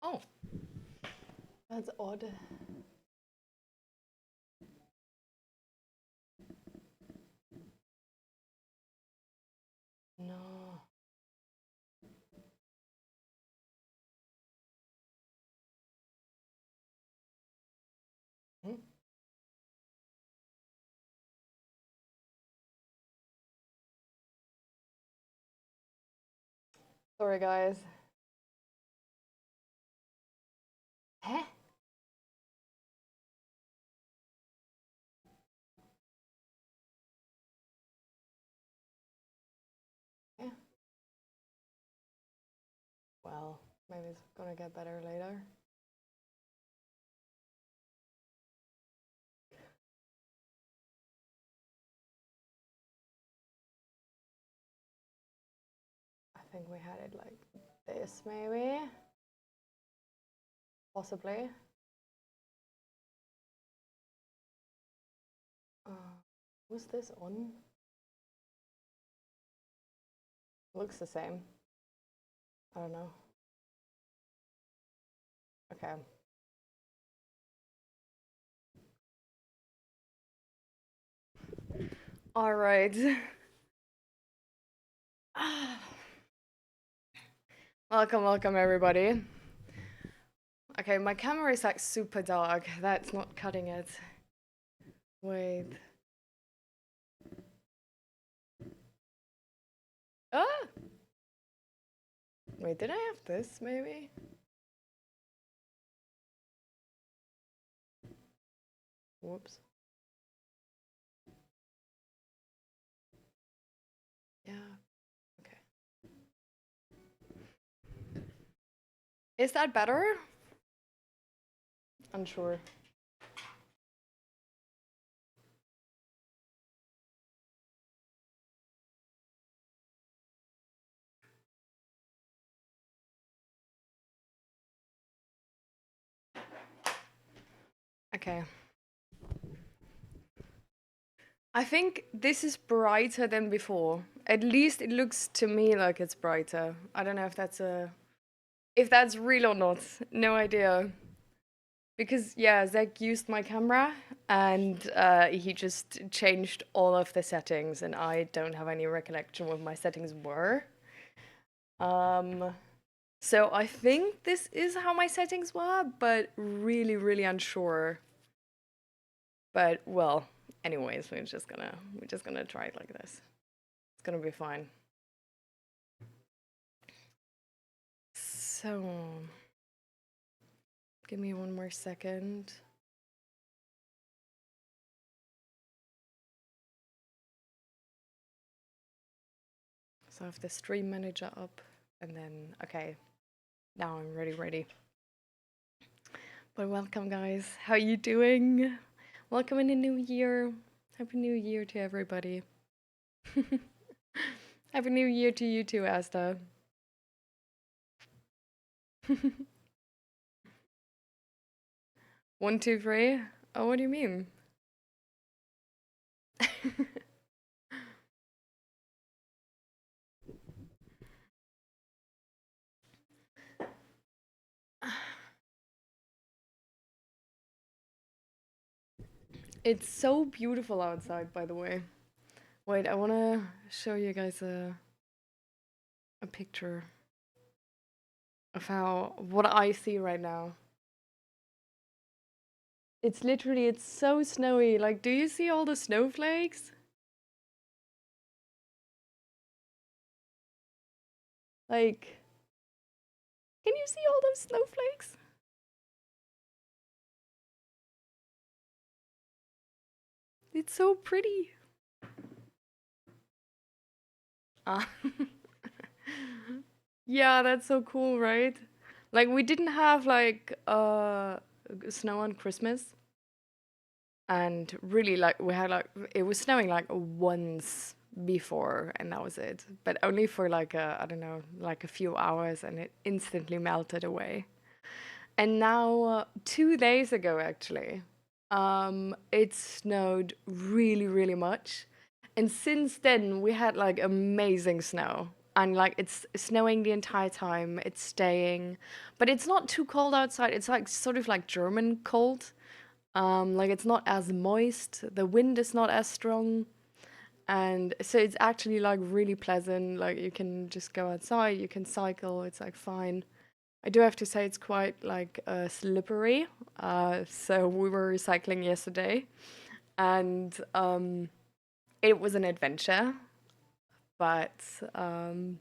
Oh, that's odd. No. Hmm? Sorry, guys. Hä? Yeah. Well, maybe it's gonna get better later. I think we had it like this, maybe. Possibly. Was this on? Looks the same. I don't know. Okay. All right. Welcome, welcome, everybody. Okay, my camera is like super dark. That's not cutting it. Wait. Ah! Wait, did I have this maybe? Whoops. Yeah. Okay. Is that better? Unsure. Okay. I think this is brighter than before. At least it looks to me like it's brighter. I don't know if that's real or not. No idea. Because yeah, Zach used my camera and he just changed all of the settings, and I don't have any recollection what my settings were. So I think this is how my settings were, but really, really unsure. But well, anyways, we're just gonna try it like this. It's gonna be fine. So give me one more second. So I have the stream manager up, and then okay, now I'm ready. But welcome, guys. How you doing? Welcome in the new year. Happy New Year to everybody. Happy New Year to you too, Asta. 1, 2, 3. Oh, what do you mean? It's so beautiful outside, by the way. Wait, I want to show you guys a picture of what I see right now. It's so snowy. Like, do you see all the snowflakes? Like, can you see all those snowflakes? It's so pretty. Ah. Yeah, that's so cool, right? Like, we didn't have like snow on Christmas, and really like we had like it was snowing like once before, and that was it. But only for like I don't know, like a few hours, and it instantly melted away. And now 2 days ago actually, it snowed really, really much. And since then we had like amazing snow. And like it's snowing the entire time. It's staying, but it's not too cold outside. It's like sort of like German cold. Like it's not as moist. The wind is not as strong. And so it's actually like really pleasant. Like you can just go outside, you can cycle, it's like fine. I do have to say it's quite like slippery. So we were cycling yesterday and it was an adventure, but um,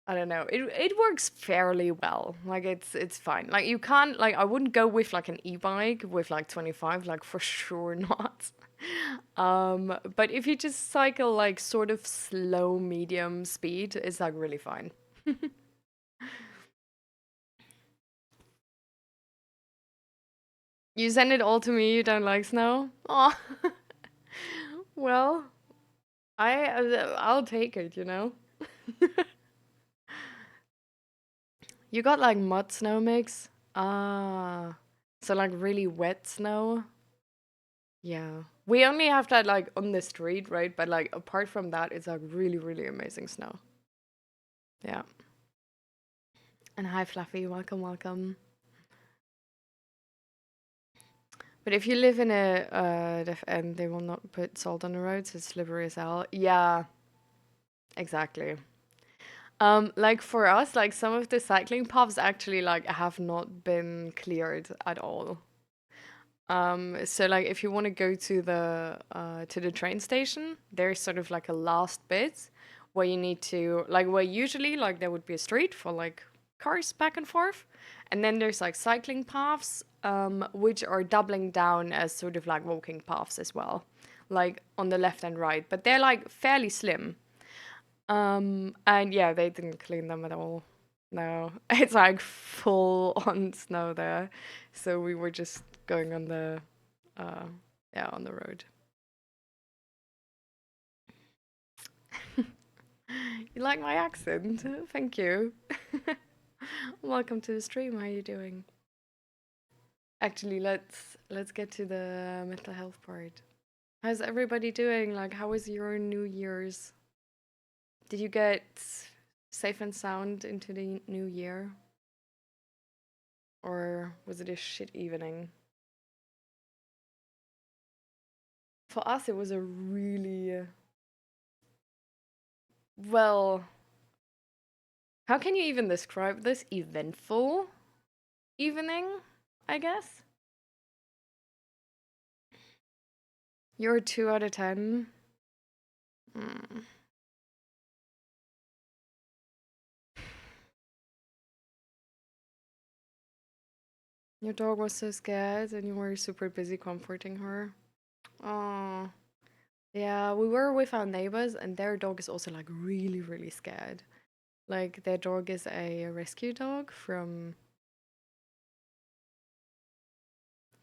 I don't know. It works fairly well. Like it's fine. Like you can't like I wouldn't go with like an e-bike with like 25, like for sure not. But if you just cycle like sort of slow medium speed, it's like really fine. You send it all to me, you don't like snow? Oh. Well, I'll take it, you know. You got like mud snow mix? Ah. So like really wet snow? Yeah. We only have that like on the street, right? But like apart from that, it's like really, really amazing snow. Yeah. And hi, Fluffy. Welcome, welcome. But if you live in a and they will not put salt on the roads, it's slippery as hell. Yeah, exactly. Like for us, like some of the cycling paths actually like have not been cleared at all. So like if you want to go to the train station, there's sort of like a last bit where you need to like where usually like there would be a street for like cars back and forth, and then there's like cycling paths, which are doubling down as sort of like walking paths as well, like on the left and right, but they're like fairly slim. And yeah, they didn't clean them at all. No, it's like full on snow there, so we were just going on the uh, yeah, on the road. You like my accent? Thank you. Welcome to the stream. How are you doing? Actually, let's get to the mental health part. How's everybody doing? Like, how was your New Year's? Did you get safe and sound into the new year, or was it a shit evening? For us, it was a really well. How can you even describe this? Eventful evening, I guess. You're a 2 out of 10. Mm. Your dog was so scared, and you were super busy comforting her. Oh, yeah. We were with our neighbors, and their dog is also like really, really scared. Like their dog is a rescue dog from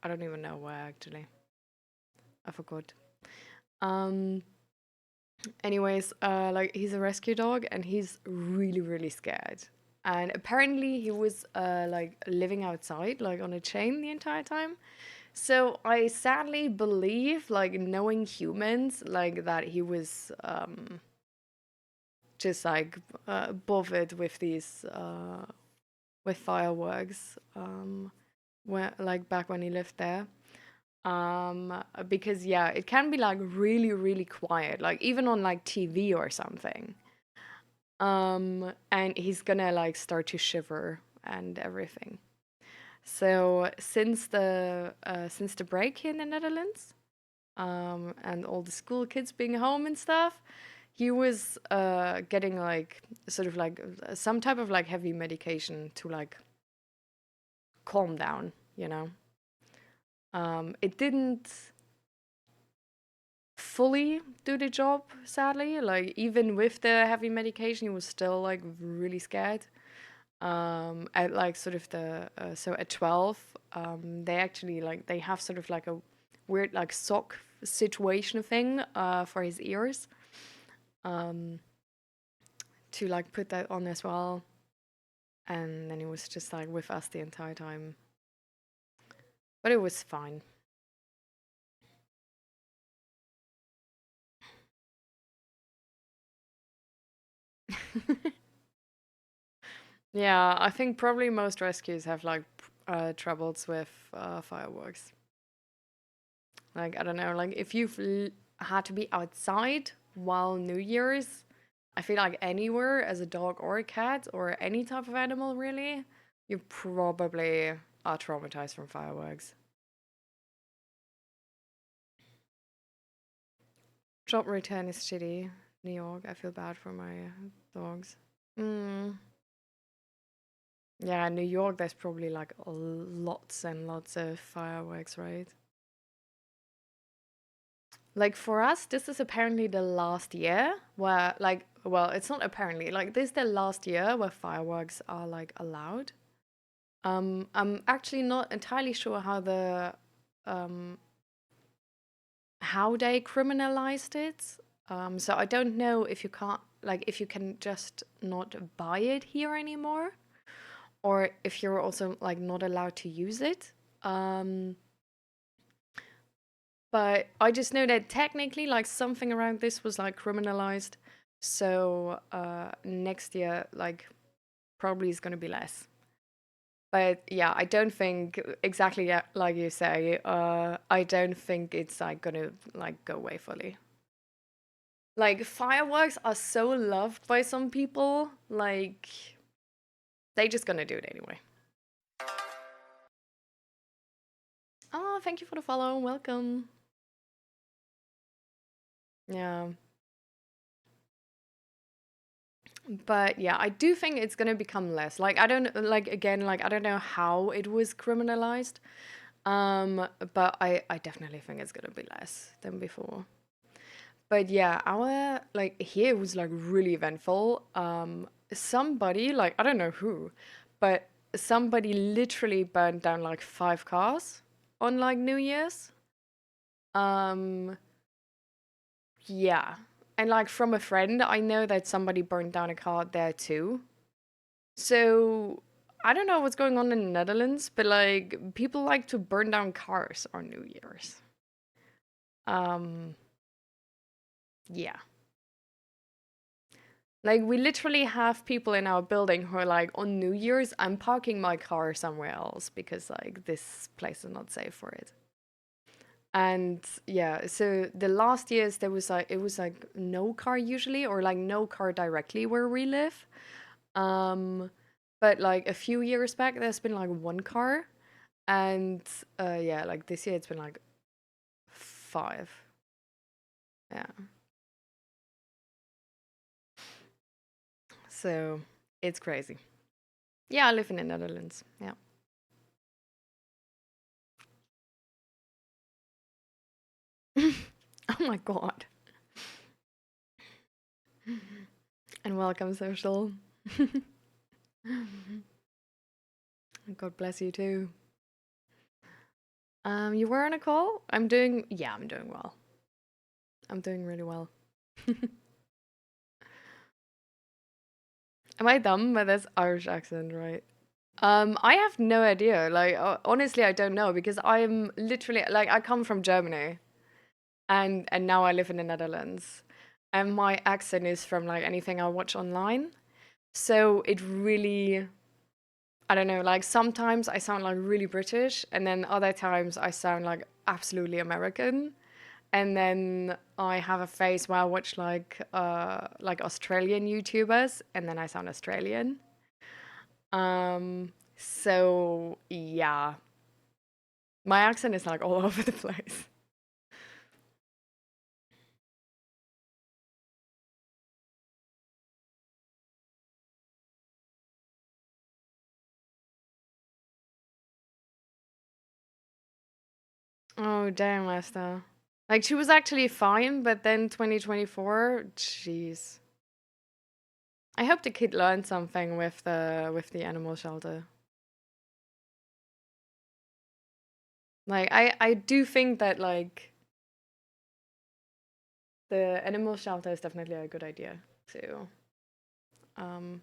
I don't even know where actually. I forgot. Um. Anyways, like he's a rescue dog, and he's really, really scared. And apparently, he was like living outside, like on a chain the entire time. So I sadly believe, like knowing humans, like that he was just like bothered with these with fireworks when like back when he lived there. Because yeah, it can be like really really quiet, like even on like TV or something. And he's gonna like start to shiver and everything. So since the break here in the Netherlands, and all the school kids being home and stuff, he was getting like sort of like some type of like heavy medication to like calm down, you know. It didn't fully do the job, sadly. Like even with the heavy medication, he was still like really scared. At like sort of the so at 12, they actually like they have sort of like a weird like sock situation thing for his ears, um, to like put that on as well. And then he was just like with us the entire time, but it was fine. Yeah, I think probably most rescues have like troubles with fireworks. Like, I don't know, like if you've had to be outside while New Year's, I feel like anywhere as a dog or a cat or any type of animal, really, you probably are traumatized from fireworks. Job return is shitty. New York, I feel bad for my dogs. Mm. Yeah, New York, there's probably like lots and lots of fireworks, right? Like for us, this is apparently the last year where, like, well, it's not apparently, like, this is the last year where fireworks are like allowed. I'm actually not entirely sure um, how they criminalized it. So I don't know if you can't, like, if you can just not buy it here anymore, or if you're also like not allowed to use it. Um, but I just know that technically, like, something around this was like criminalized. So next year, like, probably is going to be less. But yeah, I don't think exactly like you say. I don't think it's like gonna like go away fully. Like fireworks are so loved by some people, like they just gonna do it anyway. Oh, thank you for the follow. Welcome. Yeah. But yeah, I do think it's gonna become less. Like I don't like again, like I don't know how it was criminalized. But I definitely think it's gonna be less than before. But yeah, our like here was like really eventful. Somebody like I don't know who, but somebody literally burned down like 5 cars on like New Year's. Um, yeah. And like from a friend, I know that somebody burned down a car there too. So I don't know what's going on in the Netherlands, but like people like to burn down cars on New Year's. Um, yeah. Like we literally have people in our building who are like, on New Year's, I'm parking my car somewhere else because like this place is not safe for it. And yeah, so the last years there was like it was like no car usually or like no car directly where we live. Um but like a few years back there's been like one car and yeah, like this year it's been like five. Yeah. So it's crazy. Yeah, I live in the Netherlands. Yeah. Oh my god. And welcome, social. God bless you too. You were on a call? Yeah, I'm doing well. I'm doing really well. Am I dumb by this Irish accent, right? I have no idea. Like, honestly, I don't know because I'm literally like I come from Germany and now I live in the Netherlands, and my accent is from like anything I watch online. So it really, I don't know. Like sometimes I sound like really British, and then other times I sound like absolutely American. And then I have a phase where I watch like Australian YouTubers, and then I sound Australian. So yeah, my accent is like all over the place. Oh damn, Esther. Like she was actually fine, but then 2024, jeez. I hope the kid learned something with the animal shelter. Like I do think that like the animal shelter is definitely a good idea to um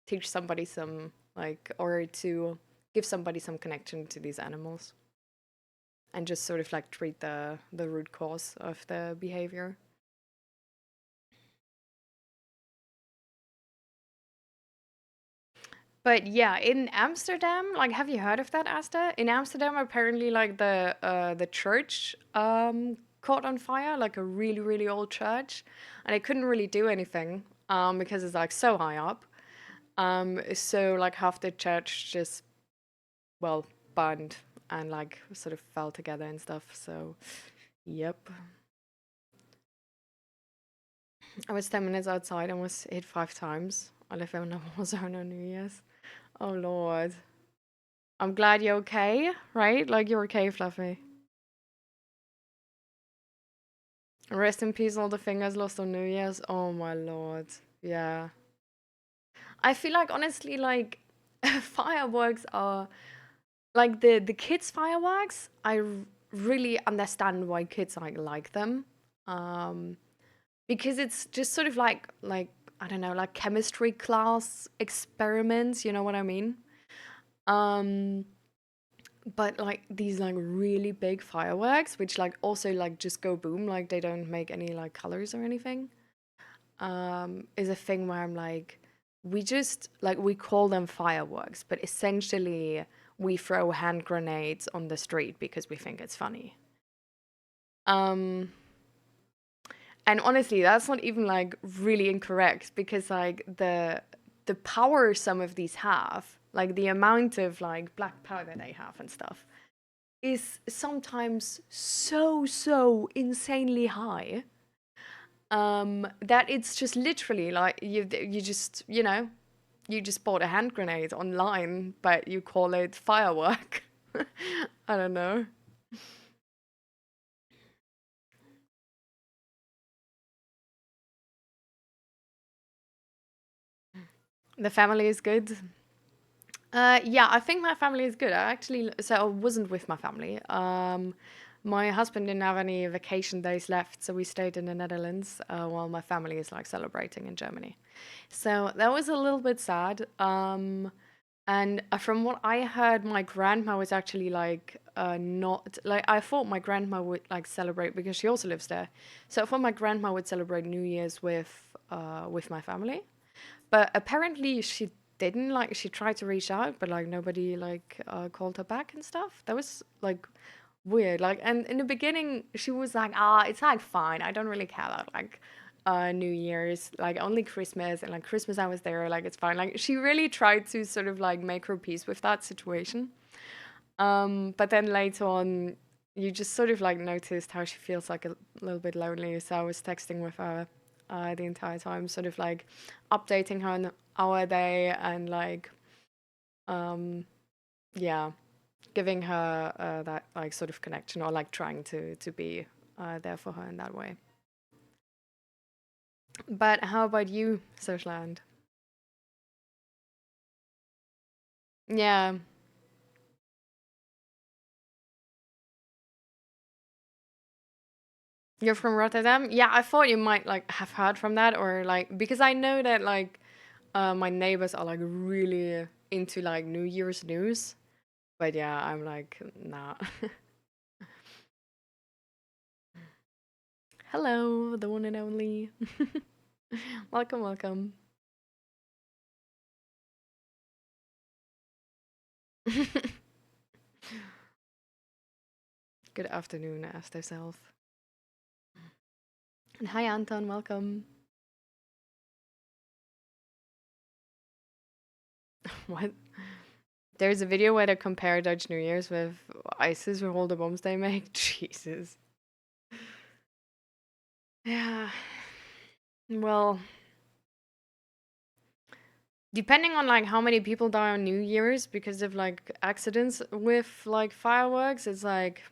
teach somebody some like or to give somebody some connection to these animals and just sort of like treat the root cause of the behavior. But yeah, in Amsterdam, like, have you heard of that, Asta? In Amsterdam, apparently, like the church caught on fire, like a really really old church, and they couldn't really do anything because it's like so high up. So like half the church just well burned and like sort of fell together and stuff. So yep, I was 10 minutes outside and was hit 5 times. I live in a war zone on New Year's. Oh Lord. I'm glad you're okay, right? Like you're okay, Fluffy. Rest in peace, all the fingers lost on New Year's. Oh my lord. Yeah. I feel like honestly, like fireworks are like the kids' fireworks. Really understand why kids like them, um, because it's just sort of like I don't know, like chemistry class experiments. You know what I mean? Um, but like these like really big fireworks which like also like just go boom, like they don't make any like colors or anything, is a thing where I'm like, we just like we call them fireworks, but essentially we throw hand grenades on the street because we think it's funny. um and honestly that's not even like really incorrect because like the power some of these have, like the amount of like black powder they have and stuff, is sometimes so insanely high, that it's just literally like you just you just bought a hand grenade online but you call it firework. I don't know. The family is good. Yeah, I think my family is good. I actually, so I wasn't with my family. My husband didn't have any vacation days left, so we stayed in the Netherlands while my family is like celebrating in Germany. So that was a little bit sad. And from what I heard, my grandma was actually like not like I thought my grandma would like celebrate because she also lives there. So I thought my grandma would celebrate New Year's with my family, but apparently she didn't. Like she tried to reach out, but like nobody like called her back and stuff. That was like weird. Like, and in the beginning she was like, ah, it's like fine. I don't really care about like New Year's, like only Christmas, and like Christmas I was there, like it's fine. Like she really tried to sort of like make her peace with that situation. But then later on, you just sort of like noticed how she feels like a little bit lonely. So I was texting with her the entire time, sort of like updating her on our day and like, um, yeah, giving her that like sort of connection or like trying to be there for her in that way. But how about you, Socialand? Yeah, you're from Rotterdam? Yeah, I thought you might like have heard from that or like because I know that like my neighbors are like really into like New Year's news. But yeah, I'm like, nah. Hello, the one and only. Welcome, welcome. Good afternoon, asked herself. And hi, Anton, welcome. What? There's a video where they compare Dutch New Year's with ISIS with all the bombs they make. Jesus. Yeah. Well, depending on like how many people die on New Year's because of like accidents with like fireworks, it's like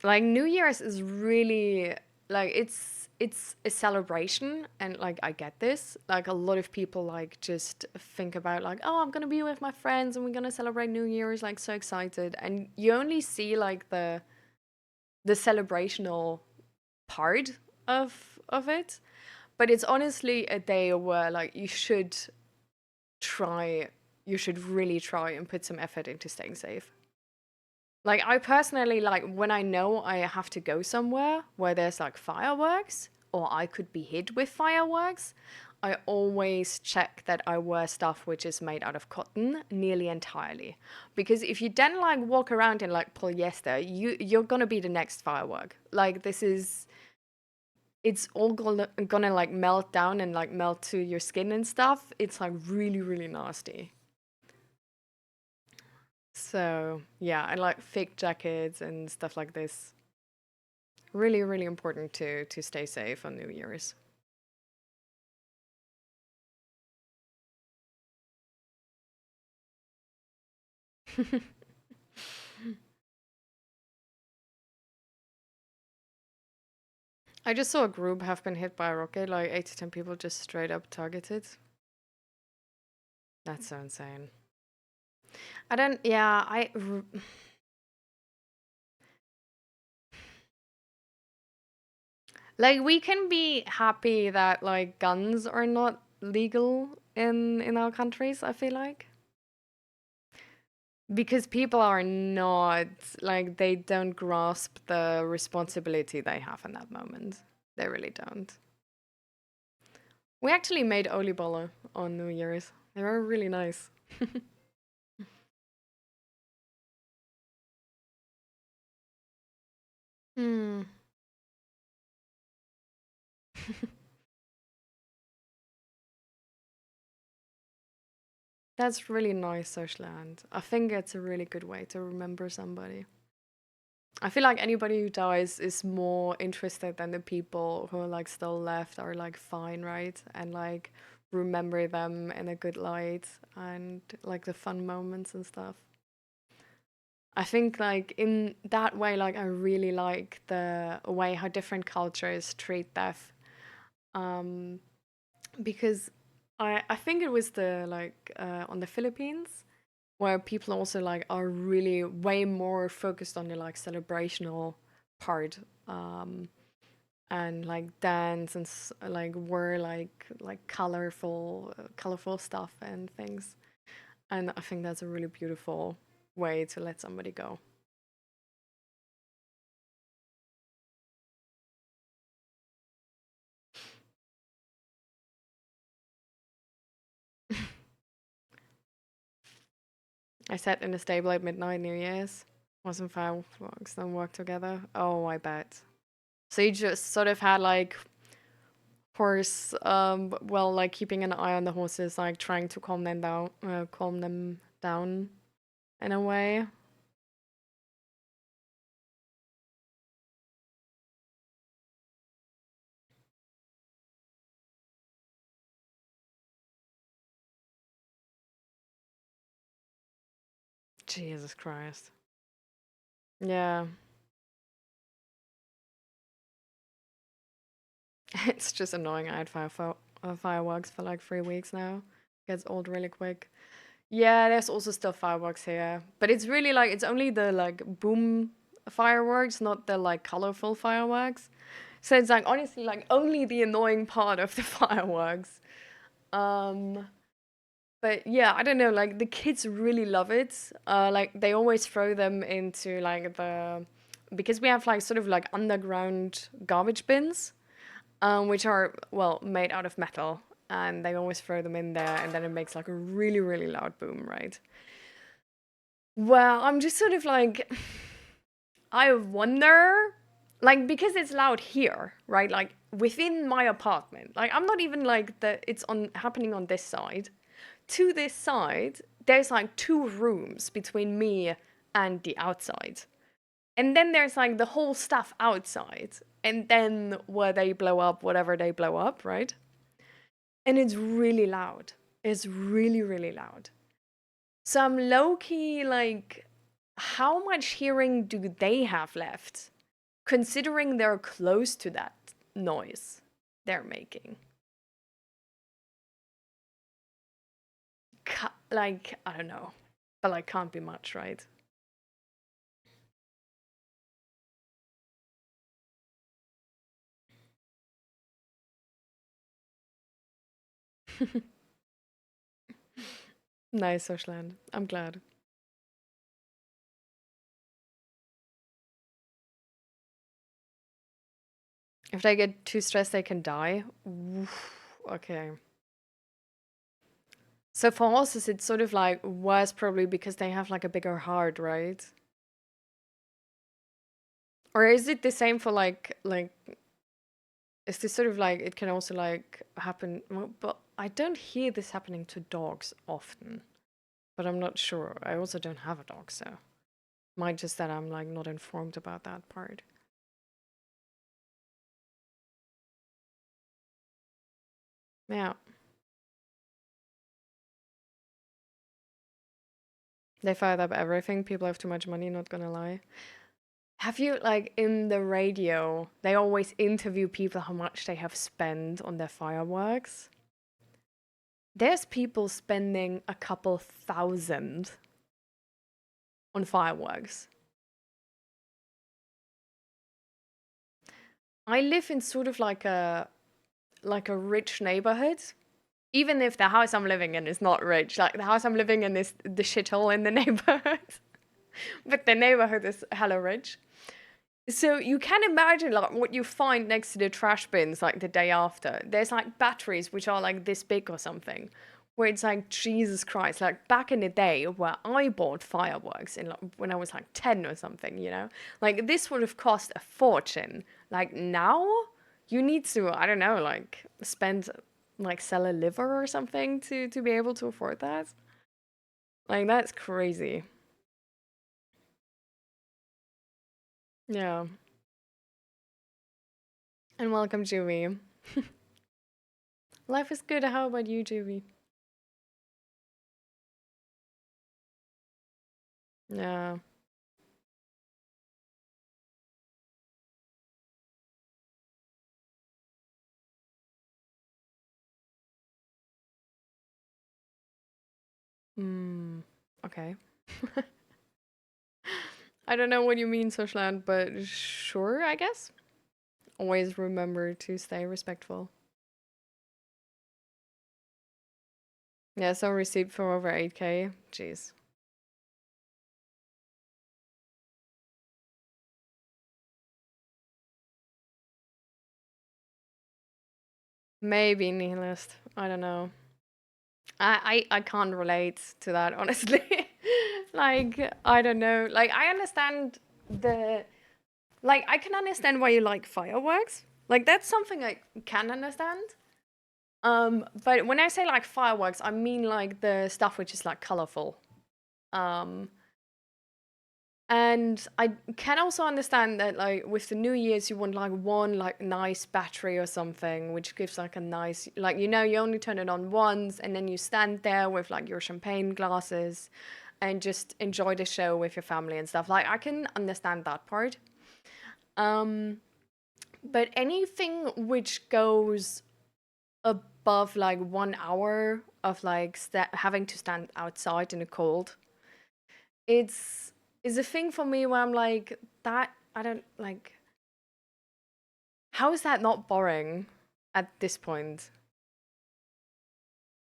New Year's is really like it's a celebration and like I get this. Like a lot of people like just think about like, oh, I'm gonna be with my friends and we're gonna celebrate New Year's, like so excited. And you only see like the celebrational part of it. But it's honestly a day where like try you should really try and put some effort into staying safe. Like I personally like when I know I have to go somewhere where there's like fireworks or I could be hit with fireworks, I always check that I wear stuff which is made out of cotton nearly entirely. Because if you then like walk around in like polyester, you're gonna be the next firework. Like this is it's all gonna like melt down and like melt to your skin and stuff. It's like really, really nasty. So yeah, I like thick jackets and stuff like this. Really, really important to stay safe on New Year's. I just saw a group have been hit by a rocket, like 8 to 10 people just straight up targeted. That's so insane. I don't, yeah, like, we can be happy that, like, guns are not legal in our countries, I feel like. Because people are not, like, they don't grasp the responsibility they have in that moment. They really don't. We actually made oliebollen on New Year's. They were really nice. Hmm. That's really nice, social and I think it's a really good way to remember somebody. I feel like anybody who dies is more interested than the people who are like still left are like fine, right? And like remember them in a good light and like the fun moments and stuff. I think like in that way, like I really like the way how different cultures treat death. Um, because I think it was the like on the Philippines where people also like are really way more focused on the like celebrational part, um and like dance and like wear like colorful stuff and things, and I think that's a really beautiful way to let somebody go. I sat in a stable at midnight New Year's, wasn't fireworks don't work together. Oh, I bet. So you just sort of had like horse, well, like keeping an eye on the horses, like trying to calm them down in a way. Jesus Christ. Yeah. It's just annoying. I had fireworks for like 3 weeks now. Gets old really quick. Yeah, there's also still fireworks here, but it's really like it's only the like boom fireworks, not the like colorful fireworks. So it's like honestly like only the annoying part of the fireworks. Um, but yeah, I don't know. Like the kids really love it. Like they always throw them into like the because we have like sort of like underground garbage bins, which are well made out of metal, and they always throw them in there, and then it makes like a really really loud boom, right? Well, I'm just sort of like I wonder, like because it's loud here, right? Like within my apartment, like I'm not even like the it's on happening on this side. To this side, there's like two rooms between me and the outside. And then there's like the whole stuff outside. And then where they blow up, whatever they blow up, right? And it's really loud. It's really, really loud. So I'm low key like, how much hearing do they have left? Considering they're close to that noise they're making. Like, I don't know. But like, can't be much, right? Nice, Soshland. I'm glad. If they get too stressed, they can die. Oof. Okay. So for horses, it's sort of like worse probably because they have like a bigger heart, right? Or is it the same for like is this sort of like it can also like happen? Well, but I don't hear this happening to dogs often, but I'm not sure. I also don't have a dog, so might just that I'm like not informed about that part. Yeah, they fired up everything. People have too much money. Not gonna lie. Have you like in the radio? They always interview people how much they have spent on their fireworks. There's people spending a couple thousand on fireworks. I live in sort of like a rich neighborhood. Even if the house I'm living in is not rich, like the house I'm living in is the shithole in the neighborhood, but the neighborhood is hella rich. So you can imagine like what you find next to the trash bins like the day after. There's like batteries which are like this big or something. Where it's like Jesus Christ, like back in the day where I bought fireworks in like, when I was like 10 or something, you know? Like this would have cost a fortune. Like now you need to, I don't know, like spend like sell a liver or something to be able to afford that. Like that's crazy. Yeah. And welcome, Juvie. Life is good. How about you, Juvie? Yeah. Hmm. Okay. I don't know what you mean, Socialland, but sure, I guess. Always remember to stay respectful. Yeah, so receipt for over 8K. Jeez. Maybe nihilist. I don't know. I can't relate to that, honestly. Like, I don't know. Like, I understand the. Like, I can understand why you like fireworks. Like, that's something I can understand. But when I say like fireworks, I mean like the stuff which is like colorful. Um, and I can also understand that like with the New Year's you want like one like nice battery or something, which gives like a nice like you only turn it on once and then you stand there with like your champagne glasses and just enjoy the show with your family and stuff. Like I can understand that part. Um, but anything which goes above like 1 hour of like having to stand outside in the cold, it's is a thing for me where I'm like that. I don't like. How is that not boring at this point?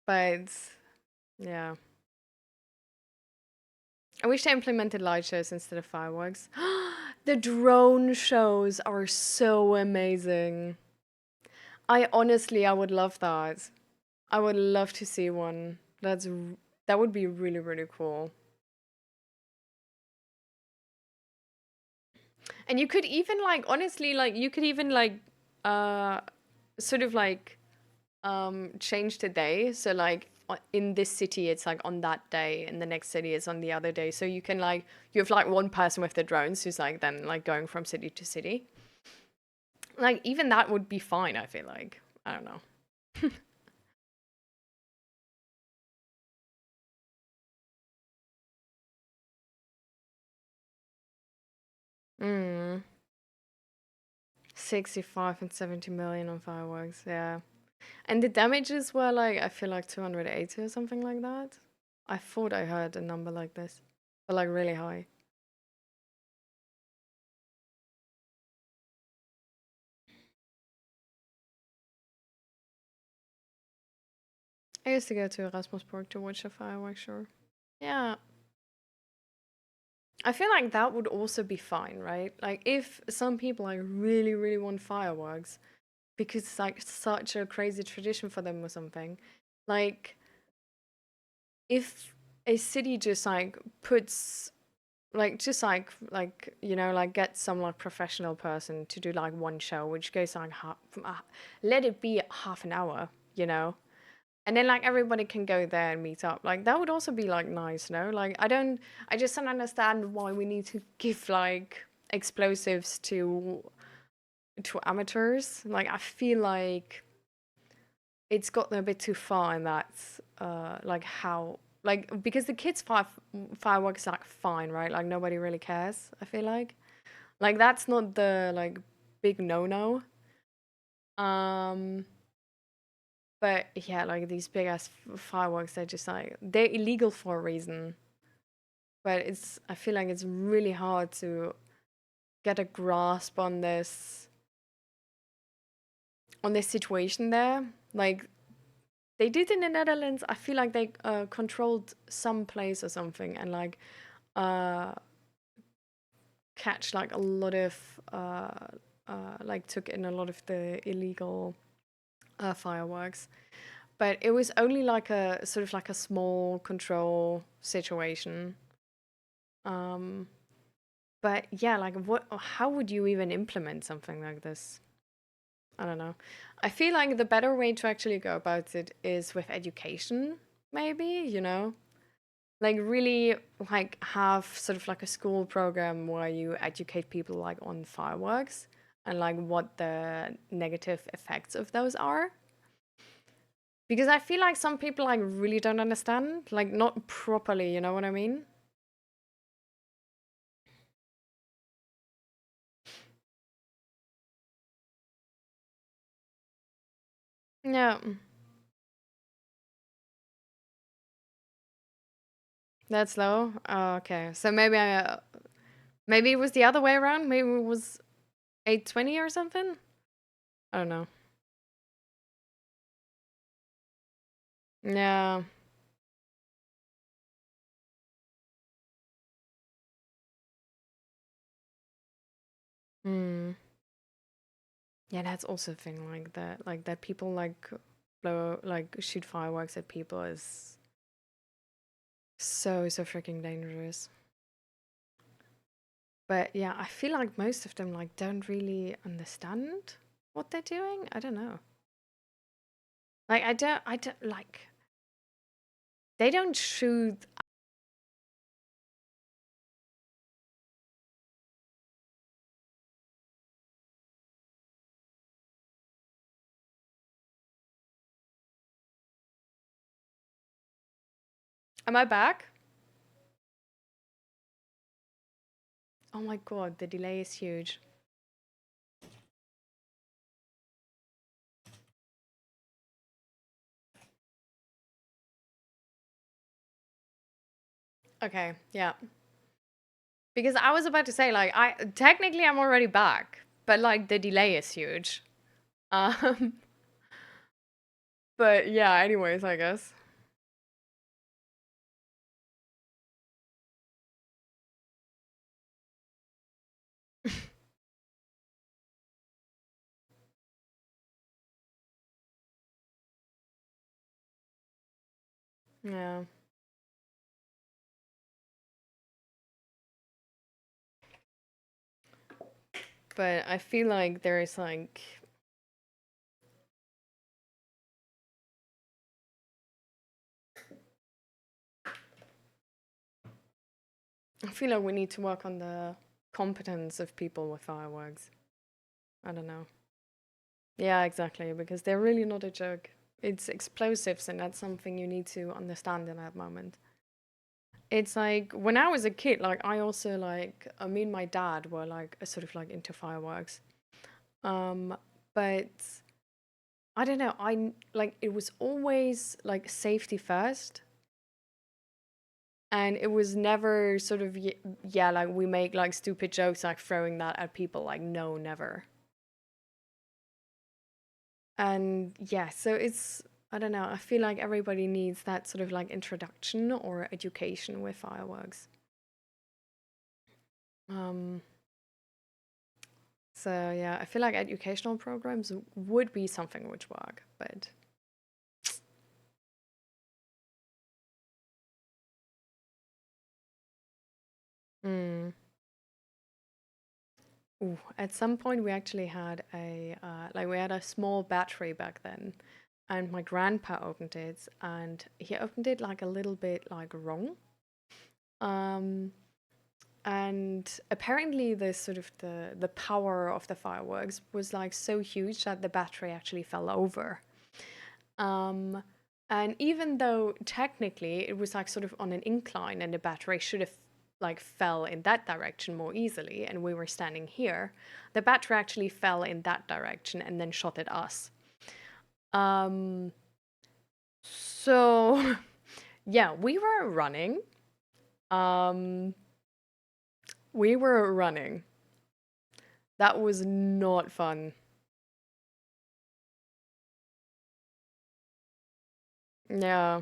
But yeah, I wish they implemented light shows instead of fireworks. The drone shows are so amazing. I would love that. I would love to see one. That would be really really cool. And you could even like honestly like you could even like uh sort of like change the day. So like in this city it's like on that day, in the next city it's on the other day. So you can like you have like one person with the drones who's like then like going from city to city. Like even that would be fine, I feel like. I don't know. Mm. 65 and 70 million on fireworks, yeah. And the damages were like I feel like 280 or something like that. I thought I heard a number like this, but like really high. I used to go to Erasmuspark to watch a fireworks show. Yeah, I feel like that would also be fine, right? Like if some people like really, really want fireworks because it's like such a crazy tradition for them or something. Like if a city just like puts like just like you know like get some like professional person to do like one show which goes like let it be half an hour, you know, and then like everybody can go there and meet up, like that would also be like nice, no? Like I just don't understand why we need to give like explosives to amateurs. Like I feel like it's gotten a bit too far in that like how like because the kids fireworks are like fine, right? Like nobody really cares, I feel like that's not the like big no um but yeah, like these big ass fireworks, they're just like they're illegal for a reason, but it's I feel like it's really hard to get a grasp on this situation there. Like they did in the Netherlands. I feel like they controlled some place or something, and like uh, catch like a lot of like took in a lot of the illegal fireworks. But it was only like a sort of like a small control situation. Um, but yeah, like what? How would you even implement something like this? I don't know. I feel like the better way to actually go about it is with education, maybe, you know? Like really like have sort of like a school program where you educate people like on fireworks and like what the negative effects of those are. Because I feel like some people like really don't understand, like not properly, you know what I mean? Yeah, that's low. Oh, okay. So maybe it was the other way around. Maybe it was 820 or something. I don't know. Yeah. Hmm. Yeah, that's also a thing like that people like blow like shoot fireworks at people is so freaking dangerous. But yeah, I feel like most of them like don't really understand what they're doing. I don't know. Like I don't like they don't shoot. Am I back? Oh my god, the delay is huge. Okay, yeah. Because I was about to say like I technically I'm already back, but like the delay is huge. Um but yeah, anyways, I guess. Yeah. But I feel like there is like I feel like we need to work on the competence of people with fireworks. I don't know. Yeah, exactly, because they're really not a joke. It's explosives, and that's something you need to understand in that moment. It's like when I was a kid, like I also like me and my dad were like sort of like into fireworks. Um, but I don't know. I like it was always like safety first, and it was never sort of yeah like we make like stupid jokes like throwing that at people. Like no, never. And yeah, so it's I don't know. I feel like everybody needs that sort of like introduction or education with fireworks. Um, so yeah, I feel like educational programs would be something which work, but Ooh, at some point, we actually had we had a small battery back then, and my grandpa opened it, and he opened it like a little bit like wrong. Um, and apparently, the sort of the power of the fireworks was like so huge that the battery actually fell over. Um, and even though technically it was like sort of on an incline and the battery should have like fell in that direction more easily, and we were standing here, the battery actually fell in that direction and then shot at us. Um, so yeah, we were running. Um, we were running. That was not fun. Yeah.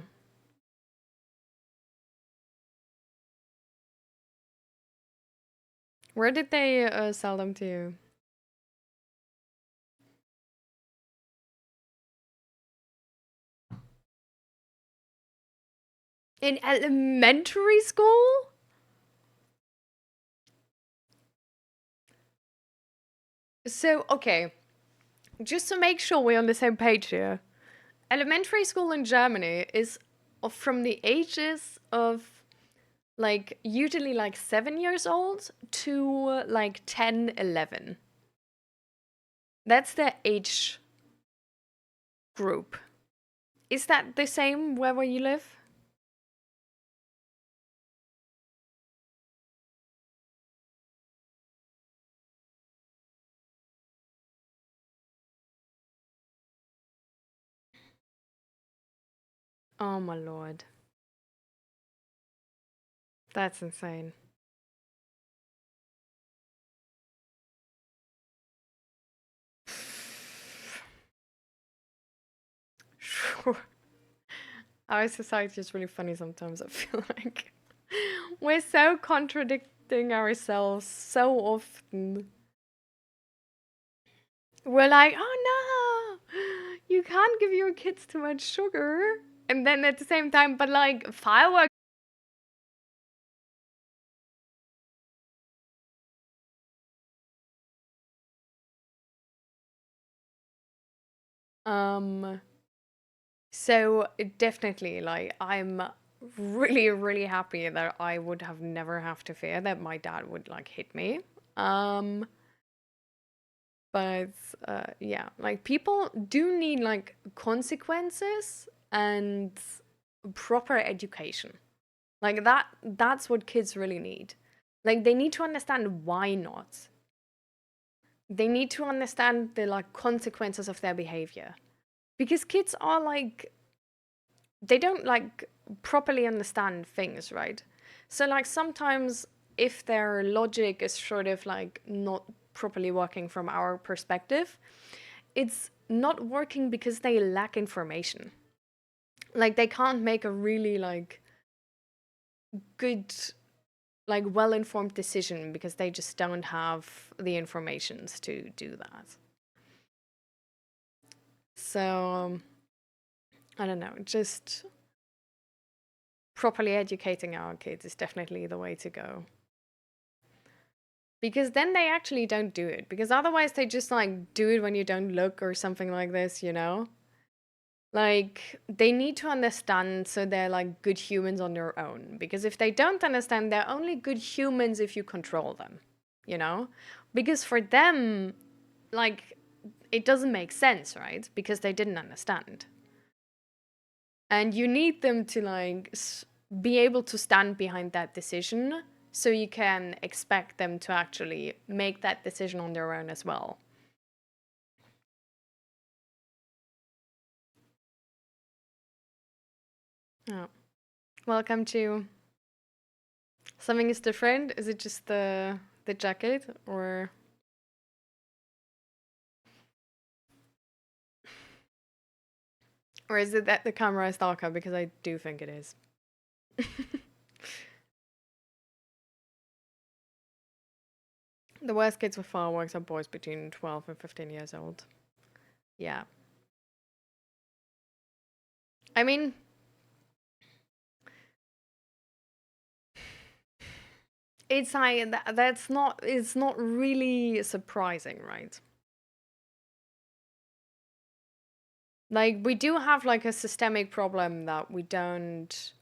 Where did they sell them to you? In elementary school? So, okay, just to make sure we're on the same page here, elementary school in Germany is from the ages of like usually like 7 years old to like 10, 11. That's the age group. Is that the same wherever you live? Oh my lord. That's insane. Sure. Our society is really funny sometimes, I feel like. We're so contradicting ourselves so often. We're like, oh no, you can't give your kids too much sugar. And then at the same time, but like fireworks. Um, so definitely, like, I'm really, really happy that I would have never have to fear that my dad would like hit me. Um, but yeah, like people do need like consequences and proper education. Like that's what kids really need. Like they need to understand why not. They need to understand the like consequences of their behavior. Because kids are like they don't like properly understand things, right? So like sometimes if their logic is sort of like not properly working from our perspective, it's not working because they lack information. Like they can't make a really like good like well-informed decision because they just don't have the informations to do that. So I don't know, just properly educating our kids is definitely the way to go. Because then they actually don't do it. Because otherwise they just like do it when you don't look or something like this, you know? Like they need to understand so they're like good humans on their own. Because if they don't understand, they're only good humans if you control them, you know? Because for them, like it doesn't make sense, right? Because they didn't understand. And you need them to like be able to stand behind that decision so you can expect them to actually make that decision on their own as well. Oh. Welcome to something is different. Is it just the jacket or is it that the camera is darker? Because I do think it is. The worst kids with fireworks are boys between 12 and 15 years old. Yeah. I mean, it's like that's not, it's not really surprising, right? Like we do have like a systemic problem that we don't,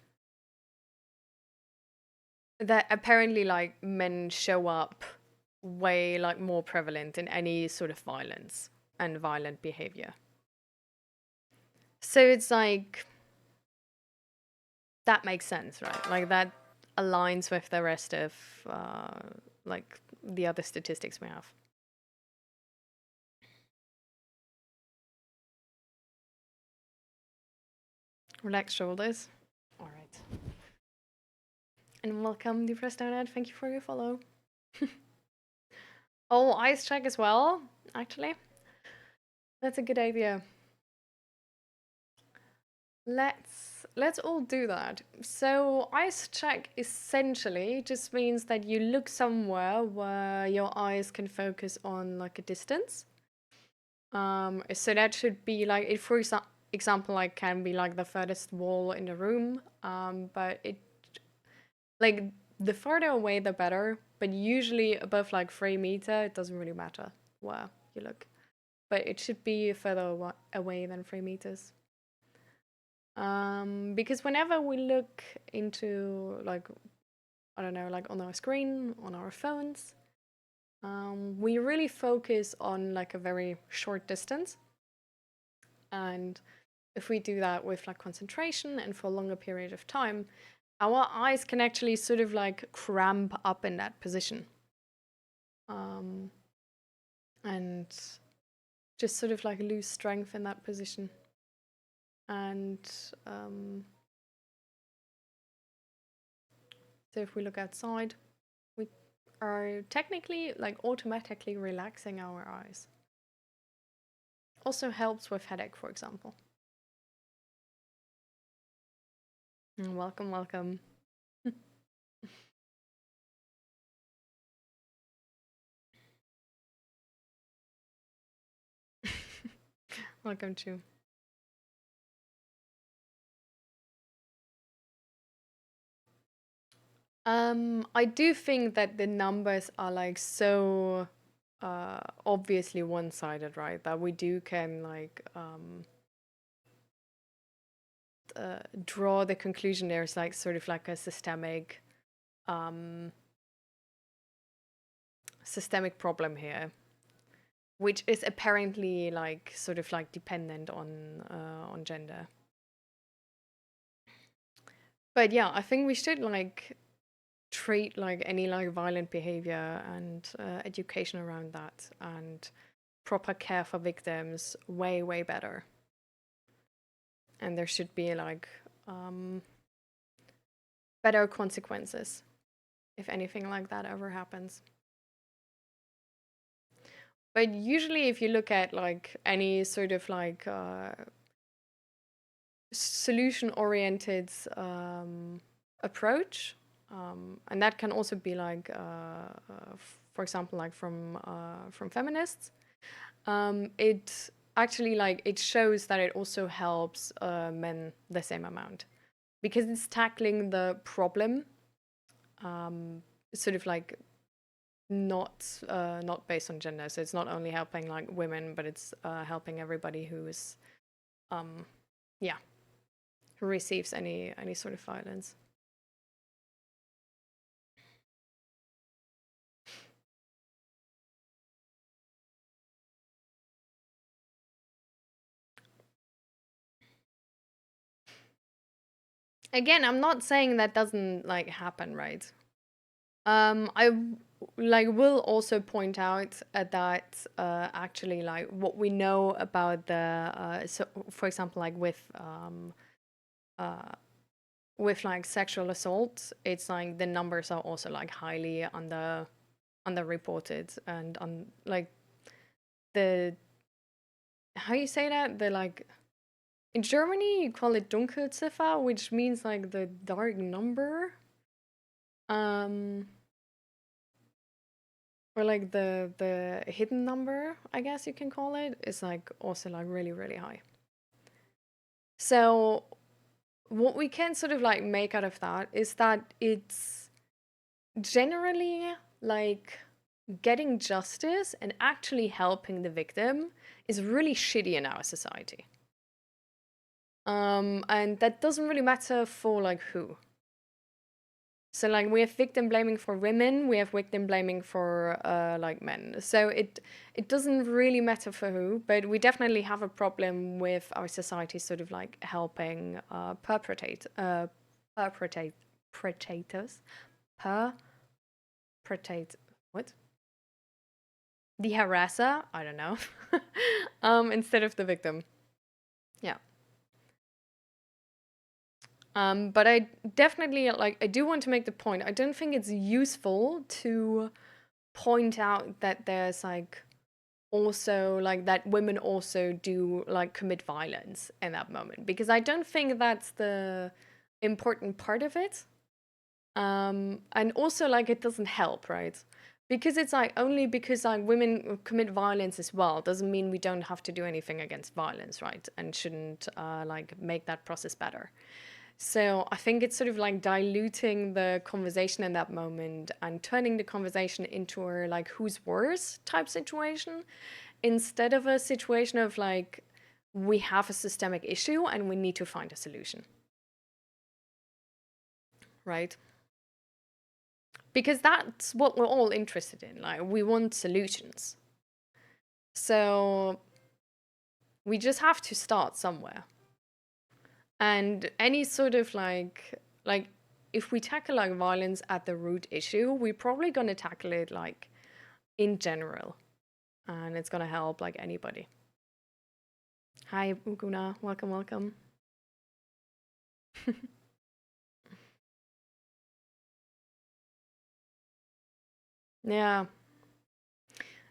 that apparently like men show up way like more prevalent in any sort of violence and violent behavior. So it's like that makes sense, right? Like that aligns with the rest of like the other statistics we have. Relax shoulders. All right. And welcome, Depressed Donut. Thank you for your follow. Oh, ice check as well, actually. That's a good idea. Let's all do that. So ice check essentially just means that you look somewhere where your eyes can focus on like a distance. So that should be like it, for example, like can be like the furthest wall in the room. But it like the further away the better. But usually above like 3 meter, it doesn't really matter where you look. But it should be further away than 3 meters. Because whenever we look into like, I don't know, like on our screen, on our phones, we really focus on like a very short distance. And if we do that with like concentration and for a longer period of time, our eyes can actually sort of like cramp up in that position. Um, and just sort of like lose strength in that position. And so if we look outside, we are technically like automatically relaxing our eyes. Also helps with headache, for example. Welcome, welcome. Welcome to. I do think that the numbers are like so obviously one-sided, right? That we do can like draw the conclusion there's like sort of like a um systemic problem here, which is apparently like sort of like dependent on gender. But yeah, I think we should like treat like any like violent behavior and education around that and proper care for victims way better. And there should be like better consequences if anything like that ever happens. But usually, if you look at like any sort of like solution-oriented approach, and that can also be like, for example, like from feminists. It actually like it shows that it also helps men the same amount because it's tackling the problem, sort of like not based on gender. So it's not only helping like women, but it's helping everybody who's yeah, who receives any sort of violence. Again, I'm not saying that doesn't like happen, right? I like will also point out that actually like what we know about the so for example like uh with like sexual assault, it's like the numbers are also like highly underreported and on like the how you say that, the like in Germany you call it Dunkelziffer, which means like the dark number. Um or like the hidden number, I guess you can call it, is like also like really high. So what we can sort of like make out of that is that it's generally, like, getting justice and actually helping the victim is really shitty in our society. And that doesn't really matter for like who. So like we have victim blaming for women, we have victim blaming for like men. So it doesn't really matter for who, but we definitely have a problem with our society sort of like helping perpetrate perpetrators perpetrate what? The harasser, I don't know. Instead of the victim. Yeah. But I definitely like I do want to make the point. I don't think it's useful to point out that there's like also like that women also do like commit violence in that moment because I don't think that's the important part of it. And also like it doesn't help, right? Because it's like only because like women commit violence as well doesn't mean we don't have to do anything against violence, right? And shouldn't like make that process better. So I think it's sort of like diluting the conversation in that moment and turning the conversation into a like who's worse type situation instead of a situation of like we have a systemic issue and we need to find a solution. Right? Because that's what we're all interested in. Like we want solutions. So we just have to start somewhere. And any sort of like if we tackle like violence at the root issue, we're probably going to tackle it like in general. And it's going to help like anybody. Hi, Uguna. Welcome, welcome. Yeah.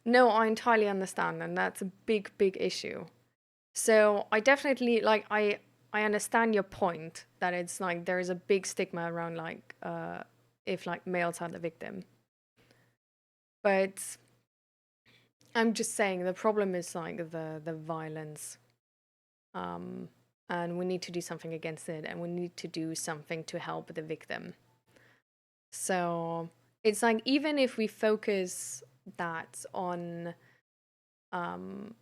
No, I entirely understand. And that's a big, big issue. So I definitely like, I understand your point that it's like there is a big stigma around like if like males are the victim. But I'm just saying the problem is like the violence. Um and we need to do something against it and we need to do something to help the victim. So it's like even if we focus that on um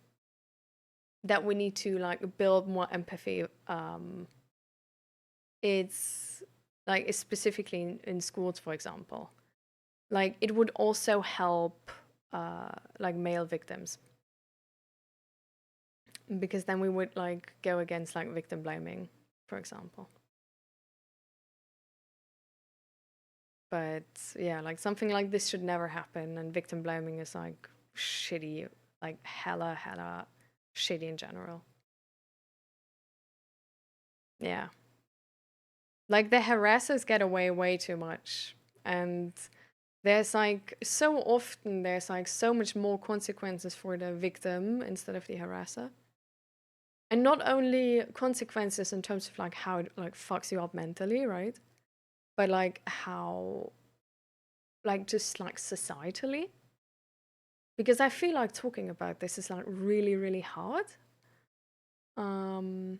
that we need to like build more empathy, it's like specifically in schools, for example, like it would also help like male victims because then we would like go against like victim blaming, for example. But yeah, like something like this should never happen, and victim blaming is like shitty, like hella shitty in general. Yeah, like the harassers get away way too much, and there's like so often there's like so much more consequences for the victim instead of the harasser. And not only consequences in terms of like how it like fucks you up mentally, right? But like how like just like societally. Because I feel like talking about this is like really hard. Um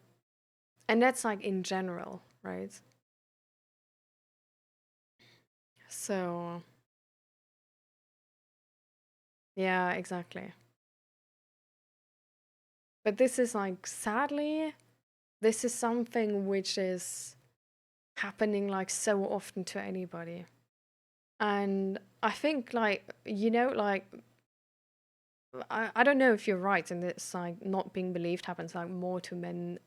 and that's like in general, right? So yeah, exactly. But this is like sadly, this is something which is happening like so often to anybody. And I think like like I don't know if you're right and it's like not being believed happens like more to men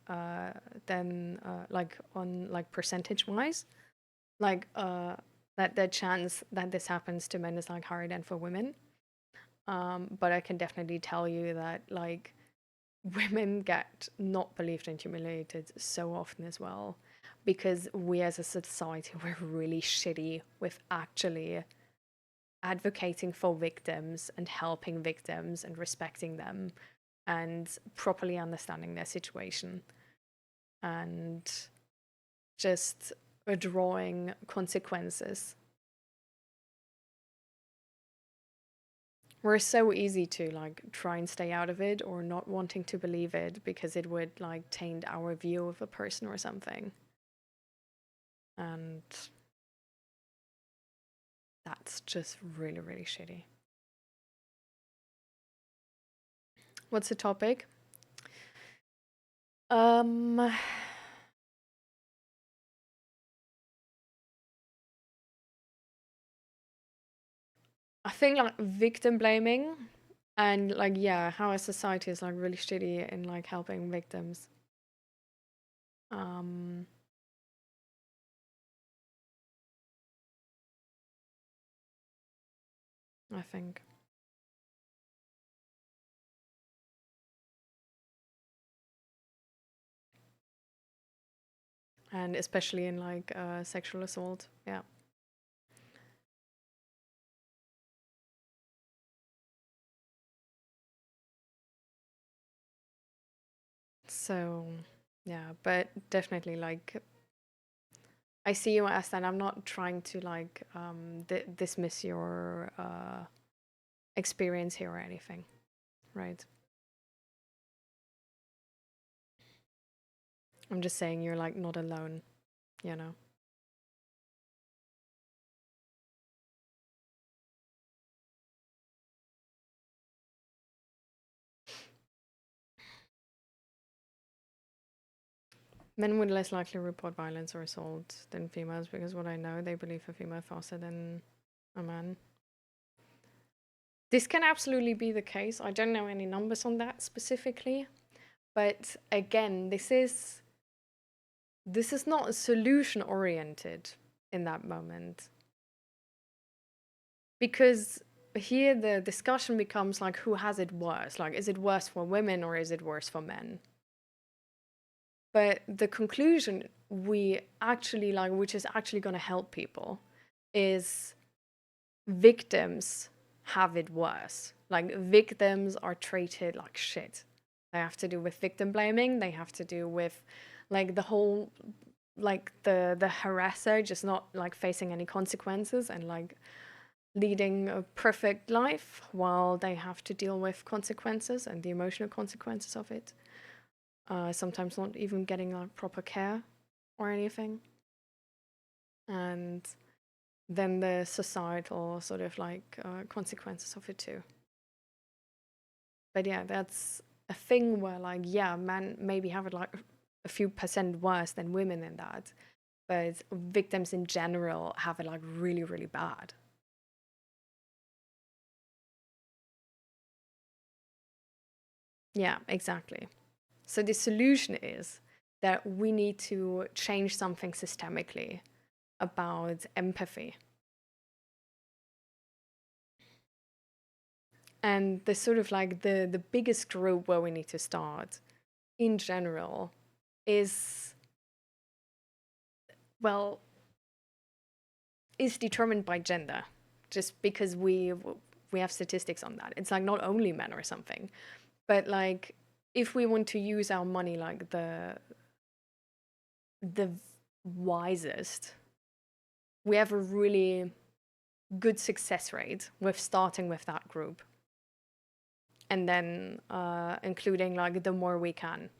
than like on like percentage wise. Like that the chance that this happens to men is like higher than for women. But I can definitely tell you that like women get not believed and humiliated so often as well because we as a society we're really shitty with actually advocating for victims and helping victims and respecting them and properly understanding their situation and just drawing consequences. We're so easy to like try and stay out of it or not wanting to believe it because it would like taint our view of a person or something. And That's just really, really shitty. What's the topic? Um, I think like victim blaming and like yeah, how our society is like really shitty in like helping victims. Um, I think, and especially in like sexual assault. Yeah. So yeah, but definitely like I see you as that. I'm not trying to like dismiss your experience here or anything, right? I'm just saying you're like not alone, you know. Men would less likely report violence or assault than females because what I know, they believe a female faster than a man. This can absolutely be the case. I don't know any numbers on that specifically, but again, this is not solution oriented in that moment because here the discussion becomes like who has it worse? Like is it worse for women or is it worse for men? But the conclusion we actually like, which is actually going to help people, is victims have it worse. Like victims are treated like shit. They have to do with victim blaming. They have to do with like the whole like the harasser just not like facing any consequences and like leading a perfect life while they have to deal with consequences and the emotional consequences of it. Sometimes not even getting like proper care or anything. And then the societal sort of like consequences of it too. But yeah, that's a thing where like yeah, men maybe have it like a few percent worse than women in that, but victims in general have it like really really bad. Yeah, exactly. So the solution is that we need to change something systemically about empathy. And the sort of like the biggest group where we need to start in general is well is determined by gender just because we have statistics on that. It's like not only men or something, but like if we want to use our money like the wisest, we have a really good success rate with starting with that group and then including like the more we can.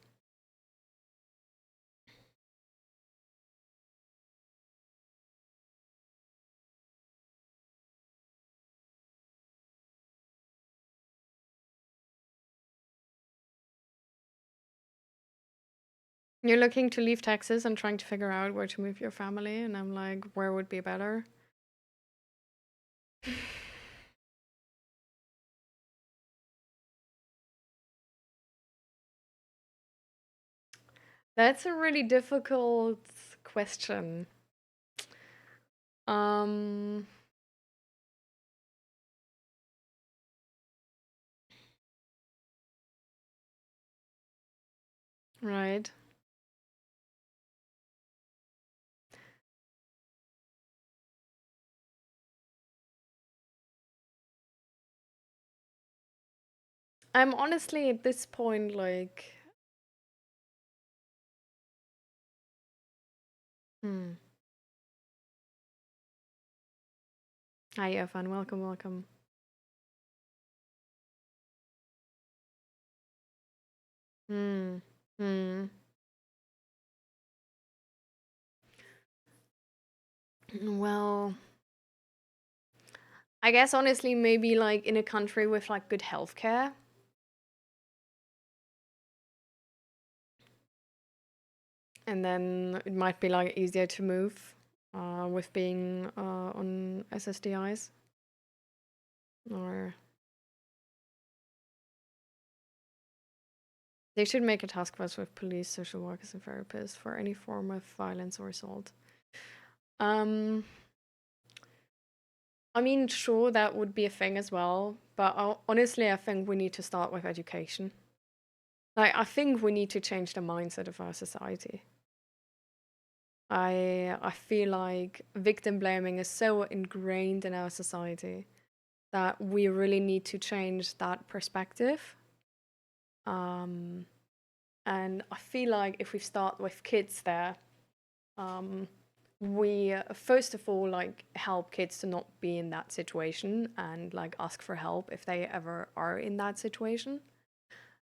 You're looking to leave Texas and trying to figure out where to move your family, and I'm like, where would be better? That's a really difficult question. Um, right. I'm honestly at this point like, hmm. Hi, Evan. Welcome, welcome. Hmm. Hmm. Well, I guess honestly, maybe like in a country with like good healthcare, and then it might be like easier to move with being on SSDIs. Or they should make a task force with police, social workers, and therapists for any form of violence or assault. Um, I mean, sure, that would be a thing as well, but honestly, I think we need to start with education. Like, I think we need to change the mindset of our society. I feel like victim blaming is so ingrained in our society that we really need to change that perspective. Um, and I feel like if we start with kids there, um, we first of all like help kids to not be in that situation and like ask for help if they ever are in that situation.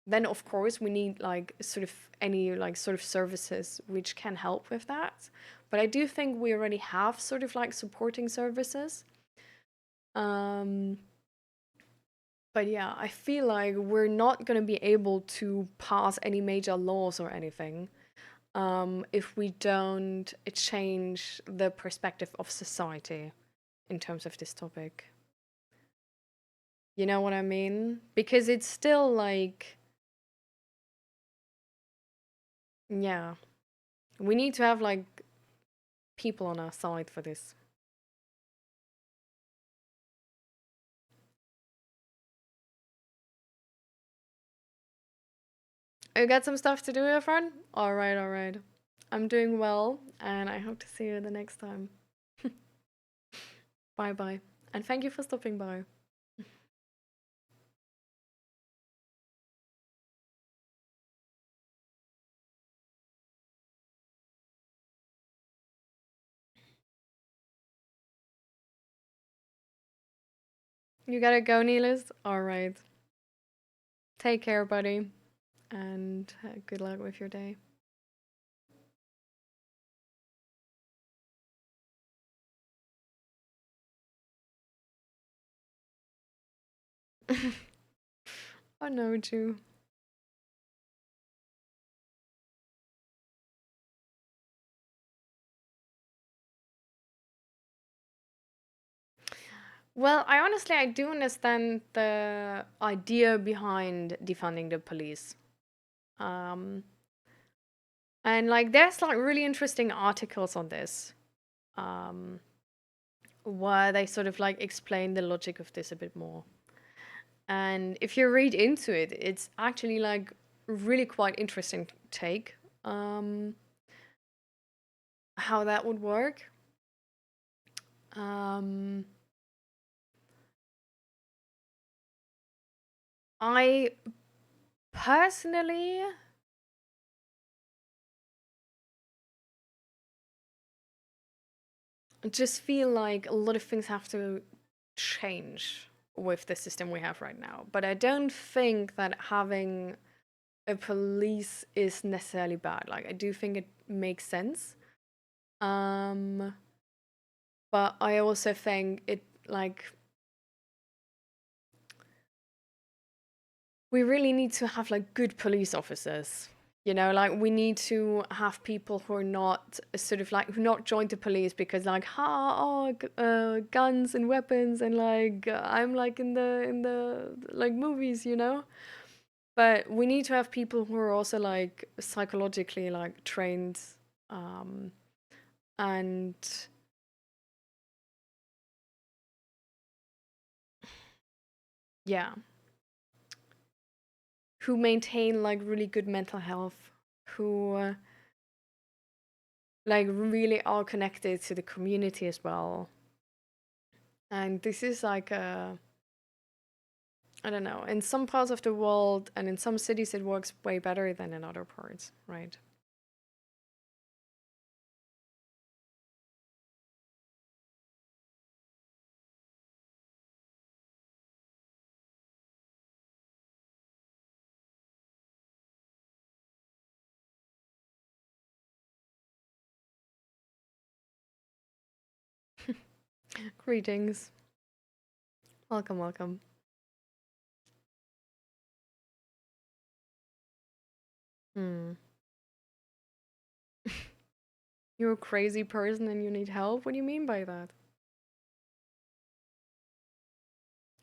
Then of course we need like sort of any like sort of services which can help with that. But I do think we already have sort of like supporting services. Um, but yeah, I feel like we're not going to be able to pass any major laws or anything if we don't change the perspective of society in terms of this topic. You know what I mean? Because it's still like, yeah, we need to have like people on our side for this. You got some stuff to do, your friend? All right, all right. I'm doing well, and I hope to see you the next time. Bye bye. And thank you for stopping by. You gotta go, Neelis? All right. Take care, buddy, and good luck with your day. Oh no, Jew. Well, I do understand the idea behind defunding the police. Um, and like, there's like really interesting articles on this, um, where they sort of like explain the logic of this a bit more. And if you read into it, it's actually like really quite interesting take, um, how that would work. Um, I personally just feel like a lot of things have to change with the system we have right now. But I don't think that having a police is necessarily bad. Like I do think it makes sense. Um but I also think it like we really need to have like good police officers. You know, like we need to have people who are not sort of like who not joined the police because like guns and weapons and like I'm like in the like movies, you know. But we need to have people who are also like psychologically like trained, um, and yeah, who maintain like really good mental health, who like really are connected to the community as well. And this is like a I don't know. In some parts of the world and in some cities, it works way better than in other parts, right? Greetings. Welcome, welcome. Hmm. You're a crazy person and you need help? What do you mean by that?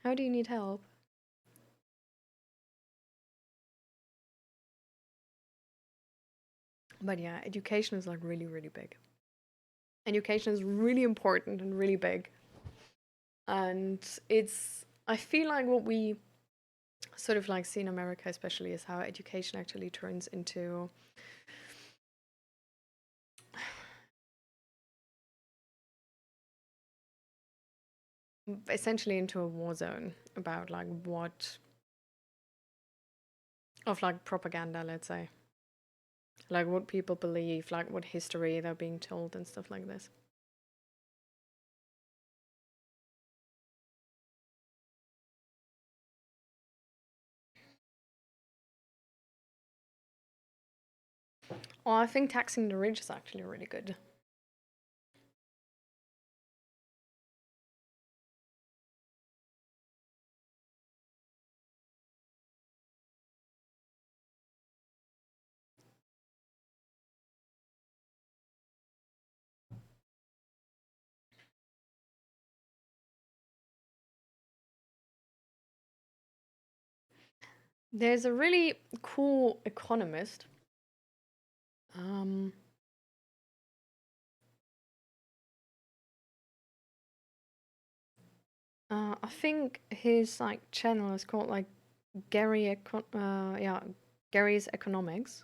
How do you need help? But yeah, education is like really, really big. Education is really important and really big. And I feel like what we sort of like see in America, especially, is how education actually turns into essentially into a war zone about like what of like propaganda, let's say, like what people believe, like what history they're being told and stuff like this. Oh, I think taxing the rich is actually really good. There's a really cool economist. Um, I think his like channel is called like yeah, Gary's Economics.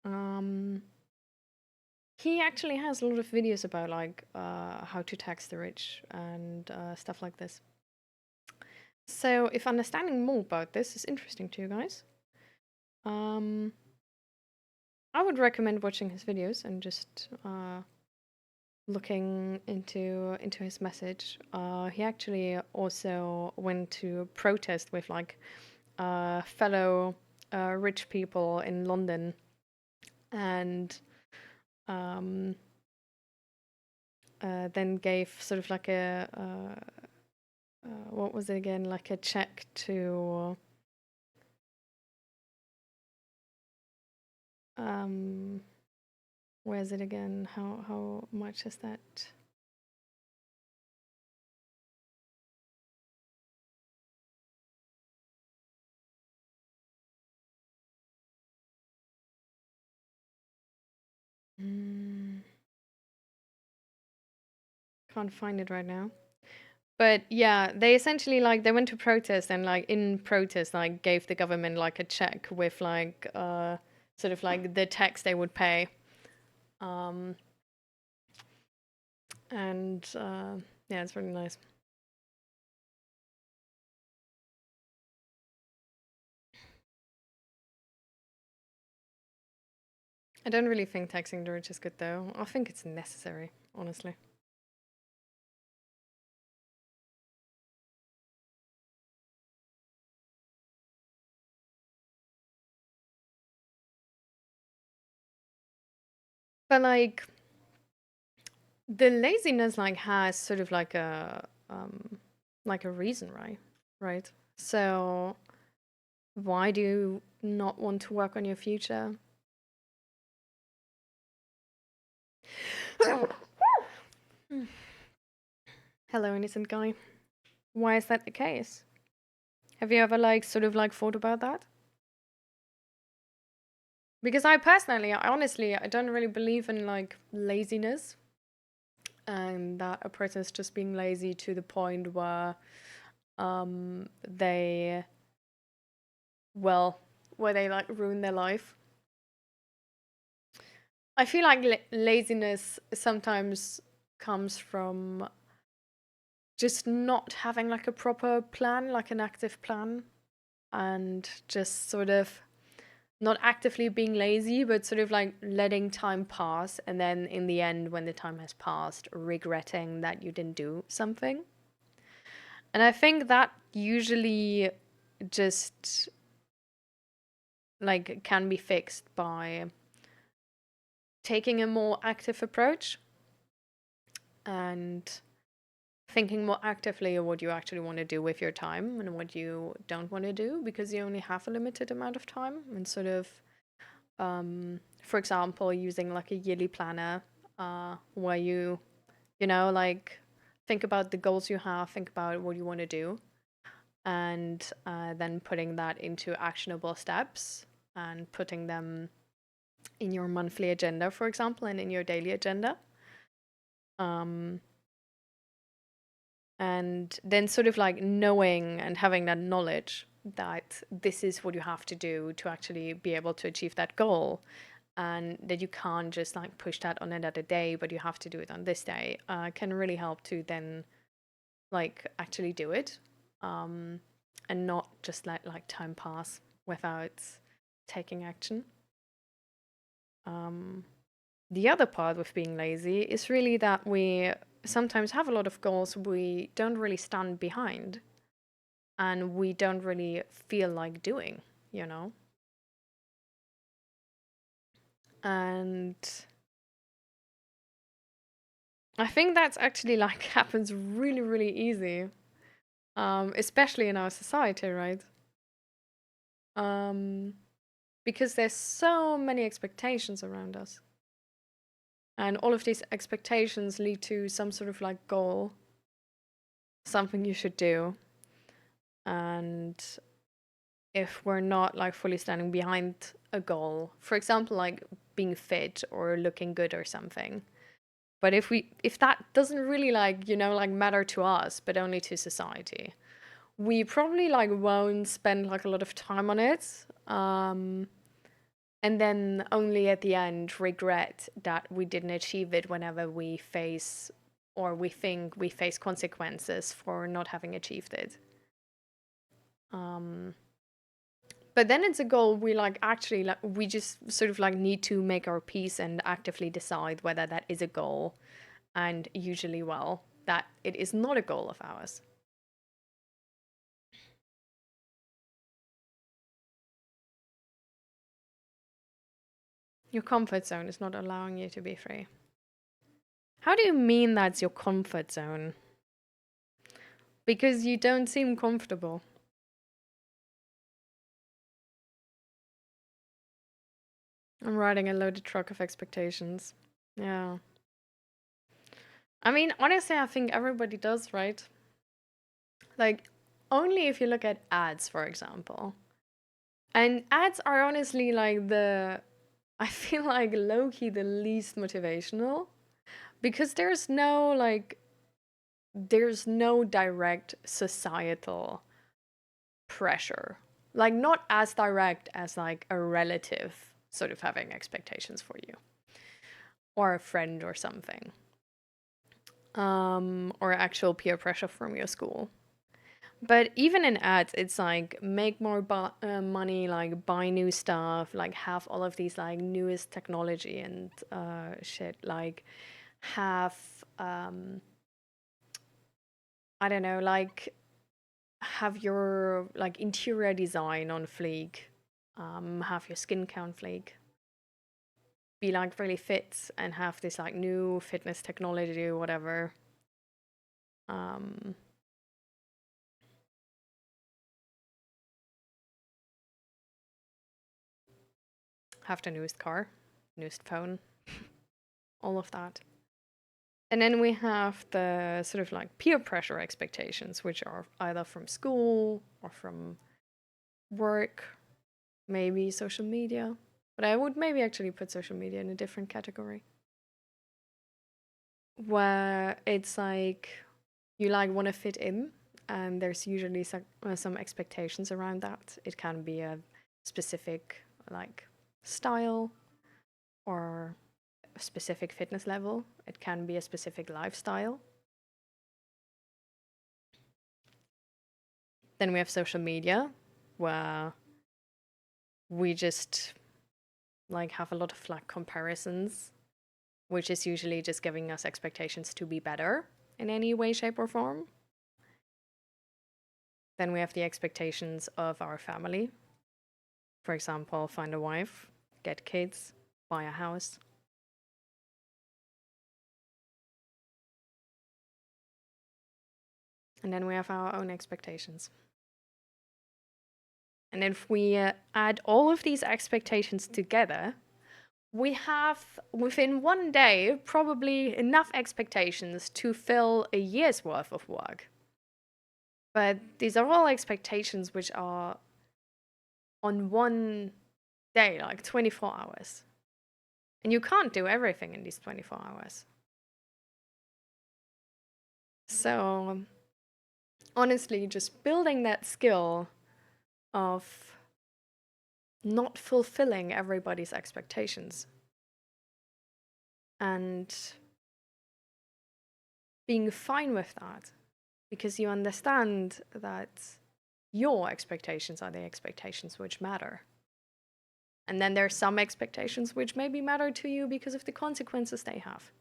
Um, he actually has a lot of videos about like how to tax the rich and stuff like this. So if understanding more about this is interesting to you guys, um, I would recommend watching his videos and just looking into his message. He actually also went to protest with like fellow rich people in London, and um, then gave sort of like a what was it again? Like a check to um, where is it again? How much is that? Mm, can't find it right now. But yeah, they essentially like they went to protest and like in protest like gave the government like a check with like sort of like the tax they would pay. Um and yeah, it's really nice. I don't really think taxing the rich is good though. I think it's necessary, honestly. But the laziness like has sort of like a reason, right? Right. So why do you not want to work on your future? Hello, innocent guy. Why is that the case? Have you ever like sort of like thought about that? Because I personally, I honestly, I don't really believe in like laziness and that a person is just being lazy to the point where they well where they like ruin their life. I feel like laziness sometimes comes from just not having like a proper plan, like an active plan, and just sort of not actively being lazy, but sort of like letting time pass. And then in the end, when the time has passed, regretting that you didn't do something. And I think that usually just like can be fixed by taking a more active approach. And I thinking more actively of what you actually want to do with your time and what you don't want to do because you only have a limited amount of time, and sort of, for example, using like a yearly planner, where like think about the goals you have, think about what you want to do, and then putting that into actionable steps and putting them in your monthly agenda, for example, and in your daily agenda. Um, and then sort of like knowing and having that knowledge that this is what you have to do to actually be able to achieve that goal, and that you can't just like push that on another day, but you have to do it on this day, can really help to then like actually do it, um, and not just let like time pass without taking action. Um, the other part with being lazy is really that we sometimes have a lot of goals we don't really stand behind and we don't really feel like doing, you know? And I think that's actually like happens really, really easy, especially in our society, right? Um, because there's so many expectations around us. And all of these expectations lead to some sort of like goal, something you should do. And if we're not like fully standing behind a goal, for example, like being fit or looking good or something. But if that doesn't really like, like matter to us, but only to society, we probably like won't spend like a lot of time on it. And then only at the end regret that we didn't achieve it whenever we face or we think we face consequences for not having achieved it. Um, but then it's a goal we like actually like we just sort of like need to make our peace and actively decide whether that is a goal, and usually well that it is not a goal of ours. Your comfort zone is not allowing you to be free. How do you mean that's your comfort zone? Because you don't seem comfortable. I'm riding a loaded truck of expectations. Yeah. I mean, honestly, I think everybody does, right? Like, only if you look at ads, for example. And ads are honestly like I feel like low key the least motivational because there's no direct societal pressure. Like, not as direct as like a relative sort of having expectations for you or a friend or something. Or actual peer pressure from your school. But even in ads, it's like make more money, like buy new stuff, like have all of these like newest technology and shit. Like have I don't know, like have your like interior design on fleek, have your skin count fleek, be like really fit and have this like new fitness technology or whatever. Um, have the newest car, newest phone, all of that. And then we have the sort of like peer pressure expectations, which are either from school or from work, maybe social media. But I would maybe actually put social media in a different category where it's like you like want to fit in, and there's usually some expectations around that. It can be a specific like style or a specific fitness level. It can be a specific lifestyle. Then we have social media, where we just like have a lot of like comparisons, which is usually just giving us expectations to be better in any way, shape, or form. Then we have the expectations of our family. For example, find a wife, get kids, buy a house. And then we have our own expectations. And if we add all of these expectations together, we have within one day probably enough expectations to fill a year's worth of work. But these are all expectations which are on one day, like 24 hours. And you can't do everything in these 24 hours. So, honestly, just building that skill of not fulfilling everybody's expectations and being fine with that because you understand that your expectations are the expectations which matter. And then there's some expectations which maybe matter to you because of the consequences they have.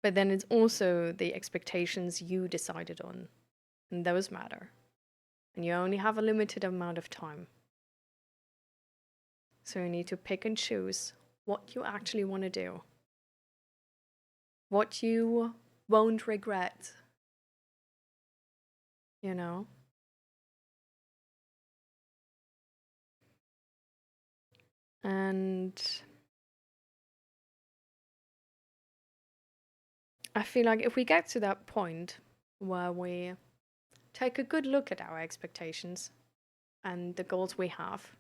But then it's also the expectations you decided on, and those matter. And you only have a limited amount of time. So you need to pick and choose what you actually want to do, what you won't regret, you know? And I feel like if we get to that point where we take a good look at our expectations and the goals we have,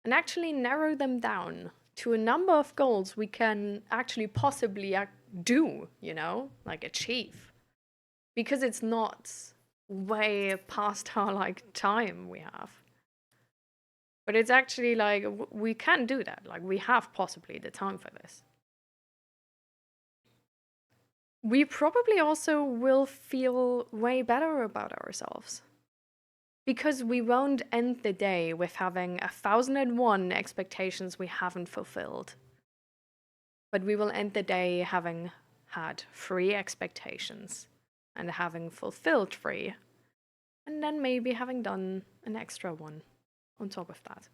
and actually narrow them down to a number of goals we can actually possibly do, you know, like achieve. Because it's not way past our like time we have. But it's actually like we can do that. Like we have possibly the time for this. We probably also will feel way better about ourselves. Because we won't end the day with having 1,001 expectations we haven't fulfilled. But we will end the day having had 3 expectations and having fulfilled 3, and then maybe having done an extra one on top of that.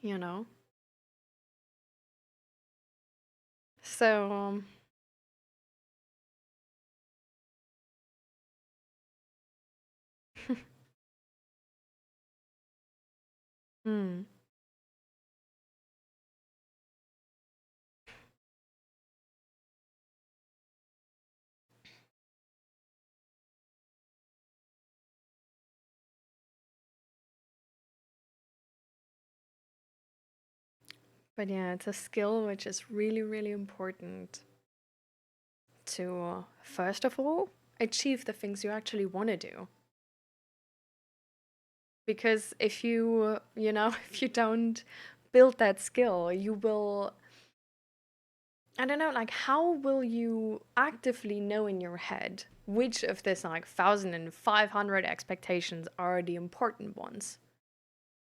You know? So, hmm. But yeah, it's a skill which is really, really important to, first of all, achieve the things you actually want to do. Because if you, you know, if you don't build that skill, you will, I don't know, like, how will you actively know in your head which of this, like, 1,500 expectations are the important ones,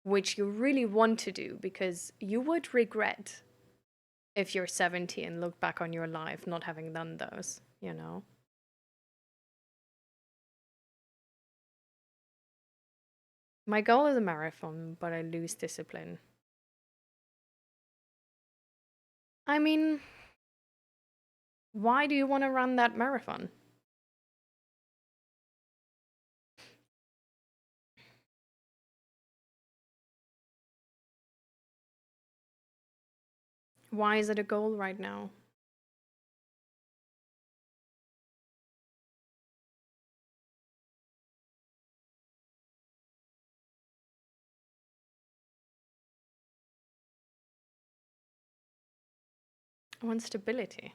which you really want to do? Because you would regret if you're 70 and look back on your life not having done those, you know? My goal is a marathon, but I lose discipline. I mean, why do you want to run that marathon? Why is it a goal right now? I want stability.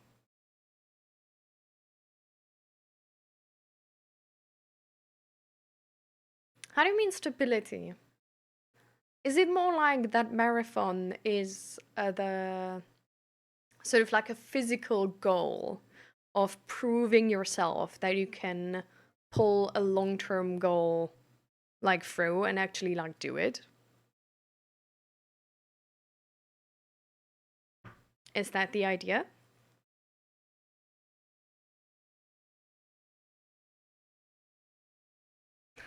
How do you mean stability? Is it more like that marathon is the sort of like a physical goal of proving yourself that you can pull a long-term goal like through and actually like do it? Is that the idea?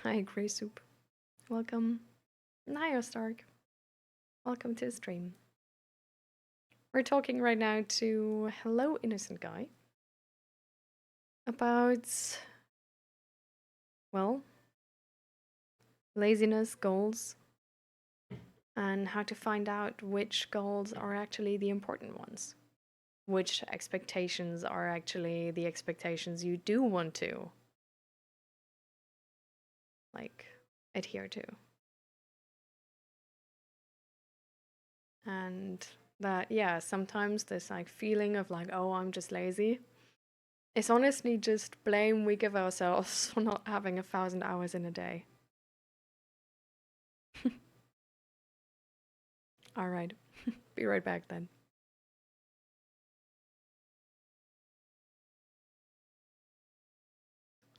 I agree, Soup. Welcome. Hi, Stark. Welcome to the stream. We're talking right now to Hello Innocent Guy about, well, laziness, goals, and how to find out which goals are actually the important ones. Which expectations are actually the expectations you do want to, like, adhere to. And that, yeah, sometimes this, like, feeling of, like, oh, I'm just lazy. It's honestly just blame we give ourselves for not having 1,000 hours in a day. All right. Be right back then.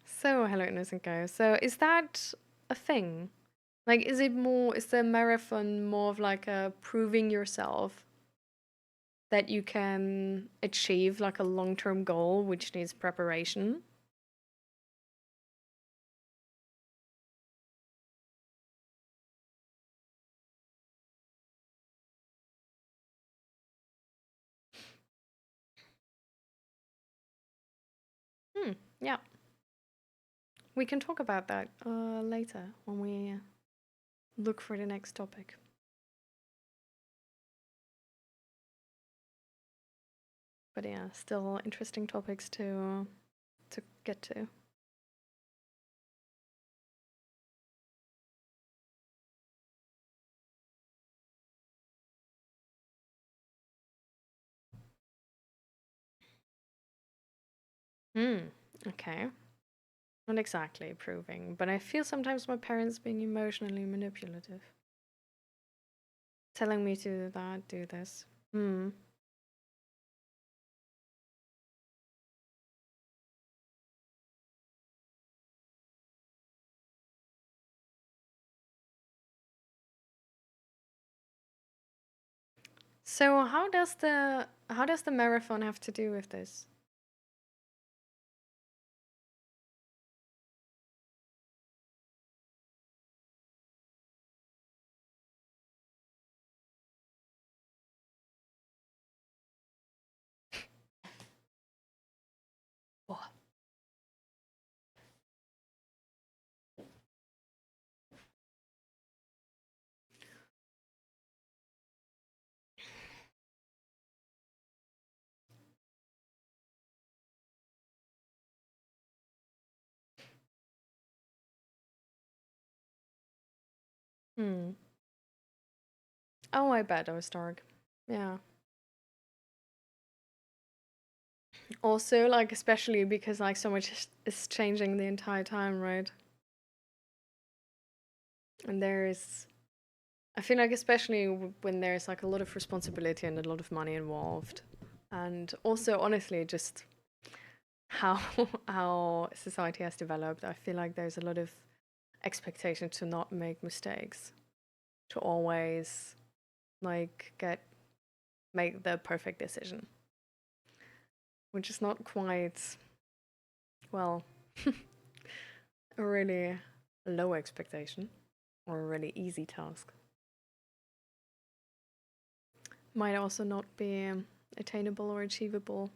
So, hello, innocent guys. So, is that a thing? Like, is the marathon more of like a proving yourself that you can achieve like a long term goal which needs preparation? Hmm, yeah. We can talk about that later when we look for the next topic. But yeah, still interesting topics to get to. Hmm. Okay. Not exactly proving, but I feel sometimes my parents being emotionally manipulative, telling me to do that, do this. Hmm. So how does the marathon have to do with this? What? Hmm. Oh, I bet I was dark. Yeah. Also, like especially because like so much is changing the entire time, right? And I feel like especially when there's like a lot of responsibility and a lot of money involved, and also honestly just how how society has developed, I feel like there's a lot of expectation to not make mistakes, to always like get make the perfect decision, which is not quite, well, a really low expectation or a really easy task. Might also not be attainable or achievable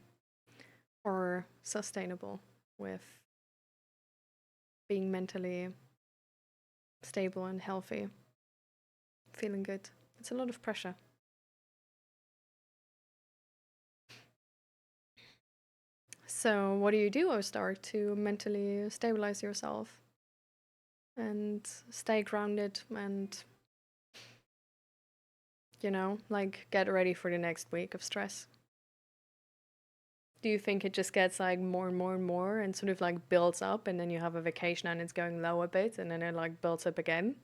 or sustainable with being mentally stable and healthy, feeling good. It's a lot of pressure. So, what do you do, Ostar, to mentally stabilize yourself and stay grounded and, like get ready for the next week of stress? Do you think it just gets like more and more and more and sort of like builds up and then you have a vacation and it's going low a bit and then it like builds up again?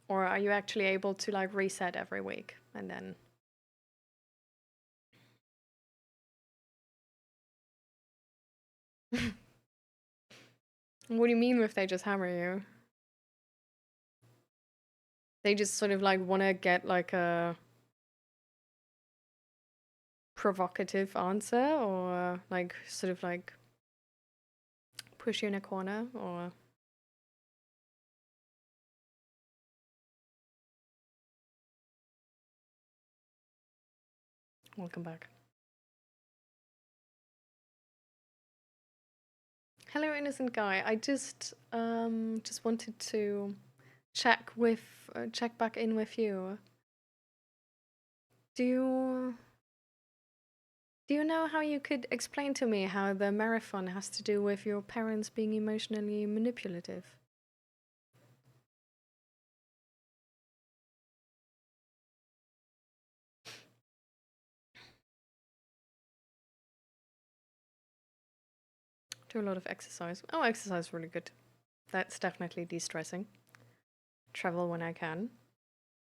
Or are you actually able to like reset every week and then what do you mean if they just hammer you? They just sort of like want to get like a provocative answer or like sort of like push you in a corner or Welcome back. Hello, innocent guy. I just wanted to check back in with you. Do you do you know how you could explain to me how the marathon has to do with your parents being emotionally manipulative? Do a lot of exercise. Oh, exercise is really good. That's definitely de-stressing. Travel when I can.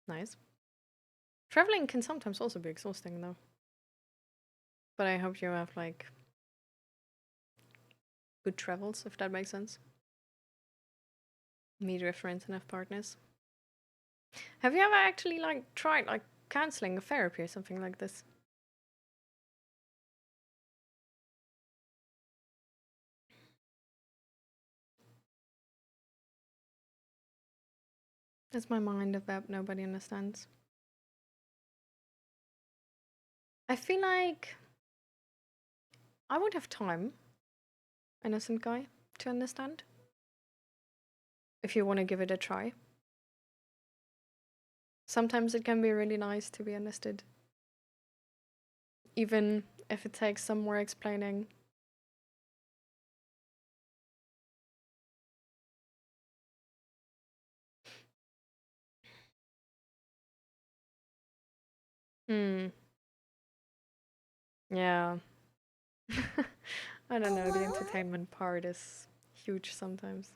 Nice. Traveling can sometimes also be exhausting though. But I hope you have like good travels, if that makes sense. Meet your friends and have partners. Have you ever actually like tried like counseling or therapy or something like this? That's my mind of that nobody understands. I feel like I would have time, innocent guy, to understand. If you want to give it a try. Sometimes it can be really nice to be understood. Even if it takes some more explaining. Hmm. Yeah. I don't know, the entertainment part is huge sometimes.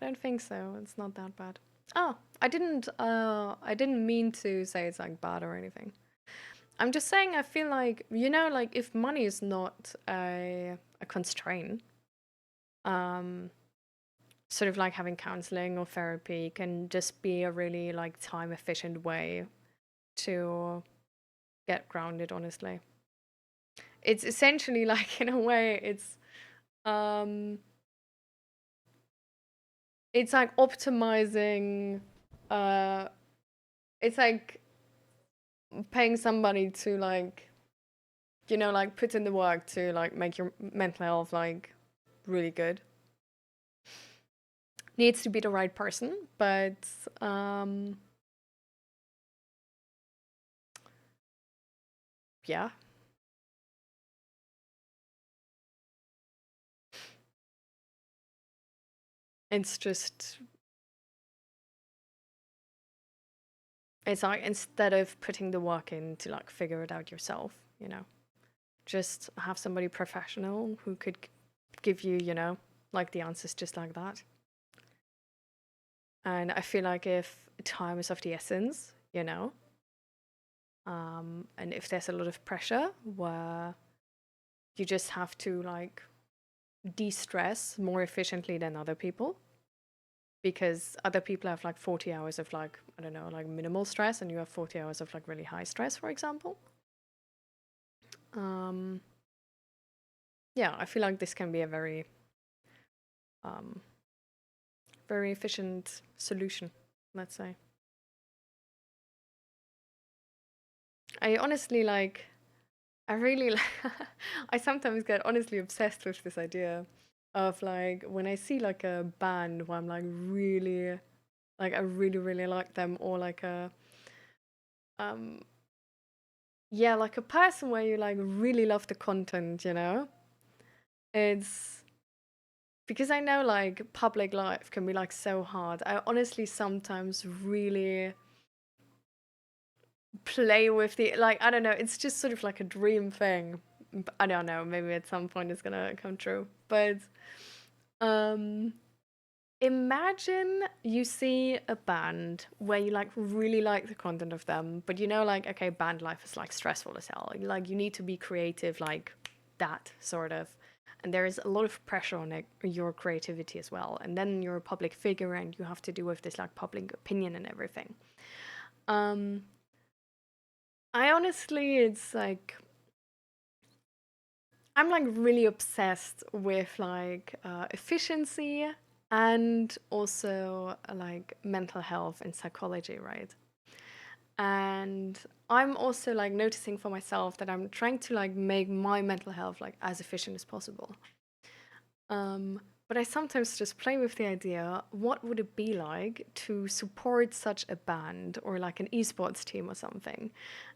I don't think so. It's not that bad. Oh, I didn't mean to say it's like bad or anything. I'm just saying I feel like, like if money is not a constraint, um sort of like having counseling or therapy can just be a really like time efficient way to get grounded, honestly. It's essentially like in a way um it's like optimizing uh it's like paying somebody to like like put in the work to like make your mental health like really good. Needs to be the right person, but yeah, it's just it's like instead of putting the work in to like figure it out yourself, just have somebody professional who could give you, like the answers just like that. And I feel like if time is of the essence, and if there's a lot of pressure where you just have to like de-stress more efficiently than other people, because other people have like 40 hours of like, I don't know, like minimal stress, and you have 40 hours of like really high stress, for example. um yeah, I feel like this can be a um very efficient solution, let's say. I honestly like I really I sometimes get honestly obsessed with this idea of like when I see like a band where I'm like really like I really really like them, or like a um yeah, like a person where you like really love the content, it's because I know like public life can be like so hard. I honestly sometimes really play with the like, I don't know, it's just sort of like a dream thing. I don't know, maybe at some point it's gonna come true. But um imagine you see a band where you like really like the content of them, but like, okay, band life is like stressful as hell. Like you need to be creative like that sort of. And there is a lot of pressure on your creativity as well. And then you're a public figure and you have to do with this like public opinion and everything. Um I honestly, it's like I'm like really obsessed with like efficiency and also like mental health and psychology, right? And I'm also like noticing for myself that I'm trying to like make my mental health like as efficient as possible. But I sometimes just play with the idea, what would it be like to support such a band or like an esports team or something?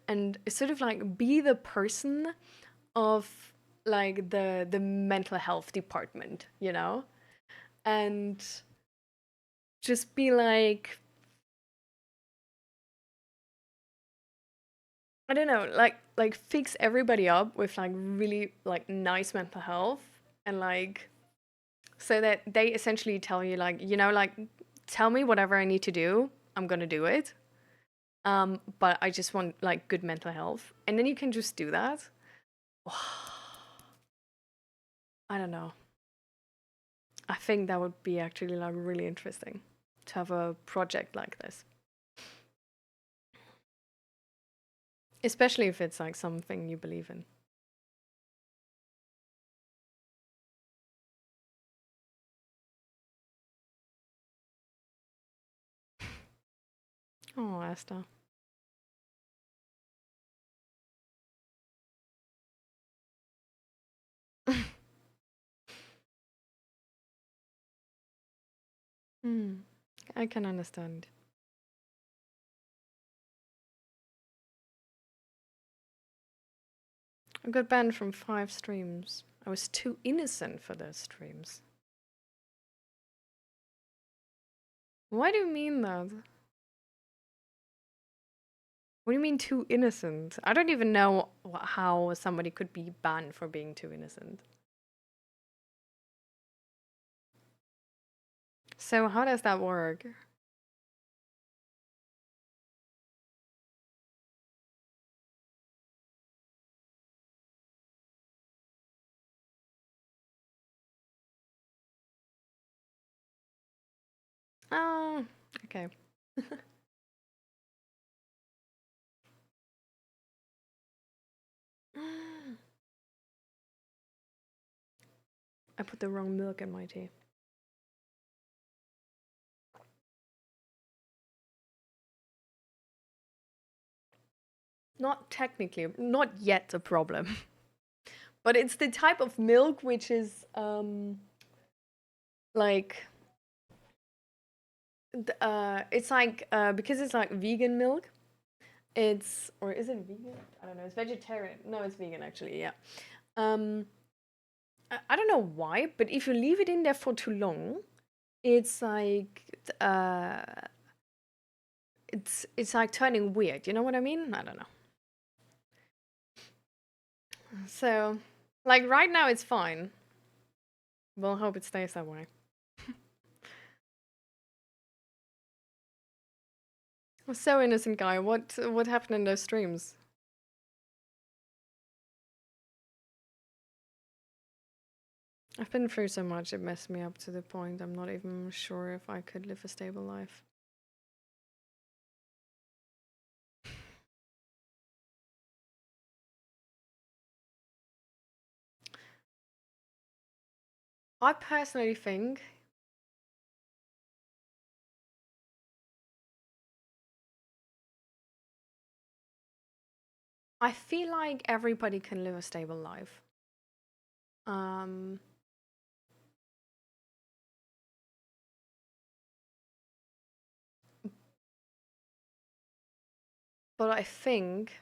And sort of like be the person of like the mental health department, you know? And just be like, I don't know, like fix everybody up with like really like nice mental health, and like so that they essentially tell you like, you know, like tell me whatever I need to do, I'm gonna do it. But I just want like good mental health, and then you can just do that. I don't know. I think that would be actually like really interesting to have a project like this, especially if it's like something you believe in. Oh, Esther. Hmm. I can understand. I got banned from 5 streams. I was too innocent for those streams. Why do you mean that? What do you mean too innocent? I don't even know how somebody could be banned for being too innocent. So how does that work? Oh, okay. I put the wrong milk in my tea. Not technically, not yet a problem. But it's the type of milk which is like it's like because it's like vegan milk. It's, or is it vegan? I don't know. It's vegetarian. No, it's vegan actually. Yeah. Um, I don't know why, but if you leave it in there for too long, it's like it's like turning weird. You know what I mean? I don't know. So, like right now, it's fine. We'll hope it stays that way. So innocent guy. What happened in those streams? I've been through so much, it messed me up to the point I'm not even sure if I could live a stable life. I personally think I feel like everybody can live a stable life. Um, but I think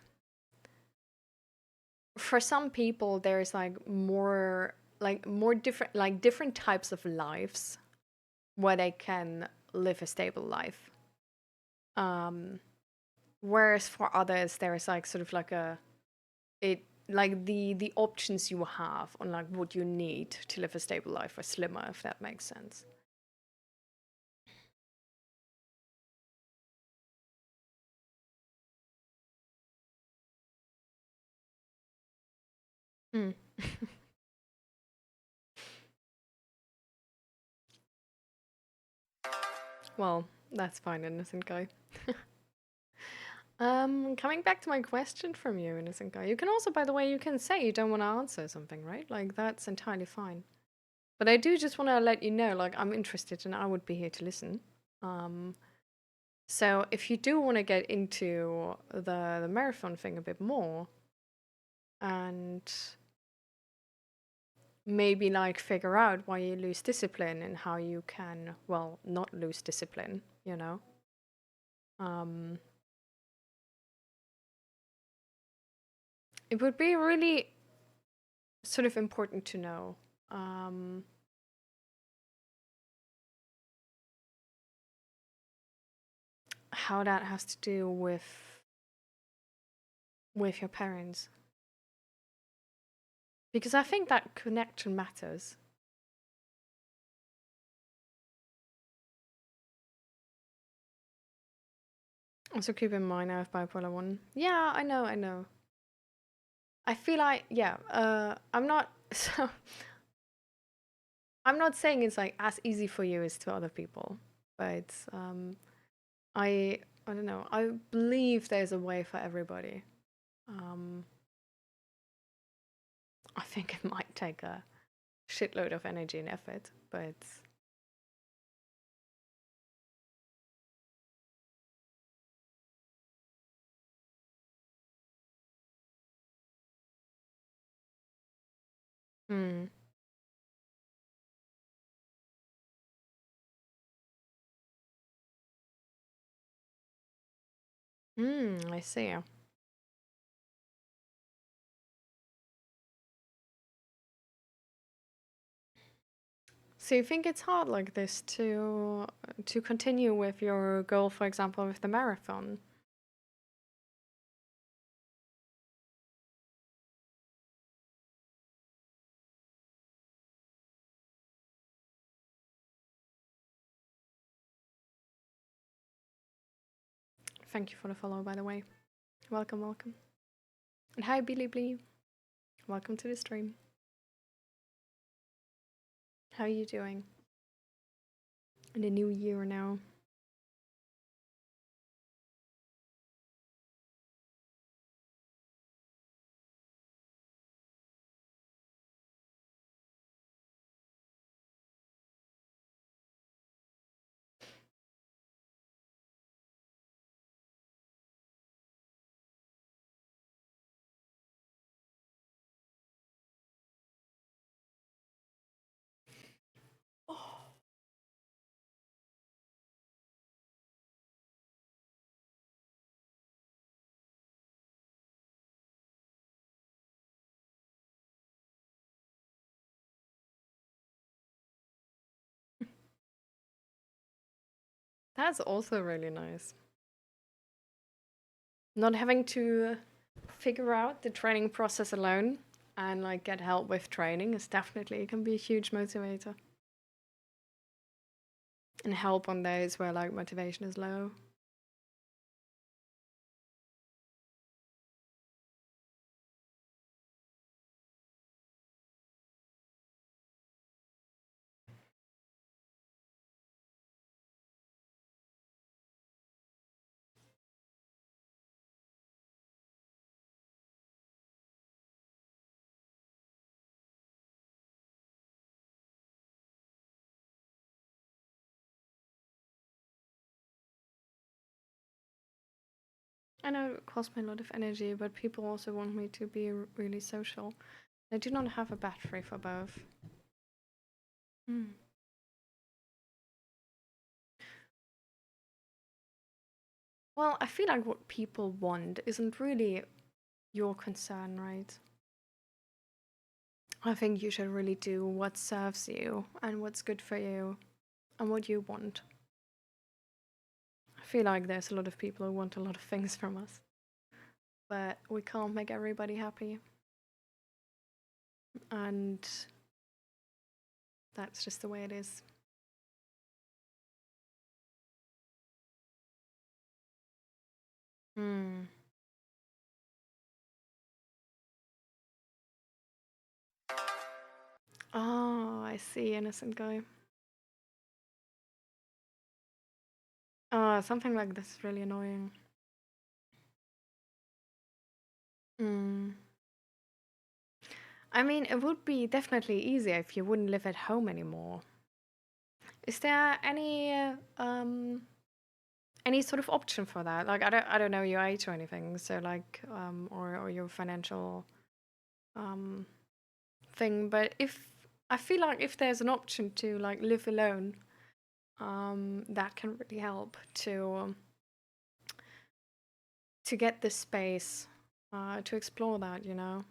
for some people there's like more different like different types of lives where they can live a stable life. Um, whereas for others there is like sort of like a it like the options you have on like what you need to live a stable life are slimmer, if that makes sense. Mm. Well, that's fine, innocent guy. Coming back to my question from you, innocent guy. You can also, by the way, you can say you don't want to answer something, right? Like that's entirely fine. But I do just want to let you know, like I'm interested and I would be here to listen. Um, So if you do want to get into the marathon thing a bit more and maybe like figure out why you lose discipline and how you can, well, not lose discipline, you know. Um it would be really sort of important to know um how that has to do with your parents, because I think that connection matters. Also keep in mind I have bipolar 1. Yeah, I know. I feel like, yeah, I'm not so I'm not saying it's like as easy for you as to other people, but I don't know. I believe there's a way for everybody. Um, I think it might take a shitload of energy and effort, but hmm. I see. So you think it's hard like this to continue with your goal, for example, with the marathon? Thank you for the follow, by the way. Welcome, welcome. And hi, Billy Blee. Welcome to the stream. How are you doing? In the new year now. That's also really nice. Not having to figure out the training process alone and like get help with training is definitely, it can be a huge motivator. And help on days where like motivation is low. I know it costs me a lot of energy, but people also want me to be really social. I do not have a battery for both. Hmm. Well, I feel like what people want isn't really your concern, right? I think you should really do what serves you and what's good for you and what you want. I feel like there's a lot of people who want a lot of things from us, but we can't make everybody happy. And that's just the way it is. Hmm. Oh, I see, innocent guy. Something like this is really annoying. Hmm. I mean, it would be definitely easier if you wouldn't live at home anymore. Is there any any sort of option for that? Like I don't know your age or anything, so like or your financial um thing, but if I feel like if there's an option to like live alone, that can really help to get this space to explore that, you know.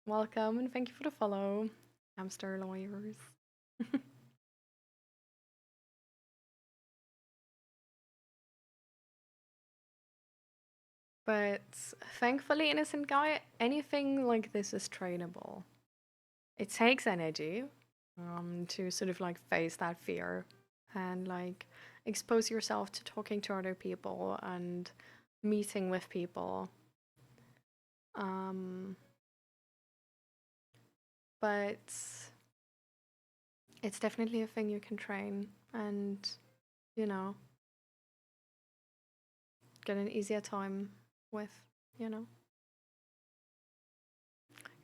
Welcome and thank you for the follow, hamster lawyers. But thankfully, innocent guy, anything like this is trainable. It takes energy to sort of like face that fear and like expose yourself to talking to other people and meeting with people. Um, but it's definitely a thing you can train and, you know, get an easier time with, you know.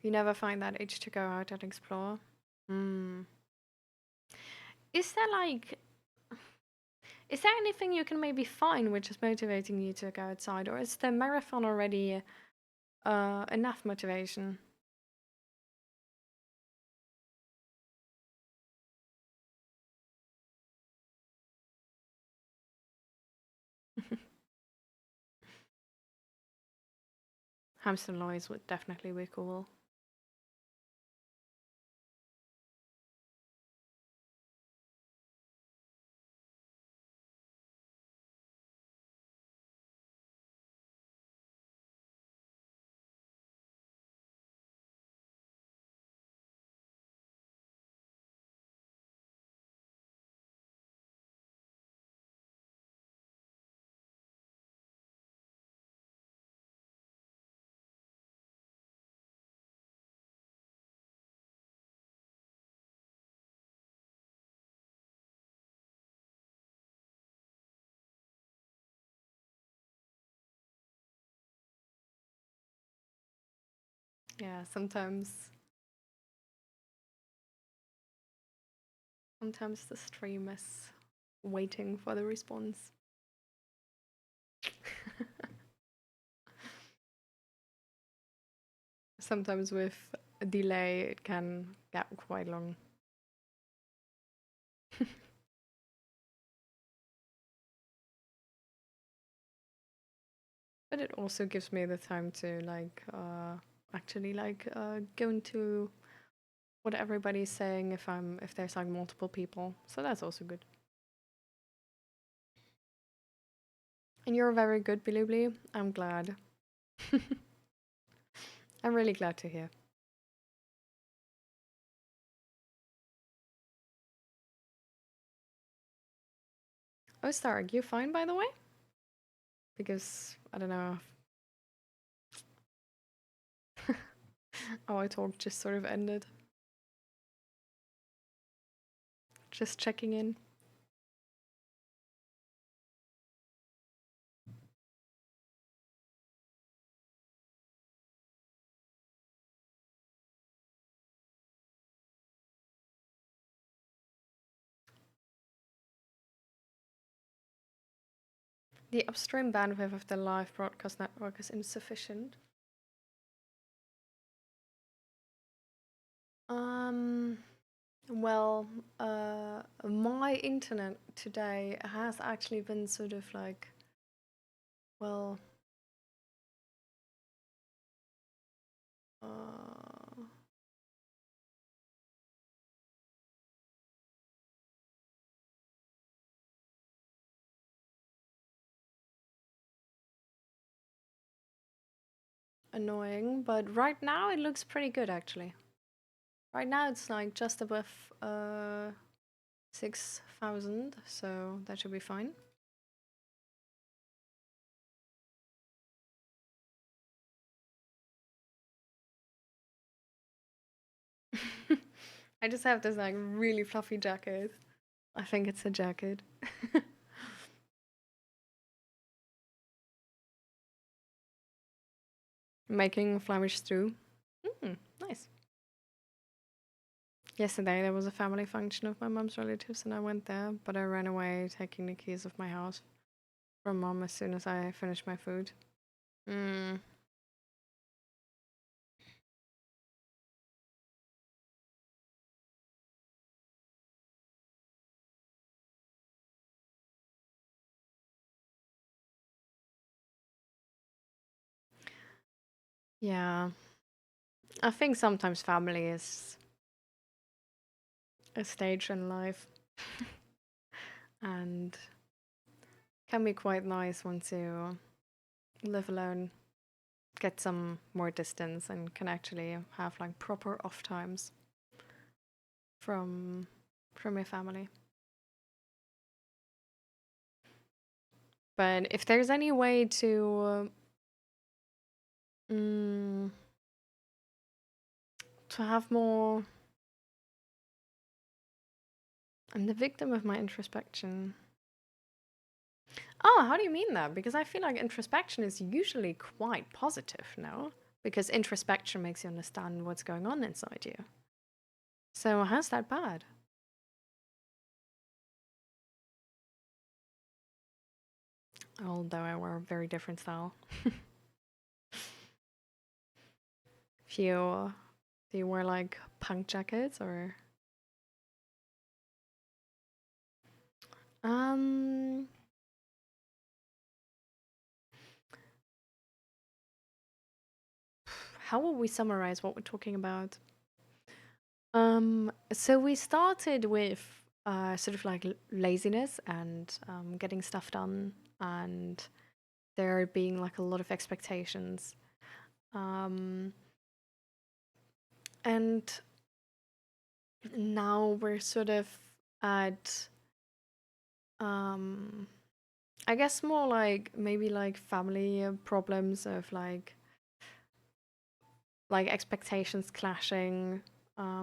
You never find that itch to go out and explore. Hmm. Is there like is there anything you can maybe find which is motivating you to go outside, or is the marathon already enough motivation? Hamster noise would definitely be cool. Yeah, sometimes the stream is waiting for the response. Sometimes with a delay it can get quite long. But it also gives me the time to like actually like go into what everybody's saying if there's like multiple people. So that's also good. And you're very good, Bilibli. I'm glad. I'm really glad to hear. Oh, Stark, you fine by the way? Because I don't know. Our talk just sort of ended. Just checking in. The upstream bandwidth of the live broadcast network is insufficient. Um, well, my internet today has actually been sort of like, well, uh, annoying, but right now it looks pretty good actually. Right now it's like just above 6,000, so that should be fine. I just have this like really fluffy jacket. I think it's a jacket. Making Flemish stew. Mm, nice. Yesterday there was a family function of my mom's relatives and I went there, but I ran away taking the keys of my house from mom as soon as I finished my food. Mm, yeah. I think sometimes family is a stage in life and can be quite nice once you live alone, get some more distance, and can actually have like proper off times from from your family. But if there's any way mm, to have more, I'm the victim of my introspection. Oh, how do you mean that? Because I feel like introspection is usually quite positive, no? Because introspection makes you understand what's going on inside you. So, how's that bad? Although I wear a very different style. If you do you wear like punk jackets or um how will we summarize what we're talking about? So we started with sort of like laziness and getting stuff done, and there being like a lot of expectations. Um, and now we're sort of at, um, I guess more like maybe like family problems of like expectations clashing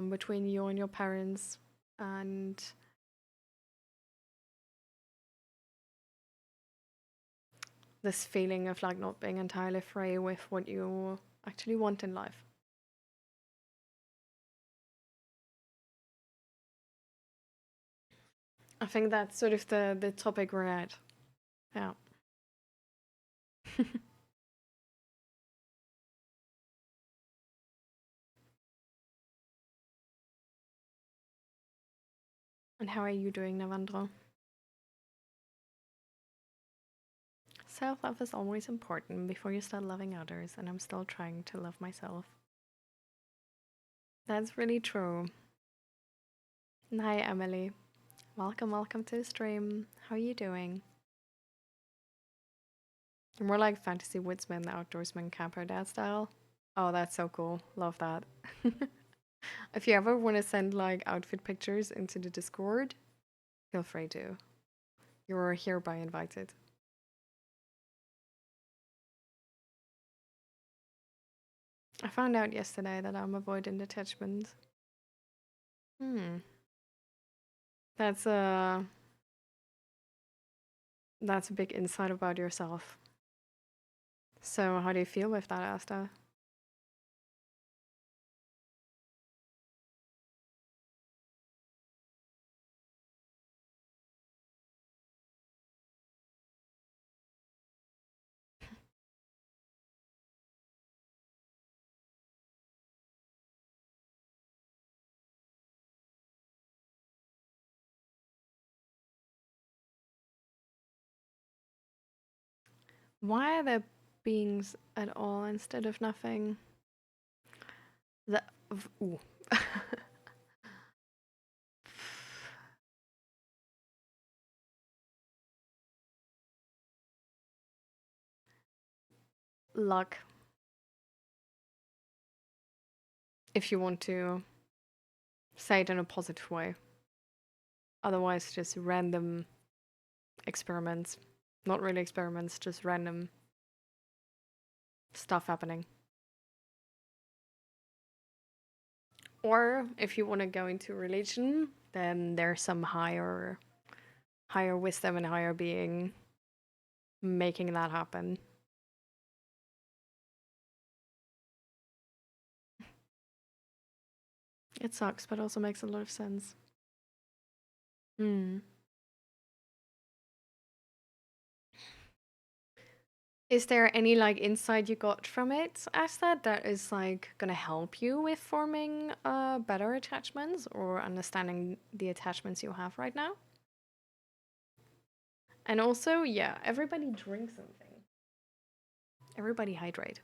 between you and your parents, and this feeling of like not being entirely free with what you actually want in life. I think that's sort of the topic we're at. Yeah. And how are you doing, Navandra? Self love is always important before you start loving others, and I'm still trying to love myself. That's really true. And hi, Emily. Welcome, welcome to the stream. How are you doing? More like fantasy woodsman, outdoorsman, camper dad style. Oh, that's so cool. Love that. If you ever want to send like outfit pictures into the Discord, feel free to. You're hereby invited. I found out yesterday that I'm avoidant attachment. Hmm. That's a that's a big insight about yourself. So how do you feel with that, Asta? Why are there beings at all instead of nothing? The ooh. Luck, if you want to say it in a positive way. Otherwise, just random experiments. Not really experiments, just random stuff happening. Or if you want to go into religion, then there's some higher wisdom and higher being making that happen. It sucks, but also makes a lot of sense. Hmm. Is there any like insight you got from it as that is like gonna help you with forming better attachments or understanding the attachments you have right now? And also, yeah, everybody drink something. Everybody hydrate.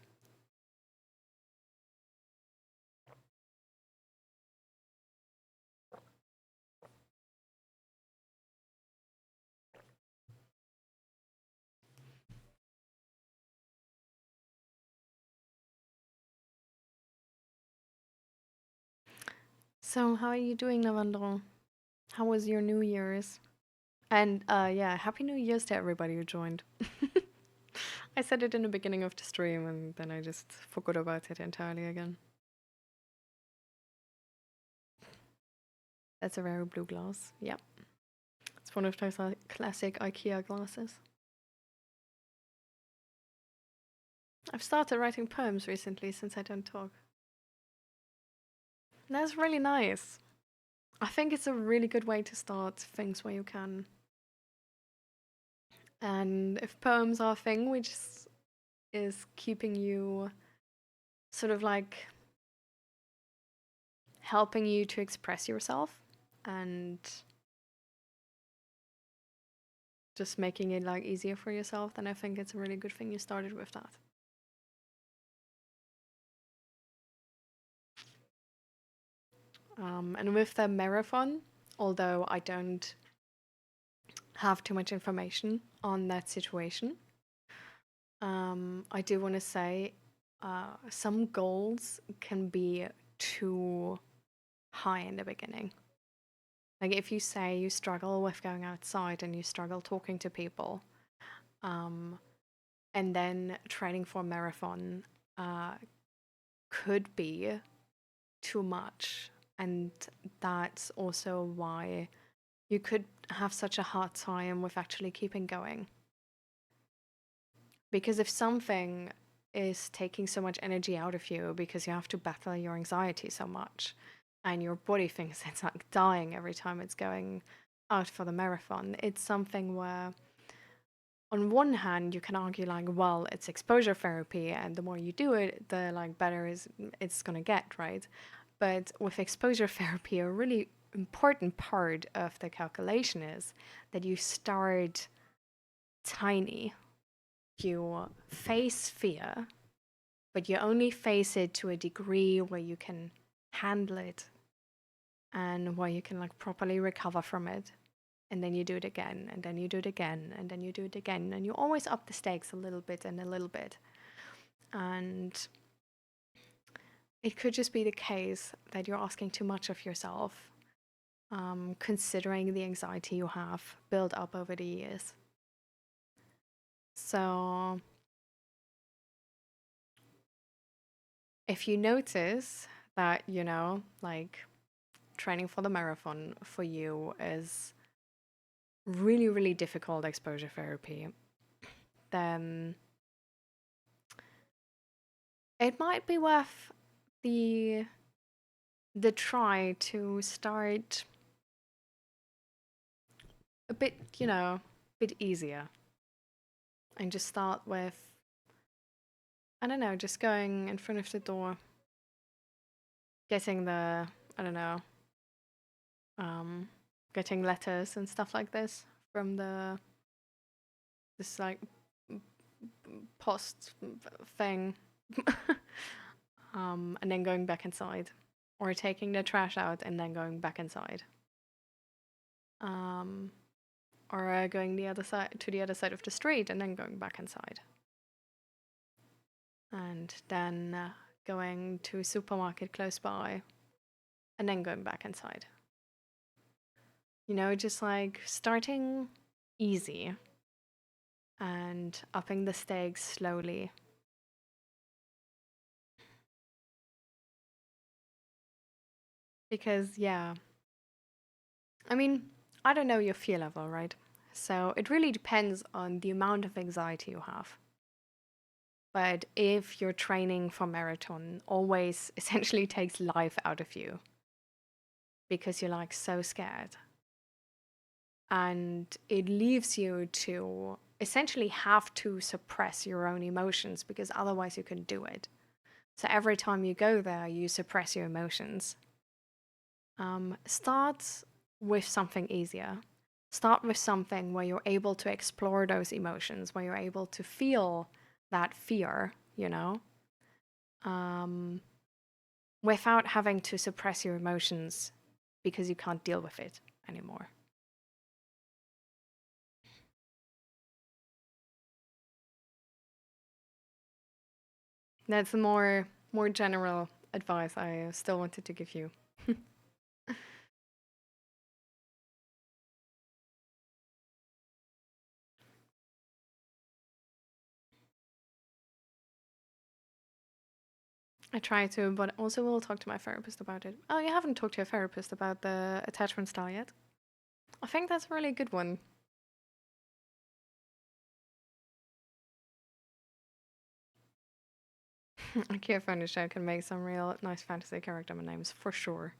So, how are you doing, Lavandro? How was your New Year's? And yeah, Happy New Year's to everybody who joined. I said it in the beginning of the stream and then I just forgot about it entirely again. That's a rare blue glass. Yep. It's one of those classic IKEA glasses. I've started writing poems recently since I don't talk. That's really nice. I think it's a really good way to start things where you can. And if poems are a thing which is keeping you sort of like helping you to express yourself and just making it like easier for yourself, then I think it's a really good thing you started with that. And with the marathon, although I don't have too much information on that situation, I do want to say some goals can be too high in the beginning. Like if you say you struggle with going outside and you struggle talking to people, um, and then training for a marathon uh, could be too much. And that's also why you could have such a hard time with actually keeping going. Because if something is taking so much energy out of you because you have to battle your anxiety so much and your body thinks it's like dying every time it's going out for the marathon, it's something where on one hand you can argue like, well, it's exposure therapy and the more you do it, the like better is it's going to get, right? But with exposure therapy, a really important part of the calculation is that you start tiny. You face fear, but you only face it to a degree where you can handle it and where you can like properly recover from it. And then you do it again, and then you do it again, and then you do it again, and you always up the stakes a little bit and a little bit. And it could just be the case that you're asking too much of yourself, considering the anxiety you have built up over the years. So, if you notice that, like training for the marathon for you is really, really difficult exposure therapy, then it might be worth the the try to start a bit, bit easier and just start with, I don't know, just going in front of the door, getting the, I don't know, um, getting letters and stuff like this from this like post thing, and then going back inside, or taking the trash out and then going back inside, um, or going the other side to the other side of the street and then going back inside, and then going to a supermarket close by and then going back inside. Just like starting easy and upping the stakes slowly. Because, yeah, I mean, I don't know your fear level, right? So it really depends on the amount of anxiety you have. But if your training for marathon always essentially takes life out of you, because you're like so scared. And it leaves you to essentially have to suppress your own emotions because otherwise you can do it. So every time you go there, you suppress your emotions. Start with something easier. Start with something where you're able to explore those emotions, where you're able to feel that fear, um, without having to suppress your emotions because you can't deal with it anymore. That's the more general advice I still wanted to give you. I try to, but also will talk to my therapist about it. Oh, you haven't talked to your therapist about the attachment style yet? I think that's a really good one. I can't finish. I can make some real nice fantasy character names for sure.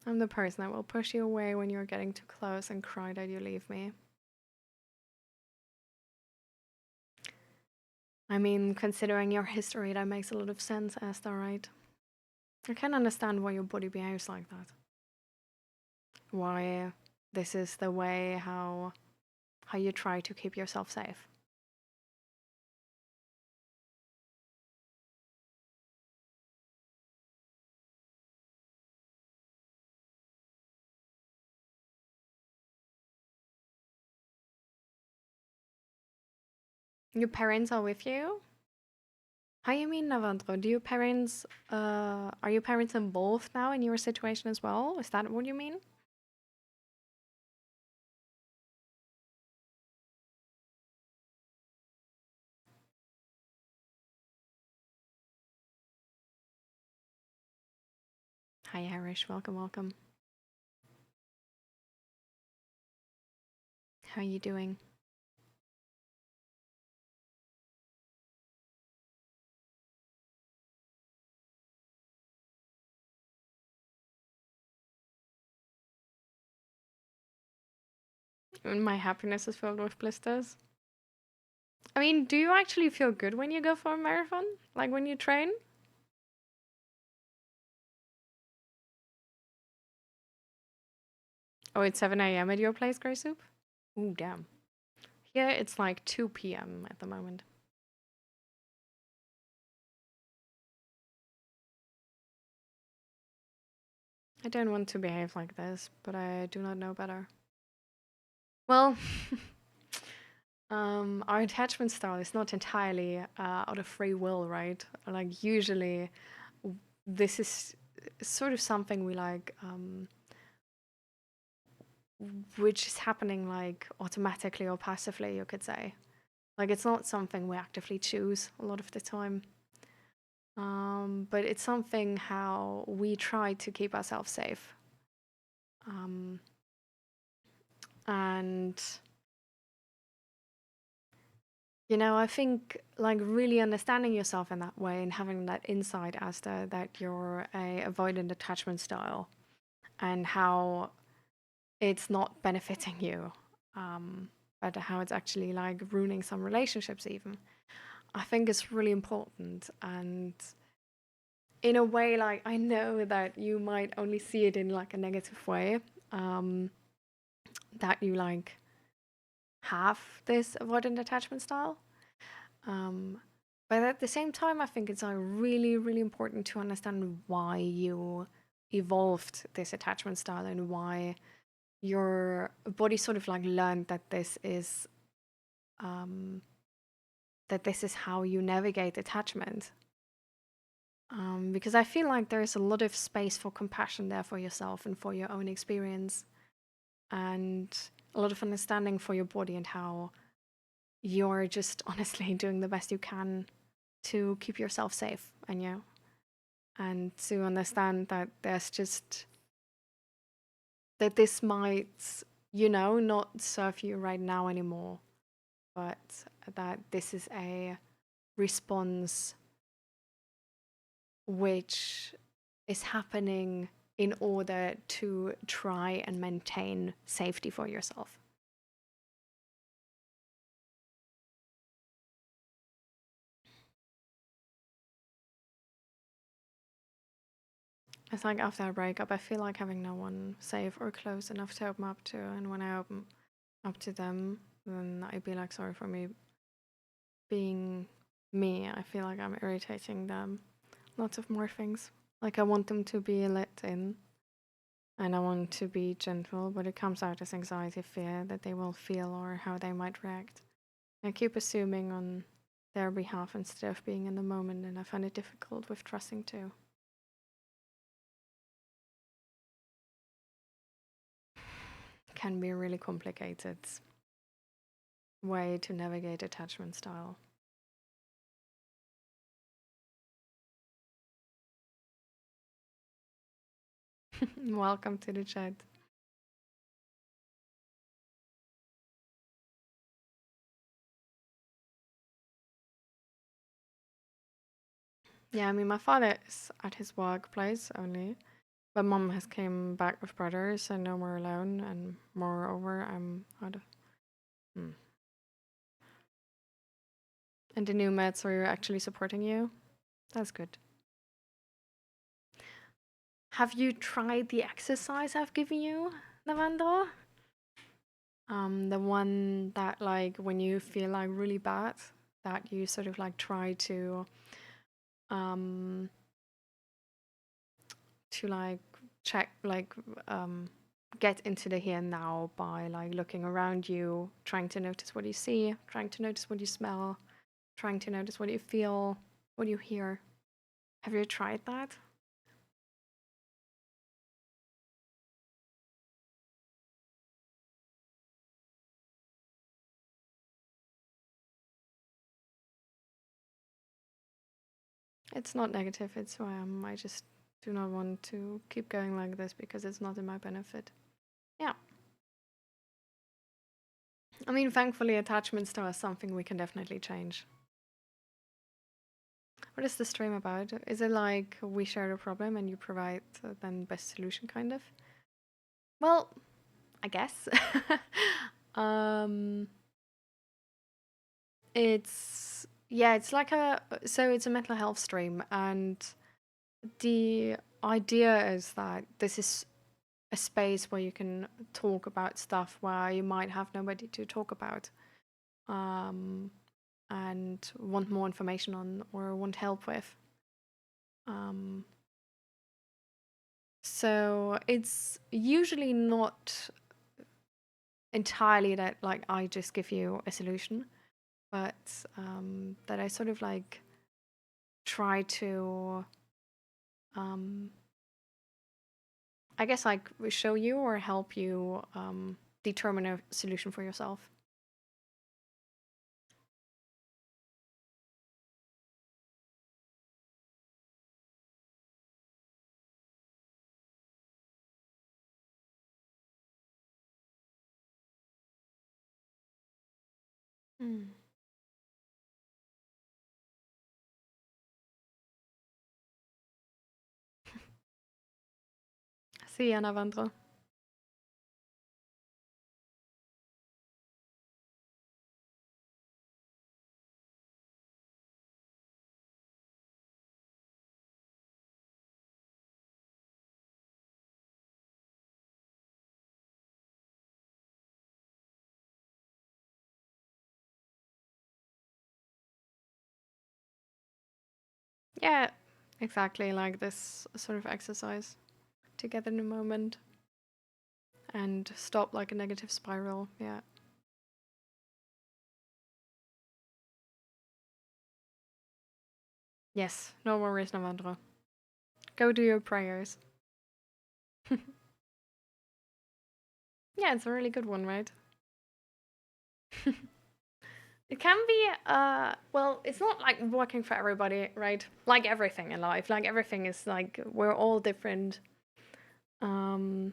I'm the person that will push you away when you're getting too close and cry that you leave me. I mean, considering your history, that makes a lot of sense, Esther, right? I can understand why your body behaves like that. Why this is the way how you try to keep yourself safe. Your parents are with you? How you mean, Navandro? Do your parents are your parents involved now in your situation as well? Is that what you mean? Hi Harish, welcome, welcome. How are you doing? My happiness is filled with blisters. I mean, do you actually feel good when you go for a marathon? Like when you train? Oh, it's 7 a.m. at your place, Grey Soup? Ooh, damn. Here it's like 2 p.m. at the moment. I don't want to behave like this, but I do not know better. Well, our attachment style is not entirely out of free will, right? Like, usually, this is sort of something we like, which is happening like automatically or passively, you could say. Like, it's not something we actively choose a lot of the time. But it's something how we try to keep ourselves safe. Um, and I think like really understanding yourself in that way and having that insight as to that you're a avoidant attachment style and how it's not benefiting you, but how it's actually like ruining some relationships even. I think it's really important. And in a way, like I know that you might only see it in like a negative way, um, that you like have this avoidant attachment style. Um, but at the same time, I think it's really, really important to understand why you evolved this attachment style and why your body sort of like learned um, that this is how you navigate attachment. Because I feel like there is a lot of space for compassion there for yourself and for your own experience, and a lot of understanding for your body and how you're just honestly doing the best you can to keep yourself safe and to understand that there's just that this might not serve you right now anymore, but that this is a response which is happening in order to try and maintain safety for yourself. It's like after a breakup, I feel like having no one safe or close enough to open up to. And when I open up to them, then I'd be like, sorry for me being me. I feel like I'm irritating them. Lots of more things. Like I want them to be let in and I want to be gentle, but it comes out as anxiety, fear that they will feel or how they might react. I keep assuming on their behalf instead of being in the moment, and I find it difficult with trusting too. Can be a really complicated way to navigate attachment style. Welcome to the chat. Yeah, I mean, my father is at his workplace only, but mom has came back with brothers, so no more alone, and moreover, I'm out of. Hmm. And the new meds are actually supporting you. That's good. Have you tried the exercise I've given you, Lavendra? The one that like when you feel like really bad, that you sort of like try um to like check like get into the here and now by like looking around you, trying to notice what you see, trying to notice what you smell, trying to notice what you feel, what you hear. Have you tried that? It's not negative, it's who I am. I just do not want to keep going like this because it's not in my benefit. Yeah. I mean, thankfully, attachment style is something we can definitely change. What is the stream about? Is it like we share a problem and you provide then best solution, kind of? Well, I guess. um, it's yeah, it's like a so it's a mental health stream, and the idea is that this is a space where you can talk about stuff where you might have nobody to talk about, um, and want more information on or want help with. Um, so it's usually not entirely that like I just give you a solution, but that I sort of like try to, um, I guess, like show you or help you determine a solution for yourself. Mm. See you, Navandra. Yeah, exactly like this sort of exercise to get in the moment and stop like a negative spiral. Yeah. Yes, no worries, Navandra. Go do your prayers. Yeah, it's a really good one, right? It can be, well, it's not like working for everybody, right? Like everything in life, like everything is like, we're all different. Um,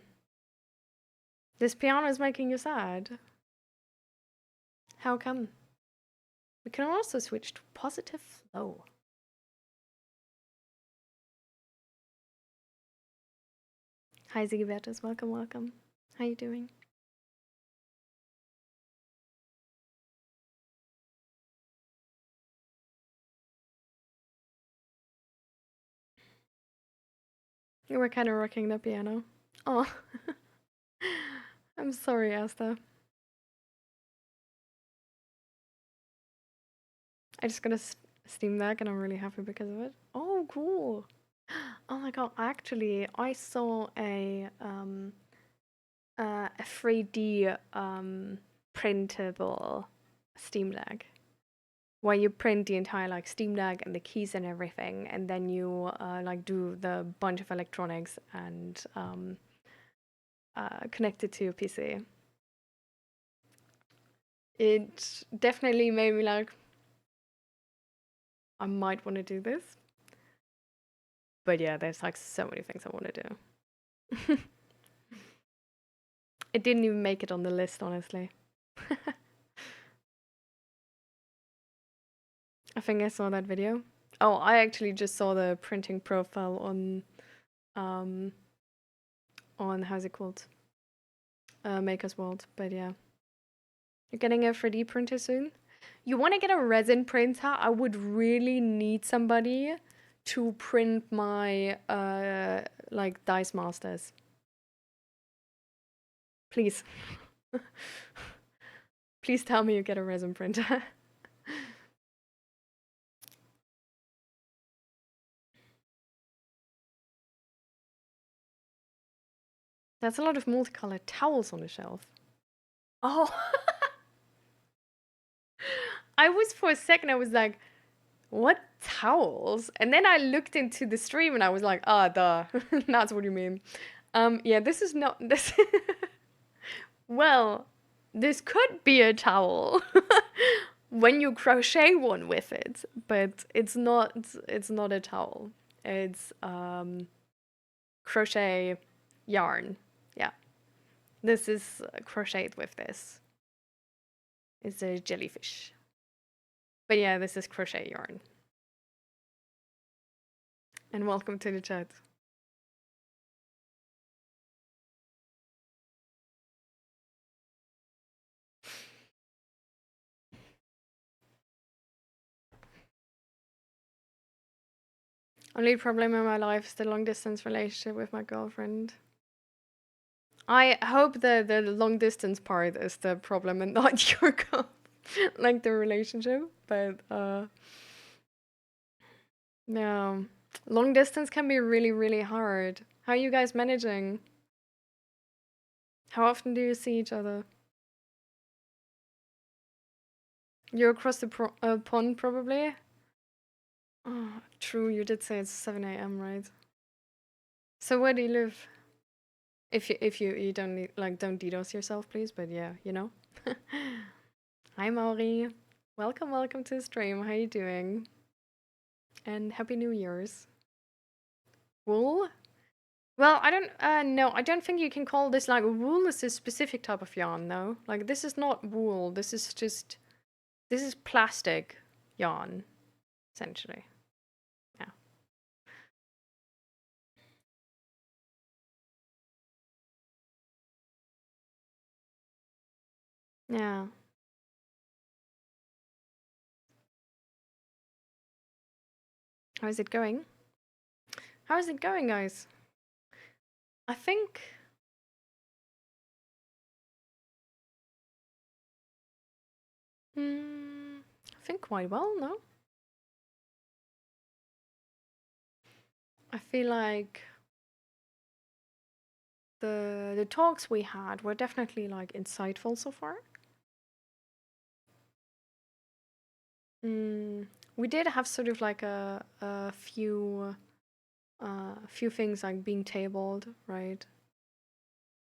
this piano is making you sad. How come? We can also switch to positive flow. Hi Zigibertus, welcome, welcome. How you doing? You were kind of rocking the piano. Oh, I'm sorry, Asta. I just got a Steam Deck and I'm really happy because of it. Oh, cool. Oh my god, actually, I saw a 3D printable Steam Deck where you print the entire like Steam Deck and the keys and everything, and then you like do the bunch of electronics and connect it to your PC. It definitely made me like, I might want to do this, but yeah, there's like so many things I want to do. It didn't even make it on the list, honestly. I think I saw that video. Oh, I actually just saw the printing profile um on how's it called? Maker's World. But yeah. You're getting a 3D printer soon? You want to get a resin printer? I would really need somebody to print my like Dice Masters. Please. Please tell me you get a resin printer. That's a lot of multicolored towels on the shelf. Oh. I was for a second, I was like, what towels? And then I looked into the stream and I was like, ah, duh. That's what you mean. Yeah, this is not this. Well, this could be a towel when you crochet one with it, but it's not. It's not a towel. It's crochet yarn. Yeah, this is crocheted with this. It's a jellyfish. But yeah, this is crochet yarn. And welcome to the chat. Only problem in my life is the long distance relationship with my girlfriend. I hope the long distance part is the problem and not your like the relationship. But yeah, long distance can be really really hard. How are you guys managing? How often do you see each other? You're across the pond probably. Oh, true. You did say it's 7 a.m. right? So where do you live? If you don't need, like don't DDoS yourself, please. But yeah, you know. Hi Mauri, welcome to the stream. How you doing? And happy New Year's. Wool? Well, I don't no, I don't think you can call this like wool is a specific type of yarn, no. Like this is not wool. This is plastic yarn, essentially. Yeah. Yeah. How is it going? How is it going, guys? I think I think quite well, no? I feel like the talks we had were definitely like insightful so far. We did have sort of like a few things like being tabled, right?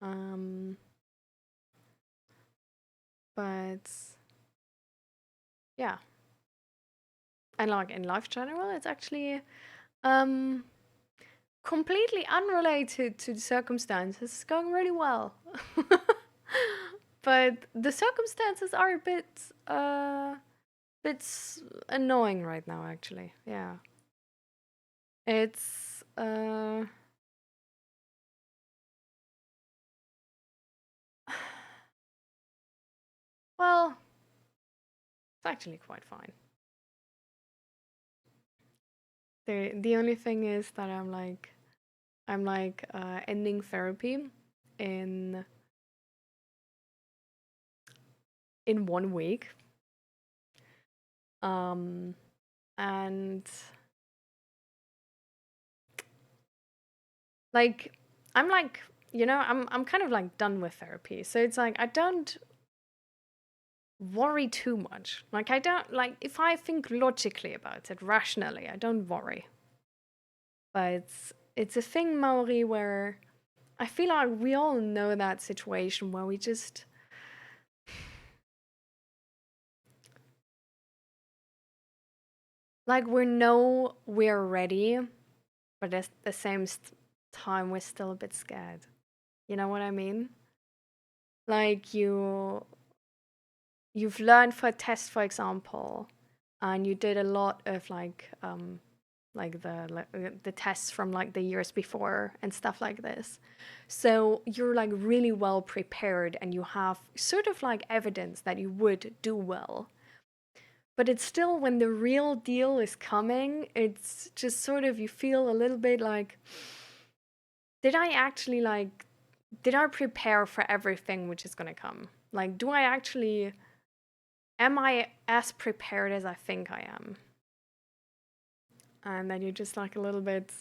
Um, but yeah, and like in life general, it's actually um completely unrelated to the circumstances. It's going really well. But the circumstances are a bit annoying right now actually. Yeah. It's Well, it's actually quite fine. The only thing is that I'm ending therapy in 1 week. And like I'm like, I'm kind of like done with therapy. So it's like I don't worry too much. Like I don't like if I think logically about it, rationally, I don't worry. But it's a thing, Maori, where I feel like we all know that situation where we just like we know we're ready, but at the same time we're still a bit scared. You know what I mean? Like you've learned for a test, for example, and you did a lot of like the tests from like the years before and stuff like this. So you're like really well prepared and you have sort of like evidence that you would do well. But it's still when the real deal is coming, it's just sort of you feel a little bit like, did I actually like, did I prepare for everything which is gonna come? Like, do I actually, am I as prepared as I think I am? And then you're just like a little bit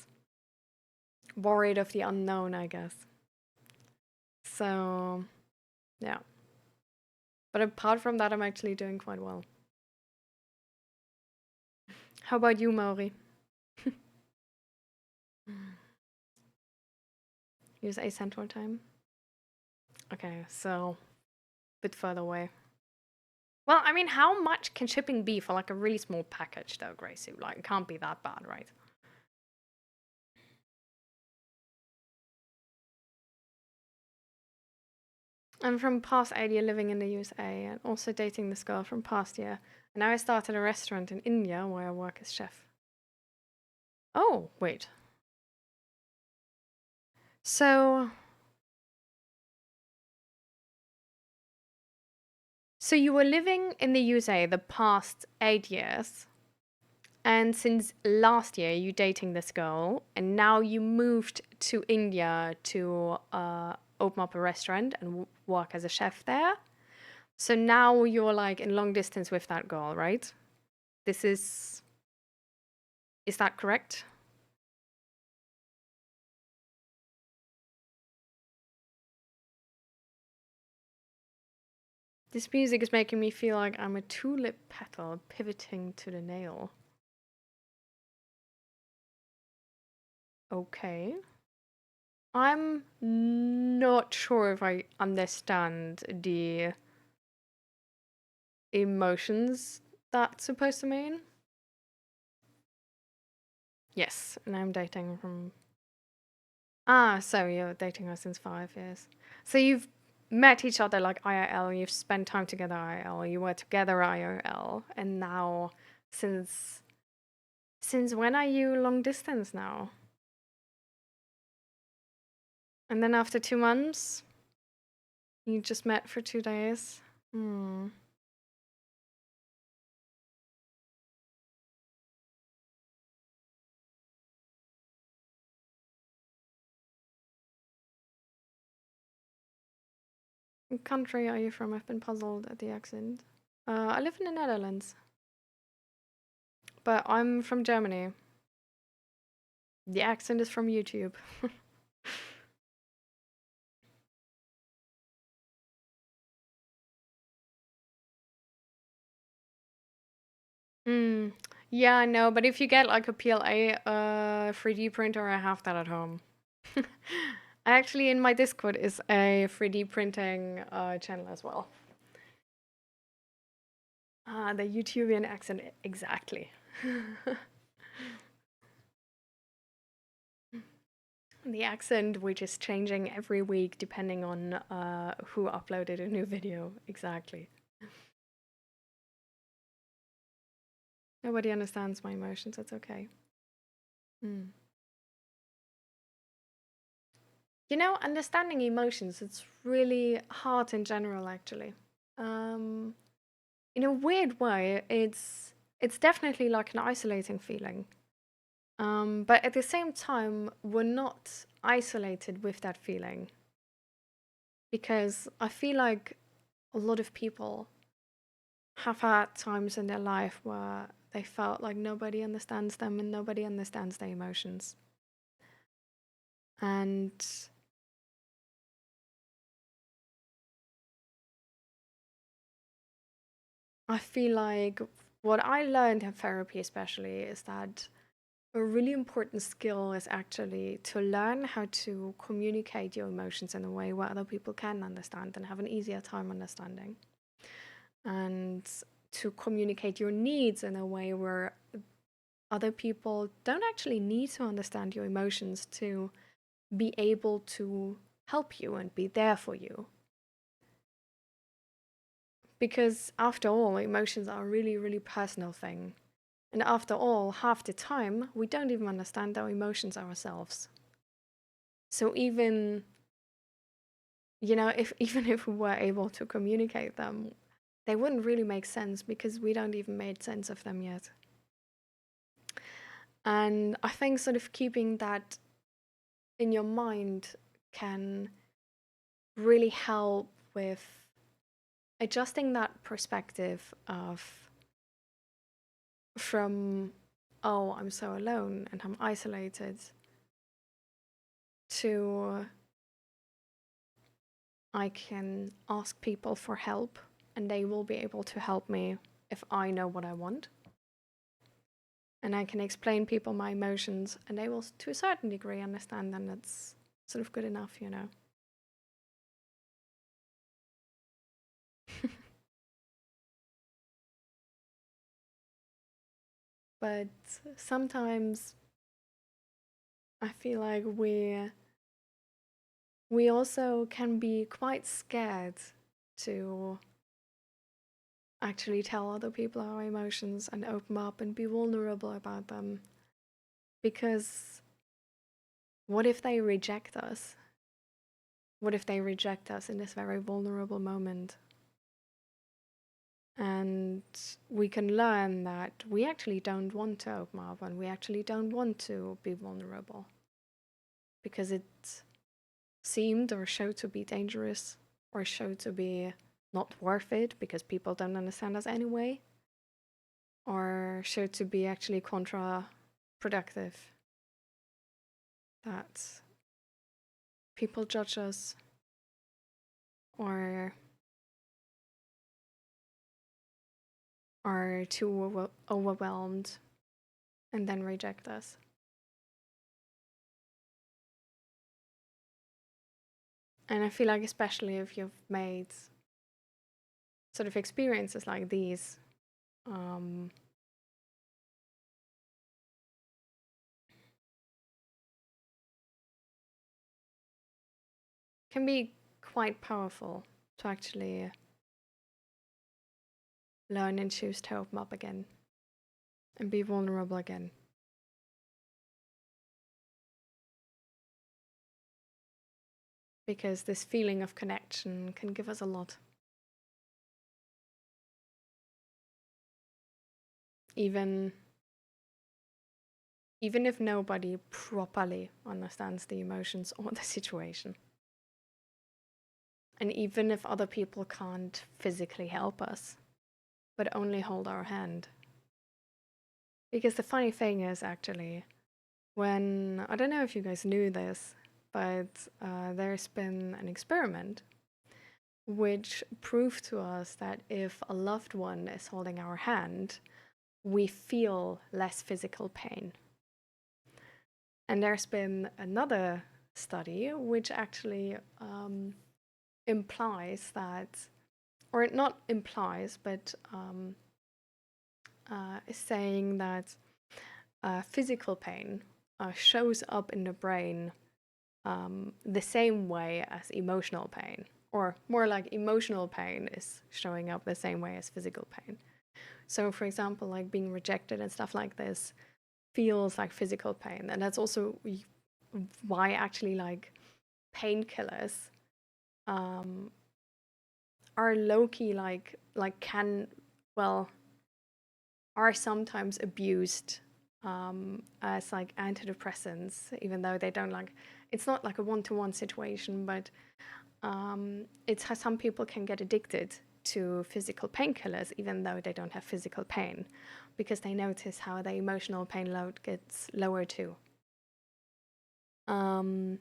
worried of the unknown, I guess. So, yeah. But apart from that, I'm actually doing quite well. How about you, Maori? Use a Central Time? Okay, so a bit further away. Well, I mean, how much can shipping be for like a really small package, though, Gracie? Like, it can't be that bad, right? I'm from past 8 year living in the USA and also dating this girl from past year. And now I started a restaurant in India where I work as chef. Oh, wait. So, so you were living in the USA the past 8 years, and since last year you dating this girl, and now you moved to India to open up a restaurant and work as a chef there. So now you're like in long distance with that girl, right? This is that correct? This music is making me feel like I'm a tulip petal pivoting to the nail. Okay. I'm not sure if I understand the emotions that's supposed to mean. Yes, and I'm dating from. Ah, so you're dating her since 5 years. So you've met each other like IRL, you've spent time together IRL, you were together IRL, and now since when are you long distance now? And then after 2 months, you just met for 2 days. Hmm. What country are you from? I've been puzzled at the accent. I live in the Netherlands, but I'm from Germany. The accent is from YouTube. Hmm. Yeah, I know, but if you get like a PLA 3D printer, I have that at home. Actually, in my Discord is a 3D printing channel as well. The YouTubian accent, exactly. The accent, which is changing every week depending on who uploaded a new video. Exactly. Nobody understands my emotions. That's okay. Mm. Understanding emotions, it's really hard in general, actually. Um, in a weird way, it's definitely like an isolating feeling. But at the same time, we're not isolated with that feeling because I feel like a lot of people have had times in their life where they felt like nobody understands them and nobody understands their emotions. And I feel like what I learned in therapy, especially, is that a really important skill is actually to learn how to communicate your emotions in a way where other people can understand and have an easier time understanding. And to communicate your needs in a way where other people don't actually need to understand your emotions to be able to help you and be there for you. Because after all, emotions are a really, really personal thing. And after all, half the time, we don't even understand our emotions ourselves. So even, if even if we were able to communicate them, they wouldn't really make sense because we don't even make sense of them yet. And I think sort of keeping that in your mind can really help with adjusting that perspective of from, oh, I'm so alone and I'm isolated, to I can ask people for help and they will be able to help me if I know what I want. And I can explain people my emotions and they will, to a certain degree, understand them. That's sort of good enough. But sometimes I feel like we also can be quite scared to actually tell other people our emotions and open up and be vulnerable about them. Because what if they reject us? What if they reject us in this very vulnerable moment? And we can learn that we actually don't want to open up and we actually don't want to be vulnerable because it seemed or showed to be dangerous or showed to be not worth it because people don't understand us anyway, or showed to be actually counterproductive, that people judge us or are too overwhelmed and then reject us. And I feel like, especially if you've made sort of experiences like these, um, can be quite powerful to actually learn and choose to open up again and be vulnerable again. Because this feeling of connection can give us a lot. Even even if nobody properly understands the emotions or the situation. And even if other people can't physically help us, but only hold our hand. Because the funny thing is, actually, when I don't know if you guys knew this, but there's been an experiment which proved to us that if a loved one is holding our hand, we feel less physical pain. And there's been another study which actually implies that, or not implies, but is saying that physical pain shows up in the brain the same way as emotional pain, or more like emotional pain is showing up the same way as physical pain. So, for example, like being rejected and stuff like this feels like physical pain, and that's also why actually like painkillers um, are low-key like can, well, are sometimes abused as like antidepressants, even though they don't like, it's not like a one-to-one situation, but it's how some people can get addicted to physical painkillers even though they don't have physical pain, because they notice how the emotional pain load gets lower too. And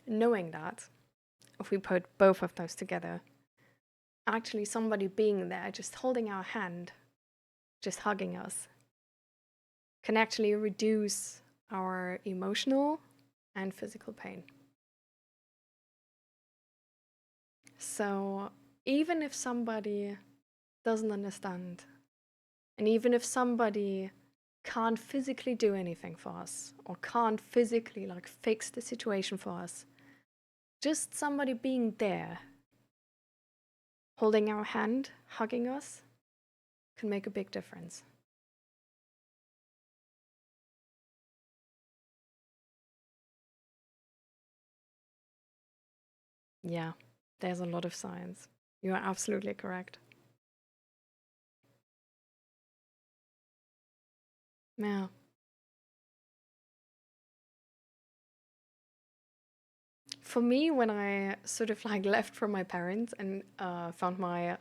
knowing that, if we put both of those together, actually somebody being there, just holding our hand, just hugging us, can actually reduce our emotional and physical pain. So even if somebody doesn't understand, and even if somebody can't physically do anything for us or can't physically like fix the situation for us, just somebody being there, holding our hand, hugging us, can make a big difference. Yeah, there's a lot of science. You are absolutely correct. Yeah. For me, when I sort of like left from my parents and found my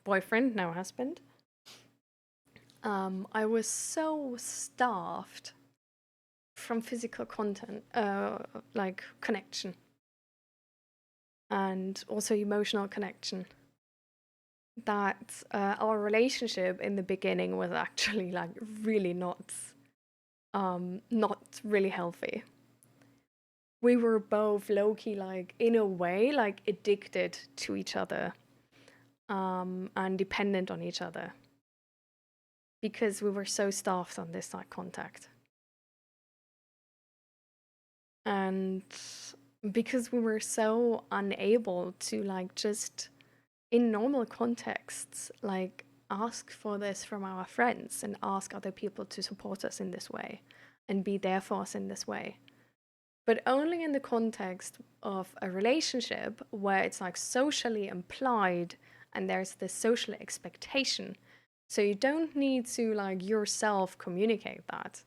boyfriend, now husband, I was so starved from physical content, like connection, and also emotional connection, that our relationship in the beginning was actually like really not really healthy. We were both low-key like in a way like addicted to each other, and dependent on each other, because we were so starved on this like contact, and because we were so unable to like just in normal contexts like ask for this from our friends and ask other people to support us in this way and be there for us in this way, but only in the context of a relationship where it's like socially implied and there's this social expectation. So you don't need to like yourself communicate that.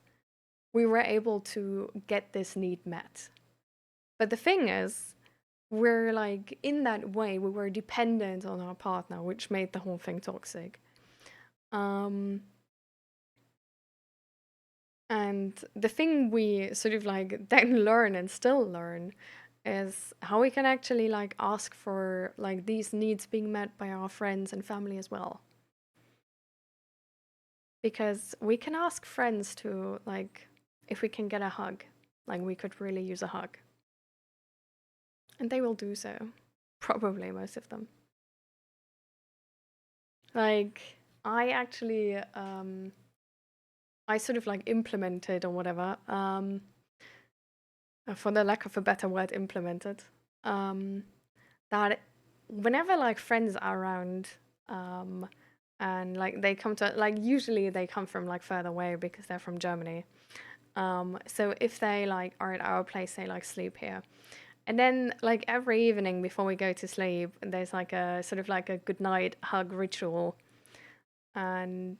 We were able to get this need met. But the thing is, we're like in that way, we were dependent on our partner, which made the whole thing toxic. Um, And the thing we sort of like then learn and still learn is how we can actually like ask for like these needs being met by our friends and family as well. Because we can ask friends to like if we can get a hug, like we could really use a hug. And they will do so. Probably most of them. Like I actually I sort of like implemented or whatever, for the lack of a better word, implemented, um, that whenever like friends are around, um, and like they come to like usually they come from like further away because they're from Germany. So if they like are at our place, they like sleep here. And then like every evening before we go to sleep, there's like a sort of like a good night hug ritual. And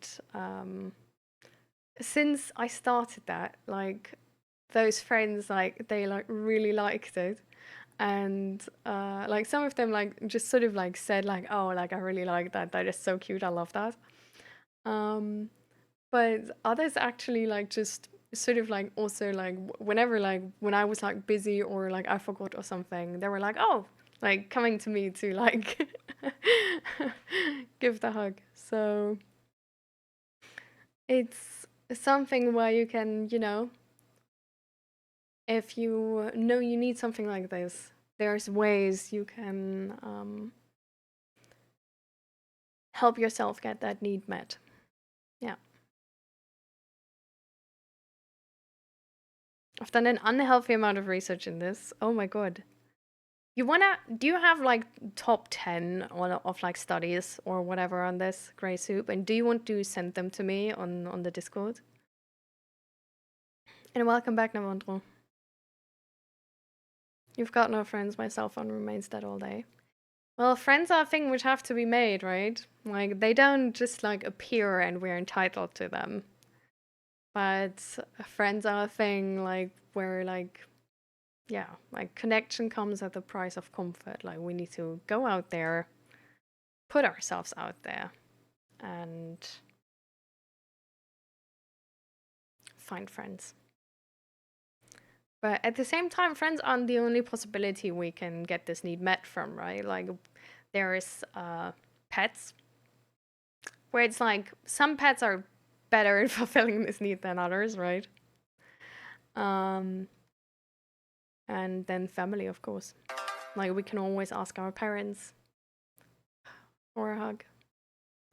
since I started that, like those friends like they like really liked it, and like some of them like just sort of like said like, oh, like I really like that, that is so cute, I love that. But others actually like just sort of like also like whenever like when I was like busy or like I forgot or something, they were like, oh, like coming to me to like give the hug. So it's something where you can, if you know you need something like this, there's ways you can help yourself get that need met. Yeah. I've done an unhealthy amount of research in this. Oh my god. Do you have like top 10 of like studies or whatever on this gray soup? And do you want to send them to me on the Discord? And welcome back, Navandro. You've got no friends, my cell phone remains dead all day. Well, friends are a thing which have to be made, right? Like, they don't just, like, appear and we're entitled to them. But friends are a thing, like, where, like, yeah, like, connection comes at the price of comfort. Like, we need to go out there, put ourselves out there, and find friends. But at the same time, friends aren't the only possibility we can get this need met from, right? Like, there's pets, where it's like some pets are better at fulfilling this need than others, right? Um, and then family, of course. Like, we can always ask our parents for a hug,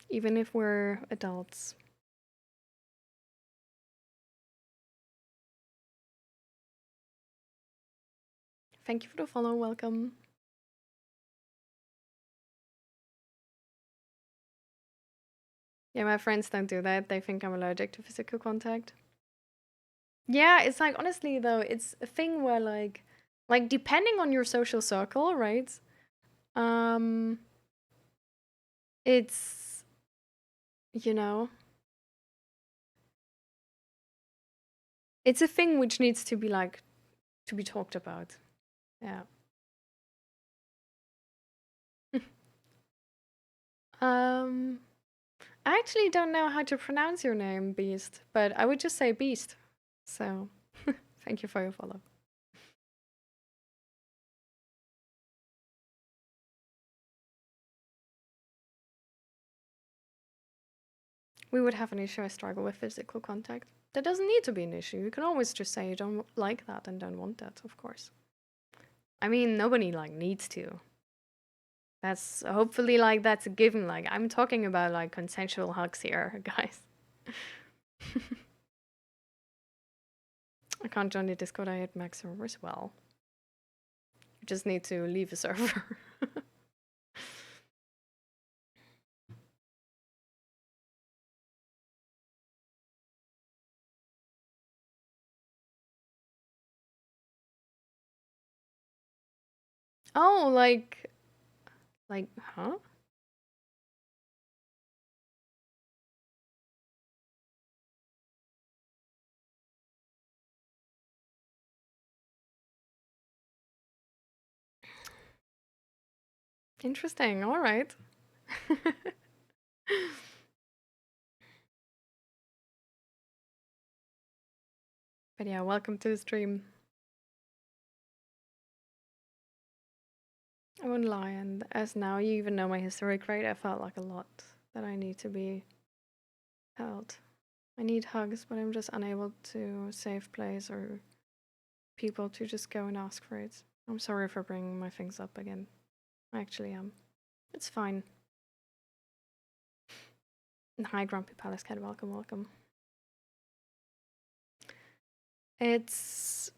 even if we're adults. Thank you for the follow. Welcome. Yeah, my friends don't do that. They think I'm allergic to physical contact. Yeah, it's like, honestly though, it's a thing where like depending on your social circle, right? Um it's you know, it's a thing which needs to be like to be talked about. Yeah. um I actually don't know how to pronounce your name, Beast, but I would just say Beast. So, thank you for your follow. We would have an issue I struggle with physical contact. That doesn't need to be an issue. You can always just say you don't like that and don't want that, of course. I mean, nobody like needs to. That's hopefully like that's a given. Like I'm talking about like consensual hugs here, guys. I can't join the Discord. I hit max server as well. You just need to leave a server. Oh, huh? Interesting. All right. But yeah, welcome to the stream. I won't lie, and as now you even know my historic rate, I felt like a lot that I need to be held. I need hugs, but I'm just unable to save place or people to just go and ask for it. I'm sorry for bringing my things up again. I actually am. It's fine. Hi, Grumpy Palace Cat. Welcome, welcome. It's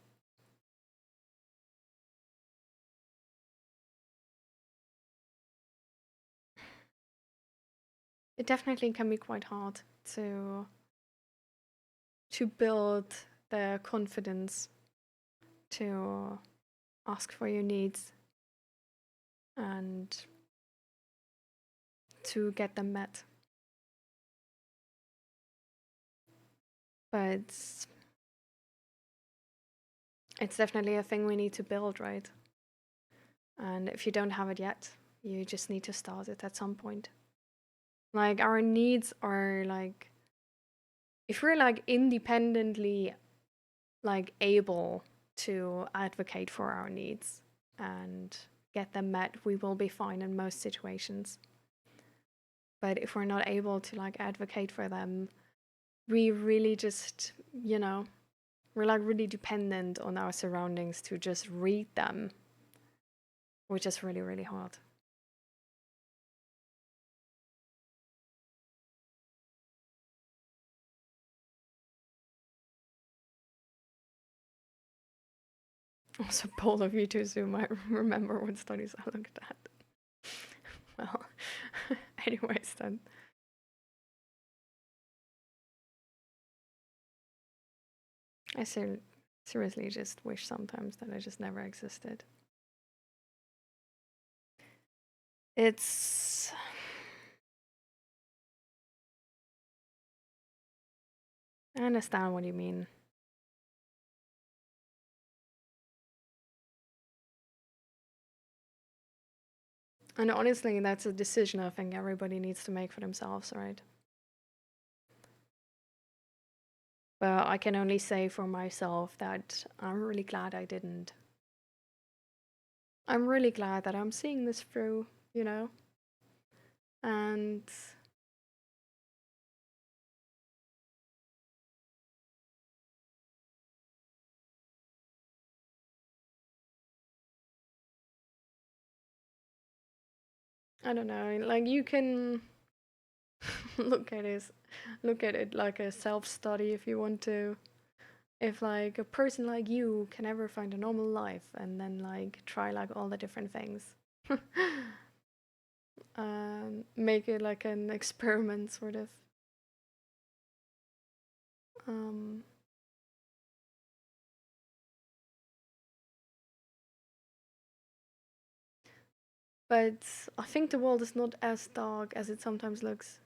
it definitely can be quite hard to build the confidence to ask for your needs and to get them met. But it's definitely a thing we need to build, right? And if you don't have it yet, you just need to start it at some point. Like our needs are like if we're like independently like able to advocate for our needs and get them met, we will be fine in most situations. But if we're not able to like advocate for them, we really just, we're like really dependent on our surroundings to just read them, which is really, really hard. Also, bold of you to assume I remember what studies I looked at. Well, anyways, then. I seriously just wish sometimes that I just never existed. It's I understand what you mean. And honestly, that's a decision I think everybody needs to make for themselves, right? But I can only say for myself that I'm really glad I didn't. I'm really glad that I'm seeing this through, you know? And I don't know, like you can look at it look at it like a self-study if you want to. If like a person like you can ever find a normal life and then like try like all the different things. Make it like an experiment sort of. Um but I think the world is not as dark as it sometimes looks.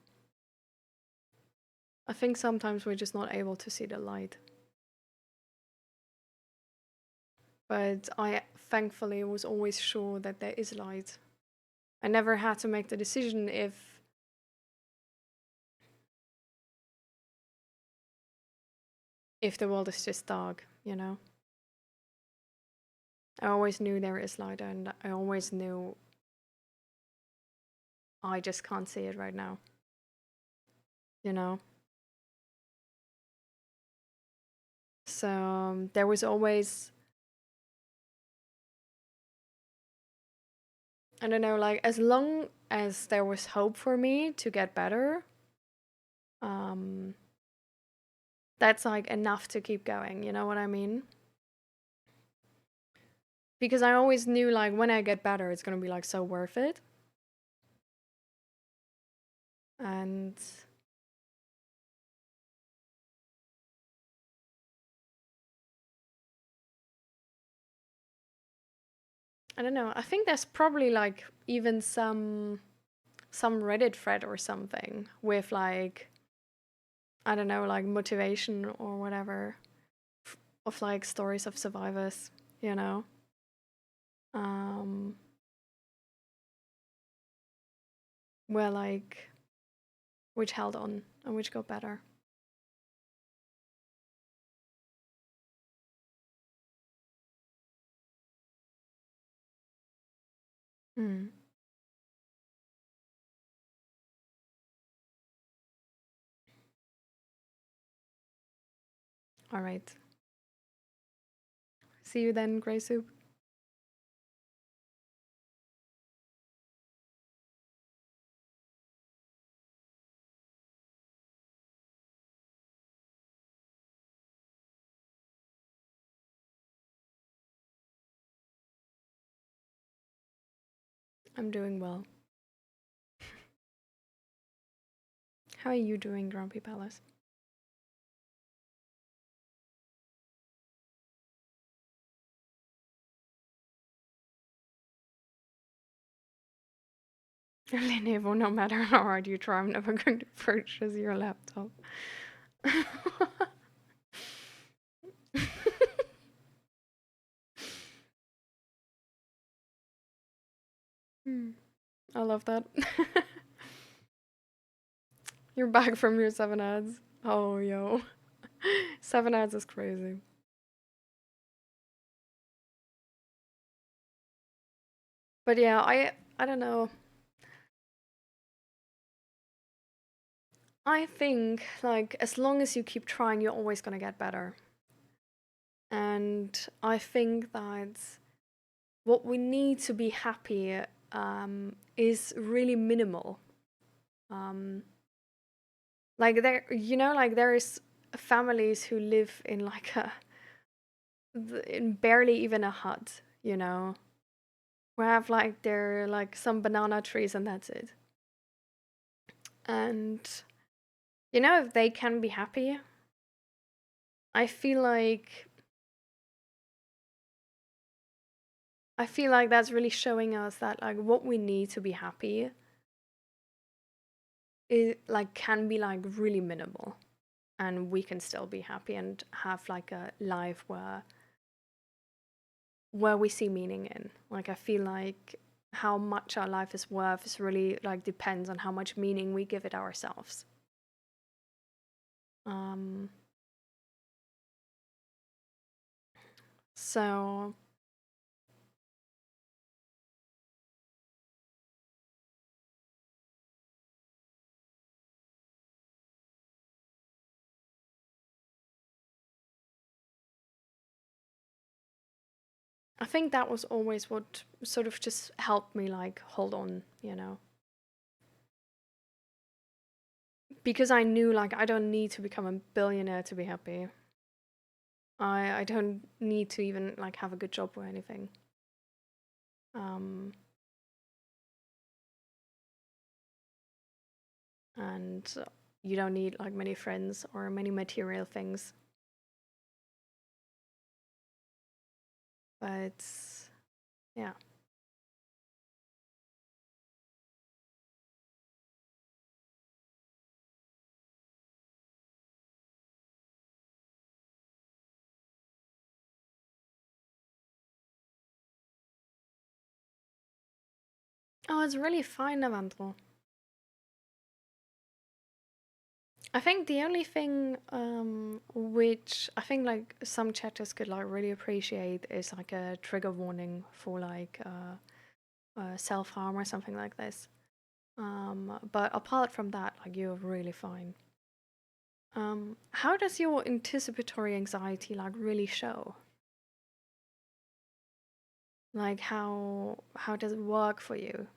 I think sometimes we're just not able to see the light. But I thankfully was always sure that there is light. I never had to make the decision if the world is just dark, you know. I always knew there is light and I always knew I just can't see it right now, you know. So there was always I don't know, like as long as there was hope for me to get better, um that's like enough to keep going, you know what I mean? Because I always knew like when I get better it's going to be like so worth it. And I don't know. I think there's probably like even some Reddit thread or something with like I don't know, like motivation or whatever of like stories of survivors, you know. Um where like which held on and which got better. Hmm. All right. See you then, Grey Soup. I'm doing well. How are you doing, Grumpy Palace? Lenovo, no matter how hard you try, I'm never going to purchase your laptop. Hmm. I love that. You're back from your 7 ads. Oh, yo. 7 ads is crazy. But yeah, I don't know. I think like as long as you keep trying, you're always gonna get better. And I think that what we need to be happy is really minimal. Um, like there, you know, like there is families who live in like in barely even a hut, you know, who have like their like some banana trees and that's it. And you know, if they can be happy, I feel like I feel like that's really showing us that like what we need to be happy is like can be like really minimal, and we can still be happy and have like a life where we see meaning in. Like I feel like how much our life is worth is really like depends on how much meaning we give it ourselves. Um so I think that was always what sort of just helped me like hold on, you know. Because I knew like I don't need to become a billionaire to be happy. I don't need to even like have a good job or anything. Um and you don't need like many friends or many material things. But yeah. Oh, it's really fine, Navandro. I think the only thing which I think like some chatters could like really appreciate is like a trigger warning for like self harm or something like this. But apart from that, like you're really fine. How does your anticipatory anxiety like really show? Like how does it work for you?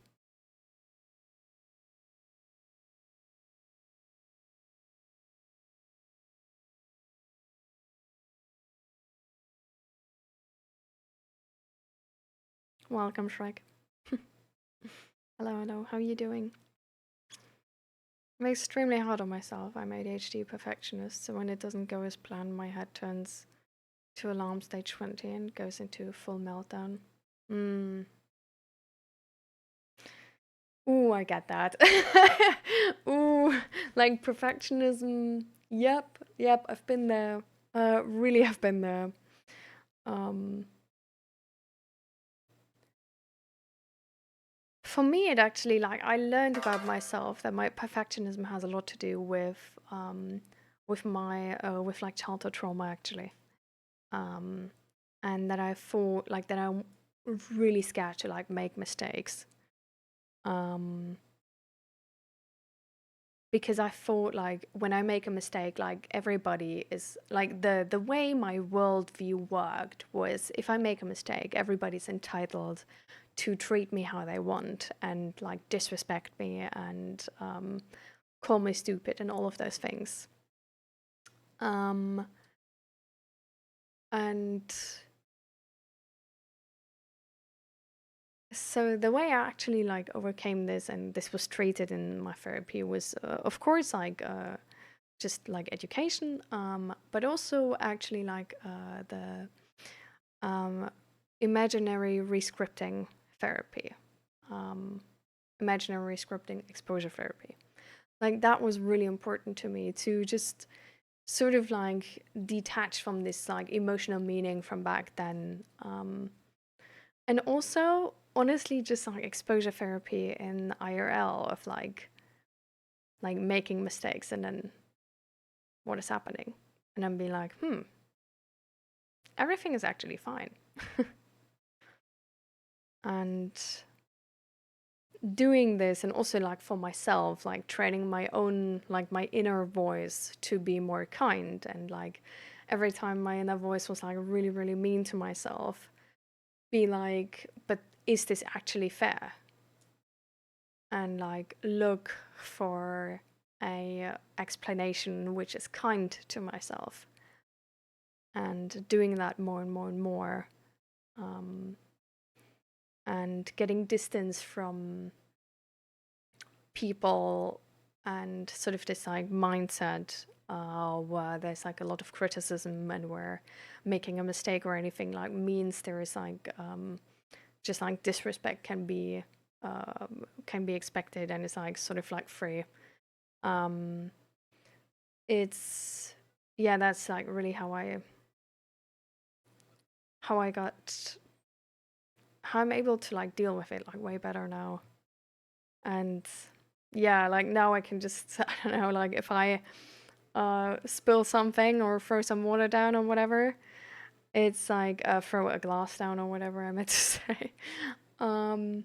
Welcome, Shrek. Hello, hello. How are you doing? I'm extremely hard on myself. I'm ADHD perfectionist, so when it doesn't go as planned, my head turns to alarm stage 20 and goes into full meltdown. Mm. Ooh, I get that. Ooh, like perfectionism. Yep, yep, I've been there. Really have been there. Um, for me, it actually like I learned about myself that my perfectionism has a lot to do with my with like childhood trauma actually. Um, and that I thought like that I'm really scared to like make mistakes. Um, because I thought like when I make a mistake, like everybody is like the way my worldview worked was if I make a mistake, everybody's entitled to treat me how they want and like disrespect me and call me stupid and all of those things. Um, and so the way I actually like overcame this and this was treated in my therapy was of course like just like education, but also actually like the um, imaginary rescripting therapy, um, imaginary rescripting exposure therapy. Like that was really important to me to just sort of like detach from this like emotional meaning from back then. And also, honestly, just like exposure therapy in IRL of like making mistakes and then what is happening, and then be like, everything is actually fine. And doing this and also like for myself like training my own like my inner voice to be more kind and like every time my inner voice was like really really mean to myself be like but is this actually fair and like look for a explanation which is kind to myself and doing that more and more and more um, and getting distance from people and sort of this like mindset where there's like a lot of criticism and where making a mistake or anything like means there is like just like disrespect can be expected, and it's like sort of like free. Um, it's yeah, that's like really how I got how I'm able to like deal with it like way better now. And yeah, like now I can just I don't know, like if I spill something or throw some water down or whatever, it's like throw a glass down or whatever I meant to say. Um,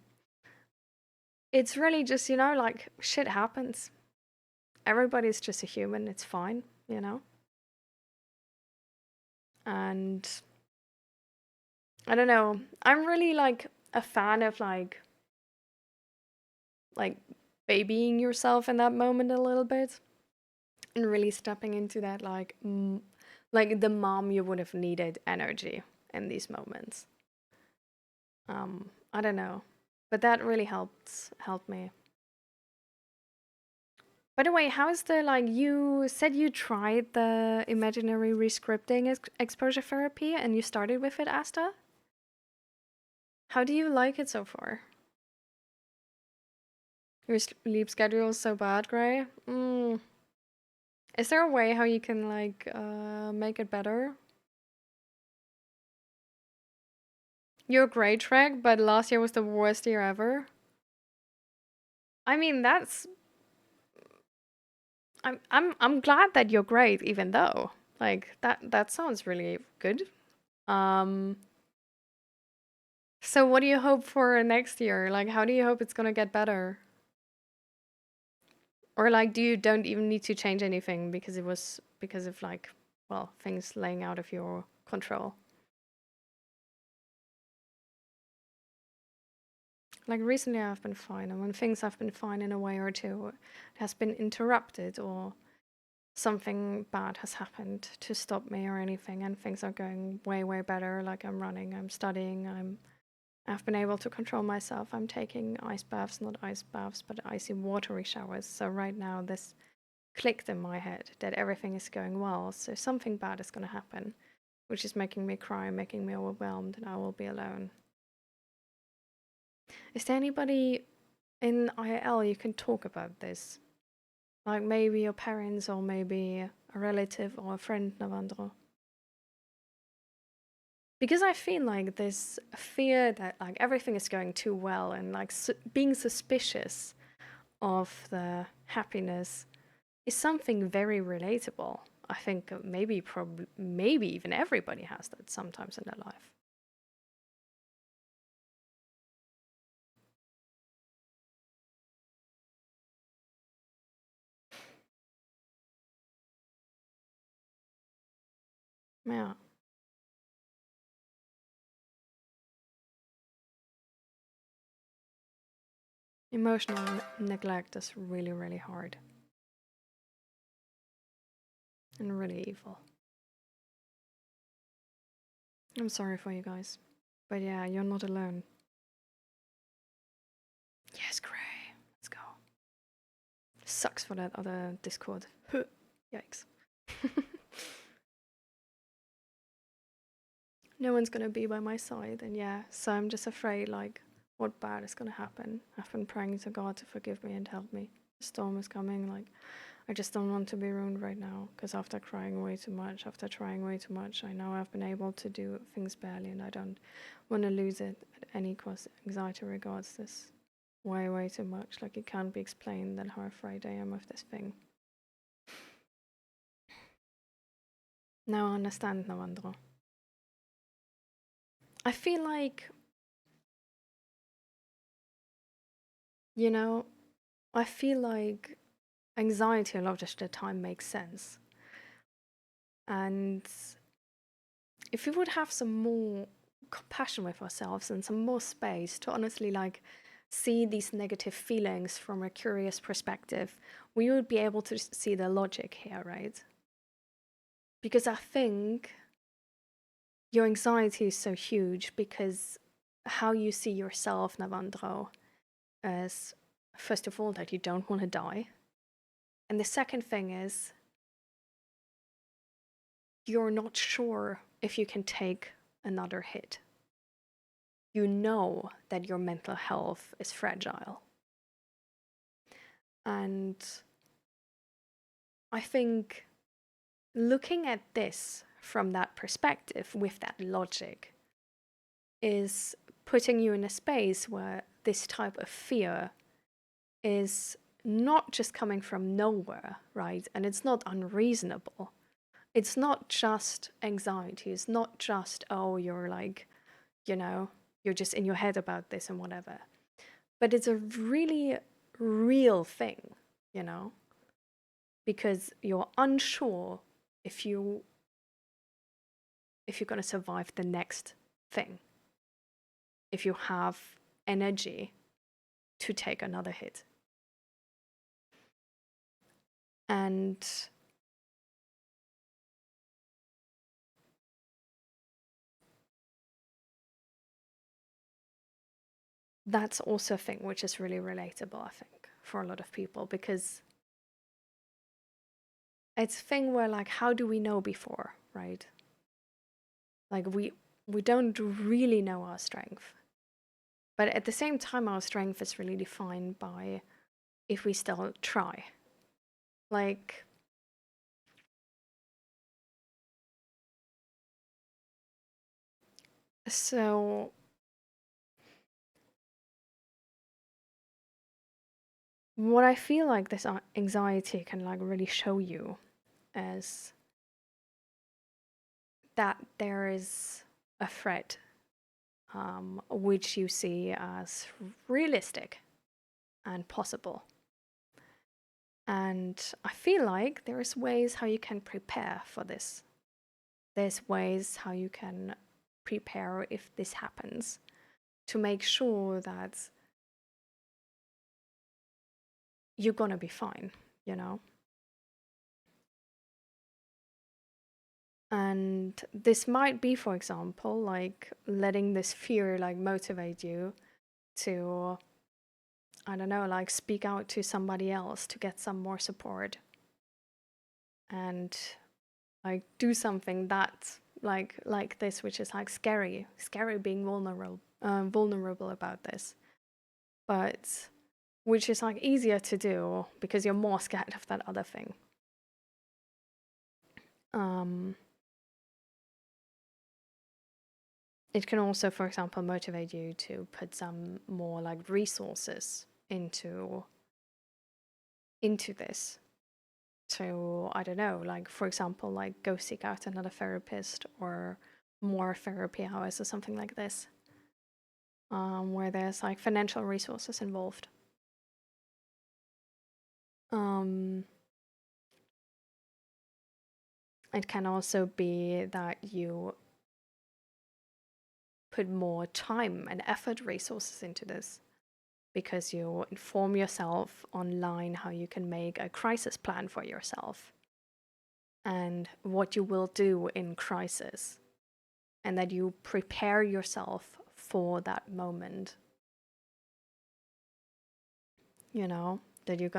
it's really just, like shit happens. Everybody's just a human. It's fine, you know? And I don't know. I'm really like a fan of like babying yourself in that moment a little bit and really stepping into that like the mom you would have needed energy in these moments. I don't know. But that really helped me. By the way, how is the like you said you tried the imaginary rescripting exposure therapy and you started with it, Asta? How do you like it so far? Your sleep schedule is so bad, Gray. Is there a way how you can like make it better? You're great, Trek, but last year was the worst year ever. I mean, I'm glad that you're great, even though like that sounds really good. Um, so what do you hope for next year? Like, how do you hope it's gonna get better? Or like, do you don't even need to change anything because it was because of like, well, things laying out of your control? Like recently, I've been fine, and when things have been fine in a way or two, it has been interrupted or something bad has happened to stop me or anything, and things are going way, way better. Like I'm running, I'm studying, I've been able to control myself. I'm taking ice baths, not ice baths, but icy watery showers. So right now, this clicked in my head that everything is going well. So something bad is going to happen, which is making me cry, making me overwhelmed, and I will be alone. Is there anybody in IL you can talk about this? Like maybe your parents or maybe a relative or a friend, Navandro? Because I feel like this fear that like everything is going too well and like being suspicious of the happiness is something very relatable. I think maybe even everybody has that sometimes in their life. Yeah. Emotional neglect is really, really hard and really evil. I'm sorry for you guys. But yeah, you're not alone. Yes, Gray. Let's go. Sucks for that other Discord. Yikes. No one's gonna be by my side, and yeah, so I'm just afraid, like, what bad is gonna happen. I've been praying to God to forgive me and help me. The storm is coming, like, I just don't want to be ruined right now, because after crying way too much, after trying way too much, I know I've been able to do things barely, and I don't want to lose it at any cost. Anxiety regards this way, way too much. Like, it can't be explained that how afraid I am of this thing. Now I understand, Navandro. I feel like, you know, I feel like anxiety a lot of the time makes sense. And if we would have some more compassion with ourselves and some more space to honestly like see these negative feelings from a curious perspective, we would be able to see the logic here, right? Because I think your anxiety is so huge because how you see yourself, Navandro, is first of all that you don't want to die. And the second thing is you're not sure if you can take another hit. you know that your mental health is fragile. And I think looking at this from that perspective, with that logic, is putting you in a space where this type of fear is not just coming from nowhere, right? And it's not unreasonable. It's not just anxiety. It's not just, oh, you're like, you know, you're just in your head about this and whatever. But it's a really real thing, you know, because you're unsure if you if you're going to survive the next thing, if you have energy to take another hit. And that's also a thing which is really relatable, I think, for a lot of people, because it's a thing where, like, how do we know before, right? Like, we don't really know our strength. But at the same time, our strength is really defined by if we still try. Like, so what I feel like this anxiety can like really show you is that there is a threat which you see as realistic and possible. And I feel like there's ways how you can prepare for this. There's ways how you can prepare if this happens to make sure that you're gonna be fine, you know? And this might be, for example, like letting this fear like motivate you to, I don't know, like speak out to somebody else to get some more support and like do something that like this, which is like scary being vulnerable about this, but which is like easier to do because you're more scared of that other thing. um it can also, for example, motivate you to put some more like resources into this. So I don't know, like for example, like go seek out another therapist or more therapy hours or something like this, where there's like financial resources involved. Um, it can also be that you put more time and effort resources into this because you inform yourself online how you can make a crisis plan for yourself and what you will do in crisis, and that you prepare yourself for that moment. You know, that you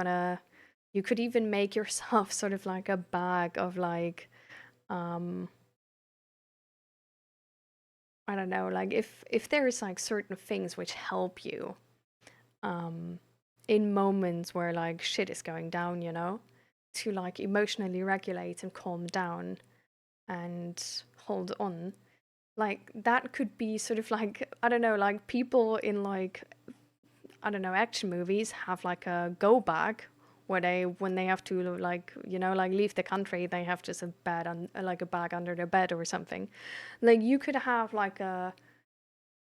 could even make yourself sort of like a bag of like, um, I don't know, like if there is like certain things which help you, um, in moments where like shit is going down, you know, to like emotionally regulate and calm down and hold on. Like that could be sort of like, I don't know, like people in like, I don't know, action movies have like a go bag where they, when they have to like, you know, like leave the country, they have just a bed on like a bag under their bed or something. Like you could have like a,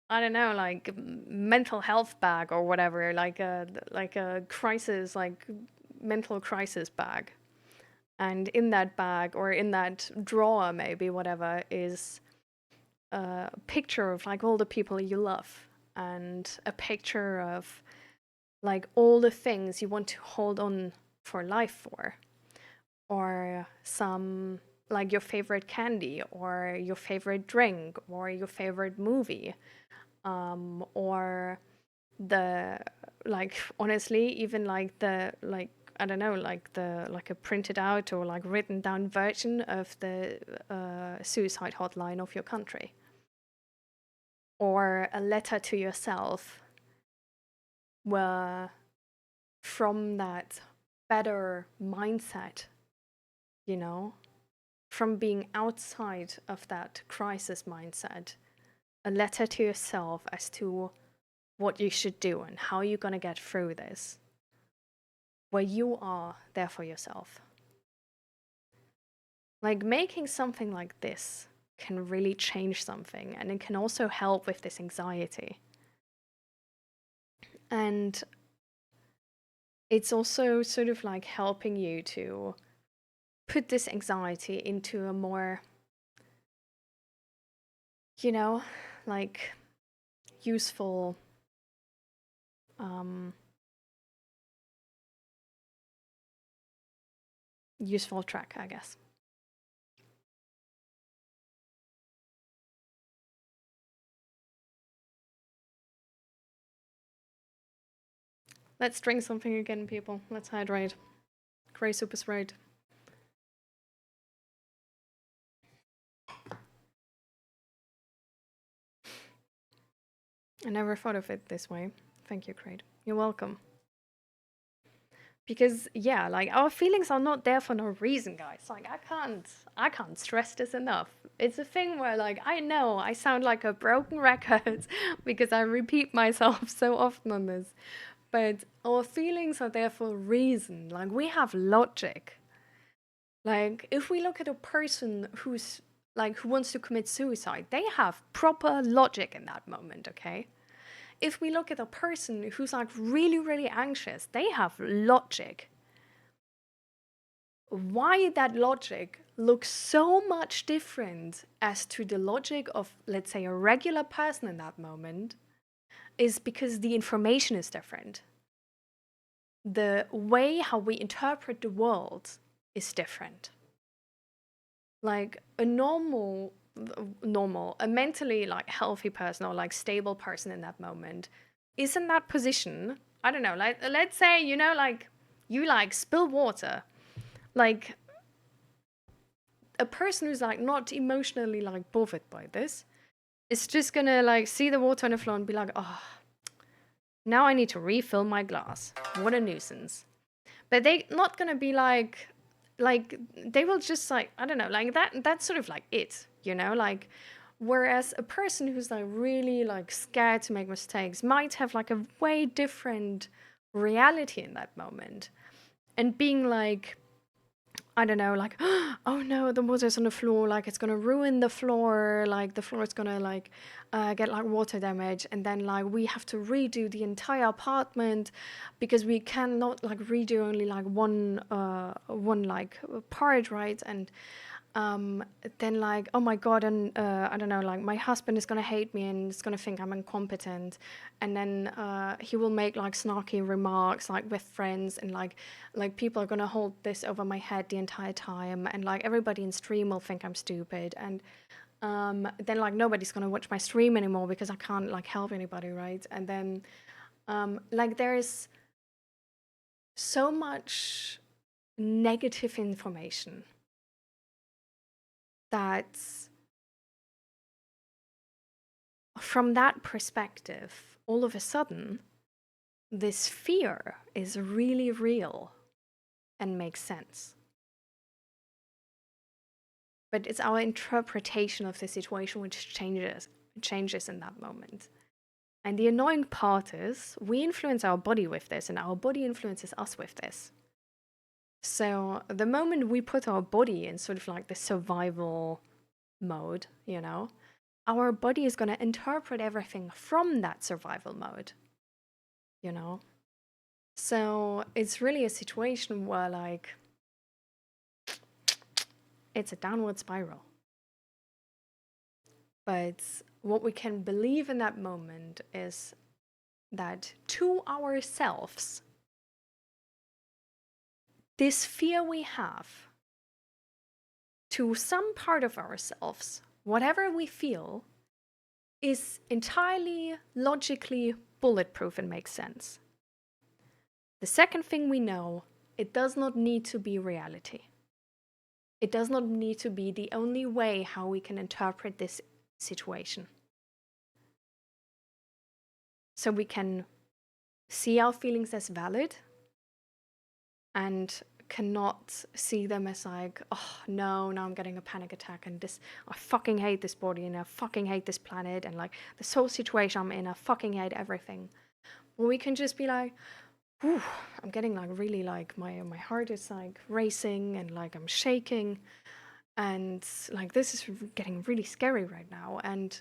I don't know, like mental health bag or whatever, like a crisis, like mental crisis bag. And in that bag or in that drawer, maybe whatever, is a picture of like all the people you love and a picture of like all the things you want to hold on for life for, or some like your favorite candy or your favorite drink or your favorite movie, or the like honestly even like the like I don't know, like the like a printed out or like written down version of the suicide hotline of your country. or a letter to yourself, where from that better mindset, you know, from being outside of that crisis mindset, a letter to yourself as to what you should do and how you're going to get through this, where you are there for yourself. Like making something like this can really change something, and it can also help with this anxiety. And it's also sort of like helping you to put this anxiety into a more, you know, like useful um useful track, I guess. Let's drink something again, people. Let's hydrate. Grey super sprite. I never thought of it this way. Thank you, Crate. You're welcome. Because yeah, like our feelings are not there for no reason, guys. Like I can't stress this enough. It's a thing where like I know I sound like a broken record because I repeat myself so often on this. But our feelings are there for a reason. Like we have logic. Like if we look at a person who's like who wants to commit suicide, they have proper logic in that moment, okay? If we look at a person who's like really, really anxious, they have logic. Why that logic looks so much different as to the logic of, let's say, a regular person in that moment is because the information is different. The way how we interpret the world is different. Like a a mentally like healthy person or like stable person in that moment is in that position. I don't know, like let's say, you know, like you like spill water. Like a person who's like not emotionally like bothered by this is just gonna like see the water on the floor and be like, oh, now I need to refill my glass. What a nuisance. But they not gonna be like they will just like I don't know, like that's sort of like it, you know, like whereas a person who's like really like scared to make mistakes might have like a way different reality in that moment and being like I don't know, like, oh no, the water's on the floor, like it's gonna ruin the floor, like the floor is gonna like get like water damage, and then like we have to redo the entire apartment because we cannot like redo only like one like part, right? And um, then like, oh my god, and I don't know, like my husband is gonna hate me and is gonna think I'm incompetent, and then he will make like snarky remarks like with friends, and like people are gonna hold this over my head the entire time, and like everybody in stream will think I'm stupid, and then like nobody's gonna watch my stream anymore because I can't like help anybody, right? And then like there is so much negative information that from that perspective, all of a sudden, this fear is really real and makes sense. But it's our interpretation of the situation which changes in that moment. And the annoying part is we influence our body with this, and our body influences us with this. So the moment we put our body in sort of like the survival mode, you know, our body is going to interpret everything from that survival mode, you know? So it's really a situation where, like, it's a downward spiral. But what we can believe in that moment is that to ourselves, this fear we have to some part of ourselves, whatever we feel, is entirely logically bulletproof and makes sense. The second thing we know, it does not need to be reality. It does not need to be the only way how we can interpret this situation. so we can see our feelings as valid and cannot see them as like, oh no, now I'm getting a panic attack and this, I fucking hate this body and I fucking hate this planet and like this whole situation I'm in, I fucking hate everything. Or we can just be like, whew, I'm getting like really like my heart is like racing and like I'm shaking and like this is getting really scary right now, and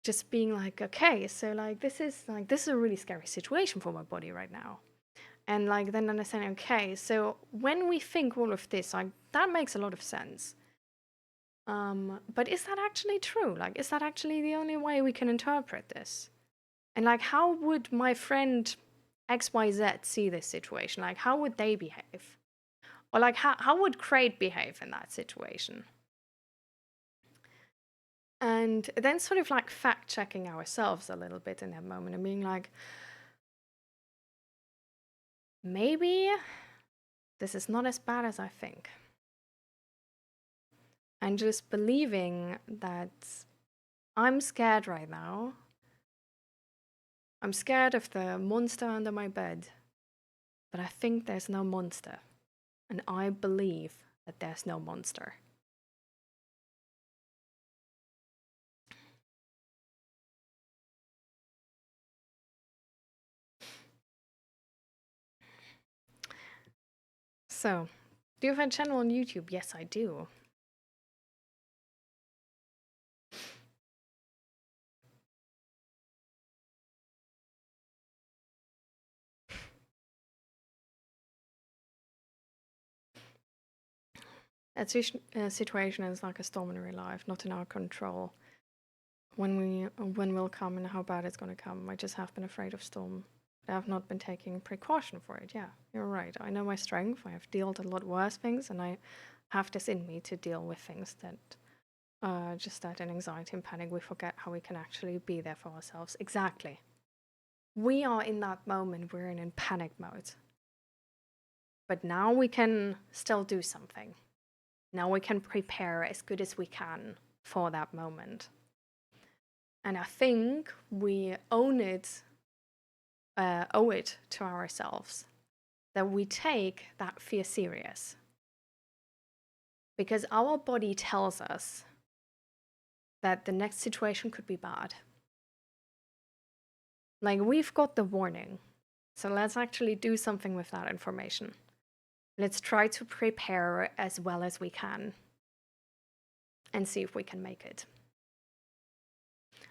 just being like, okay, so like this is a really scary situation for my body right now. And like then understanding, okay, so when we think all of this, like that makes a lot of sense. But is that actually true? Like, is that actually the only way we can interpret this? And like, how would my friend XYZ see this situation? Like, how would they behave? Or like, how would Crate behave in that situation? And then sort of like fact checking ourselves a little bit in that moment and being like, maybe this is not as bad as I think. And just believing that I'm scared right now. I'm scared of the monster under my bed, but I think there's no monster. And I believe that there's no monster. So, do you have a channel on YouTube? Yes, I do. That situation is like a storm in real life, not in our control. When will come and how bad it's gonna come. I just have been afraid of storm. I have not been taking precaution for it. Yeah, you're right. I know my strength. I have dealt a lot worse things, and I have this in me to deal with things that just that in anxiety and panic we forget how we can actually be there for ourselves. Exactly. We are in that moment. We're in panic mode. But now we can still do something. Now we can prepare as good as we can for that moment. And I think we owe it to ourselves that we take that fear serious. Because our body tells us that the next situation could be bad. Like, we've got the warning. So let's actually do something with that information. Let's try to prepare as well as we can and see if we can make it.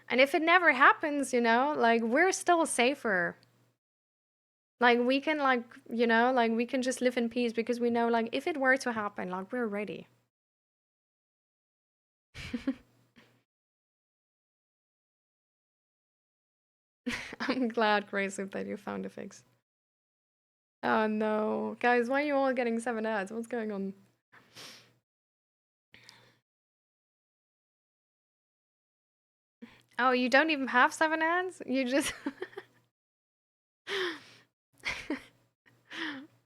And if it never happens, like, we're still safer. Like, we can, like, like, we can just live in peace because we know, like, if it were to happen, like, we're ready. I'm glad, Grace, that you found a fix. Oh no. Guys, why are you all getting 7 ads? What's going on? Oh, you don't even have 7 ads? You just...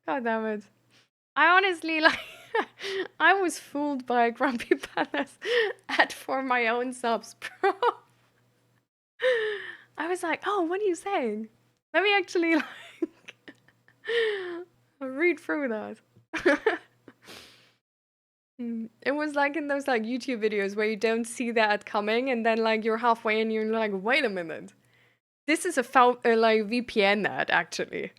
God damn it. I honestly, like... I was fooled by a Grumpy Palace ad for my own subs, bro. I was like, oh, what are you saying? Let me actually, like... read through that. It was like in those like YouTube videos where you don't see that coming and then like you're halfway and you're like, wait a minute. This is a like VPN ad actually.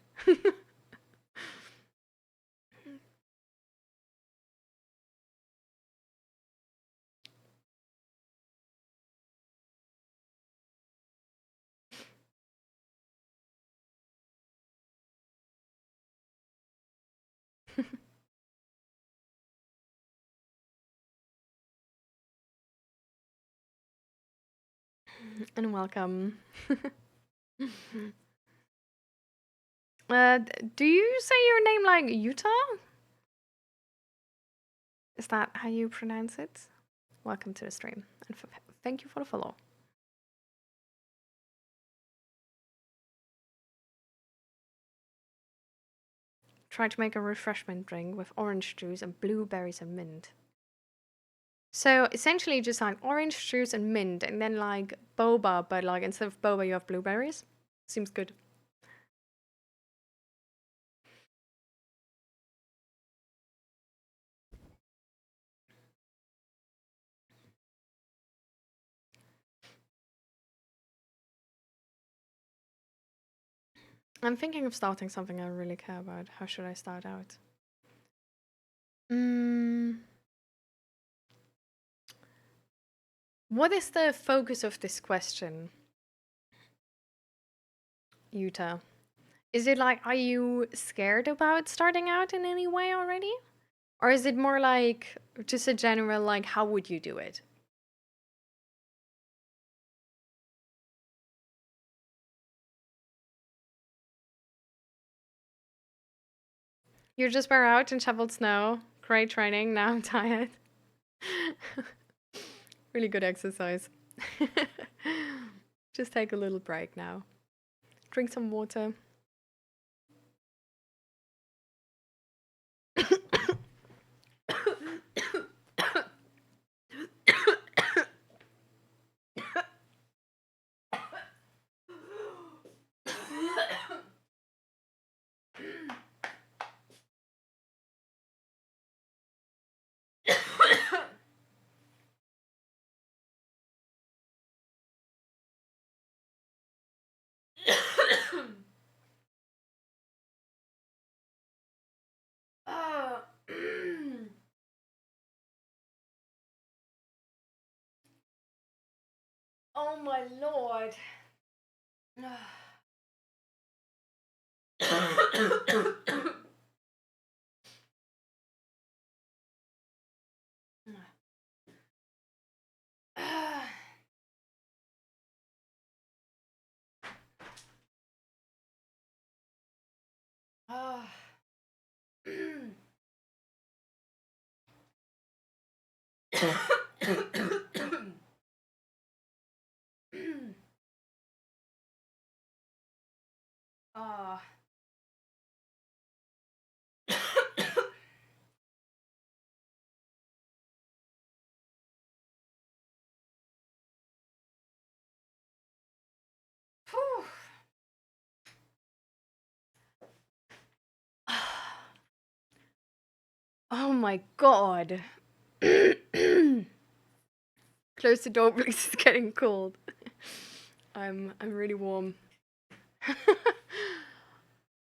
And welcome. Do you say your name like Utah? Is that how you pronounce it? Welcome to the stream and thank you for the follow. Try to make a refreshment drink with orange juice and blueberries and mint. So essentially just like orange juice and mint and then like boba, but like instead of boba you have blueberries. Seems good. I'm thinking of starting something I really care about. How should I start out? What is the focus of this question, Yuta? Is it like, are you scared about starting out in any way already? Or is it more like just a general, like, how would you do it? You just were out and shoveled snow. Great training. Now I'm tired. Really good exercise. Just take a little break now. Drink some water. Oh. Oh my lord. Oh. Oh. Oh my god. Close the door, please. It's getting cold. I'm really warm.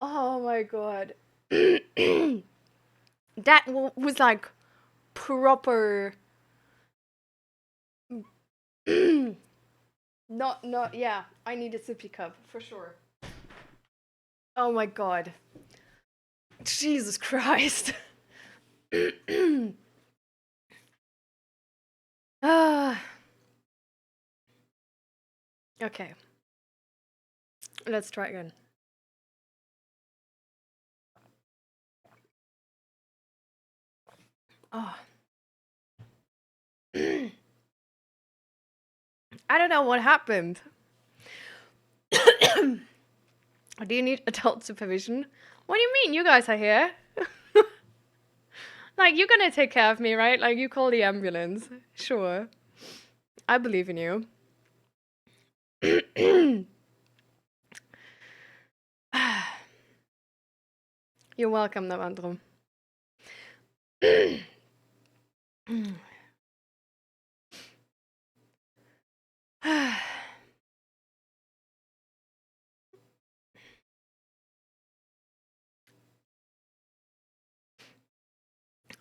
Oh my god. That was like proper. Not yeah. I need a sippy cup for sure. Oh my god. Jesus Christ. Ah. Okay. Let's try again. Oh. I don't know what happened. Do you need adult supervision? What do you mean? You guys are here. Like, you're gonna take care of me, right? Like, you call the ambulance. Sure. I believe in you. You're welcome, Navandro.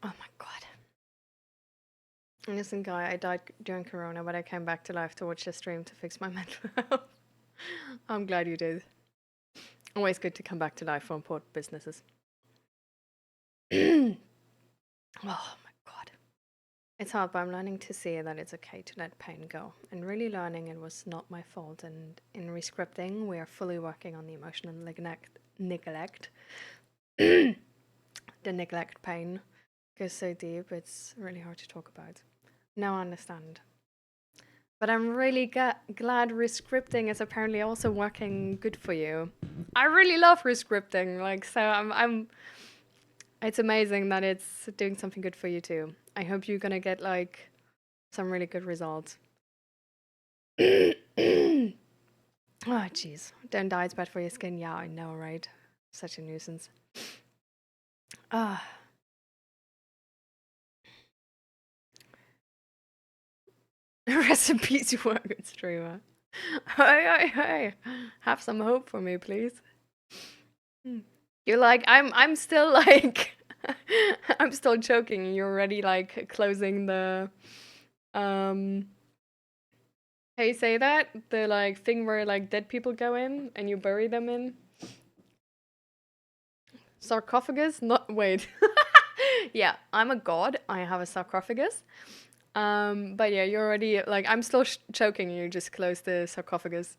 Oh my god. Listen, guy, I died during Corona, but I came back to life to watch the stream to fix my mental health. I'm glad you did. Always good to come back to life for important businesses. Oh my god. It's hard, but I'm learning to see that it's okay to let pain go. And really learning it was not my fault. And in rescripting, we are fully working on the emotional neglect. The neglect pain goes so deep, it's really hard to talk about. Now I understand. But I'm really glad rescripting is apparently also working good for you. I really love rescripting, like, so I'm. It's amazing that it's doing something good for you too. I hope you're gonna get like some really good results. Oh, jeez. Don't die, it's bad for your skin. Yeah, I know, right? Such a nuisance. Ah. Recipes work with streamer. Hey, hey, hey. Have some hope for me, please. Hmm. You're like, I'm still like, I'm still choking. You're already like closing the, um, how you say that? The like thing where like dead people go in and you bury them in sarcophagus. Not wait. Yeah, I'm a god. I have a sarcophagus. But yeah, you're already like I'm still choking. And you just close the sarcophagus.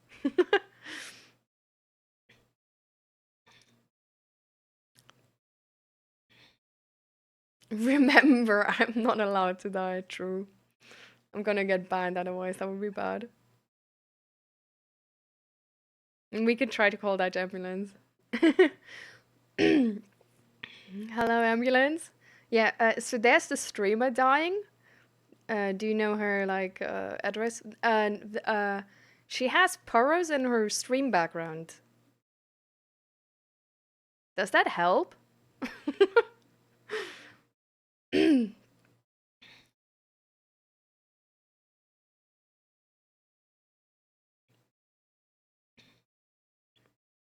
Remember, I'm not allowed to die. True. I'm gonna get banned otherwise. That would be bad. And we could try to call that ambulance. Hello, ambulance. Yeah. So there's the streamer dying. Do you know her like address? She has porros in her stream background. Does that help?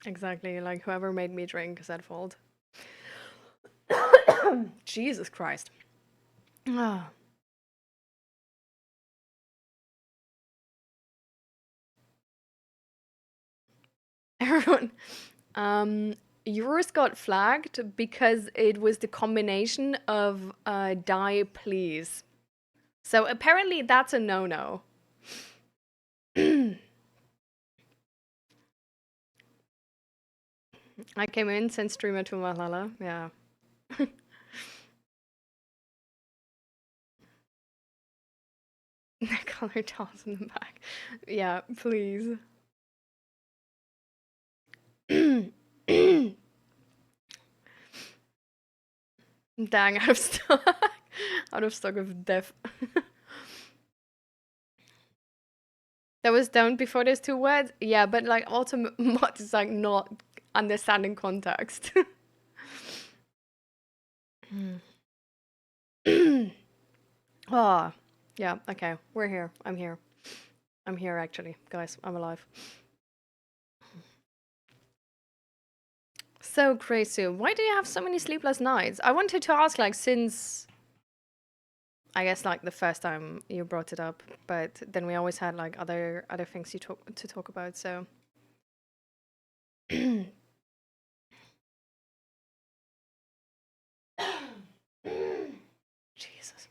Exactly. Like whoever made me drink is at fault. Jesus Christ. Ah. Everyone. Um, Yours got flagged because it was the combination of die please. So apparently that's a no-no. I came in, sent streamer to Malala. Yeah. Color dolls in the back. Yeah, please. Dang, out of stock. Out of stock of death. That was done before there's two words? Yeah, but like also mod is like not understanding context. Ah, yeah, okay, we're here. I'm here. I'm here actually, guys. I'm alive. So crazy. Why do you have so many sleepless nights? I wanted to ask, like, since I guess like the first time you brought it up, but then we always had like other things you talk to talk about. So Jesus,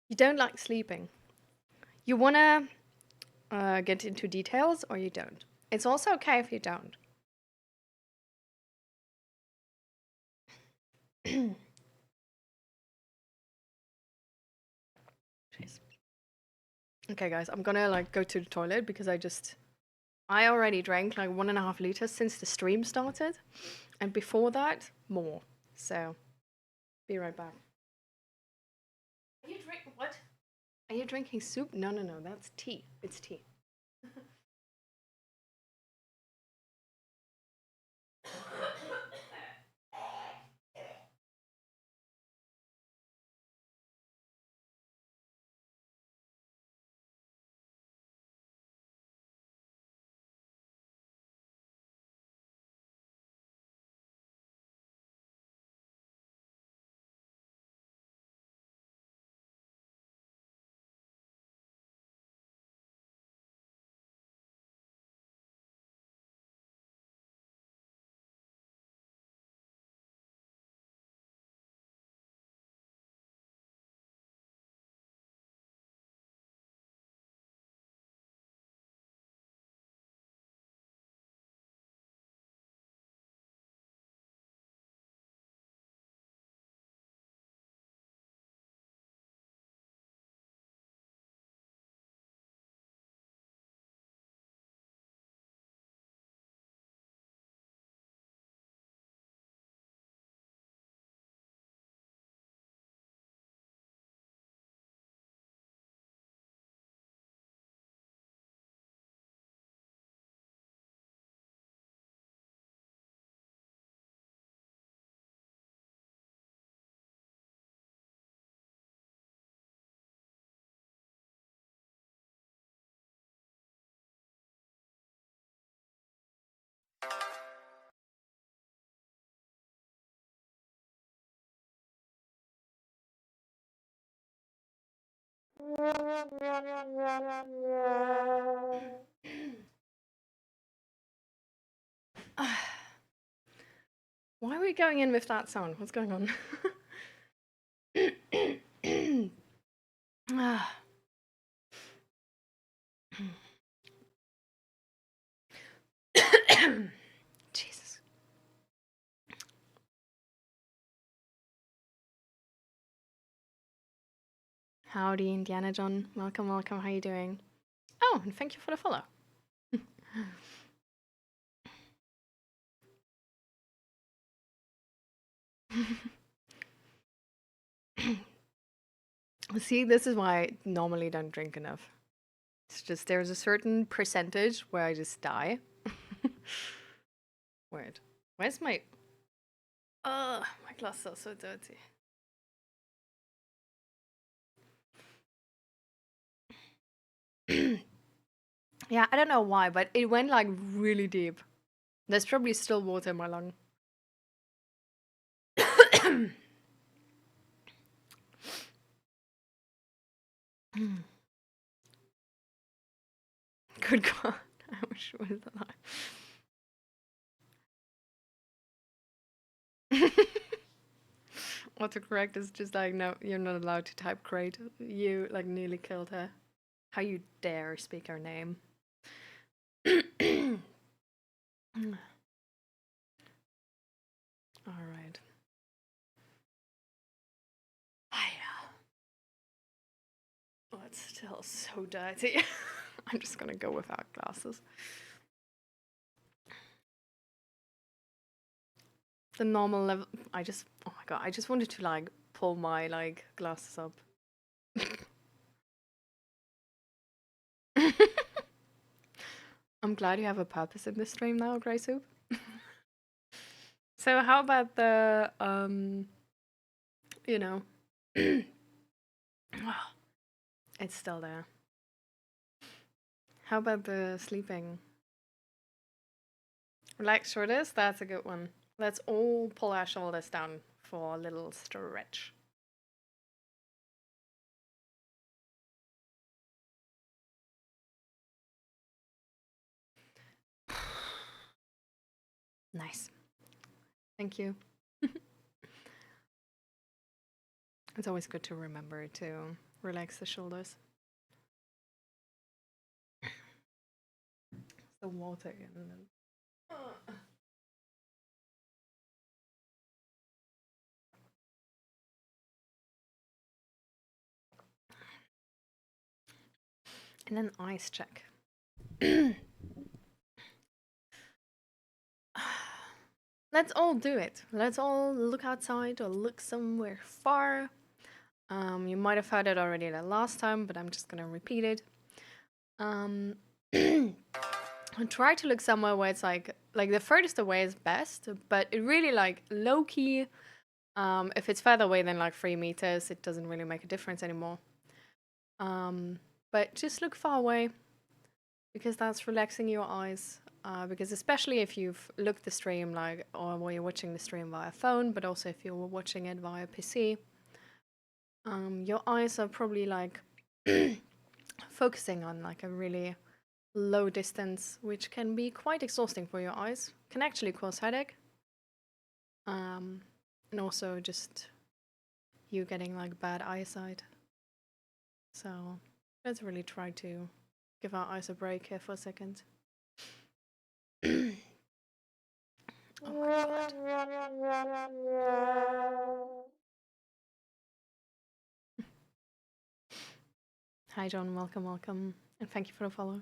you don't like sleeping. You wanna get into details, or you don't. It's also okay if you don't. Jeez. Okay, guys, I'm gonna like go to the toilet because I already drank like 1.5 liters since the stream started, and before that, more. So, be right back. Are you drink what? Are you drinking soup? No, no, no. That's tea. It's tea. Why are we going in with that sound? What's going on? Ah. Jesus. Howdy, Indiana John. Welcome, welcome. How you doing? Oh, and thank you for the follow. See, this is why I normally don't drink enough. It's just there's a certain percentage where I just die. Weird. Where's my... my glasses are so dirty. Yeah, I don't know why, but it went like really deep. There's probably still water in my lung. Good God. I wish it was alive. Autocorrect is just like, no, you're not allowed to type great. You like nearly killed her. How you dare speak her name? All right. Oh, it's still so dirty. I'm just gonna go without glasses. The normal level. Oh my God, I just wanted to like pull my like glasses up. I'm glad you have a purpose in this stream now, Grey Soup. So how about the you know, it's still there. How about the sleeping? Relax shoulders, that's a good one. Let's all pull our shoulders down for a little stretch. Nice. Thank you. It's always good to remember to relax the shoulders. The water in them. And then ice check. Let's all do it. Let's all look outside or look somewhere far. You might have heard it already the last time, but I'm just gonna repeat it. Try to look somewhere where it's like the furthest away is best, but it really like low key. If it's further away than like 3 meters, it doesn't really make a difference anymore. But just look far away because that's relaxing your eyes. Because especially if you've looked the stream like, or while you're watching the stream via phone, but also if you're watching it via PC, your eyes are probably like focusing on like a really low distance, which can be quite exhausting for your eyes. Can actually cause headache. And also just you getting like bad eyesight. So let's really try to give our eyes a break here for a second. Oh my God. Hi John, welcome, welcome, and thank you for the follow.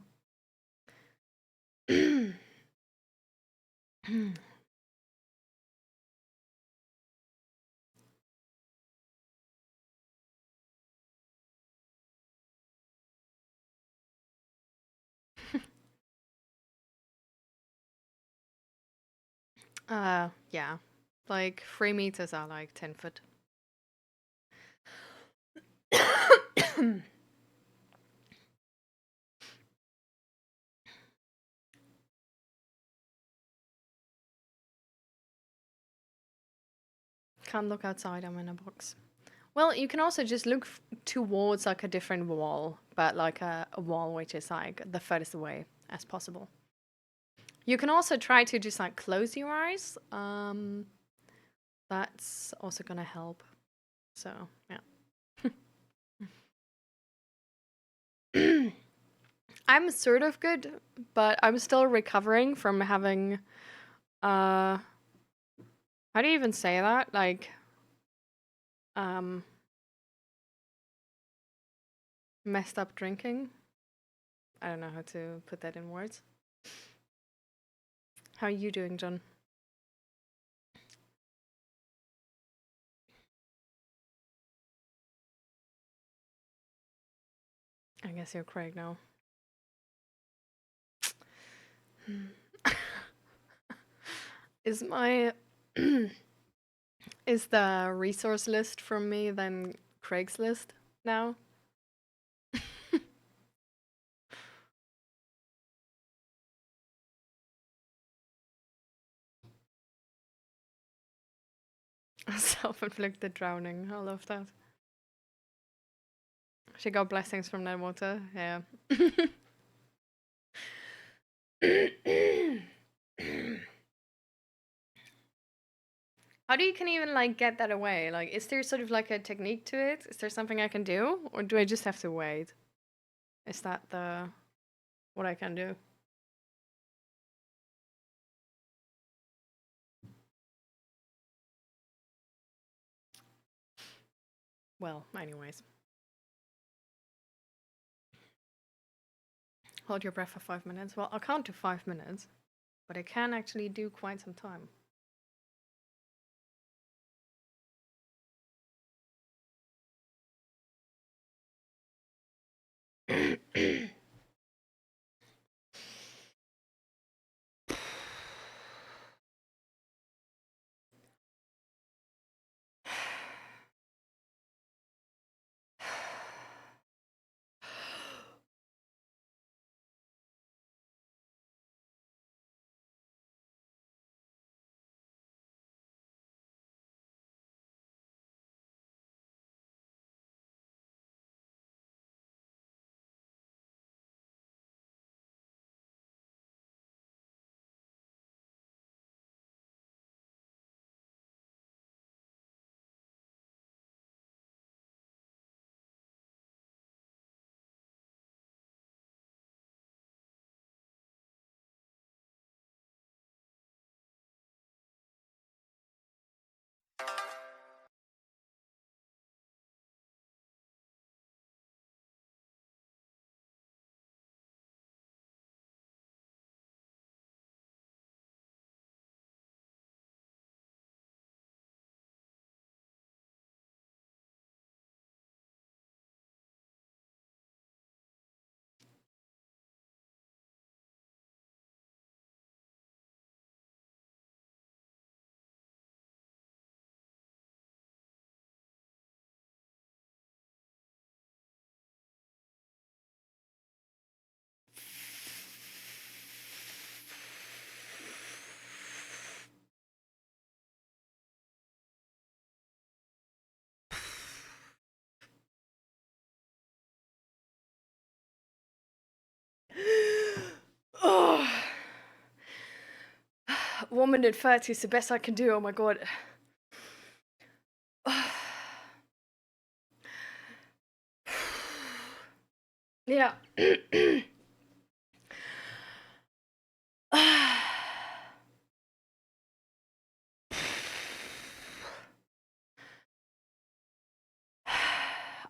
Yeah, like 3 meters are like 10 foot. Can't look outside, I'm in a box. Well, you can also just look towards like a different wall, but like a wall which is like the furthest away as possible. You can also try to just like close your eyes. That's also gonna help. So, yeah. I'm sort of good, but I'm still recovering from having how do you even say that? Like um messed up drinking. I don't know how to put that in words. How are you doing, John? I guess you're Craig now. Is my is the resource list from me then Craig's list now? Self-inflicted drowning. I love that. She got blessings from that water. Yeah. How do you can even like get that away? Like, is there sort of like a technique to it? Is there something I can do, or do I just have to wait? Is that the what I can do? Well, anyways, hold your breath for 5 minutes. Well, I'll count to 5 minutes, but I can actually do quite some time. Oh, 1 minute 30 is the best I can do. Oh my god. Yeah.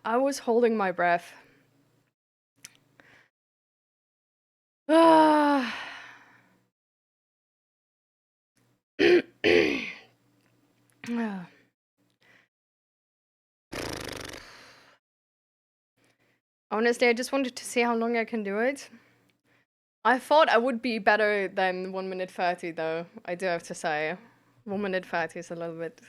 I was holding my breath. Ah. Honestly, I just wanted to see how long I can do it. I thought I would be better than 1 minute 30, though. I do have to say. 1 minute 30 is a little bit.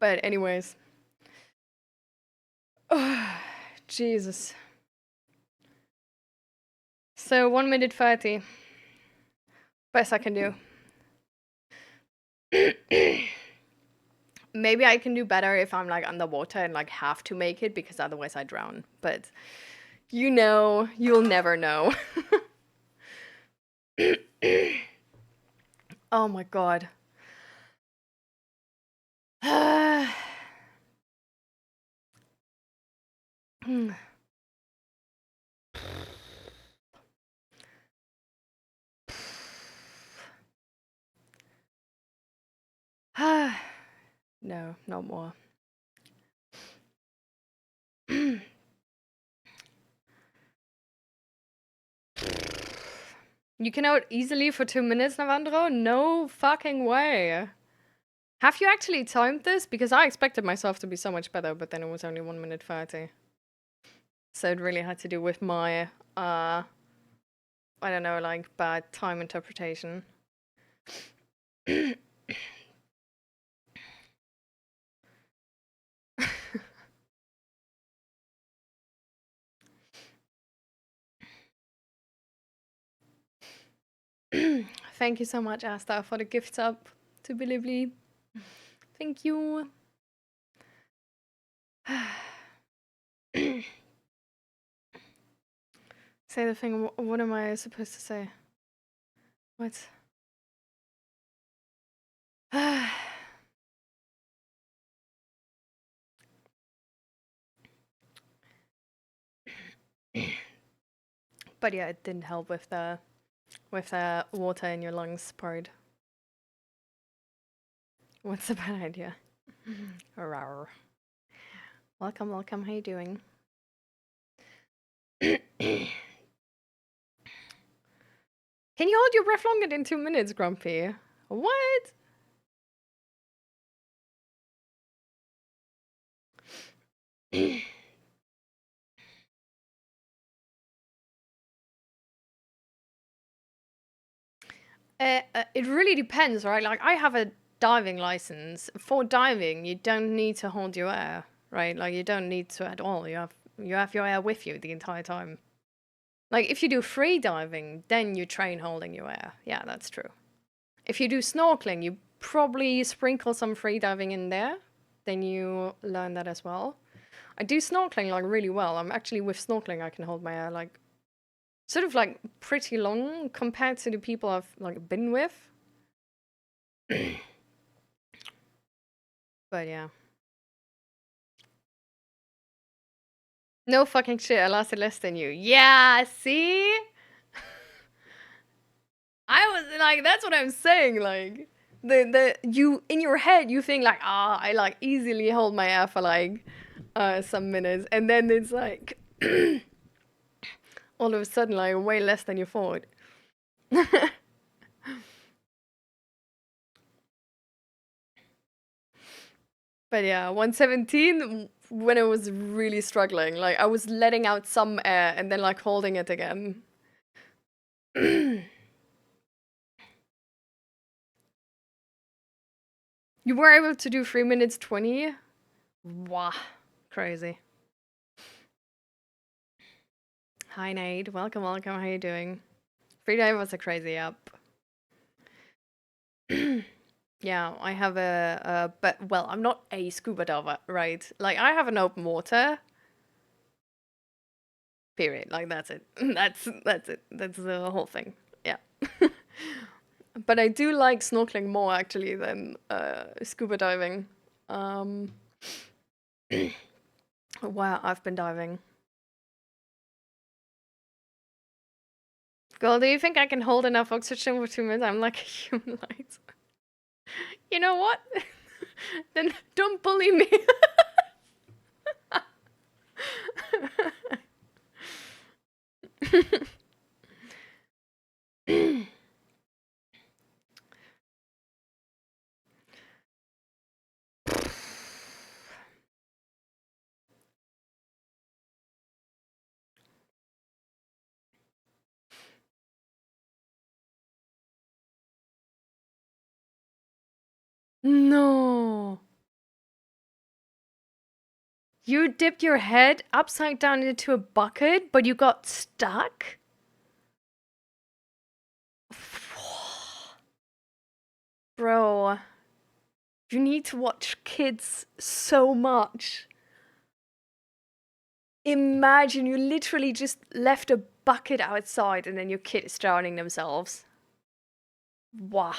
But, anyways. Oh, Jesus. So, 1 minute 30. Best I can do. Maybe I can do better if I'm like underwater and like have to make it because otherwise I drown. But you know, you'll never know. Oh my god. No, not more. You can out easily for 2 minutes, Navandro? No fucking way. Have you actually timed this? Because I expected myself to be so much better, but then it was only 1 minute 30. So it really had to do with my, I don't know, like bad time interpretation. Thank you so much, Asta, for the gifts up to Bilibli. Thank you. Say the thing. What am I supposed to say? What? But yeah, it didn't help with the water in your lungs part. What's a bad idea? Rawr. Welcome, welcome. How you doing? Can you hold your breath longer than 2 minutes, Grumpy? What? It really depends, right? Like, I have a diving license. For diving, you don't need to hold your air, right? Like, you don't need to at all. You have your air with you the entire time. Like, if you do free diving, then you train holding your air. Yeah, that's true. If you do snorkeling, you probably sprinkle some free diving in there. Then you learn that as well. I do snorkeling like really well. I'm actually with snorkeling, I can hold my air like sort of like pretty long compared to the people I've like been with. But yeah. No fucking shit, I lasted less than you. Yeah, see? I was like, that's what I'm saying. Like, you in your head, you think like, I like easily hold my air for like some minutes, and then it's like all of a sudden like way less than you thought. But yeah, 117 when I was really struggling, like I was letting out some air and then like holding it again. You were able to do 3 minutes 20? Wow, crazy. Hi Nate, welcome, welcome. How you doing? Freedive was a crazy app. Yeah, I have but well, I'm not a scuba diver, right? Like I have an open water. Period. Like that's it. That's it. That's the whole thing. Yeah. But I do like snorkeling more actually than scuba diving. Um, wow, I've been diving. Girl, do you think I can hold enough oxygen for 2 minutes? I'm like a human light. You know what? Then don't bully me. No. You dipped your head upside down into a bucket, but you got stuck? Bro. You need to watch kids so much. Imagine you literally just left a bucket outside and then your kid is drowning themselves. Wow.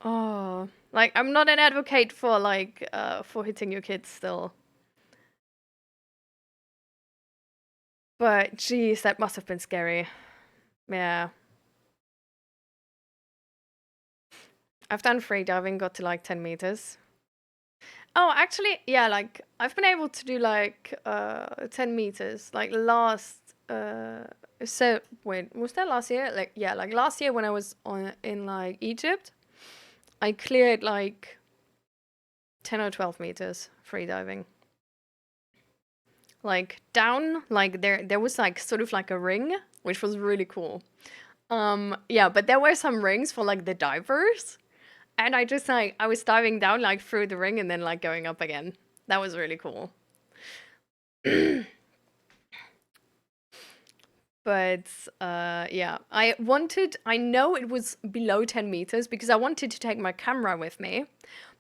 Oh, like I'm not an advocate for for hitting your kids still. But geez, that must have been scary. Yeah. I've done free diving, got to like 10 meters. Oh, actually, yeah, like I've been able to do like 10 meters. Like last so wait, was that last year? Like yeah, like last year when I was on in like Egypt, I cleared like 10 or 12 meters free diving. Like down, like there was like sort of like a ring, which was really cool. Yeah, but there were some rings for like the divers. And I just like I was diving down like through the ring and then like going up again. That was really cool. But yeah, I know it was below 10 meters because I wanted to take my camera with me,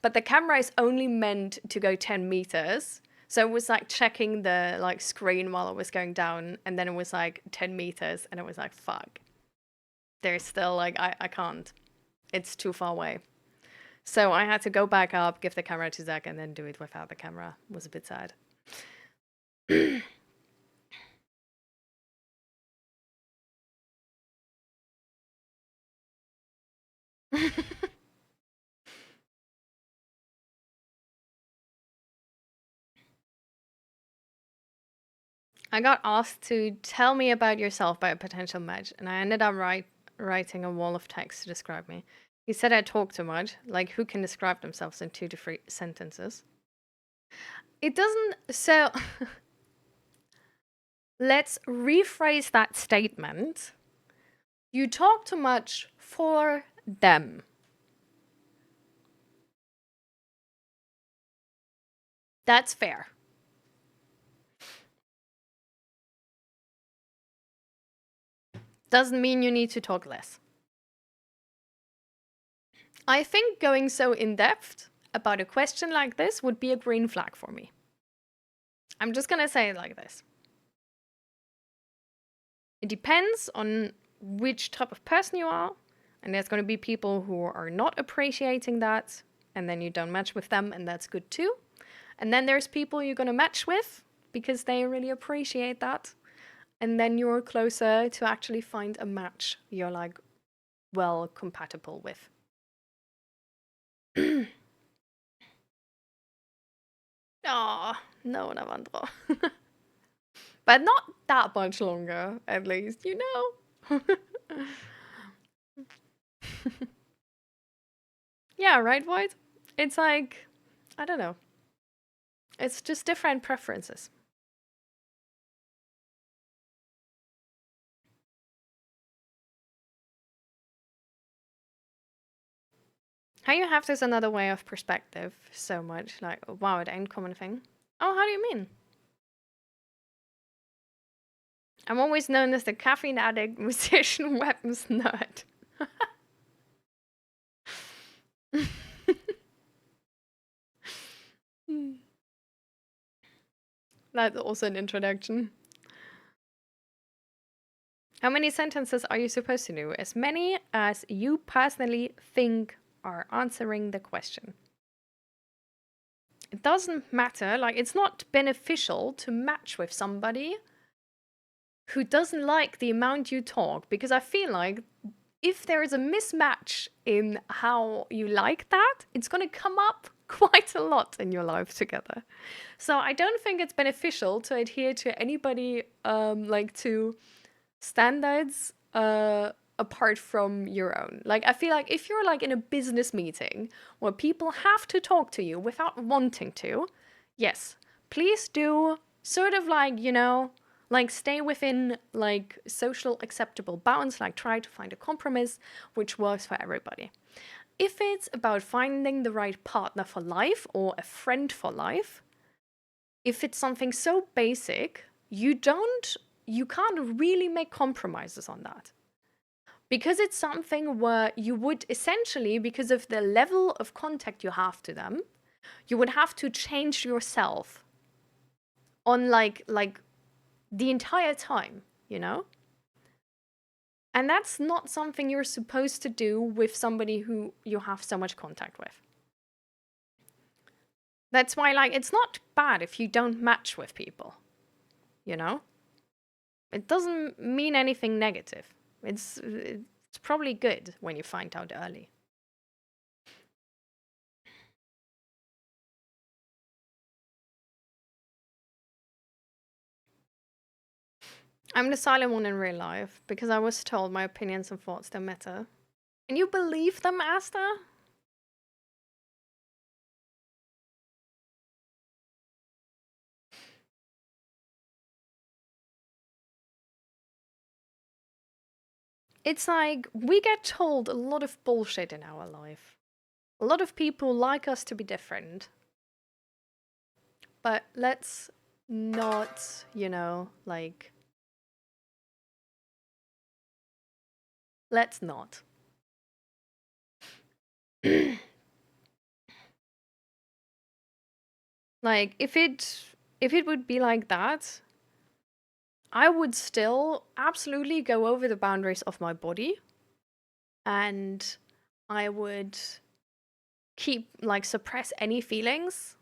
but the camera is only meant to go 10 meters. So it was like checking the like screen while I was going down, and then it was like 10 meters, and it was like, fuck. There's still like, I can't. It's too far away. So I had to go back up, give the camera to Zach, and then do it without the camera. It was a bit sad. I got asked to tell me about yourself by a potential match, and I ended up writing a wall of text to describe me. He said I talk too much, like who can describe themselves in 2 to 3 sentences? It doesn't. So let's rephrase that statement. You talk too much for them. That's fair. Doesn't mean you need to talk less. I think going so in depth about a question like this would be a green flag for me. I'm just gonna say it like this. It depends on which type of person you are, and there's going to be people who are not appreciating that, and then you don't match with them, and that's good too. And then there's people you're going to match with because they really appreciate that, and then you're closer to actually find a match you're like well compatible with. Ah, no, Navandro. But not that much longer, at least, you know? Yeah, right, Void? It's like, I don't know. It's just different preferences. How you have this another way of perspective so much, like, wow, it ain't common thing. Oh, how do you mean? I'm always known as the caffeine addict, musician, weapons nerd. That's also an introduction. How many sentences are you supposed to do? As many as you personally think are answering the question. It doesn't matter, like, it's not beneficial to match with somebody who doesn't like the amount you talk, because I feel like if there is a mismatch in how you like that, it's going to come up quite a lot in your life together. So I don't think it's beneficial to adhere to anybody like to standards apart from your own. Like I feel like if you're like in a business meeting where people have to talk to you without wanting to, yes, please do sort of like, you know, like stay within like social acceptable bounds, like try to find a compromise which works for everybody. If it's about finding the right partner for life or a friend for life, if it's something so basic, you can't really make compromises on that. Because it's something where you would essentially, because of the level of contact you have to them, you would have to change yourself on like the entire time, you know? And that's not something you're supposed to do with somebody who you have so much contact with. That's why, like, it's not bad if you don't match with people, you know? It doesn't mean anything negative. It's probably good when you find out early. I'm the silent one in real life because I was told my opinions and thoughts don't matter. And you believe them, Asta? It's like we get told a lot of bullshit in our life. A lot of people like us to be different. But let's not, like, let's not. Like, if it would be like that, I would still absolutely go over the boundaries of my body, and I would suppress any feelings,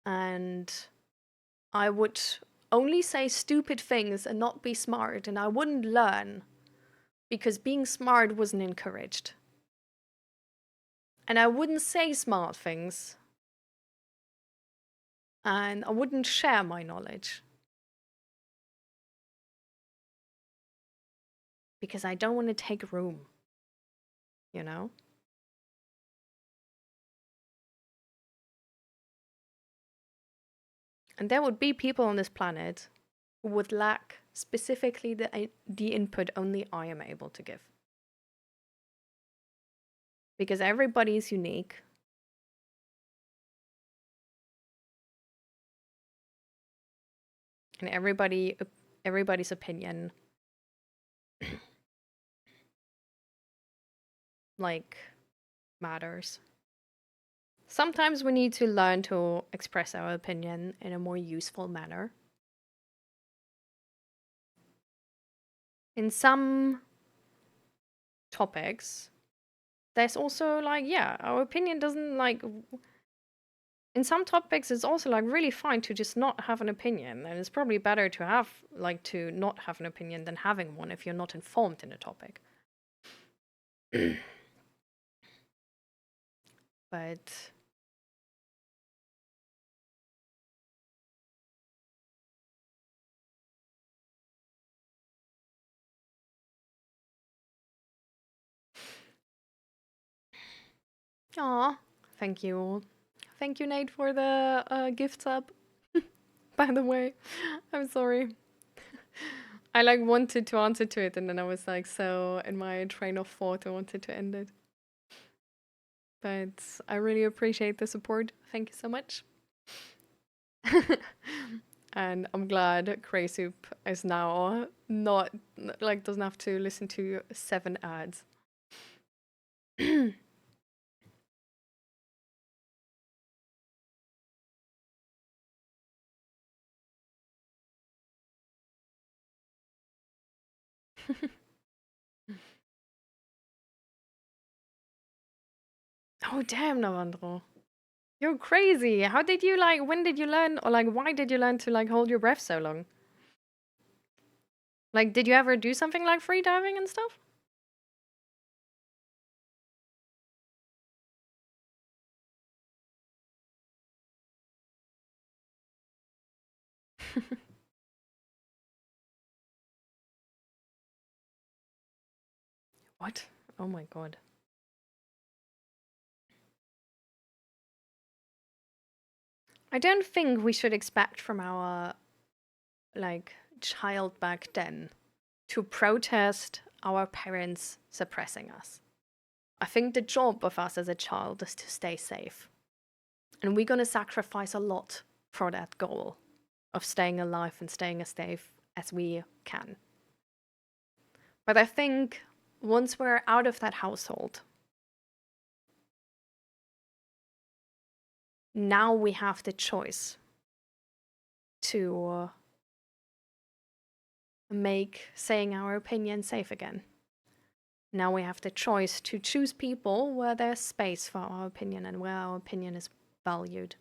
and I would only say stupid things and not be smart, and I wouldn't learn because being smart wasn't encouraged. And I wouldn't say smart things, and I wouldn't share my knowledge because I don't want to take room, you know? And there would be people on this planet who would lack specifically the input only I am able to give. Because everybody is unique. And everybody's opinion like matters. Sometimes we need to learn to express our opinion in a more useful manner. In some topics, there's also like, yeah, our opinion doesn't like. In some topics, it's also like really fine to just not have an opinion, and it's probably better to have to not have an opinion than having one if you're not informed in a topic. But aw, thank you. Thank you, Nate, for the gift sub. By the way, I'm sorry. I like wanted to answer to it, and then I was like so in my train of thought, I wanted to end it. But I really appreciate the support. Thank you so much. And I'm glad Cray Soup is now not like doesn't have to listen to 7 ads. Oh damn, Navandro. You're crazy. How did you when did you learn or why did you learn to hold your breath so long? Like did you ever do something like free diving and stuff? What? Oh my god. I don't think we should expect from our child back then to protest our parents suppressing us. I think the job of us as a child is to stay safe. And we're going to sacrifice a lot for that goal of staying alive and staying as safe as we can. But I think once we're out of that household, now we have the choice to make saying our opinion safe again. Now we have the choice to choose people where there's space for our opinion and where our opinion is valued.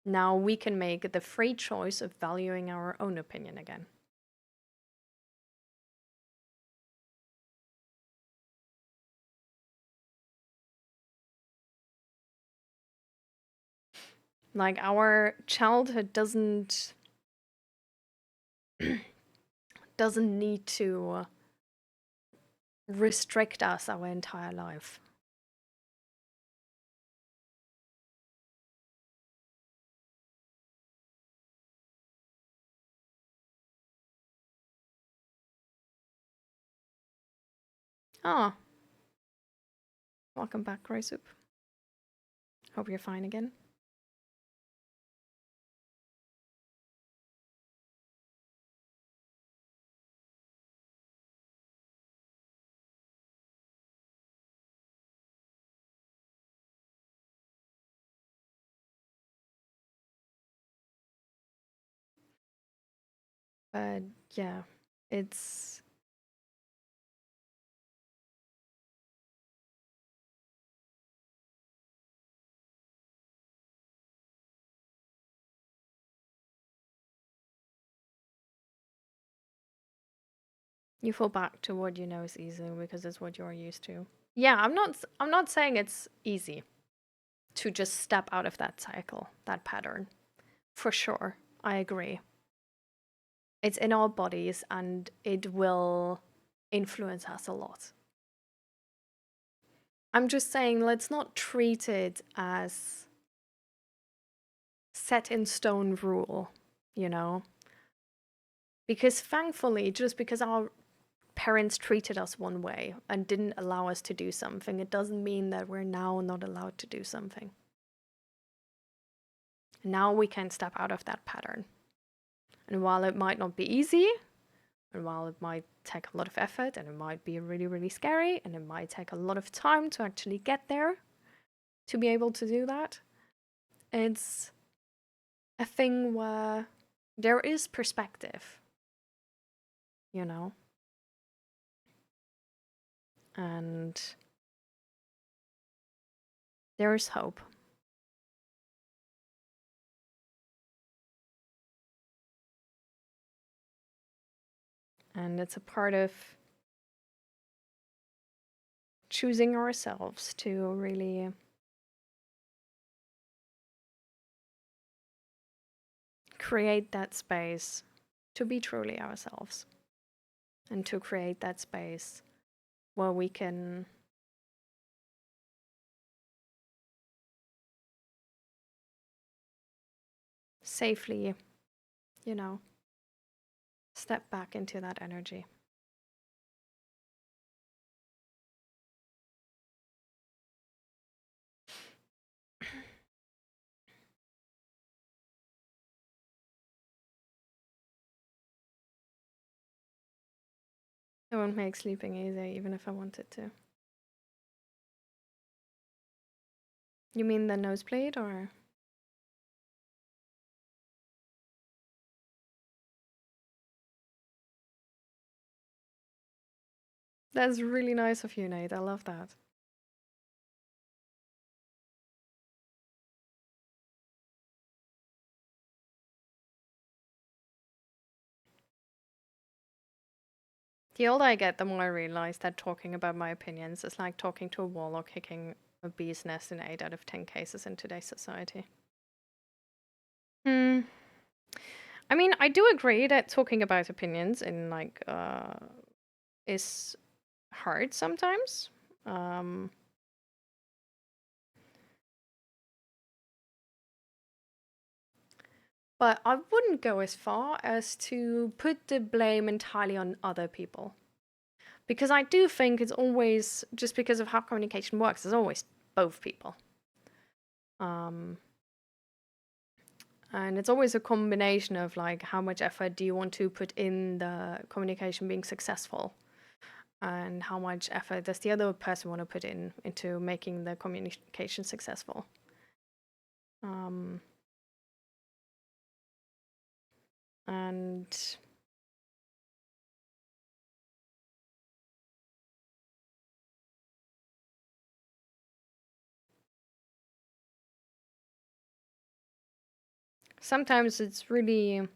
Now we can make the free choice of valuing our own opinion again. Like our childhood doesn't need to restrict us our entire life. Ah, welcome back, Grey Soup. Hope you're fine again. But yeah, it's you fall back to what you know is easy because it's what you're used to. Yeah, I'm not saying it's easy to just step out of that cycle, that pattern. For sure. I agree. It's in our bodies and it will influence us a lot. I'm just saying let's not treat it as set in stone rule, you know? Because thankfully, just because our parents treated us one way and didn't allow us to do something, it doesn't mean that we're now not allowed to do something. Now we can step out of that pattern. And while it might not be easy, and while it might take a lot of effort, and it might be really, really scary, and it might take a lot of time to actually get there, to be able to do that, it's a thing where there is perspective, you know? And there is hope. And it's a part of choosing ourselves to really create that space to be truly ourselves and to create that space where we can safely, you know, step back into that energy. It won't make sleeping easy even if I wanted to. You mean the nosebleed or? That's really nice of you, Nate. I love that. The older I get, the more I realize that talking about my opinions is like talking to a wall or kicking a bee's nest in 8 out of 10 cases in today's society. Hmm. I mean, I do agree that talking about opinions in like is hard sometimes. But I wouldn't go as far as to put the blame entirely on other people. Because I do think it's always, just because of how communication works, it's always both people. And it's always a combination of like how much effort do you want to put in the communication being successful, and how much effort does the other person want to put in into making the communication successful. Um, and sometimes it's really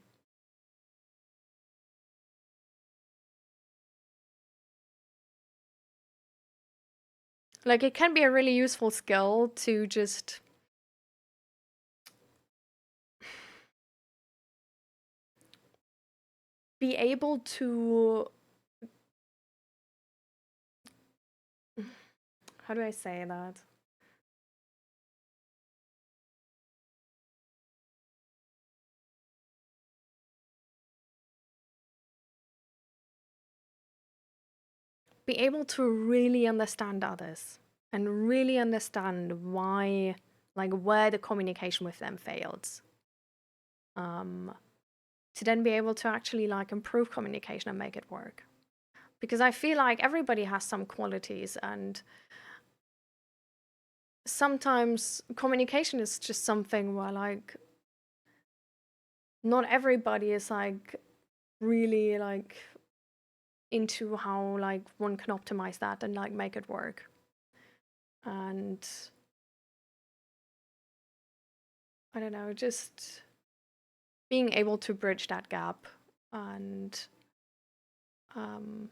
like it can be a really useful skill to just be able to, how do I say that? Be able to really understand others and really understand why, like where the communication with them fails. Um, to then be able to actually like improve communication and make it work. Because I feel like everybody has some qualities, and sometimes communication is just something where like not everybody is like really like into how like one can optimize that and like make it work. And I don't know, just being able to bridge that gap, and um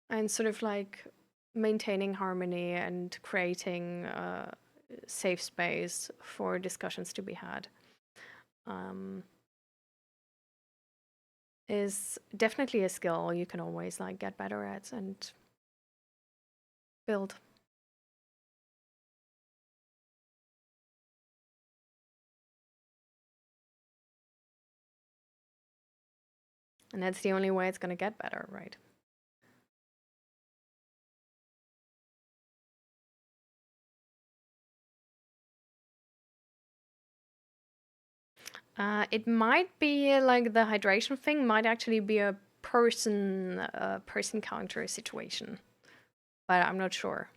and sort of like maintaining harmony and creating a safe space for discussions to be had, um, is definitely a skill you can always like get better at and build. And that's the only way it's going to get better, right? It might be like the hydration thing might actually be a person counter situation, but I'm not sure.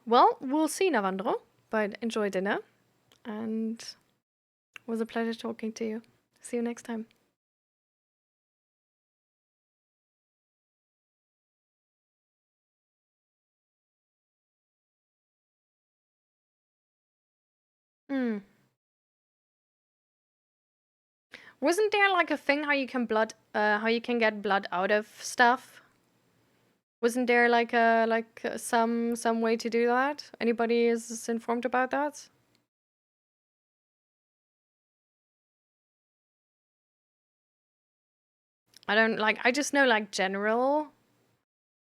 Well, we'll see, Navandro, but enjoy dinner, and it was a pleasure talking to you. See you next time. Hmm. Wasn't there like a thing how you can get blood out of stuff? Wasn't there like some way to do that? Anybody is informed about that? I don't like. I just know like general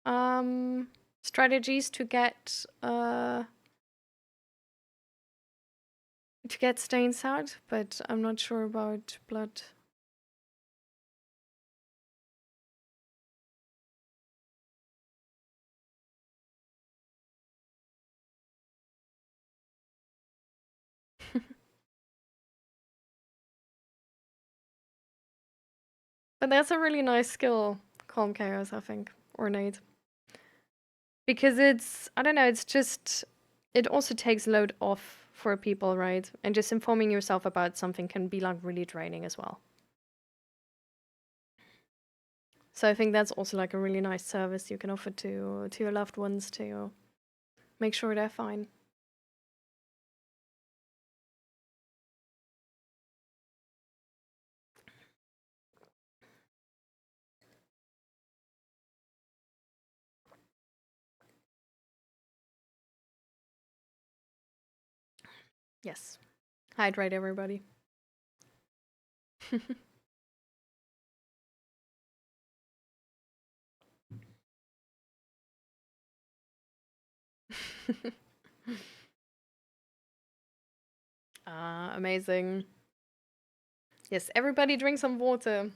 um strategies to get stains out, but I'm not sure about blood. But that's a really nice skill, calm chaos, I think, ornate. Because it's, I don't know, it's just, it also takes load off for people, right? And just informing yourself about something can be like really draining as well. So I think that's also like a really nice service you can offer to your loved ones to make sure they're fine. Yes. Hydrate everybody. Amazing. Yes, everybody drink some water.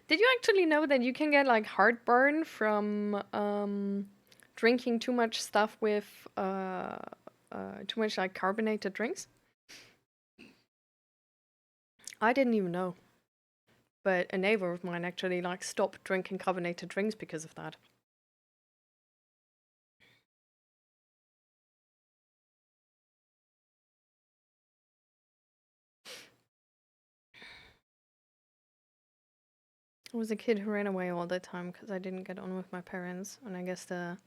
Did you actually know that you can get like heartburn from drinking too much stuff with too much like carbonated drinks? I didn't even know, but a neighbor of mine actually like stopped drinking carbonated drinks because of that. I was a kid who ran away all the time because I didn't get on with my parents, and I guess the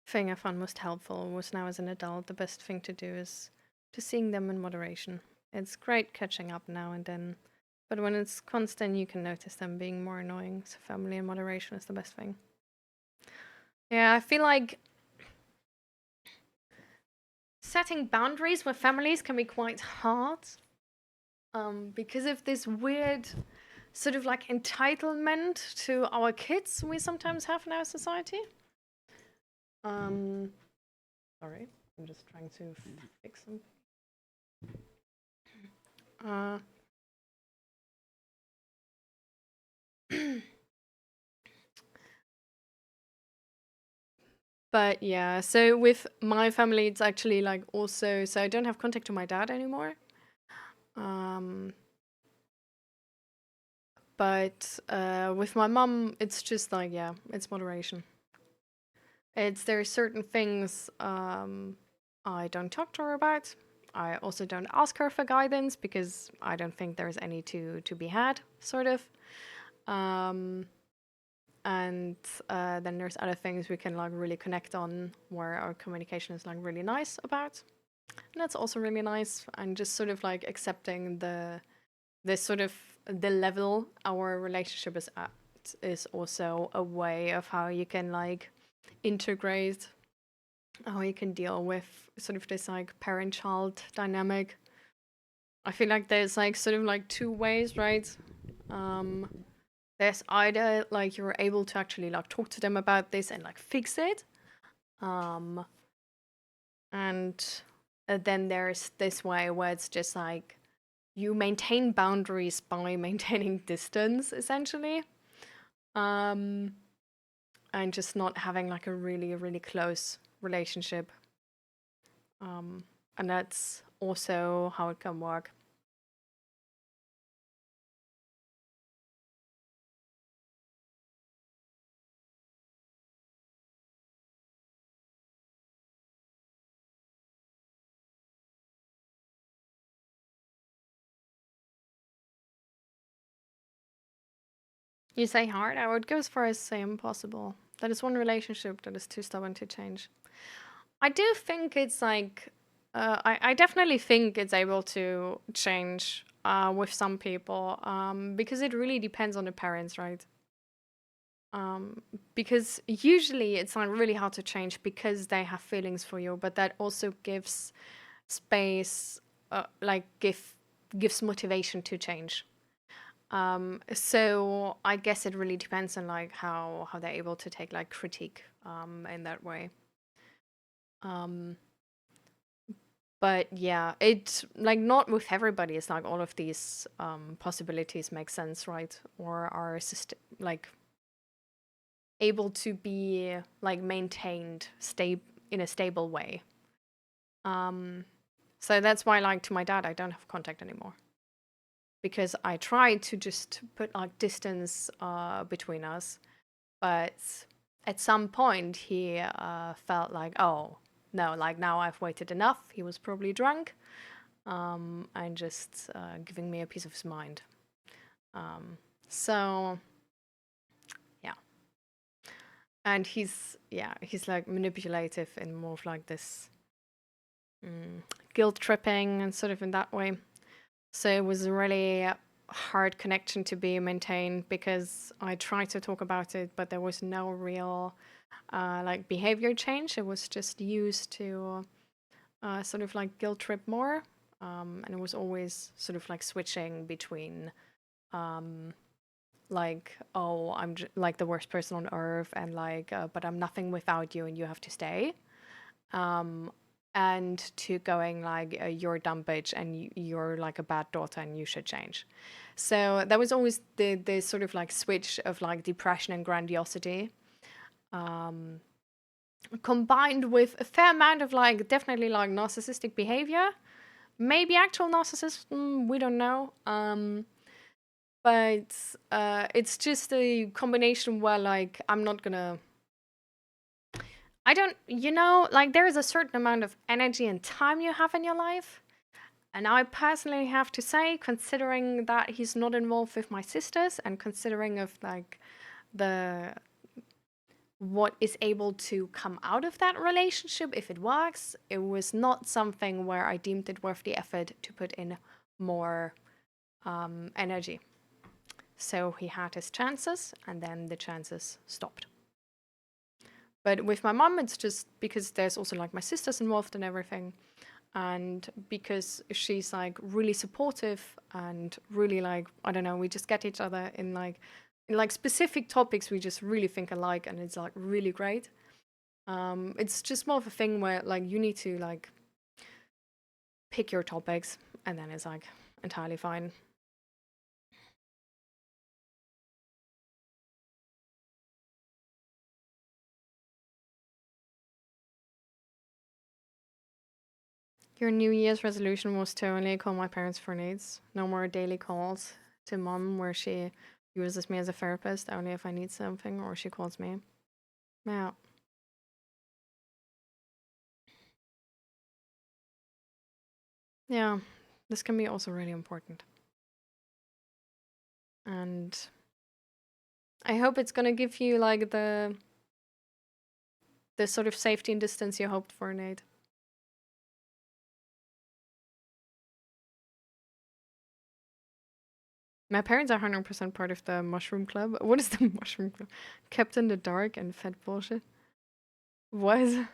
thing I found most helpful was now as an adult, the best thing to do is to seeing them in moderation. It's great catching up now and then, but when it's constant, you can notice them being more annoying. So, family in moderation is the best thing. Yeah, I feel like setting boundaries with families can be quite hard because of this weird sort of like entitlement to our kids we sometimes have in our society. Um, sorry, I'm just trying to fix something. Uh, but yeah, so with my family, it's actually like also, so I don't have contact to my dad anymore. Um, but with my mom, it's just like, yeah, it's moderation. There are certain things I don't talk to her about. I also don't ask her for guidance because I don't think there's any to be had, sort of. Um, and then there's other things we can like really connect on where our communication is like really nice about, and that's also really nice. And just sort of like accepting the sort of the level our relationship is at is also a way of how you can like integrate, how you can deal with sort of this like parent child dynamic. I feel like there's like sort of like two ways, right? um there's either like you're able to actually like talk to them about this and like fix it, um and then there's this way where it's just like you maintain boundaries by maintaining distance, essentially, um and just not having like a really close relationship, um and that's also how it can work. You say hard, I would go as far as say impossible. That is one relationship that is too stubborn to change. I do think it's like, I definitely think it's able to change with some people, because it really depends on the parents, right? Um, because usually it's like really hard to change because they have feelings for you, but that also gives space, like gives motivation to change. So I guess it really depends on like how they're able to take like critique in that way. Um, but yeah, it like not with everybody. It's like all of these possibilities make sense, right? Or are like able to be like maintained in a stable way. Um, so that's why like to my dad, I don't have contact anymore because I tried to just put like distance between us. But at some point, he felt like, oh, no, like now I've waited enough. He was probably drunk, and just giving me a piece of his mind. Um, so, yeah. And he's like manipulative and more of like this mm, guilt tripping and sort of in that way. So it was a really hard connection to be maintained because I tried to talk about it, but there was no real like behavior change. It was just used to sort of like guilt trip more. And it was always sort of like switching between um, like, oh, like the worst person on earth, and like, but I'm nothing without you and you have to stay. Um, and to going like you're a dumb bitch and you're like a bad daughter and you should change. So that was always the sort of like switch of like depression and grandiosity, um, combined with a fair amount of like definitely like narcissistic behavior, maybe actual narcissism, we don't know. But it's just a combination where like I'm not gonna. I don't, like there is a certain amount of energy and time you have in your life. And I personally have to say, considering that he's not involved with my sisters and considering of like the what is able to come out of that relationship if it works, it was not something where I deemed it worth the effort to put in more energy. So he had his chances and then the chances stopped. But with my mom, it's just because there's also like my sisters involved and everything. And because she's like really supportive and really like, I don't know, we just get each other in like specific topics we just really think alike and it's like really great. It's just more of a thing where like you need to like pick your topics and then it's like entirely fine. Your New Year's resolution was to only call my parents for needs. No more daily calls to mom where she uses me as a therapist only if I need something or she calls me. Yeah. Yeah. This can be also really important. And I hope it's gonna give you like the sort of safety and distance you hoped for, Nate. My parents are 100% part of the mushroom club. What is the mushroom club? Kept in the dark and fed bullshit. What?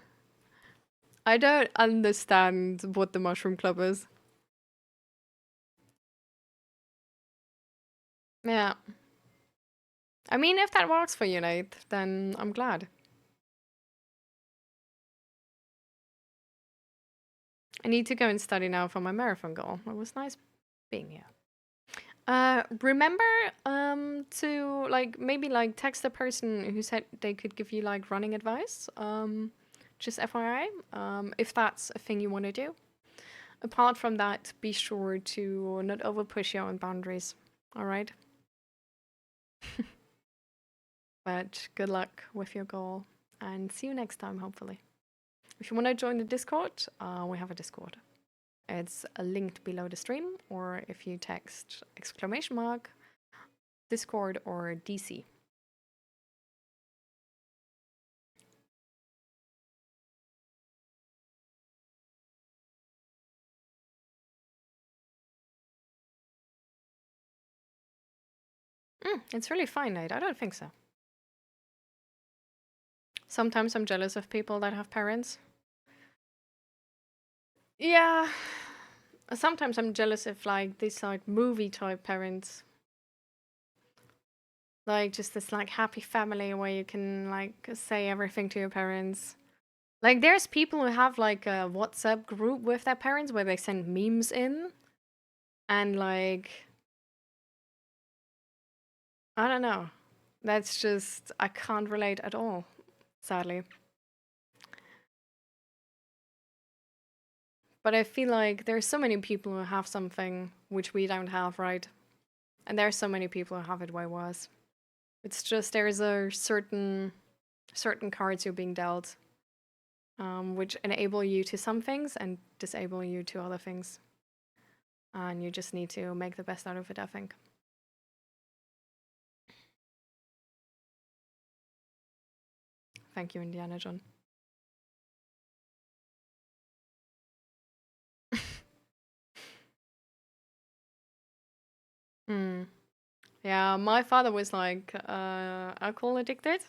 I don't understand what the mushroom club is. Yeah. I mean, if that works for you, Nate, then I'm glad. I need to go and study now for my marathon goal. It was nice being here. Remember to like maybe like text the person who said they could give you like running advice. Just FYI, if that's a thing you want to do. Apart from that, be sure to not over push your own boundaries. All right. But good luck with your goal and see you next time, hopefully. If you want to join the Discord, we have a Discord. It's linked below the stream, or if you text exclamation mark Discord or DC. It's really fine, Nate. I don't think so. Sometimes I'm jealous of people that have parents. Yeah. Sometimes I'm jealous of like these like movie type parents. Like just this like happy family where you can like say everything to your parents. Like there's people who have like a WhatsApp group with their parents where they send memes in and like I don't know. That's just I can't relate at all, sadly. But I feel like there's so many people who have something which we don't have, right? And there's so many people who have it way worse. It's just there's a certain cards you're being dealt, which enable you to some things and disable you to other things. And you just need to make the best out of it, I think. Thank you, Indiana John. Mm. Yeah, my father was like alcohol addicted.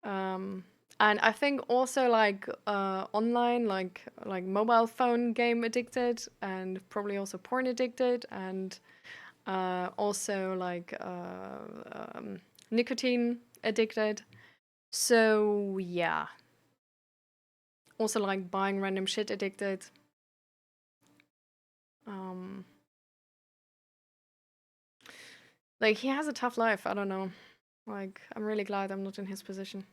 Um, and I think also like online, like mobile phone game addicted, and probably also porn addicted, and also like nicotine addicted. So yeah, Also, like buying random shit addicted. Um, like he has a tough life. I don't know. Like I'm really glad I'm not in his position.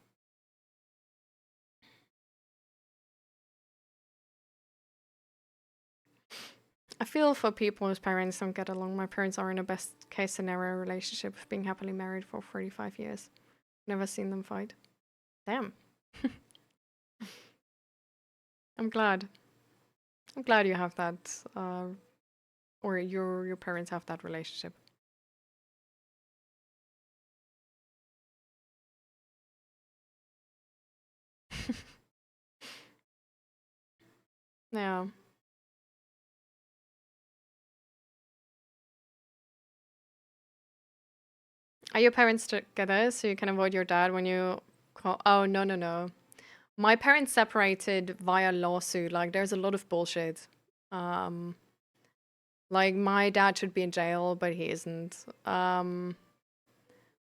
I feel for people whose parents don't get along. My parents are in a best case scenario relationship, being happily married for 45 years. Never seen them fight. Damn. I'm glad. I'm glad you have that, or your parents have that relationship. Yeah. Are your parents together so you can avoid your dad when you call? Oh, no, no, no. My parents separated via lawsuit. Like, there's a lot of bullshit. Um, like, my dad should be in jail, but he isn't.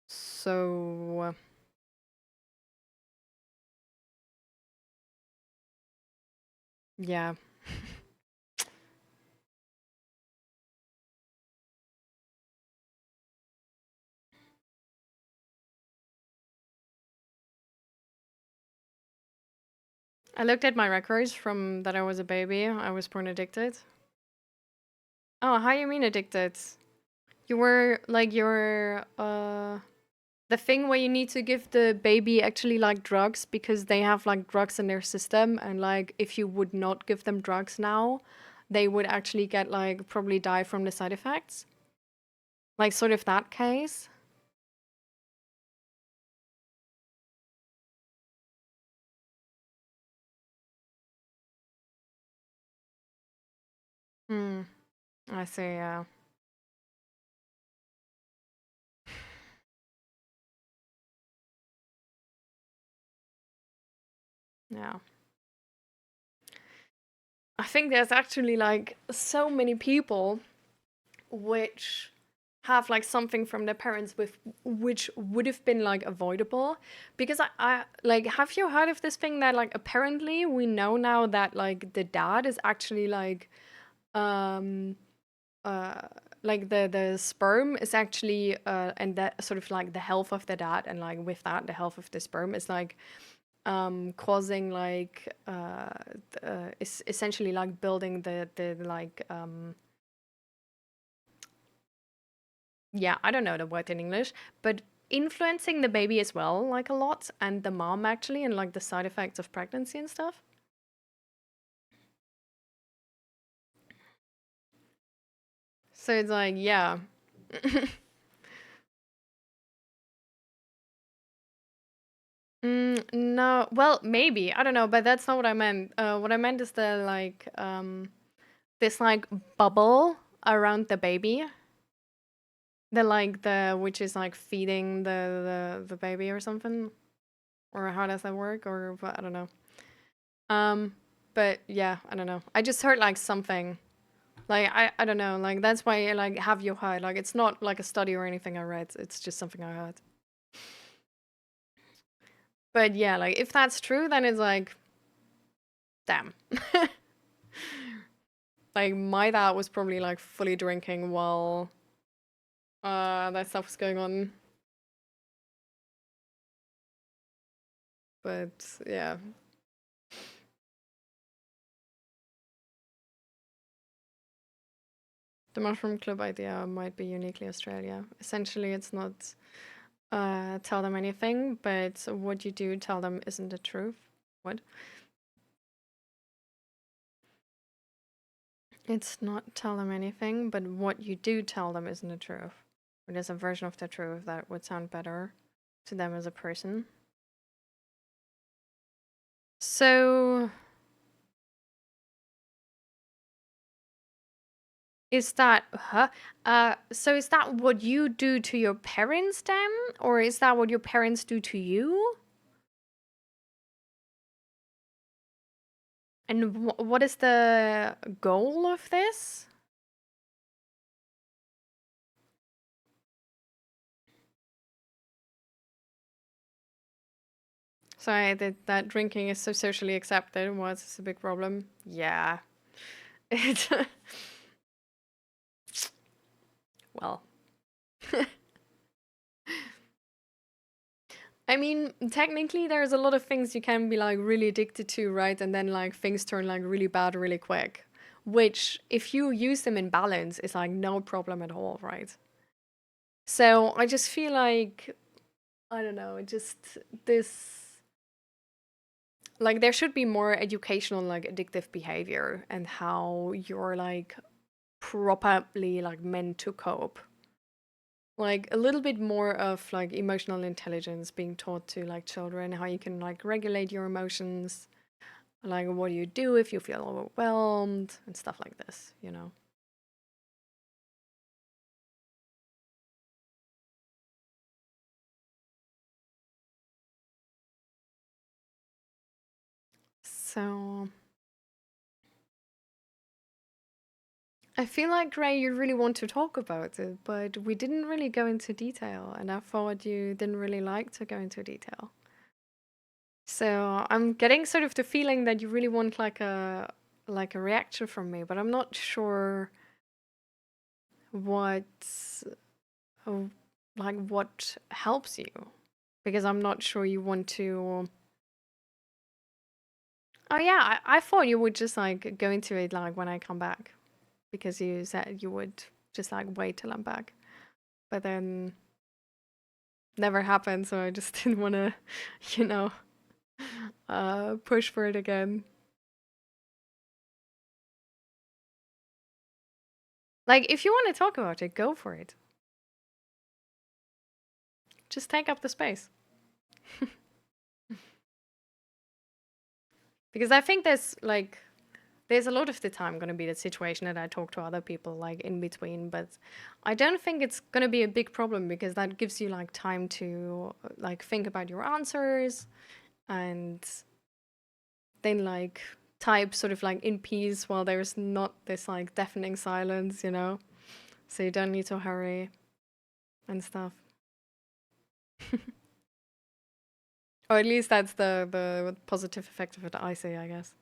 So, yeah. I looked at my records from that I was a baby. I was porn addicted. Oh, how you mean addicted? You were like the thing where you need to give the baby actually like drugs because they have like drugs in their system, and like if you would not give them drugs now, they would actually get like probably die from the side effects. Like sort of that case. Hmm. I see, yeah. Yeah. I think there's actually like so many people which have like something from their parents with which would have been like avoidable, because I like, have you heard of this thing that like apparently we know now that like the dad is actually um uh like the sperm is actually and that sort of like the health of the dad, and like with that the health of the sperm is like causing like is essentially like building the like yeah, I don't know the word in English, but influencing the baby as well, like a lot, and the mom actually, and like the side effects of pregnancy and stuff. So it's like, yeah. No, well, maybe I don't know, but that's not what I meant. What I meant is the like this like bubble around the baby, the like the which is like feeding the baby or something, or how does that work, or I don't know. Um, but yeah, I don't know. I just heard like something. Like I don't know, like that's why I like have you heard. Like it's not like a study or anything I read. It's just something I heard. But yeah, like if that's true, then it's like damn. Like my dad was probably like fully drinking while that stuff was going on. But yeah. The mushroom club idea might be uniquely Australia. Essentially it's not tell them anything, but what you do tell them isn't the truth. What? It's not tell them anything, but what you do tell them isn't the truth. It is a version of the truth that would sound better to them as a person. So is that huh? So is that what you do to your parents then? Or is that what your parents do to you? And what is the goal of this? Sorry, that drinking is so socially accepted. What's a big problem? Yeah. It, well, I mean, technically, there's a lot of things you can be like really addicted to, right? And then like things turn like really bad really quick. Which, if you use them in balance, is like no problem at all, right? So I just feel like, I don't know, just this, like, there should be more educational, like, addictive behavior and how you're like properly like meant to cope. Like a little bit more of like emotional intelligence being taught to like children, how you can like regulate your emotions, like what do you do if you feel overwhelmed and stuff like this, you know. So I feel like, Ray, you really want to talk about it, but we didn't really go into detail, and I thought you didn't really like to go into detail. So I'm getting sort of the feeling that you really want like a reaction from me, but I'm not sure what uh, like what helps you, because I'm not sure you want to. Oh yeah, I thought you would just like go into it like when I come back, because you said you would just like wait till I'm back, but then never happened, so I just didn't want to, you know, push for it again. Like, if you want to talk about it, go for it. Just take up the space. Because I think there's a lot of the time going to be the situation that I talk to other people like in between, but I don't think it's going to be a big problem because that gives you like time to like think about your answers and then like type sort of like in peace while there's not this like deafening silence, you know? So you don't need to hurry and stuff. Or at least that's the positive effect of it I see, I guess.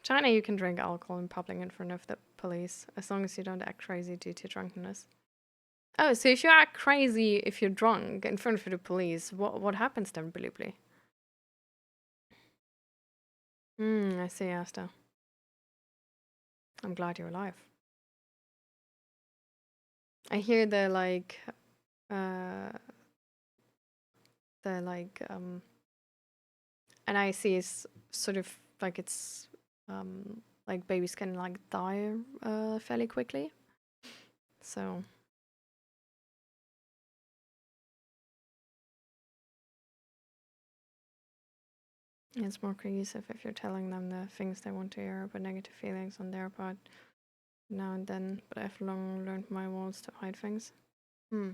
China, you can drink alcohol in public in front of the police as long as you don't act crazy due to drunkenness. Oh, so if you act crazy if you're drunk in front of the police, what happens then, Bilibli? I see, Asta. I'm glad you're alive. I hear uh the and I see is sort of like it's like babies can like die fairly quickly. So it's more cohesive if you're telling them the things they want to hear, but negative feelings on their part now and then. But I've long learned my walls to hide things. Hmm.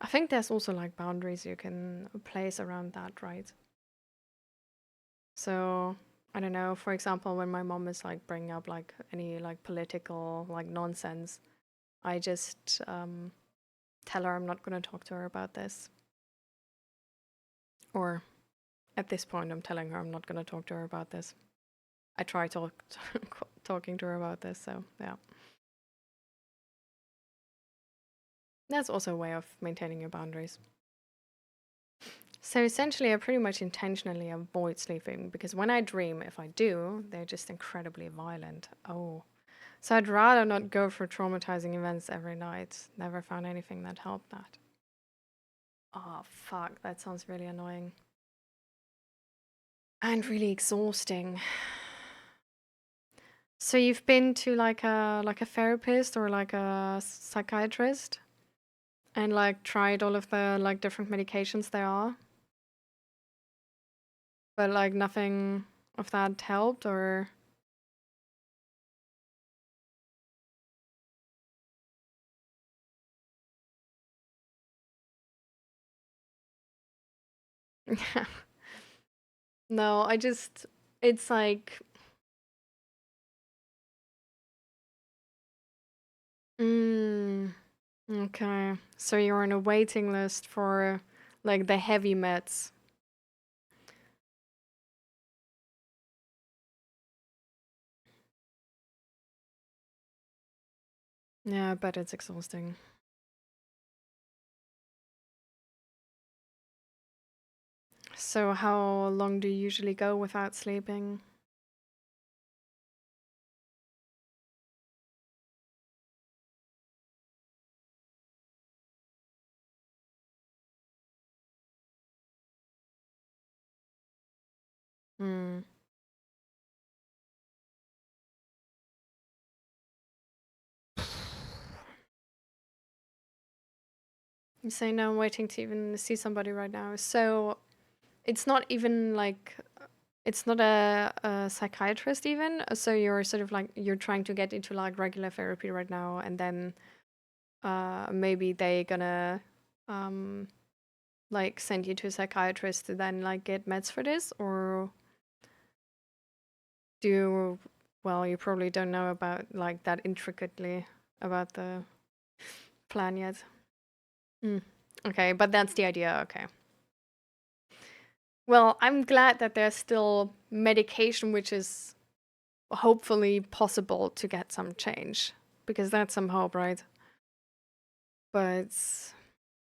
I think there's also like boundaries you can place around that, right? So I don't know. For example, when my mom is like bringing up like any like political like nonsense, I just tell her I'm not going to talk to her about this. Or at this point, I'm telling her I'm not going to talk to her about this. I try talking to her about this, so yeah. That's also a way of maintaining your boundaries. So essentially, I pretty much intentionally avoid sleeping because when I dream, if I do, they're just incredibly violent. Oh. So I'd rather not go for traumatizing events every night. Never found anything that helped that. Oh, fuck. That sounds really annoying. And really exhausting. So you've been to like a therapist or like a psychiatrist and like tried all of the like different medications there are, but like nothing of that helped or yeah. No, I just It's like, mm, okay. So you're on a waiting list for like the heavy meds. Yeah, but it's exhausting. So how long do you usually go without sleeping? Hmm. You say no, I'm waiting to even see somebody right now. So it's not even like it's not a psychiatrist even. So you're sort of like you're trying to get into like regular therapy right now, and then maybe they gonna um like send you to a psychiatrist to then like get meds for this, or do you? Well, you probably don't know about like that intricately about the plan yet. Mm. Okay, but that's the idea. Okay. Well, I'm glad that there's still medication which is hopefully possible to get some change because that's some hope, right? But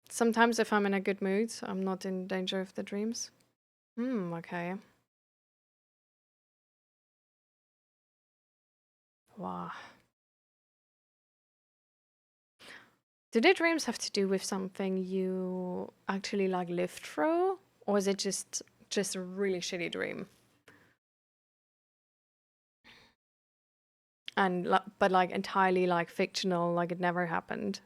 sometimes if I'm in a good mood, I'm not in danger of the dreams. Hmm, okay. Wow. Do the dreams have to do with something you actually like lived through? Or is it just a really shitty dream? And but like entirely like fictional, like it never happened.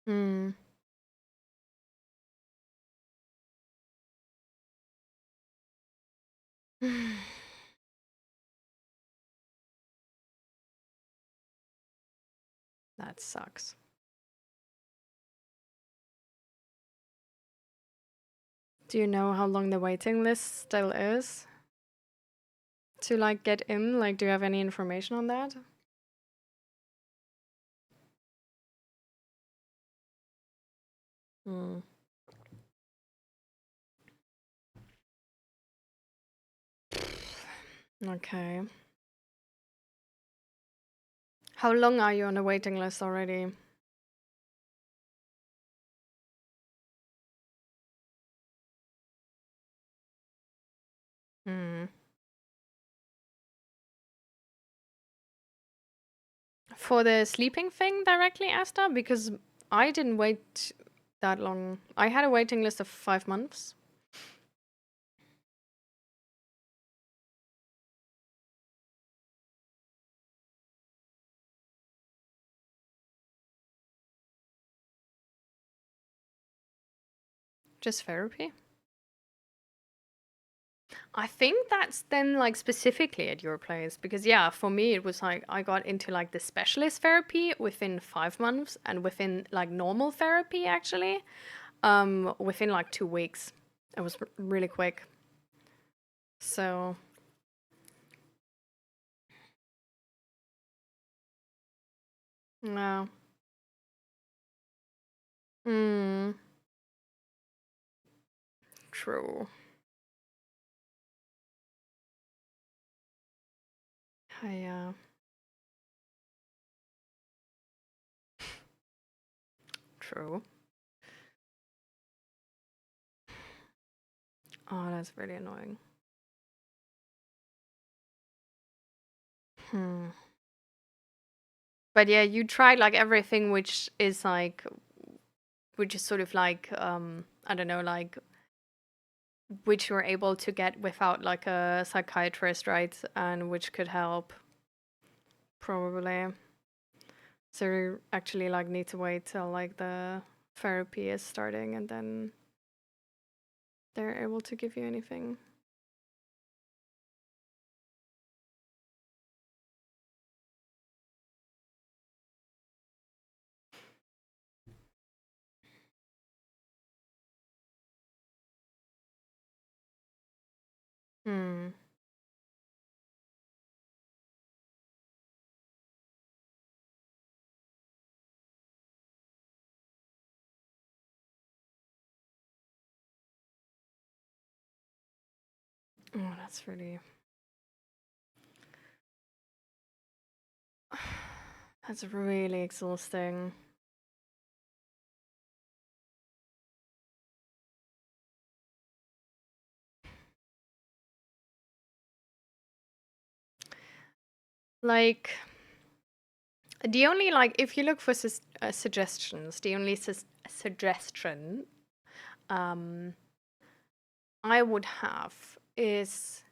Hmm. That sucks. Do you know how long the waiting list still is to like get in? Like, do you have any information on that? Hmm. Okay. How long are you on the waiting list already? Hmm. For the sleeping thing directly, Asta? Because I didn't wait that long. I had a waiting list of 5 months. Just therapy. I think that's then like specifically at your place because yeah, for me it was like I got into like the specialist therapy within 5 months and within like normal therapy actually, within like 2 weeks. It was really quick. So no. Hmm. True. Yeah. True. Oh, that's really annoying. Hmm. But yeah, you tried like everything which is like which is sort of like I don't know, like which you're able to get without like a psychiatrist, right? And which could help probably. So you actually like need to wait till like the therapy is starting and then they're able to give you anything. Hmm. Oh, that's really. That's really exhausting. Like, the only, like, if you look for suggestions, the only suggestion um, I would have is,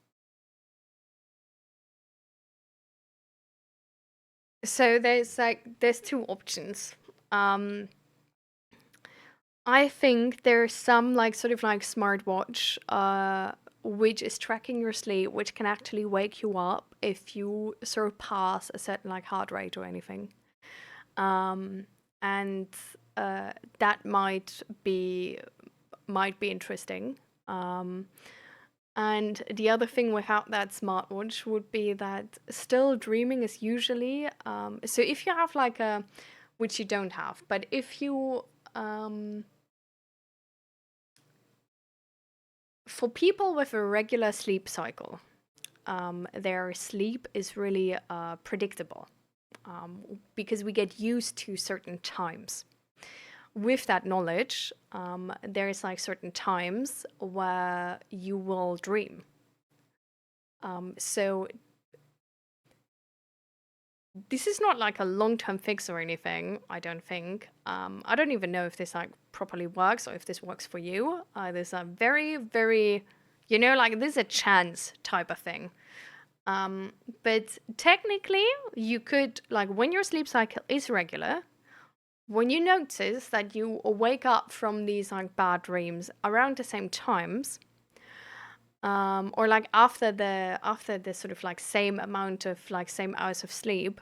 so there's two options. Um, I think there's some like sort of like smartwatch which is tracking your sleep, which can actually wake you up if you surpass a certain like heart rate or anything. Um, and that might be interesting. Um, and the other thing without that smartwatch would be that still dreaming is usually so if you have like a, which you don't have, but if you for people with a regular sleep cycle, their sleep is really predictable because we get used to certain times. With that knowledge, there's like certain times where you will dream. So this is not like a long-term fix or anything, I don't think. I don't even know if this like properly works or if this works for you. There's a very, very, like this is a chance type of thing. But technically, you could, like, when your sleep cycle is regular, when you notice that you wake up from these like bad dreams around the same times, or like after the sort of like same amount of like same hours of sleep,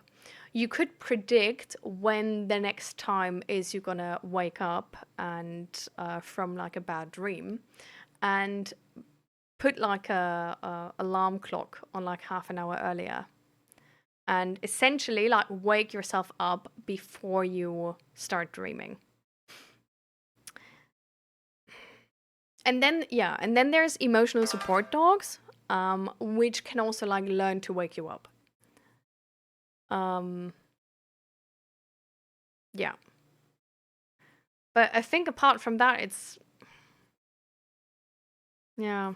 you could predict when the next time is you're gonna wake up and from like a bad dream, and put like a alarm clock on like half an hour earlier, and essentially like wake yourself up before you start dreaming. And then there's emotional support dogs, which can also like learn to wake you up. Um, yeah, but I think apart from that, it's yeah.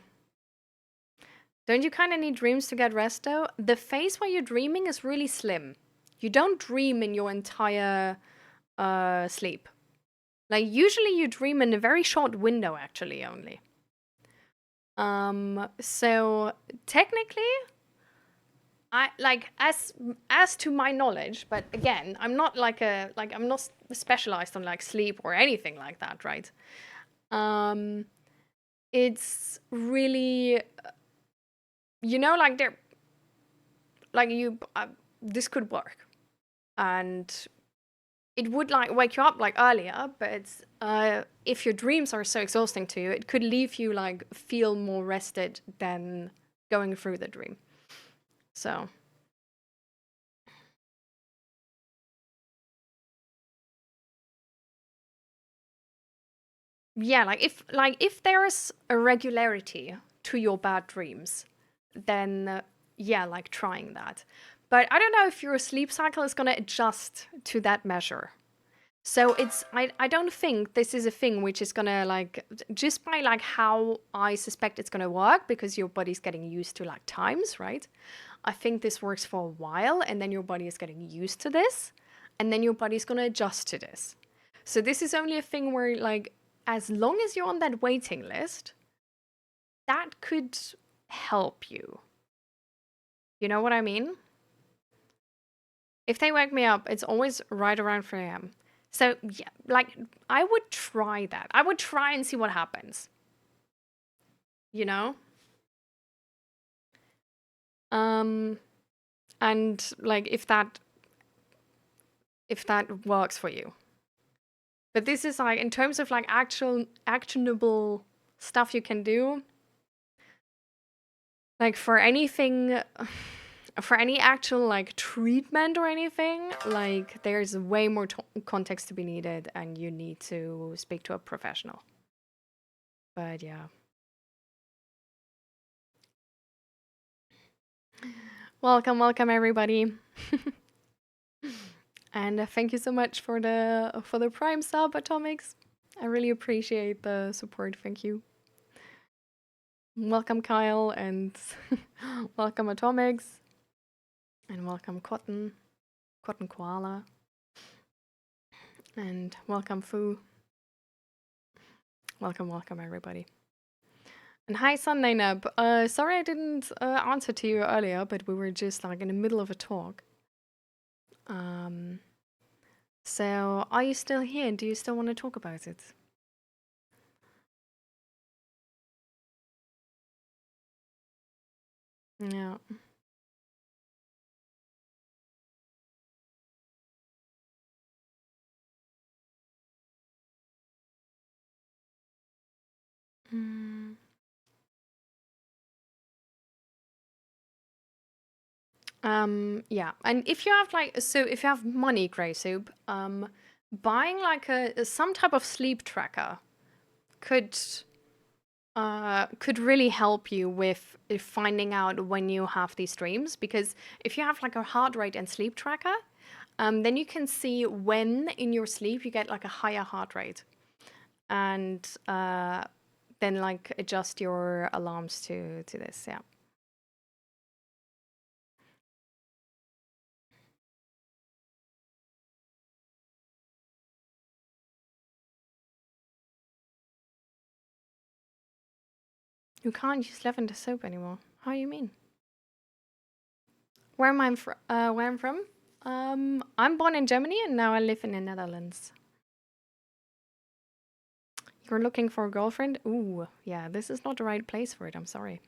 Don't you kind of need dreams to get rest though? The phase where you're dreaming is really slim. You don't dream in your entire sleep. Like usually you dream in a very short window actually only. So technically, I like as to my knowledge, but again, I'm not like a like I'm not specialized on like sleep or anything like that, right? Um, it's really like there like you this could work, and it would like wake you up like earlier, but if your dreams are so exhausting to you, it could leave you like feel more rested than going through the dream. So yeah, like if there's a regularity to your bad dreams, then yeah, like trying that. But I don't know if your sleep cycle is going to adjust to that measure. So I don't think this is a thing which is gonna like just by like how I suspect it's gonna work, because your body's getting used to like times, right? I think this works for a while, and then your body is getting used to this, and then your body's gonna adjust to this. So this is only a thing where like as long as you're on that waiting list, that could help you. You know what I mean? If they wake me up, it's always right around 3 a.m. So yeah, like I would try that. I would try and see what happens. You know? Um and like if that works for you. But this is like in terms of like actual actionable stuff you can do. Like for anything, for any actual like treatment or anything, like there's way more context to be needed, and you need to speak to a professional. But yeah. Welcome, welcome everybody. And thank you so much for the Prime sub, Atomics. I really appreciate the support. Thank you. Welcome, Kyle, and welcome, Atomics, and welcome, Cotton Koala, and welcome, Fu. Welcome, welcome, everybody. And hi, Sunnaynab. Sorry I didn't answer to you earlier, but we were just like in the middle of a talk. So are you still here? Do you still want to talk about it? Yeah. Mm. Yeah. And if you have like, so if you have money, Grey Soup, buying like some type of sleep tracker could really help you with finding out when you have these dreams, because if you have like a heart rate and sleep tracker, then you can see when in your sleep you get like a higher heart rate, and then like adjust your alarms to this. Yeah. You can't use lavender soap anymore. How you mean? Where I'm from? I'm born in Germany and now I live in the Netherlands. You're looking for a girlfriend? Ooh, yeah, this is not the right place for it. I'm sorry.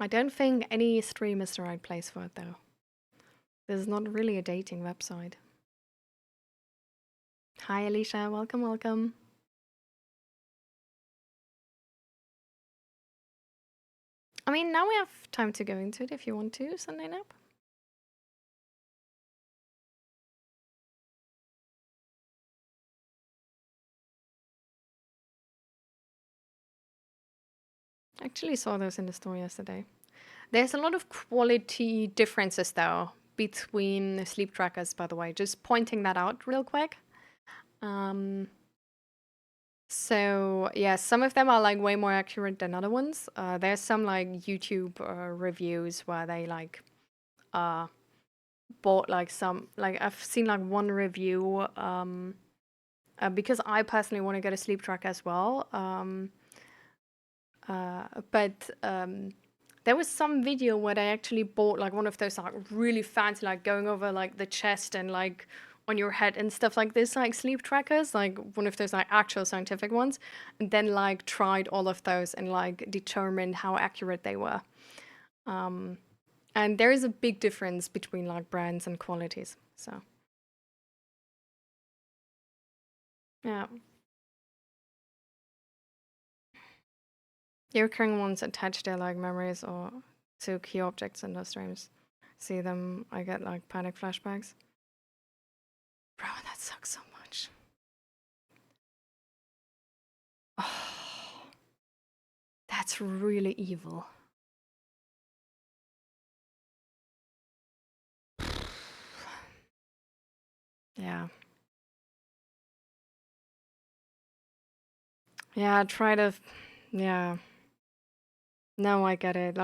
I don't think any stream is the right place for it, though. This is not really a dating website. Hi, Alicia. Welcome, welcome. I mean, now we have time to go into it if you want to, Sunday Nap. I actually saw those in the store yesterday. There's a lot of quality differences, though, between sleep trackers, by the way. Just pointing that out real quick. So yeah, some of them are like way more accurate than other ones. There's some like YouTube reviews where they like uh bought like some, like I've seen like one review because I personally want to get a sleep track as well. But there was some video where they actually bought like one of those like really fancy, like going over like the chest and like on your head and stuff like this, like sleep trackers, like one of those like actual scientific ones, and then like tried all of those and like determined how accurate they were. And there is a big difference between like brands and qualities. So yeah, the recurring ones attach their like memories or to key objects in those dreams. See them, I get like panic flashbacks. Bro, that sucks so much. Oh, that's really evil. Yeah. Yeah, try to. Yeah. No, I get it.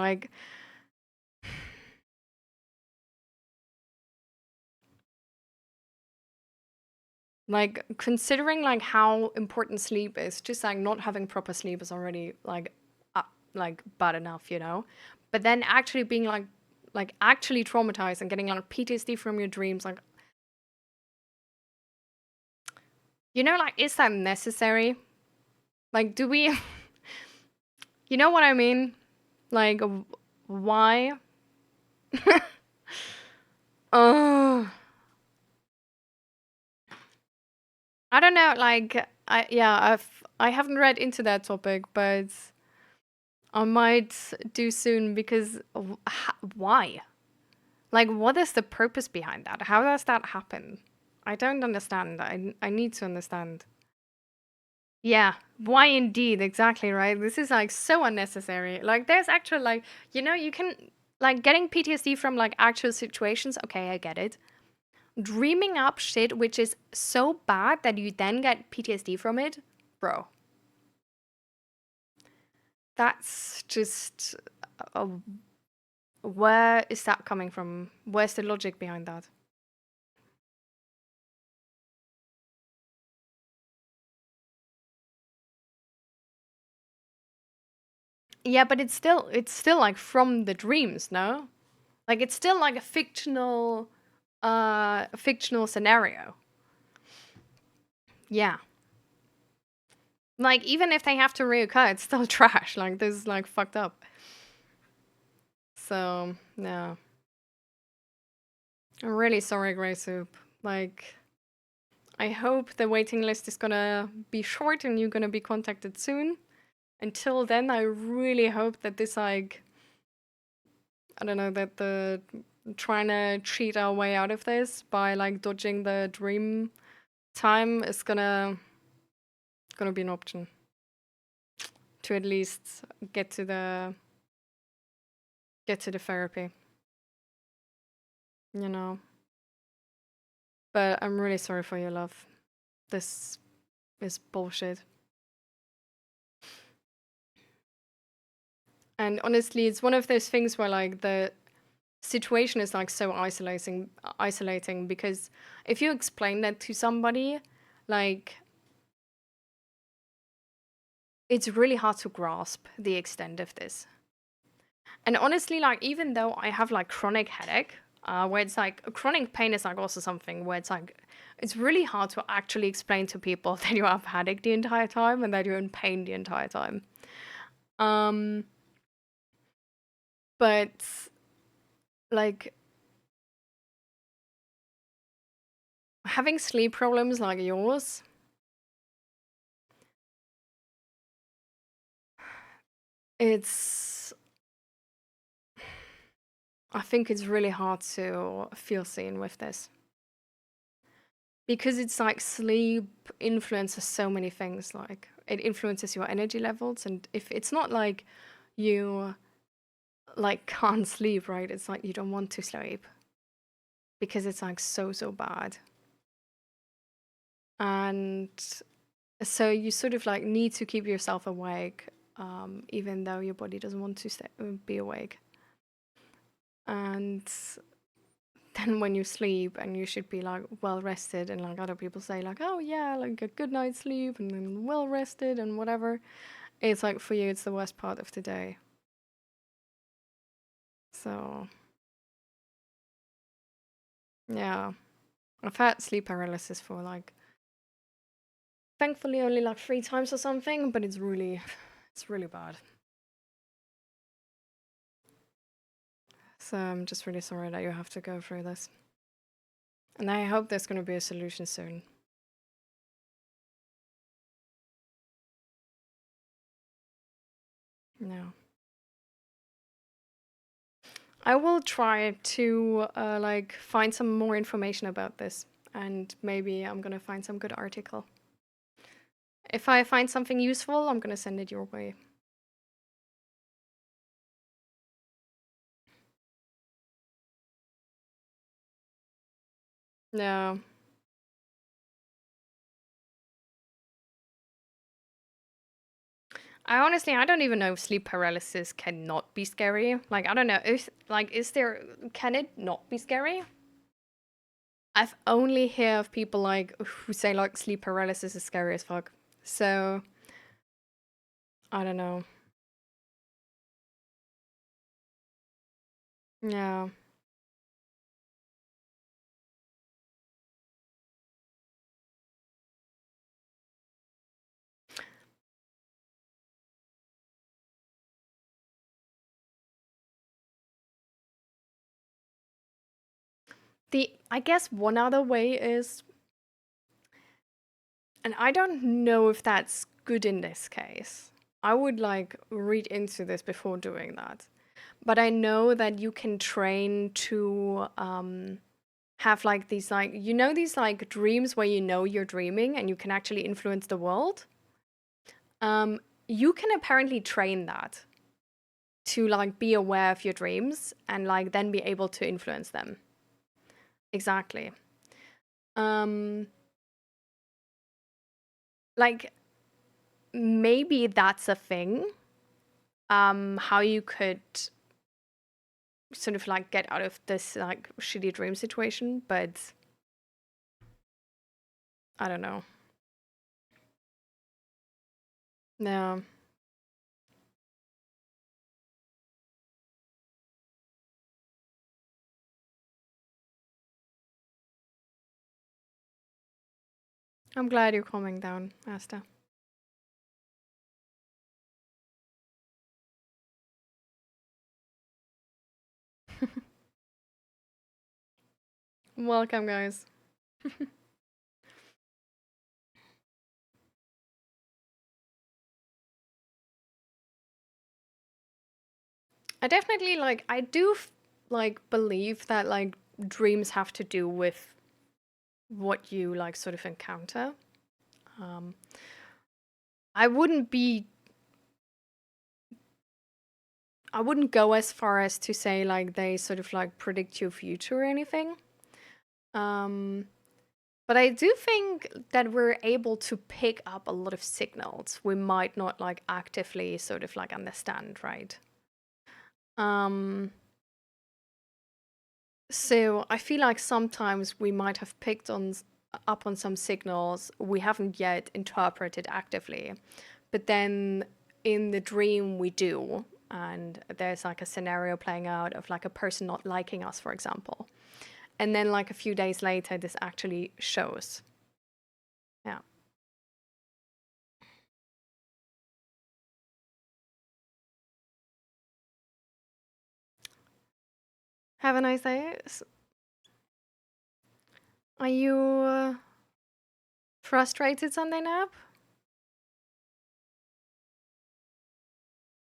Like considering like how important sleep is, just like not having proper sleep is already like bad enough, you know. But then actually being like actually traumatized and getting like PTSD from your dreams, like, you know, like, is that necessary? Like, do we, you know what I mean? Like, why? Oh, I don't know. Like, I haven't read into that topic, but I might do soon because why? Like, what is the purpose behind that? How does that happen? I don't understand. I need to understand. Yeah, why indeed? Exactly, right? This is like so unnecessary. Like, there's actual, like, you can, like, getting PTSD from like actual situations. Okay, I get it. Dreaming up shit which is so bad that you then get PTSD from it, bro. That's just. Uh, where is that coming from? Where's the logic behind that? Yeah, but it's still like from the dreams, no? Like it's still like a fictional scenario. Yeah. Like even if they have to reoccur, it's still trash. Like this is like fucked up. So no. I'm really sorry, Grey Soup. Like I hope the waiting list is gonna be short and you're gonna be contacted soon. Until then, I really hope that this like I don't know, that the trying to cheat our way out of this by like dodging the dream time is gonna be an option to at least get to the get to the therapy, you know. But I'm really sorry for your love. This is bullshit. And honestly, it's one of those things where like the situation is like so isolating because if you explain that to somebody, like it's really hard to grasp the extent of this. And honestly, like even though I have like chronic headache, where it's like chronic pain is like also something where it's like it's really hard to actually explain to people that you have headache the entire time and that you're in pain the entire time. Um, but like having sleep problems like yours, it's I think it's really hard to feel seen with this because it's like sleep influences so many things. Like it influences your energy levels, and if it's not like you like can't sleep, right? It's like you don't want to sleep because it's like so bad. And so you sort of like need to keep yourself awake, even though your body doesn't want to be awake. And then when you sleep and you should be like well rested, and like other people say like, oh yeah, like a good night's sleep and then well rested and whatever, it's like for you it's the worst part of the day. So yeah, I've had sleep paralysis for like thankfully only like 3 times or something, but it's really bad. So I'm just really sorry that you have to go through this. And I hope there's going to be a solution soon. No. I will try to like find some more information about this, and maybe I'm going to find some good article. If I find something useful, I'm going to send it your way. No. I don't even know if sleep paralysis cannot be scary. Like, I don't know. Can it not be scary? I've only heard of people like who say like sleep paralysis is scary as fuck. So, I don't know. Yeah. I guess one other way is, and I don't know if that's good in this case. I would like read into this before doing that. But I know that you can train to have like these like these like dreams where you know you're dreaming and you can actually influence the world. Um, you can apparently train that to like be aware of your dreams and like then be able to influence them. Exactly. Um, like maybe that's a thing. How you could sort of like get out of this like shitty dream situation, but I don't know. No, I'm glad you're calming down, Asta. Welcome, guys. I definitely like I do like believe that like dreams have to do with what you like sort of encounter. Um, I wouldn't be I wouldn't go as far as to say like they sort of like predict your future or anything. Um, but I do think that we're able to pick up a lot of signals we might not like actively sort of like understand, right? Um, so I feel like sometimes we might have picked up on some signals we haven't yet interpreted actively, but then in the dream we do, and there's like a scenario playing out of like a person not liking us, for example, and then like a few days later this actually shows. Yeah. Have a nice day. Are you frustrated Sunday nap?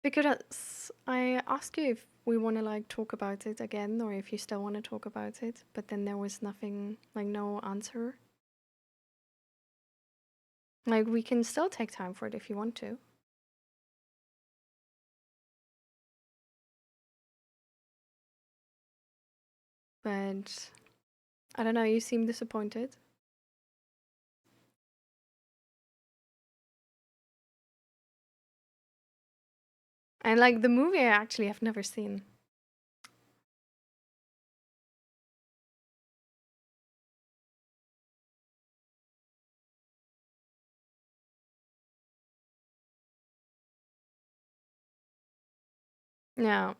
Because I asked you if we want to like talk about it again or if you still want to talk about it, but then there was nothing, like no answer. Like we can still take time for it if you want to. But I don't know, you seem disappointed. And like the movie I actually have never seen. Yeah.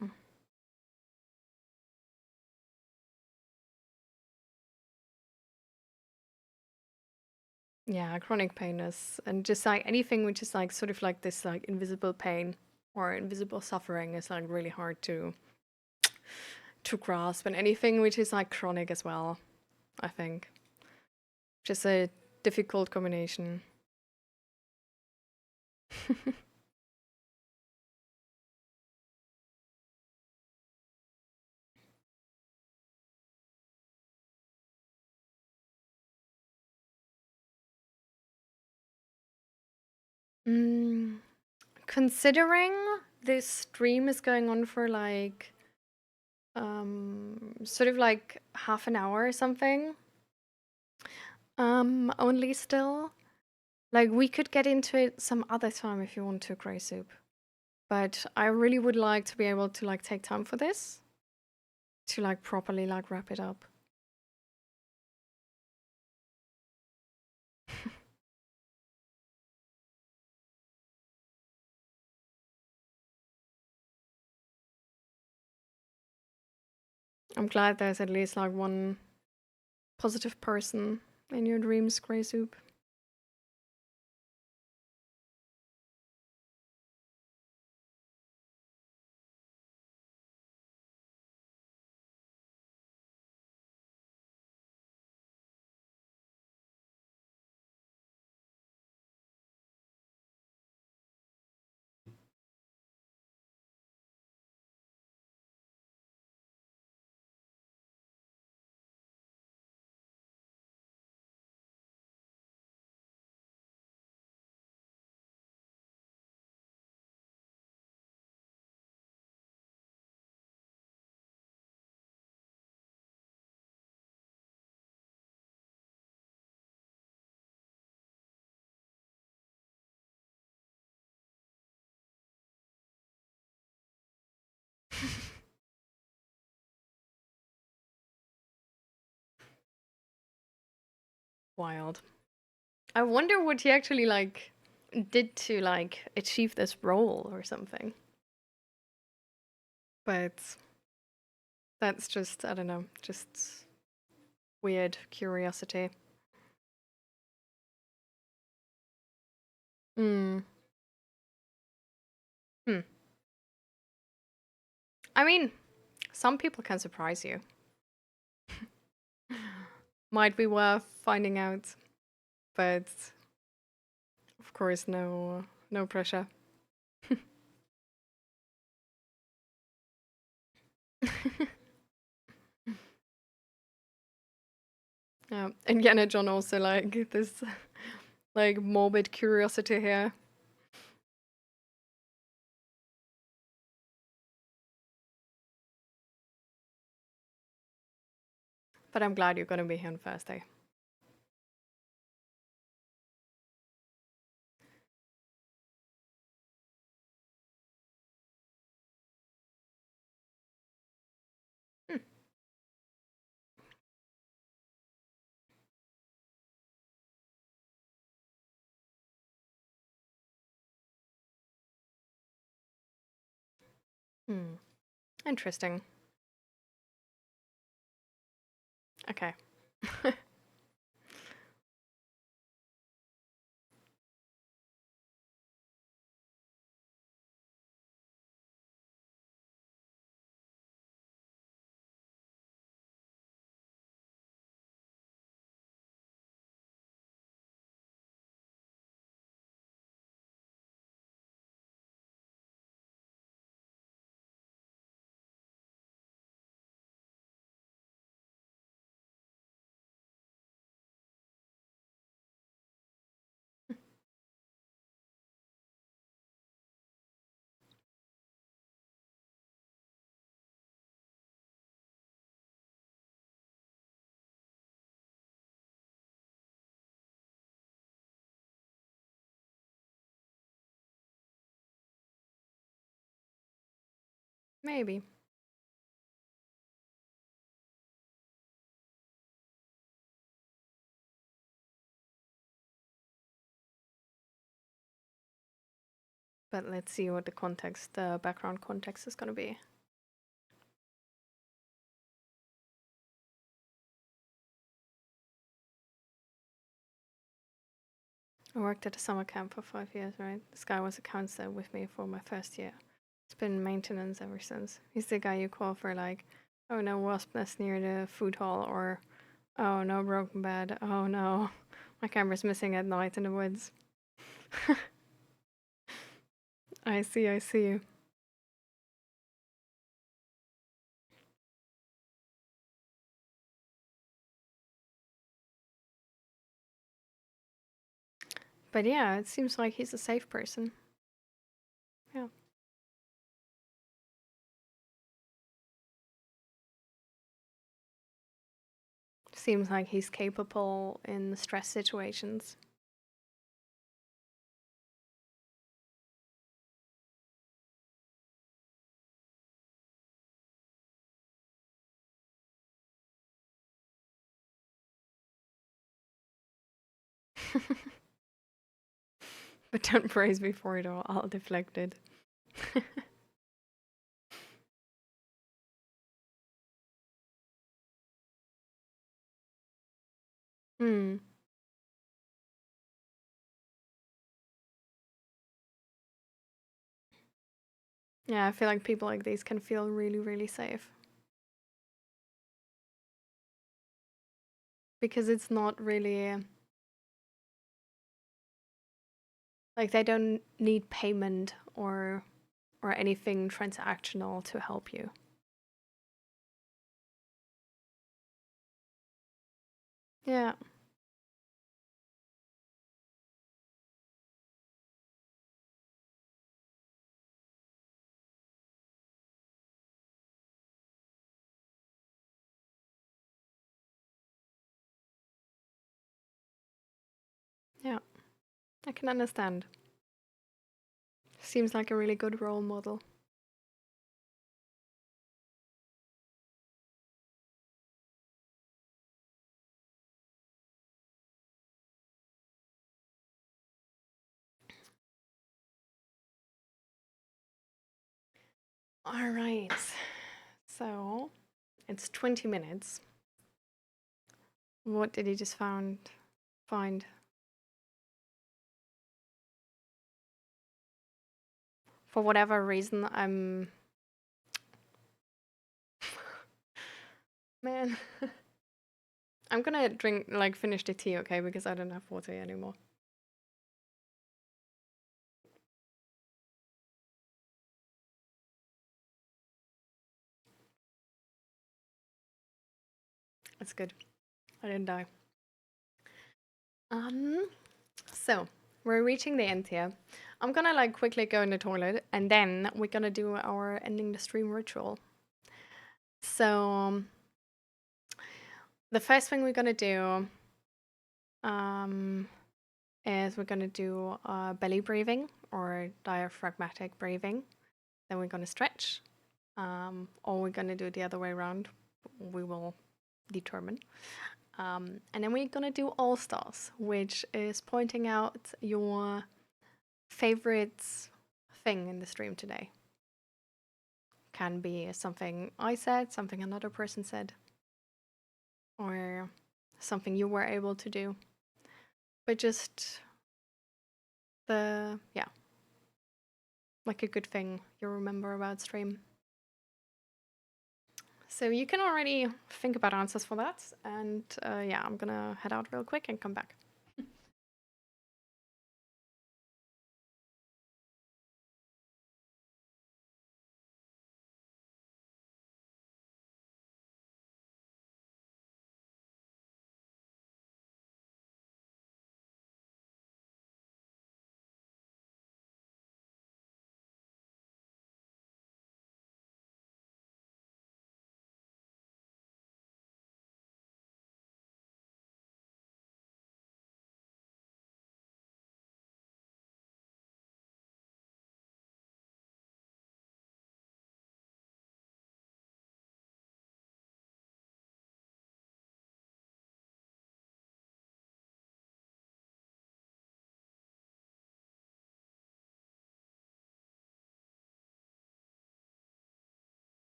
Yeah, chronic pain is and just like anything which is like sort of like this like invisible pain or invisible suffering is like really hard to grasp, and anything which is like chronic as well, I think. Just a difficult combination. Mm, considering this stream is going on for like sort of like half an hour or something, only still. Like we could get into it some other time if you want to, Grey Soup. But I really would like to be able to like take time for this to like properly like wrap it up. I'm glad there's at least like one positive person in your dreams, Grey Soup. Wild. I wonder what he actually like did to like achieve this role or something. But that's just, I don't know, just weird curiosity. Hmm. Hmm. I mean, some people can surprise you. Might be worth finding out, but of course, no pressure. Yeah, and Yana John also like this like morbid curiosity here. But I'm glad you're gonna be here on Thursday. Hmm. Hmm. Interesting. Okay. Maybe. But let's see what the context, the background context is gonna be. I worked at a summer camp for 5 years, right? This guy was a counselor with me for my first year. It's been maintenance ever since. He's the guy you call for like, oh no, wasp nest near the food hall, or oh no, broken bed. Oh no, my camera's missing at night in the woods. I see, I see. But yeah, it seems like he's a safe person. Yeah. Seems like he's capable in stress situations. But don't praise me for it or I'll deflect it. Hmm. Yeah, I feel like people like these can feel really, really safe. Because it's not really like they don't need payment or anything transactional to help you. Yeah. Yeah. I can understand. Seems like a really good role model. All right. So it's 20 minutes. What did you just find? For whatever reason, man. I'm gonna finish the tea, okay? Because I don't have water anymore. It's good. I didn't die. Um, so we're reaching the end here. I'm gonna quickly go in the toilet, and then we're gonna do our ending the stream ritual. So the first thing we're gonna do is we're gonna do belly breathing or diaphragmatic breathing. Then we're gonna stretch, or we're gonna do it the other way around. We will determine. And then we're gonna do all stars, which is pointing out your favorite thing in the stream today. Can be something I said, something another person said, or something you were able to do. But just yeah, like a good thing you remember about stream. So you can already think about answers for that. And yeah, I'm gonna head out real quick and come back.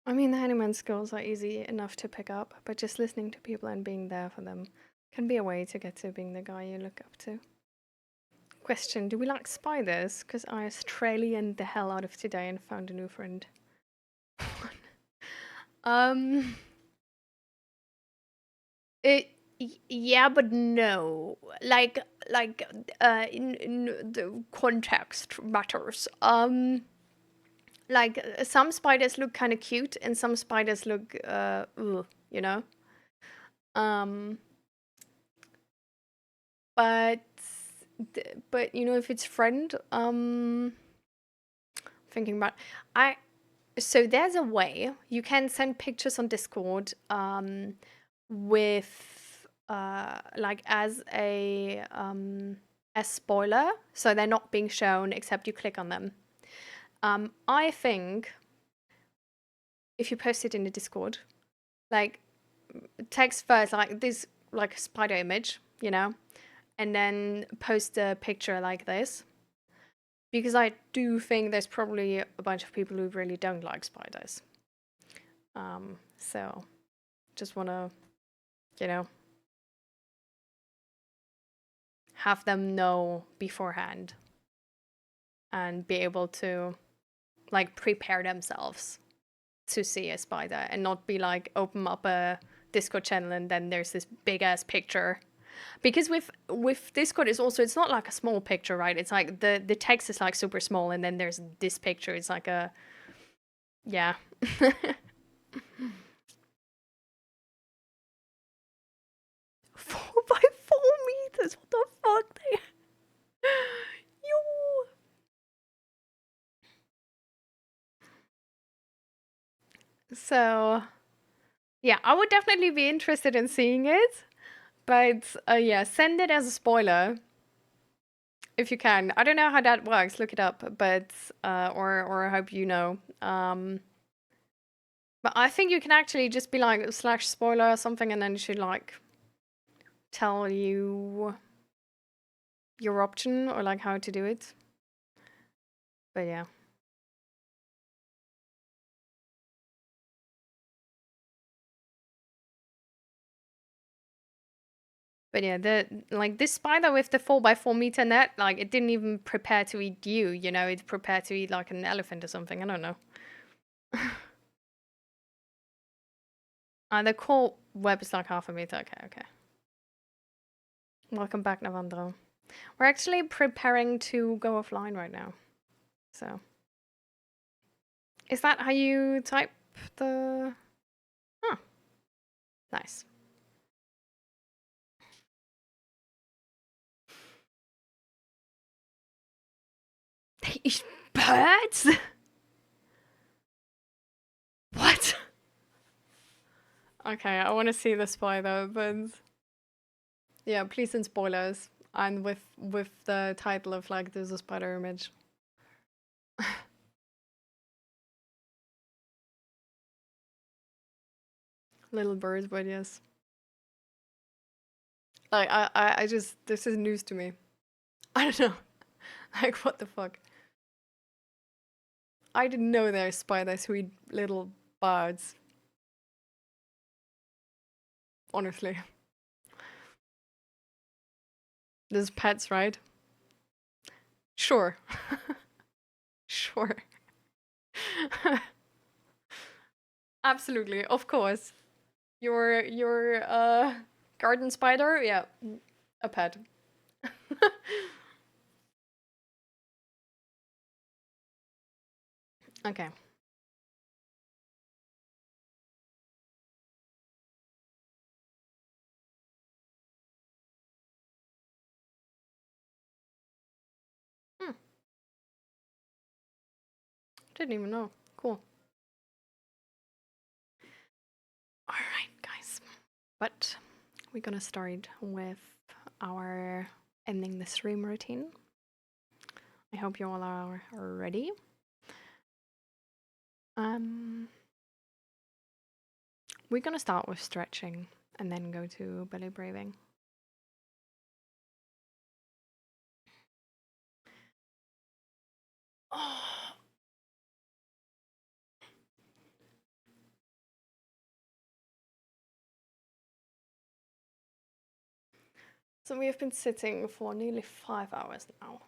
I mean, the handyman skills are easy enough to pick up, but just listening to people and being there for them can be a way to get to being the guy you look up to. Question: do we like spiders? Because I Australian the hell out of today and found a new friend. um, it, yeah, but no. In the context matters. Some spiders look kind of cute, and some spiders look, ugh, you know. Um, but you know, if it's friend, thinking about, I so there's a way you can send pictures on Discord, with as a spoiler, so they're not being shown except you click on them. I think if you post it in the Discord, like text first, like this, like a spider image, you know, and then post a picture like this. Because I do think there's probably a bunch of people who really don't like spiders. So just want to, you know, have them know beforehand and be able to prepare themselves to see a spider and not be like open up a Discord channel and then there's this big ass picture. Because with Discord it's not like a small picture, right? It's like the text is like super small and then there's this picture. It's like a yeah. 4 by 4 meters. What the fuck? Yo. So yeah, I would definitely be interested in seeing it. But yeah, send it as a spoiler if you can. I don't know how that works. Look it up, but or I hope you know. But I think you can actually just be like slash spoiler or something, and then it should like tell you your option or like how to do it. But yeah. But yeah, the like this spider with the 4 by 4 meter net, like it didn't even prepare to eat you, you know, it prepared to eat like an elephant or something. I don't know. The core web is like 1/2 meter. Okay, okay. Welcome back, Navandro. We're actually preparing to go offline right now. So, is that how you type the? Huh, nice. They eat birds? What? Okay, I want to see the spider, but yeah, please send spoilers and with the title of like there's a spider image. Little birds, but yes. Like I just this is news to me. I don't know. Like what the fuck? I didn't know there's spiders who eat little birds. Honestly. There's pets, right? Sure. Sure. Absolutely, of course. Your garden spider, yeah, a pet. Okay. Hmm. Didn't even know. Cool. All right, guys. But we're gonna start with our ending the stream routine. I hope you all are ready. Um, we're gonna start with stretching and then go to belly breathing. Oh. So we have been sitting for nearly 5 hours now.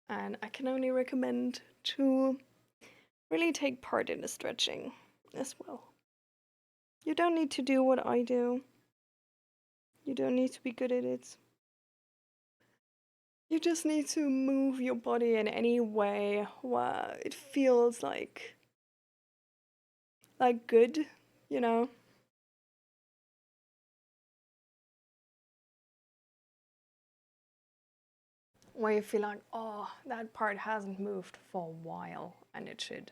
And I can only recommend to really take part in the stretching as well. You don't need to do what I do. You don't need to be good at it. You just need to move your body in any way where it feels like good, you know? Where you feel like, oh, that part hasn't moved for a while and it should.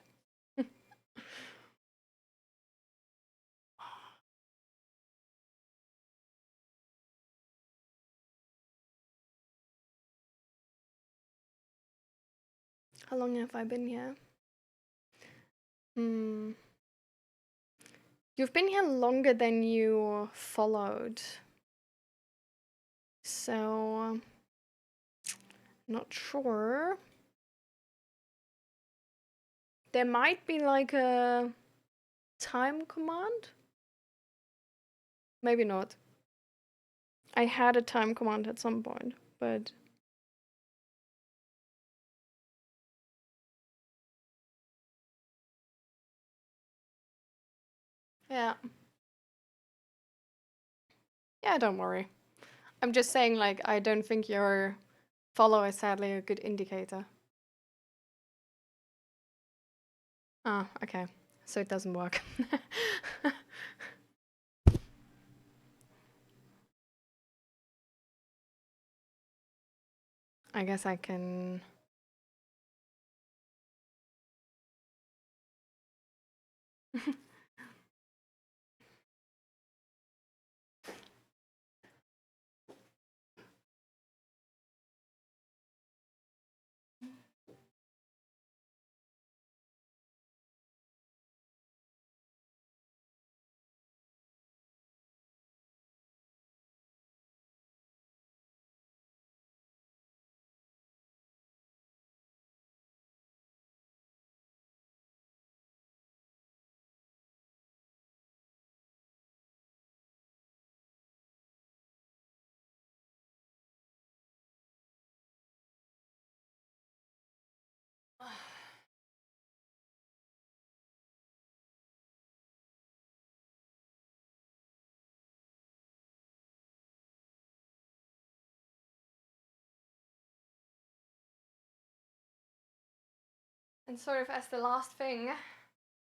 How long have I been here? Hmm. You've been here longer than you followed. So, not sure. There might be like a time command. Maybe not. I had a time command at some point, but Yeah. Yeah, don't worry. I'm just saying, like, I don't think your follow is sadly a good indicator. Oh, okay. So it doesn't work. I guess I can. And sort of as the last thing,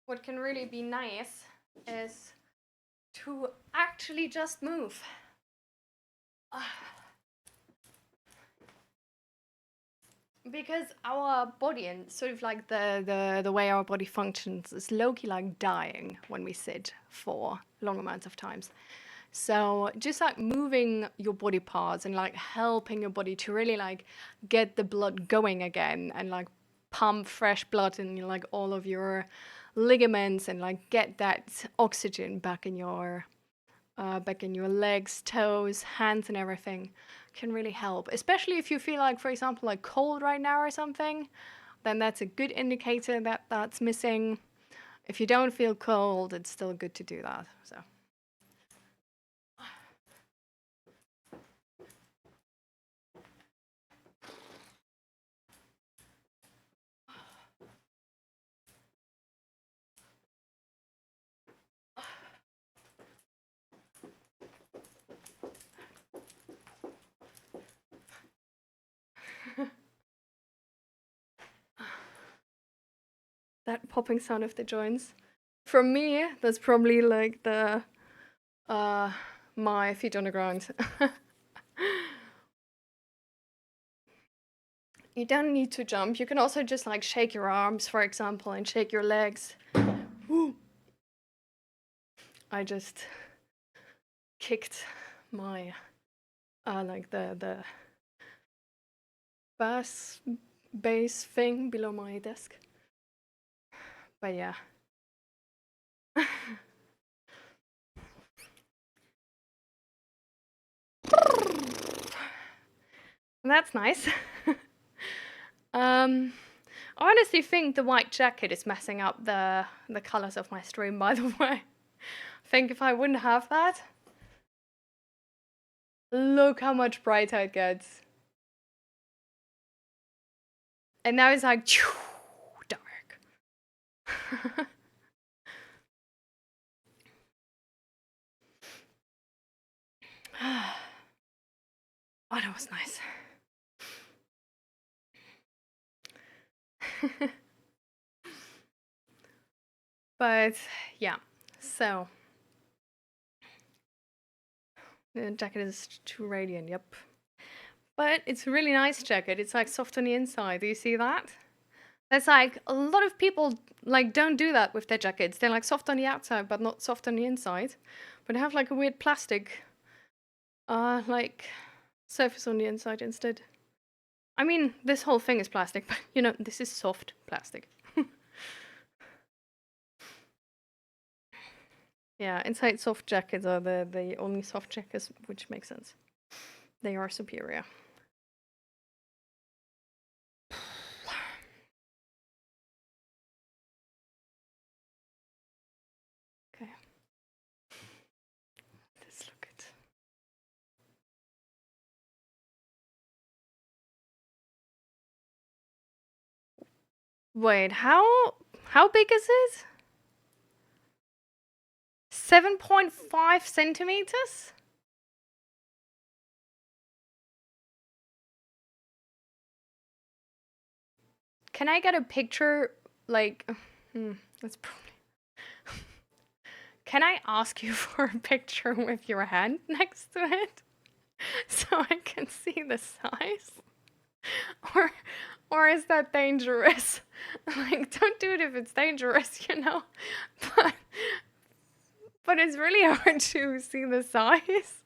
what can really be nice is to actually just move. Because our body and sort of like the way our body functions is low-key like dying when we sit for long amounts of times. So just like moving your body parts and like helping your body to really like get the blood going again and like pump fresh blood in like all of your ligaments and like get that oxygen back in your legs, toes, hands, and everything can really help. Especially if you feel like, for example, like cold right now or something, then that's a good indicator that that's missing. If you don't feel cold, it's still good to do that. So. That popping sound of the joints. For me, that's probably like the my feet on the ground. You don't need to jump. You can also just like shake your arms, for example, and shake your legs. I just kicked my like the bass bass thing below my desk. But yeah. That's nice. um, I honestly think the white jacket is messing up the colors of my stream, by the way. I think if I wouldn't have that, look how much brighter it gets. And now it's like dark. Oh, that was nice. But yeah, so the jacket is too radiant, yep. But it's a really nice jacket. It's like soft on the inside. Do you see that? That's like a lot of people like don't do that with their jackets. They're like soft on the outside but not soft on the inside. But they have like a weird plastic like surface on the inside instead. I mean, this whole thing is plastic, but you know, this is soft plastic. Yeah, inside soft jackets are the only soft jackets, which makes sense. They are superior. Okay. Let's look at. Wait, how big is it? 7.5 centimeters? Can I get a picture? Like, that's probably. Can I ask you for a picture with your hand next to it so I can see the size? Or, or is that dangerous? Like, don't do it if it's dangerous, you know. But, but it's really hard to see the size.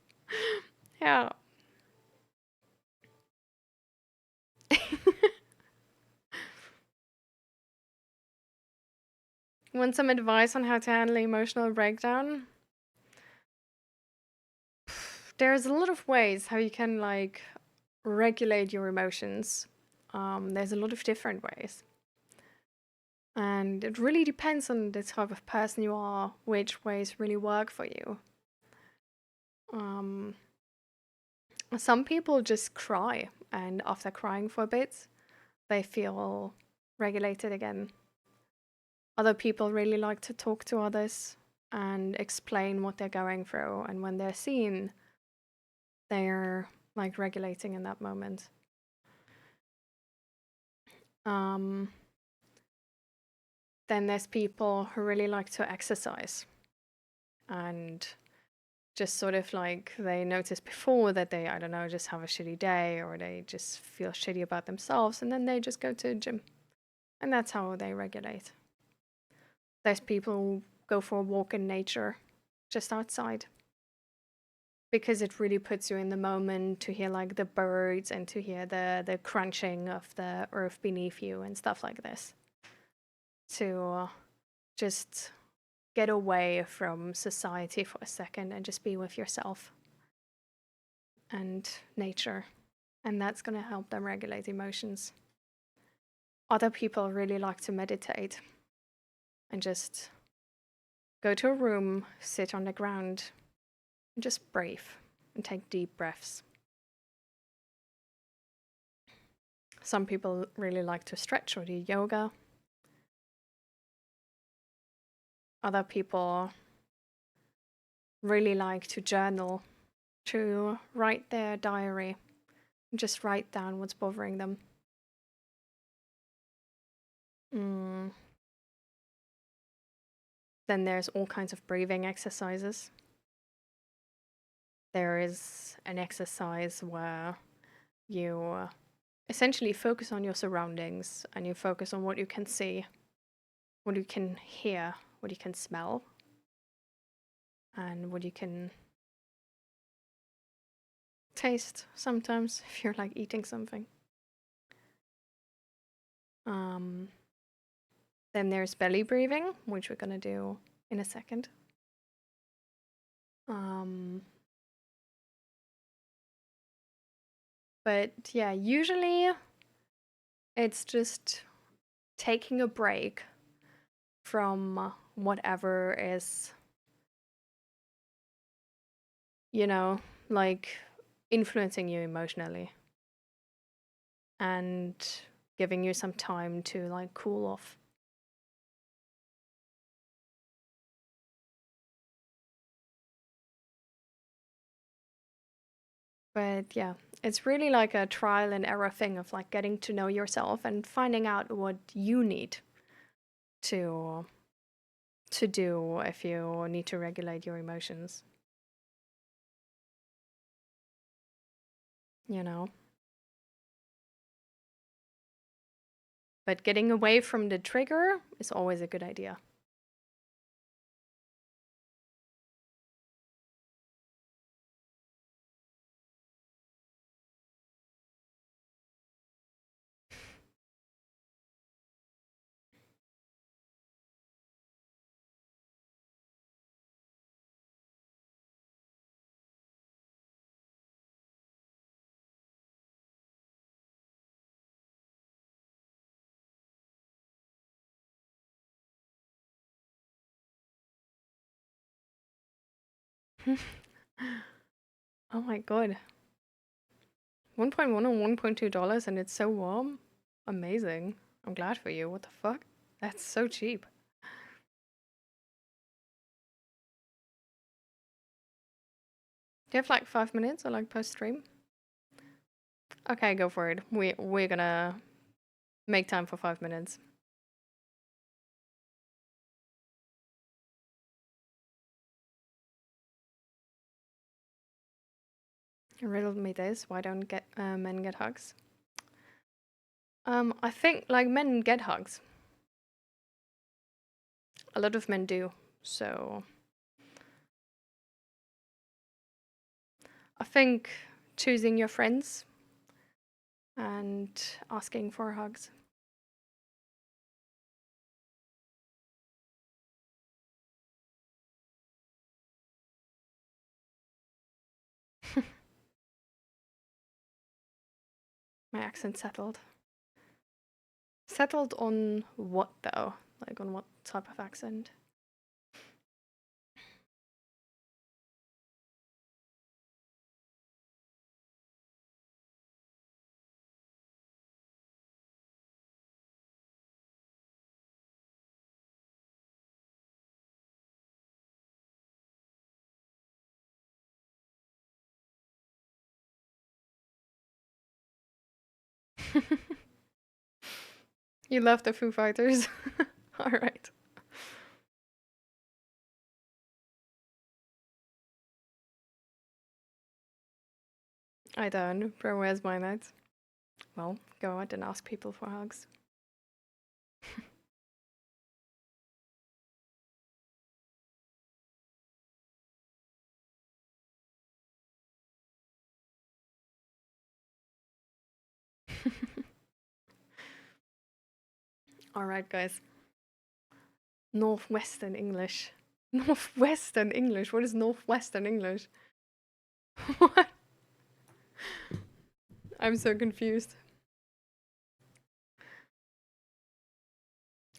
Yeah. Want some advice on how to handle emotional breakdown? There's a lot of ways how you can like regulate your emotions. There's a lot of different ways. And it really depends on the type of person you are, which ways really work for you. Um, some people just cry, and after crying for a bit, they feel regulated again. Other people really like to talk to others and explain what they're going through, and when they're seen, they're like regulating in that moment. Um, then there's people who really like to exercise and just sort of like they notice before that they, I don't know, just have a shitty day or they just feel shitty about themselves and then they just go to the gym. And that's how they regulate. There's people who go for a walk in nature, just outside. Because it really puts you in the moment to hear like the birds and to hear the crunching of the earth beneath you and stuff like this. To just get away from society for a second and just be with yourself and nature. And that's going to help them regulate emotions. Other people really like to meditate and just go to a room, sit on the ground, and just breathe and take deep breaths. Some people really like to stretch or do yoga. Other people really like to journal, to write their diary, and just write down what's bothering them. Then there's all kinds of breathing exercises. There is an exercise where you essentially focus on your surroundings and you focus on what you can see, what you can hear, what you can smell, and what you can taste sometimes if you're like eating something. Then there's belly breathing, which we're gonna do in a second. But yeah, usually it's just taking a break from whatever is, you know, like influencing you emotionally and giving you some time to like cool off. But yeah, it's really like a trial and error thing of like getting to know yourself and finding out what you need to do if you need to regulate your emotions. You know? But getting away from the trigger is always a good idea. Oh my god. 1.1 or $1.2 and it's so warm? Amazing. I'm glad for you. What the fuck? That's so cheap. Do you have like 5 minutes or like post stream? Okay, go for it. We're gonna make time for 5 minutes. Riddle me this. Why don't get men get hugs? I think like men get hugs. A lot of men do. So I think choosing your friends and asking for hugs. My accent settled. Settled on what though? Like on what type of accent? You love the Foo Fighters. All right. I don't. Bro, where's my nights? Well, go out and ask people for hugs. All right, guys. Northwestern English. Northwestern English? What is Northwestern English? What? I'm so confused.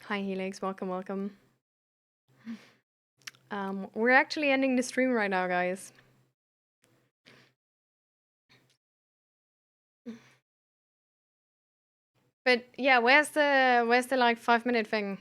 Hi, Helix. Welcome, welcome. We're actually ending the stream right now, guys. But yeah, where's the like 5 minute thing?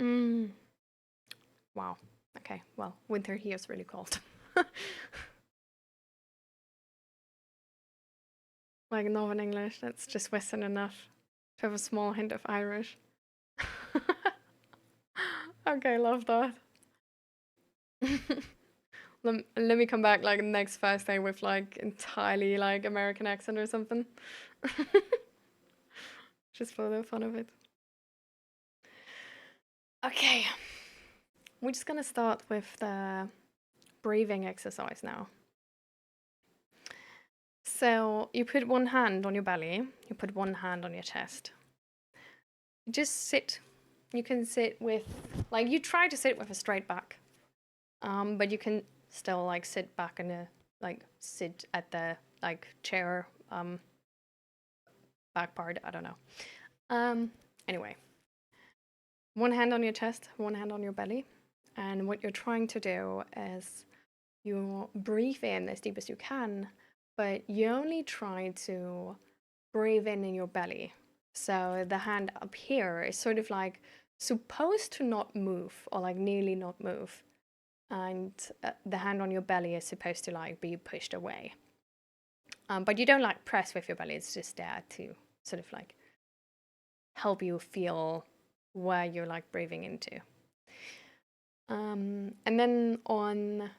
Mm. Wow. Okay. Well, winter here is really cold. Like Northern English, that's just Western enough to have a small hint of Irish. Okay, love that. Let me come back like next Thursday with like entirely like American accent or something. Just for the fun of it. Okay. We're just gonna start with the breathing exercise now. So you put one hand on your belly, you put one hand on your chest. You just sit. You can sit with, like, you try to sit with a straight back, but you can still like sit back in a, like, sit at the like chair back part. I don't know. Anyway, one hand on your chest, one hand on your belly, and what you're trying to do is you breathe in as deep as you can, but you only try to breathe in your belly. So the hand up here is sort of like supposed to not move or like nearly not move. And the hand on your belly is supposed to like be pushed away. But you don't like press with your belly, it's just there to sort of like help you feel where you're like breathing into. And then on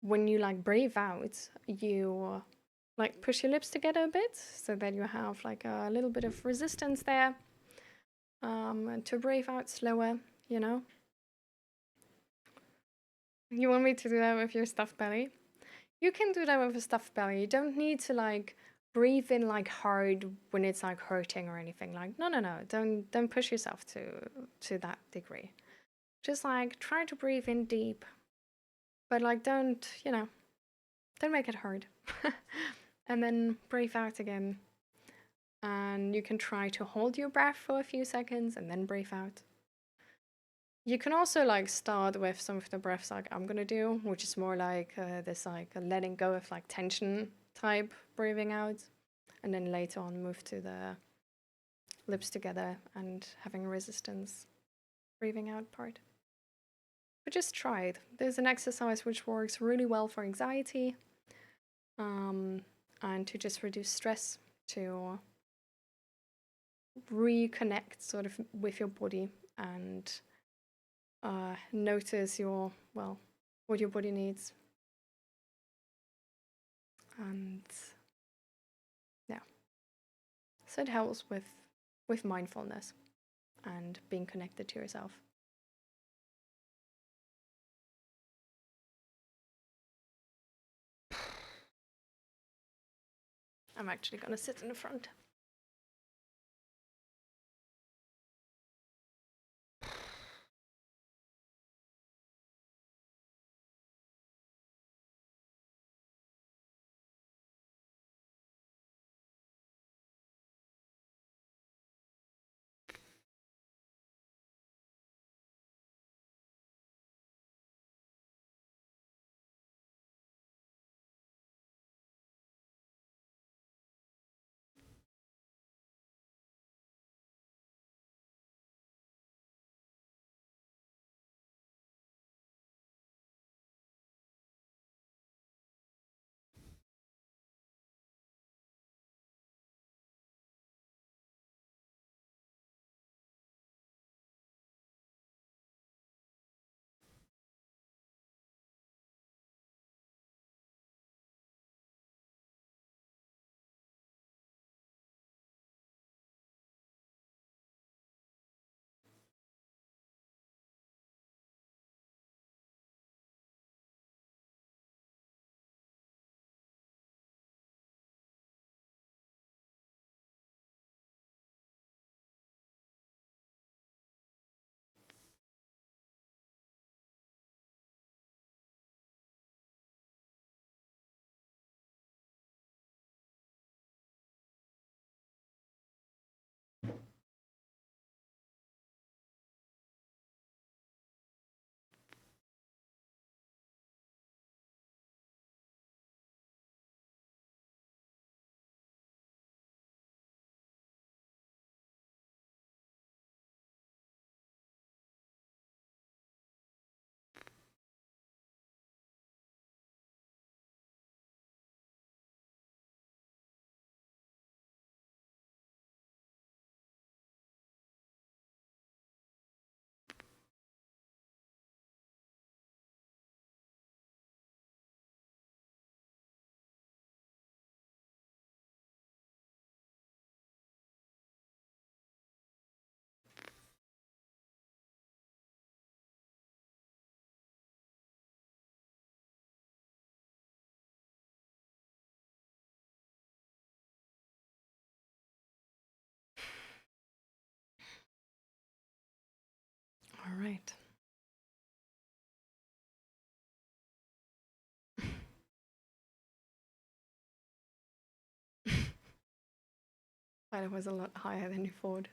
when you like breathe out, you like push your lips together a bit so that you have like a little bit of resistance there. To breathe out slower, you know. You want me to do that with your stuffed belly? You can do that with a stuffed belly. You don't need to like breathe in like hard when it's like hurting or anything. Like no. Don't push yourself to that degree. Just like try to breathe in deep, but like don't make it hard. And then breathe out again. And you can try to hold your breath for a few seconds and then breathe out. You can also like start with some of the breaths like I'm gonna do, which is more like this like a letting go of like tension type breathing out, and then later on move to the lips together and having resistance breathing out part. But just try it. There's an exercise which works really well for anxiety, um, and to just reduce stress, to reconnect sort of with your body and notice what your body needs. And yeah, so it helps with mindfulness and being connected to yourself. I'm actually gonna sit in the front. All right. That was a lot higher than you thought.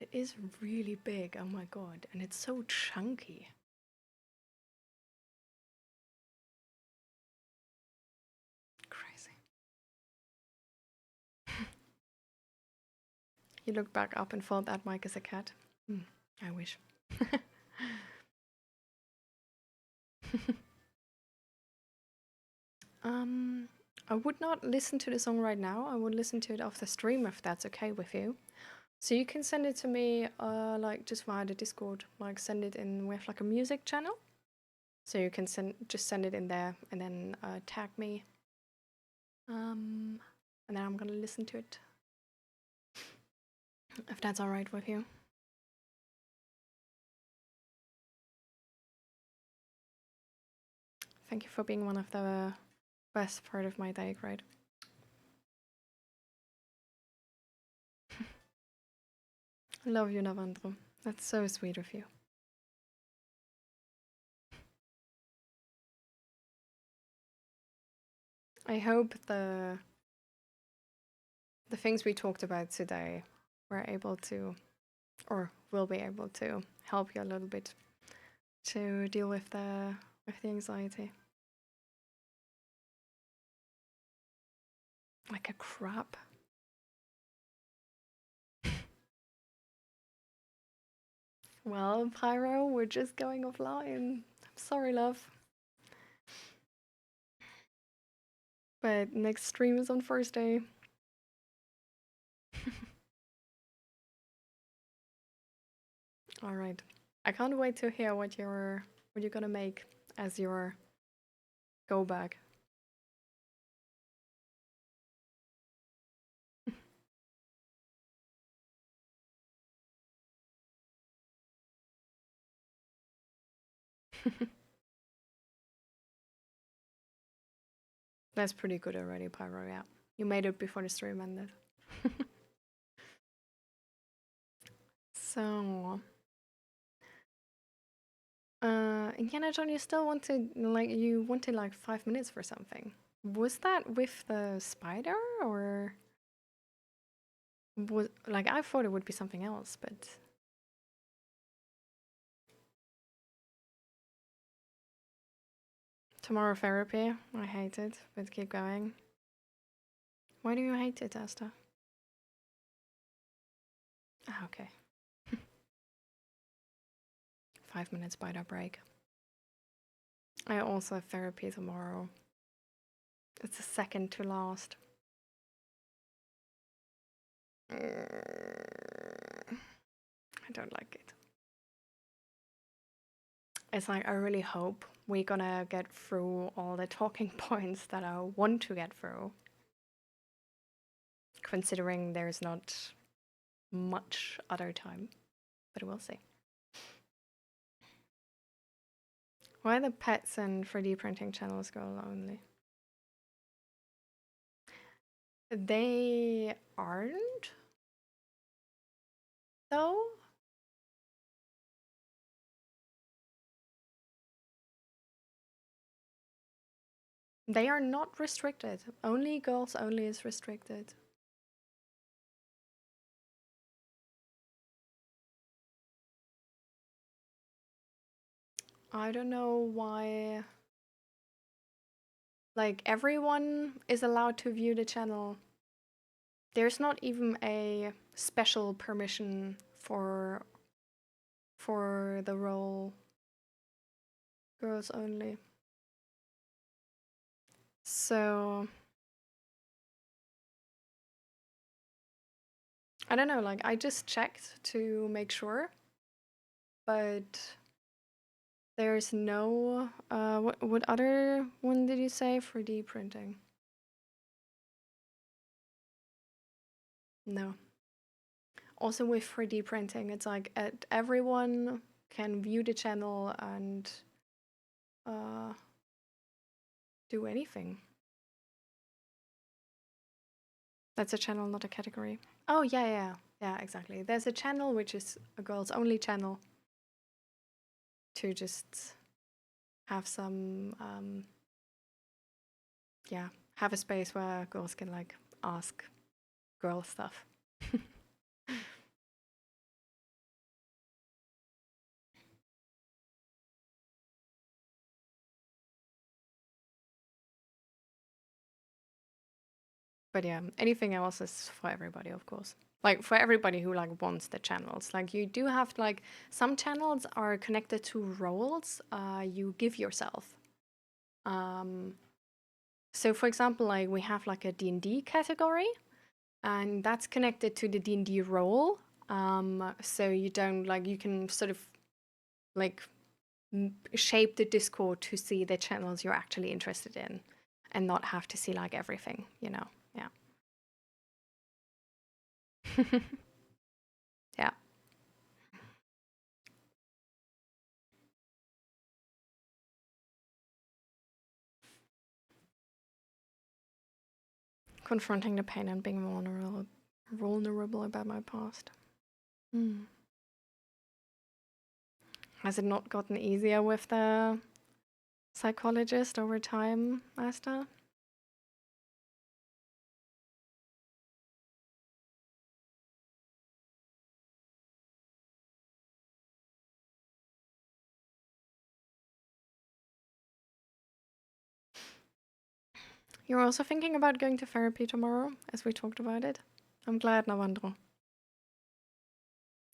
It is really big, oh my god, and it's so chunky. Crazy. You look back up and thought that Mike is a cat? I wish. I would not listen to the song right now. I would listen to it off the stream if that's okay with you. So you can send it to me, like just via the Discord. Like send it in with like a music channel. So you can send it in there and then tag me. And then I'm gonna listen to it. If that's alright with you. Thank you for being one of the best part of my day, right? I love you, Navandro. That's so sweet of you. I hope the things we talked about today were able to, or will be able to, help you a little bit to deal with the anxiety. Like a crap. Well, Pyro, we're just going offline. I'm sorry, love. But next stream is on Thursday. All right. I can't wait to hear what you're gonna make as your go bag. That's pretty good already, Pyro. Yeah, you made it before the stream ended. So, Indiana John, you still wanted like 5 minutes for something. Was that with the spider or was like I thought it would be something else, but tomorrow therapy. I hate it, but keep going. Why do you hate it, Asta? Ah, okay. 5 minutes spider break. I also have therapy tomorrow. It's the second to last. I don't like it. It's like I really hope we're gonna get through all the talking points that I want to get through. Considering there's not much other time, but we'll see. Why the pets and 3D printing channels girl only? They aren't, though. They are not restricted. Only girls only is restricted. I don't know why. Like, everyone is allowed to view the channel. There's not even a special permission for the role girls only. So I don't know, like I just checked to make sure, but there's no what other one did you say? 3D printing? No. Also with 3D printing, it's like everyone can view the channel and do anything. That's a channel, not a category. Oh yeah, exactly. There's a channel which is a girls only channel to just have some have a space where girls can like ask girl stuff. But yeah, anything else is for everybody, of course. Like for everybody who like wants the channels. Like you do have like some channels are connected to roles you give yourself. So for example, like we have like a D&D category, and that's connected to the D&D role. So you don't like you can sort of like shape the Discord to see the channels you're actually interested in, and not have to see like everything, you know? Yeah. Yeah. Confronting the pain and being vulnerable about my past. Hmm. Has it not gotten easier with the psychologist over time, Asta? You're also thinking about going to therapy tomorrow, as we talked about it. I'm glad, Navandro.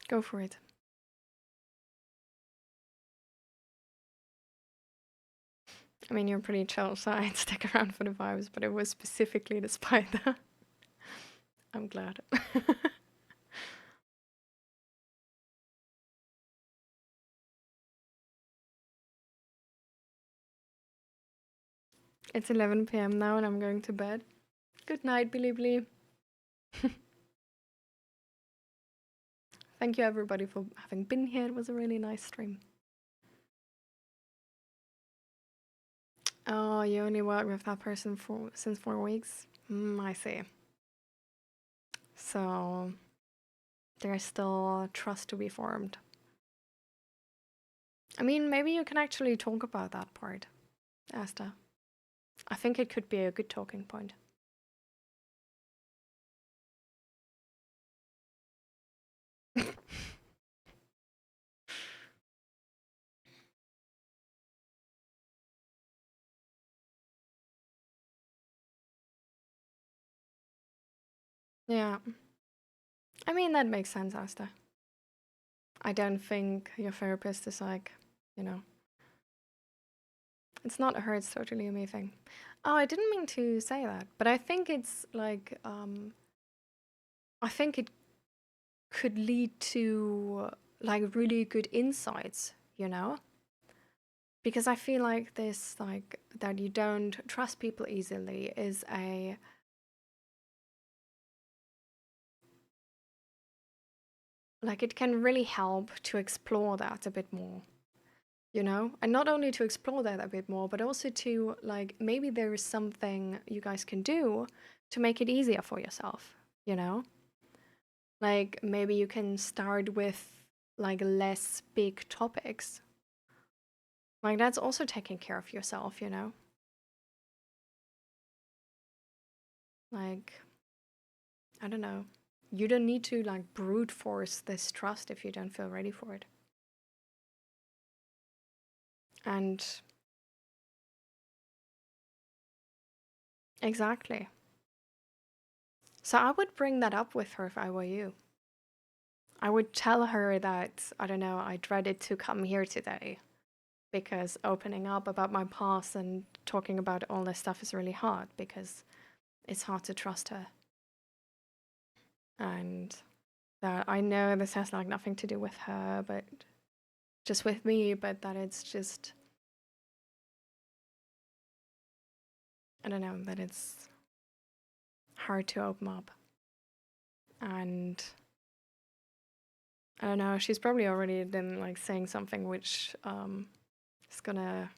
Go for it. I mean, you're pretty chill, so I'd stick around for the vibes, but it was specifically the spider. I'm glad. It's 11 p.m. now and I'm going to bed. Good night, Billy Blee. Thank you, everybody, for having been here. It was a really nice stream. Oh, you only work with that person since 4 weeks? I see. So there's still trust to be formed. I mean, maybe you can actually talk about that part, Asta. I think it could be a good talking point. Yeah. I mean, that makes sense, Asta. I don't think your therapist is like, you know, it's not her, it's totally a me thing. Oh, I didn't mean to say that, but I think it's like, I think it could lead to like really good insights, you know? Because I feel like this, like, that you don't trust people easily is a, like, it can really help to explore that a bit more, you know? And not only to explore that a bit more, but also to, like, maybe there is something you guys can do to make it easier for yourself, you know? Like, maybe you can start with, like, less big topics. Like, that's also taking care of yourself, you know? Like, I don't know. You don't need to, like, brute force this trust if you don't feel ready for it. And exactly. So I would bring that up with her if I were you. I would tell her that, I don't know, I dreaded to come here today because opening up about my past and talking about all this stuff is really hard because it's hard to trust her. And that I know this has like nothing to do with her, but just with me, but that it's just, I don't know, that it's hard to open up. And I don't know, she's probably already been like saying something which is gonna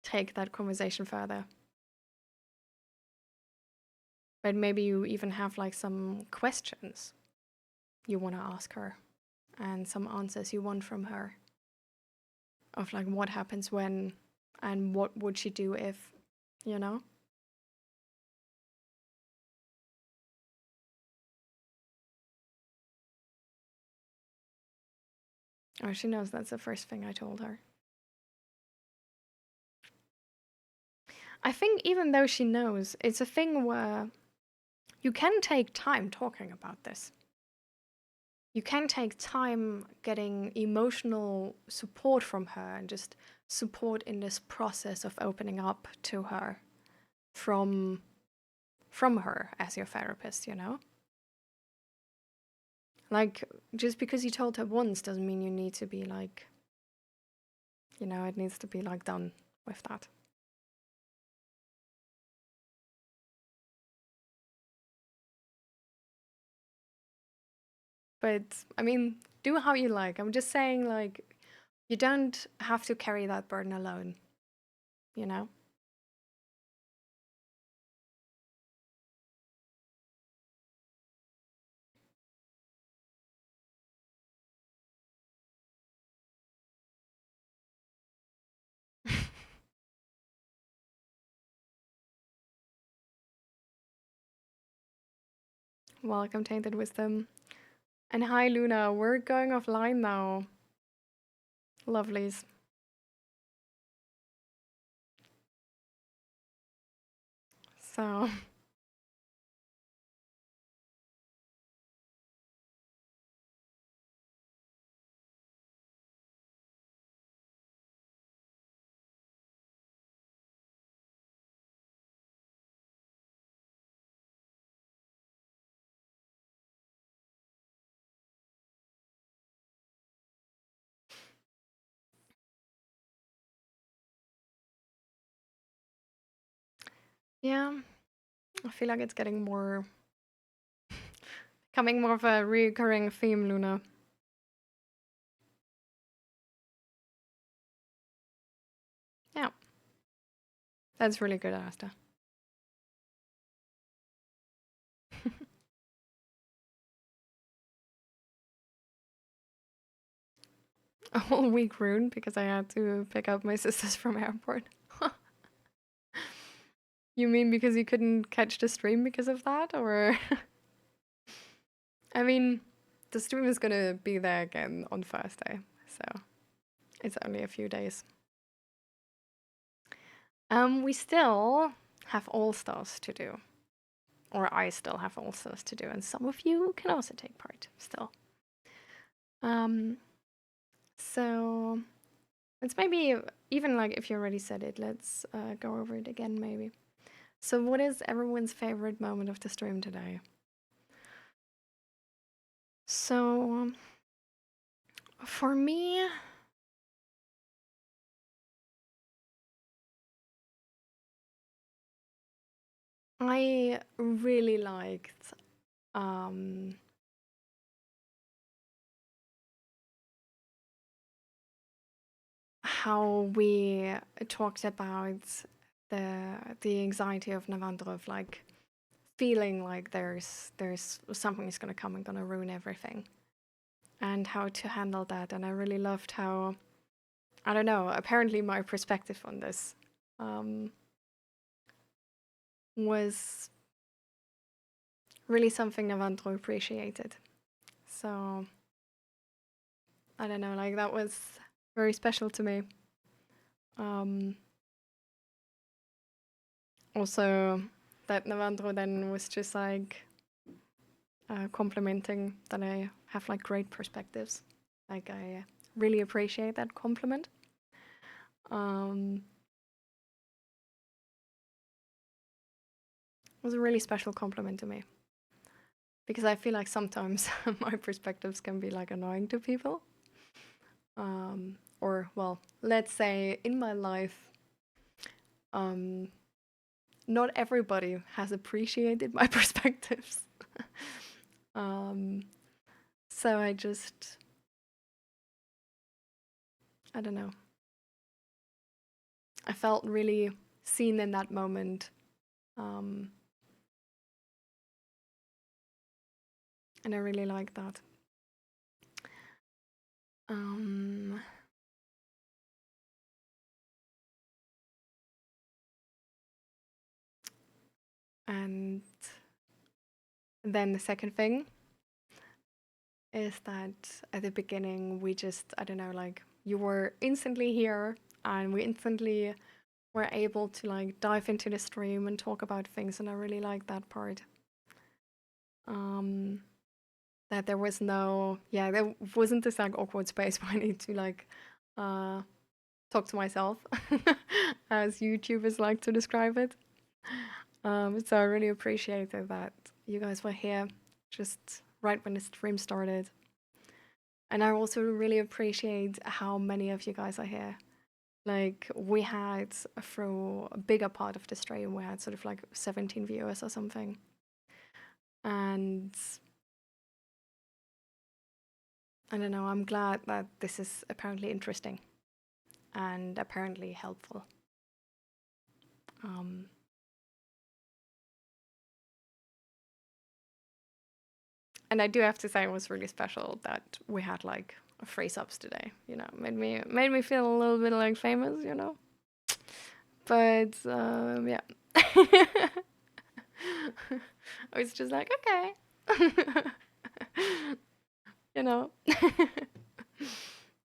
take that conversation further. But maybe you even have like some questions you want to ask her and some answers you want from her of like what happens when and what would she do if, you know? Oh, she knows that's the first thing I told her. I think even though she knows, it's a thing where you can take time talking about this. You can take time getting emotional support from her and just support in this process of opening up to her from her as your therapist, you know? Like, just because you told her once doesn't mean you need to be like, you know, it needs to be like done with that. But I mean, do how you like. I'm just saying, like, you don't have to carry that burden alone, you know? Welcome, Tainted Wisdom. And hi, Luna. We're going offline now. Lovelies. So yeah, I feel like it's getting more, becoming more of a recurring theme, Luna. Yeah, that's really good, Asta. A whole week ruined because I had to pick up my sisters from airport. You mean because you couldn't catch the stream because of that, or? I mean, the stream is gonna be there again on Thursday, so it's only a few days. We still have All Stars to do, or I still have All Stars to do, and some of you can also take part still. Um, so let's maybe, even like if you already said it, let's go over it again maybe. So, what is everyone's favorite moment of the stream today? So, for me, I really liked um, how we talked about the anxiety of Navandra, of like feeling like there's something is gonna come and gonna ruin everything, and how to handle that. And I really loved how, I don't know, apparently my perspective on this um, was really something Navandra appreciated. So I don't know, like that was very special to me. Um, Also, that Navandro then was just like complimenting that I have like great perspectives. Like I really appreciate that compliment. Um, it was a really special compliment to me because I feel like sometimes my perspectives can be like annoying to people. Or well, let's say in my life, um, not everybody has appreciated my perspectives. um, so I don't know. I felt really seen in that moment. Um, and I really like that. Um, and then the second thing is that at the beginning, we just, I don't know, like you were instantly here and we instantly were able to like dive into the stream and talk about things. And I really like that part. Um, that there was no, yeah, there wasn't this like awkward space where I need to like talk to myself, as YouTubers like to describe it. So I really appreciated that you guys were here just right when the stream started. And I also really appreciate how many of you guys are here. Like, we had, through a bigger part of the stream, we had sort of like 17 viewers or something. And I don't know, I'm glad that this is apparently interesting and apparently helpful. Um, and I do have to say it was really special that we had like 3 subs today. You know, made me feel a little bit like famous. You know, but yeah, I was just like, okay, you know,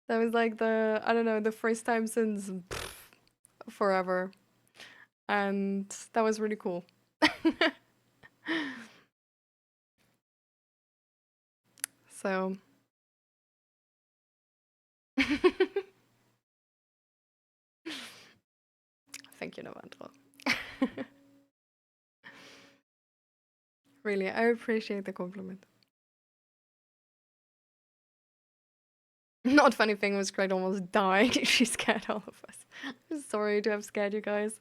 that was like the, I don't know, the first time since forever, and that was really cool. So, thank you, Navandro. Really, I appreciate the compliment. Not funny thing was Greg almost died. She scared all of us. I'm sorry to have scared you guys.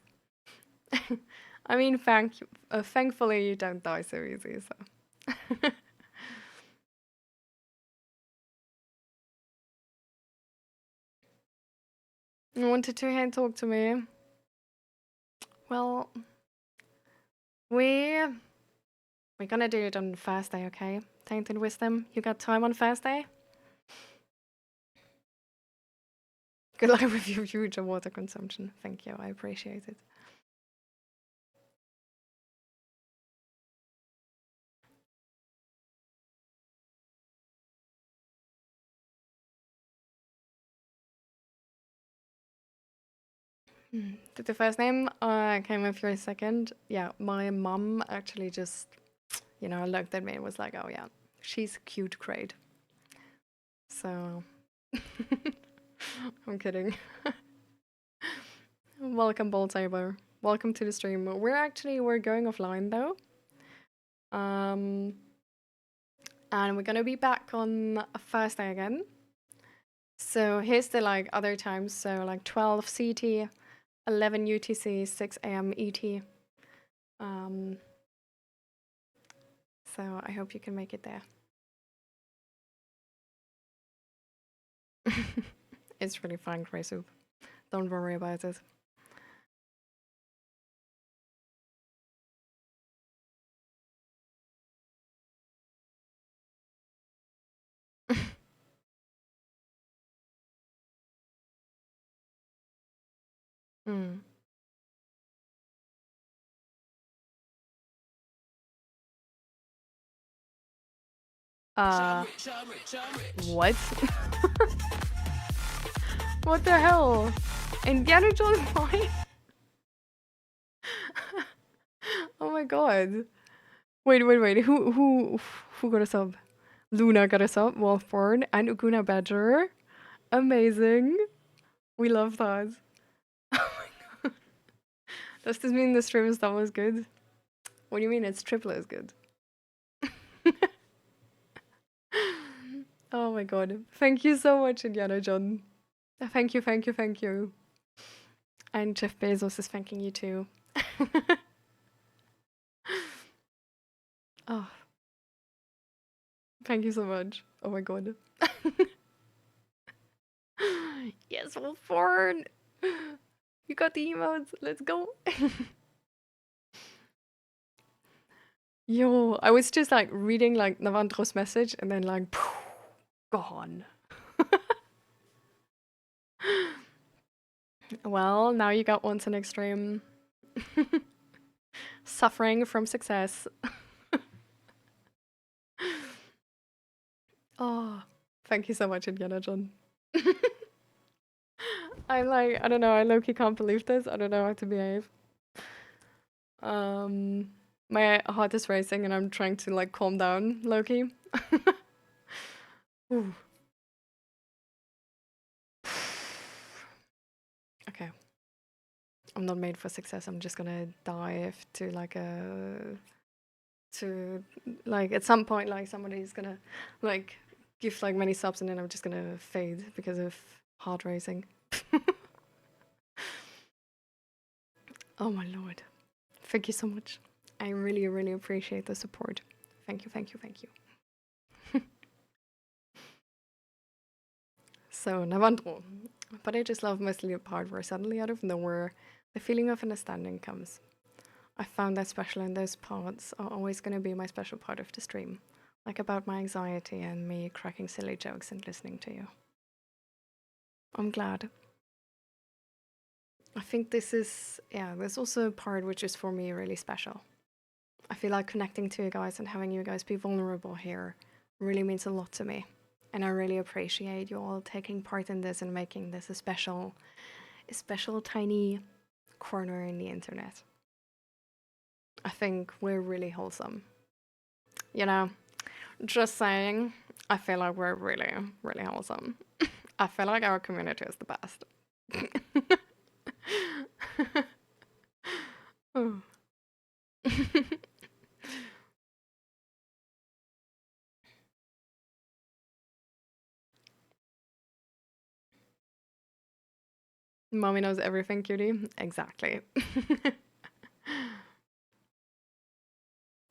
I mean, thankfully you don't die so easy. So you wanted to hand talk to me. Well, we we're gonna do it on Thursday, okay? Tainted Wisdom, you got time on Thursday? Good luck with your future water consumption. Thank you, I appreciate it. Did the first name came with your second? Yeah, my mom actually just, looked at me and was like, oh yeah, she's cute, great. So, I'm kidding. Welcome, Bolt Saber. Welcome to the stream. We're going offline though. Um, and we're gonna be back on a Thursday again. So here's the other times. So 12 CT, 11 UTC, 6 a.m. ET. So I hope you can make it there. It's really fun, Grey Soup. Don't worry about it. Mm. What? What the hell? Indiana Jones why? Oh my god. Wait. Who got a sub? Luna got a sub, Wolfborn, and Uguna Badger. Amazing. We love that. Oh my god. Does this mean the stream is not as good? What do you mean it's triple as good? Oh my god. Thank you so much, Indiana John. Thank you. And Jeff Bezos is thanking you too. Oh, thank you so much. Oh my god. Yes, Wolfborn. You got the emotes. Let's go. Yo, I was just reading Navandro's message and then poof, gone. Well, now you got once an extreme. Suffering from success. Oh, thank you so much, Indiana John. I'm I don't know, I low-key can't believe this. I don't know how to behave. My heart is racing and I'm trying to calm down, low-key. Okay. I'm not made for success. I'm just gonna dive to at some point somebody's gonna give many subs and then I'm just gonna fade because of heart racing. Oh my lord. Thank you so much. I really, really appreciate the support. Thank you. So, Navandro. But I just love mostly the part where suddenly out of nowhere, the feeling of understanding comes. I found that special and those parts are always going to be my special part of the stream. About my anxiety and me cracking silly jokes and listening to you. I'm glad. I think there's also a part which is for me really special. I feel like connecting to you guys and having you guys be vulnerable here really means a lot to me. And I really appreciate you all taking part in this and making this a special tiny corner in the internet. I think we're really wholesome. You know, just saying, I feel like we're really, really wholesome. I feel like our community is the best. Oh. Mommy knows everything, cutie. Exactly.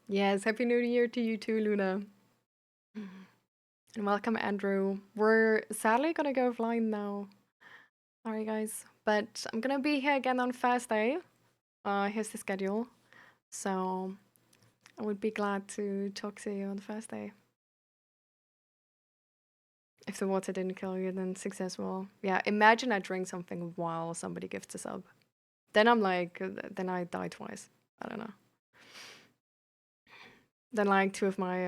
Yes, Happy New Year to you too, Luna. And welcome, Andrew. We're sadly gonna go flying now. Sorry, guys. But I'm gonna be here again on Thursday. Here's the schedule. So I would be glad to talk to you on Thursday. If the water didn't kill you, then success will. Yeah, imagine I drink something while somebody gifts a sub. Then I'm like, then I die twice. I don't know. Then like two of my,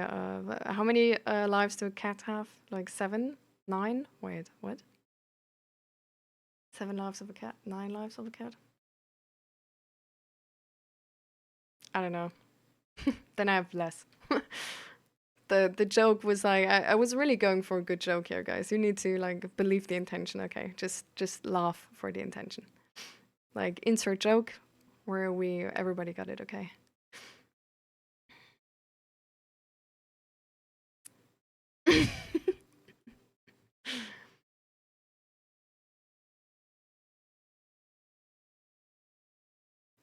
how many lives do a cat have? Like 7? 9? Wait, what? 7 lives of a cat? 9 lives of a cat? I don't know. Then I have less. The joke was like I was really going for a good joke here, guys. You need to like believe the intention, okay? Just laugh for the intention. Like insert joke where we everybody got it, okay?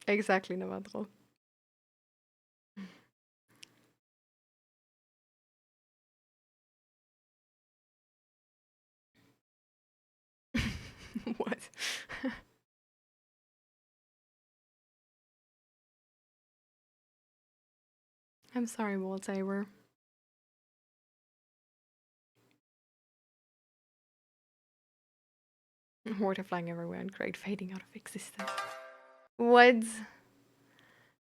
Exactly, Navadro. What? I'm sorry, Walt Saber. Water flying everywhere and great fading out of existence. What?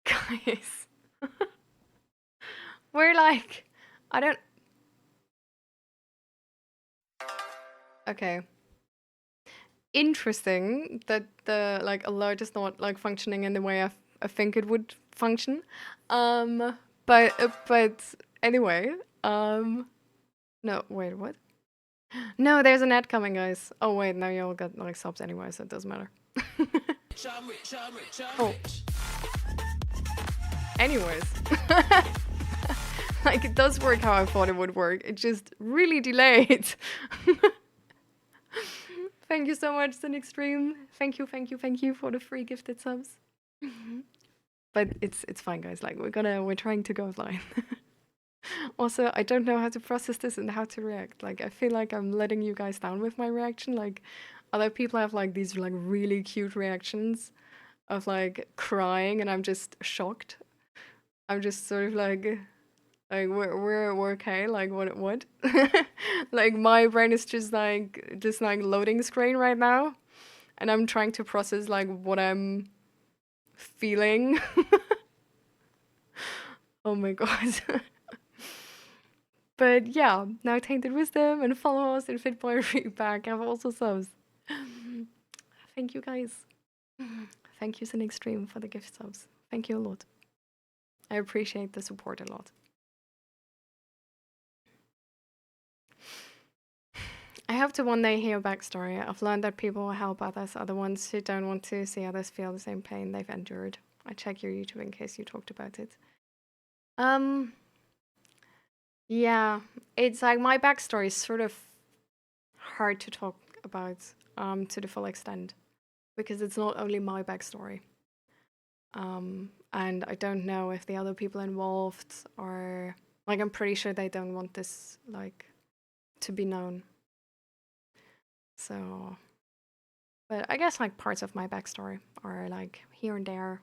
Guys. We're like I don't okay. Interesting that the like alert is not like functioning in the way I think it would function. But anyway, no wait what? No, there's an ad coming, guys. Oh wait, now you all got like subs anyway, so it doesn't matter. Oh, anyways, like it does work how I thought it would work. It just really delayed. Thank you so much, Sin Extreme. Thank you for the free gifted subs. But it's fine, guys. Like we're trying to go offline. Also, I don't know how to process this and how to react. Like I feel like I'm letting you guys down with my reaction. Like other people have like these like really cute reactions of like crying, and I'm just shocked. I'm just sort of like we're okay. Like what? Like my brain is just like loading screen right now, and I'm trying to process like what I'm feeling. Oh my god. But yeah, now Tainted Wisdom and follow us and Fitboy Readback have also subs. Thank you guys. Thank you, Sin Extreme, for the gift subs. Thank you a lot. I appreciate the support a lot. I hope to one day hear a backstory. I've learned that people who help others are the ones who don't want to see others feel the same pain they've endured. I check your YouTube in case you talked about it. Um, yeah, it's like my backstory is sort of hard to talk about to the full extent because it's not only my backstory. And I don't know if the other people involved are like I'm pretty sure they don't want this like to be known. So, but I guess like parts of my backstory are like here and there,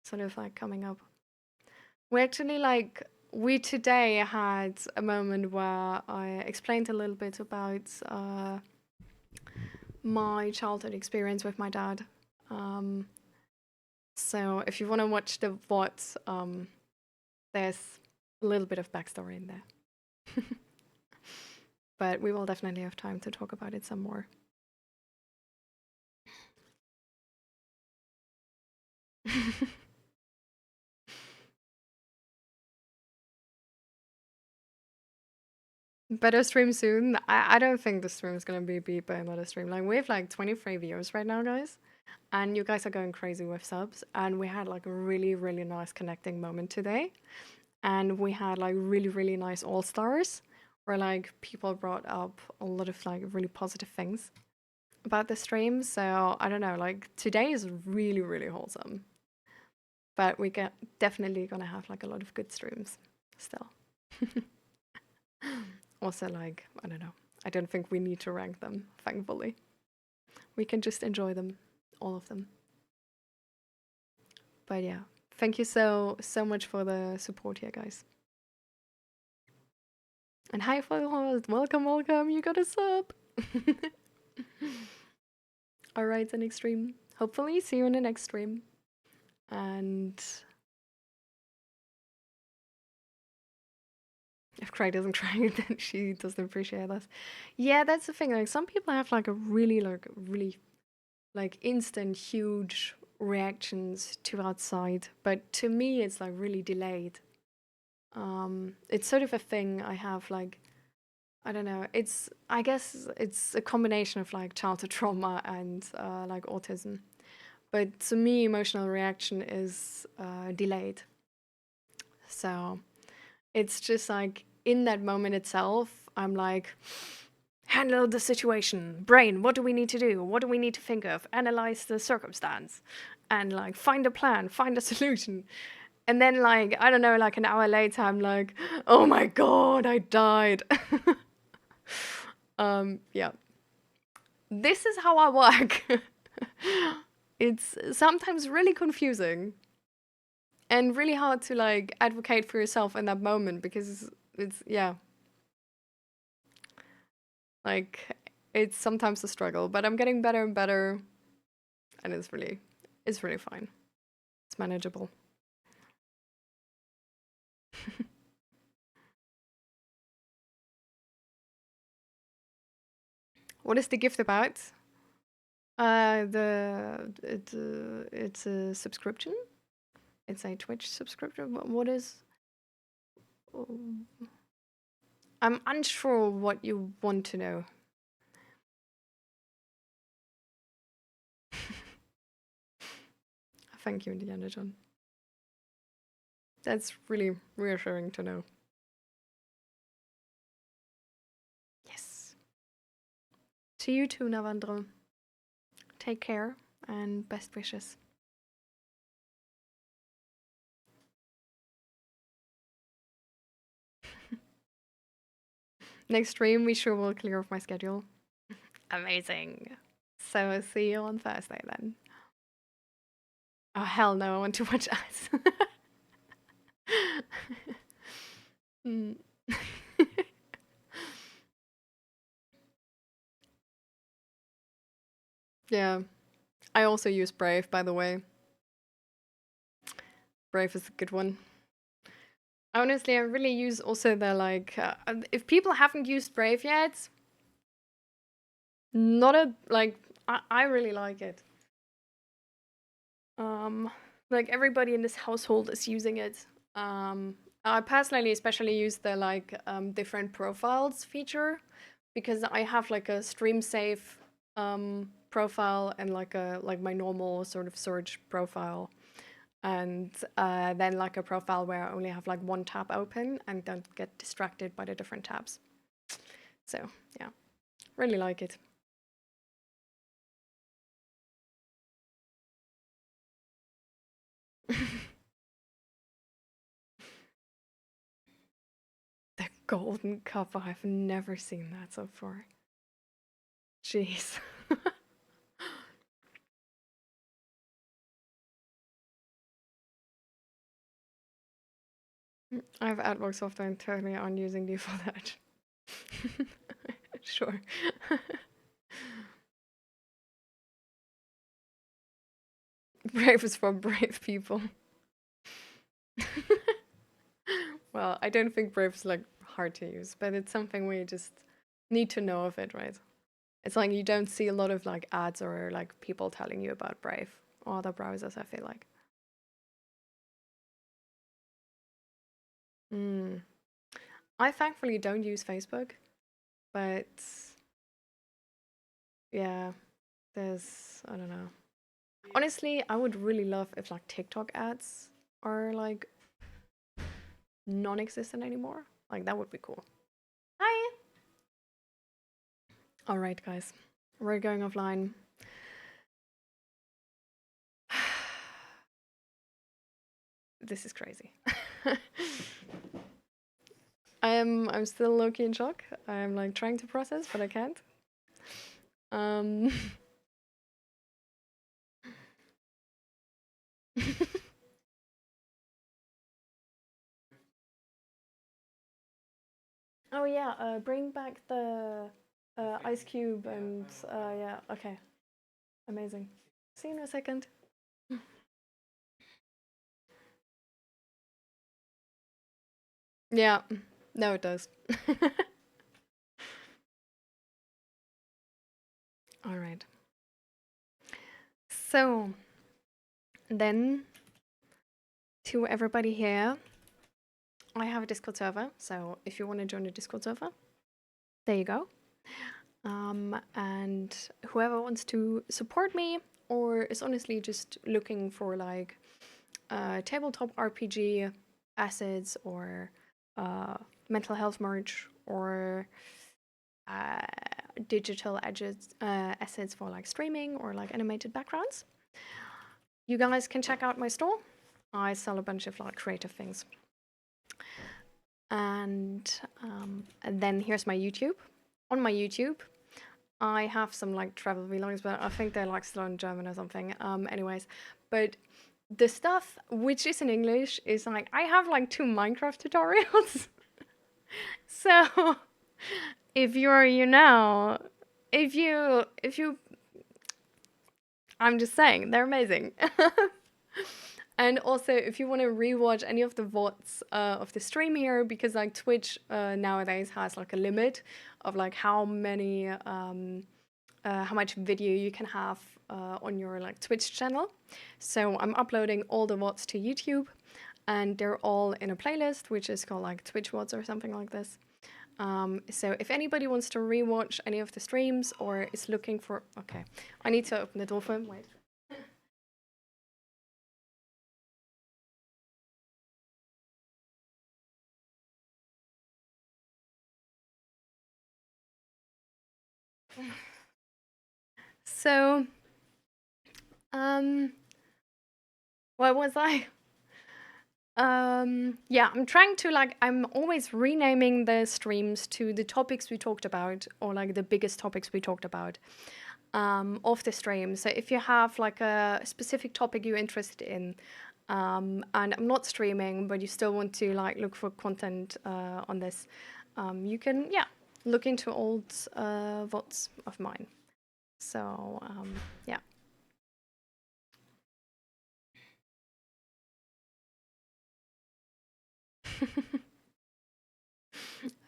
sort of like coming up. We actually like we today had a moment where I explained a little bit about my childhood experience with my dad. Um, so if you want to watch the VOD, there's a little bit of backstory in there. But we will definitely have time to talk about it some more. Better stream soon. I don't think the stream is gonna be beat by another stream. Like we have like 23 viewers right now, guys, and you guys are going crazy with subs. And we had like a really really nice connecting moment today, and we had like really really nice all stars, where like people brought up a lot of like really positive things about the stream. So I don't know, like today is really really wholesome, but we get definitely gonna have like a lot of good streams still. Also, like, I don't know. I don't think we need to rank them, thankfully. We can just enjoy them, all of them. But yeah, thank you so much for the support here, guys. And hi, followers. Welcome, welcome. You got a sub. All right, the next stream. Hopefully, see you in the next stream. And if Craig doesn't cry, then she doesn't appreciate us. Yeah, that's the thing. Like, some people have like a really like instant huge reactions to outside, but to me it's like really delayed. It's sort of a thing I have, like, I don't know, it's, I guess it's a combination of like childhood trauma and like autism, but to me emotional reaction is delayed. So it's just like in that moment itself I'm like, handle the situation. Brain, what do we need to do? What do we need to think of? Analyze the circumstance and like find a plan, find a solution. And then, like, I don't know, like an hour later, I'm like, oh my God, I died. Yeah. This is how I work. It's sometimes really confusing and really hard to like advocate for yourself in that moment because yeah, like it's sometimes a struggle, but I'm getting better and better, and it's really fine. It's manageable. What is the gift about? It's a subscription. It's a Twitch subscription. What is? I'm unsure what you want to know. Thank you, Indiana John. That's really reassuring to know. Yes. To you too, Navandro. Take care and best wishes. Next stream, we sure will clear off my schedule. Amazing. So see you on Thursday then. Oh hell no, I want to watch us. Mm. Yeah. I also use Brave, by the way. Brave is a good one. Honestly, I really use also the like, if people haven't used Brave yet, not a, like, I really like it. Um, like everybody in this household is using it. I personally especially use the like different profiles feature because I have like a stream safe profile and like a like my normal sort of search profile, and then like a profile where I only have like one tab open and don't get distracted by the different tabs. So yeah, really like it. The golden cup, I've never seen that so far. Jeez. I have AdBlock software and totally on using default edge. Sure. Brave is for brave people. Well, I don't think Brave is like hard to use, but it's something we just need to know of it, right? It's like you don't see a lot of like ads or like people telling you about Brave or other browsers, I feel like. Mm. I thankfully don't use Facebook. But yeah, I don't know. Honestly, I would really love if like TikTok ads are like non-existent anymore. Like that would be cool. Hi. All right, guys, we're going offline. This is crazy. I'm still low-key in shock. I'm like trying to process, but I can't. Um Oh yeah, bring back the ice cube and yeah, okay. Amazing. See you in a second. Yeah. No, it does. All right. So, then to everybody here, I have a Discord server. So, if you want to join the Discord server, there you go. And whoever wants to support me or is honestly just looking for like tabletop RPG assets or mental health merch or uh, digital assets for like streaming or like animated backgrounds, you guys can check out my store. I sell a bunch of like creative things. And then here's my YouTube. On my YouTube, I have some like travel vlogs, but I think they're like still in German or something. Anyways, but the stuff which is in English is like I have like 2 Minecraft tutorials. So if you're, if you I'm just saying, they're amazing. And also, if you want to rewatch any of the VODs of the stream here, because like Twitch nowadays has like a limit of like how much video you can have on your like Twitch channel. So I'm uploading all the VODs to YouTube, and they're all in a playlist which is called like Twitch VODs or something like this. So if anybody wants to rewatch any of the streams or is looking for, okay, I need to open the door for him. Wait. So, um, what was I? Yeah, I'm trying to like, I'm always renaming the streams to the topics we talked about or like the biggest topics we talked about of the stream. So if you have like a specific topic you're interested in, and I'm not streaming, but you still want to like look for content on this, you can, yeah, look into old VODs of mine. So, yeah.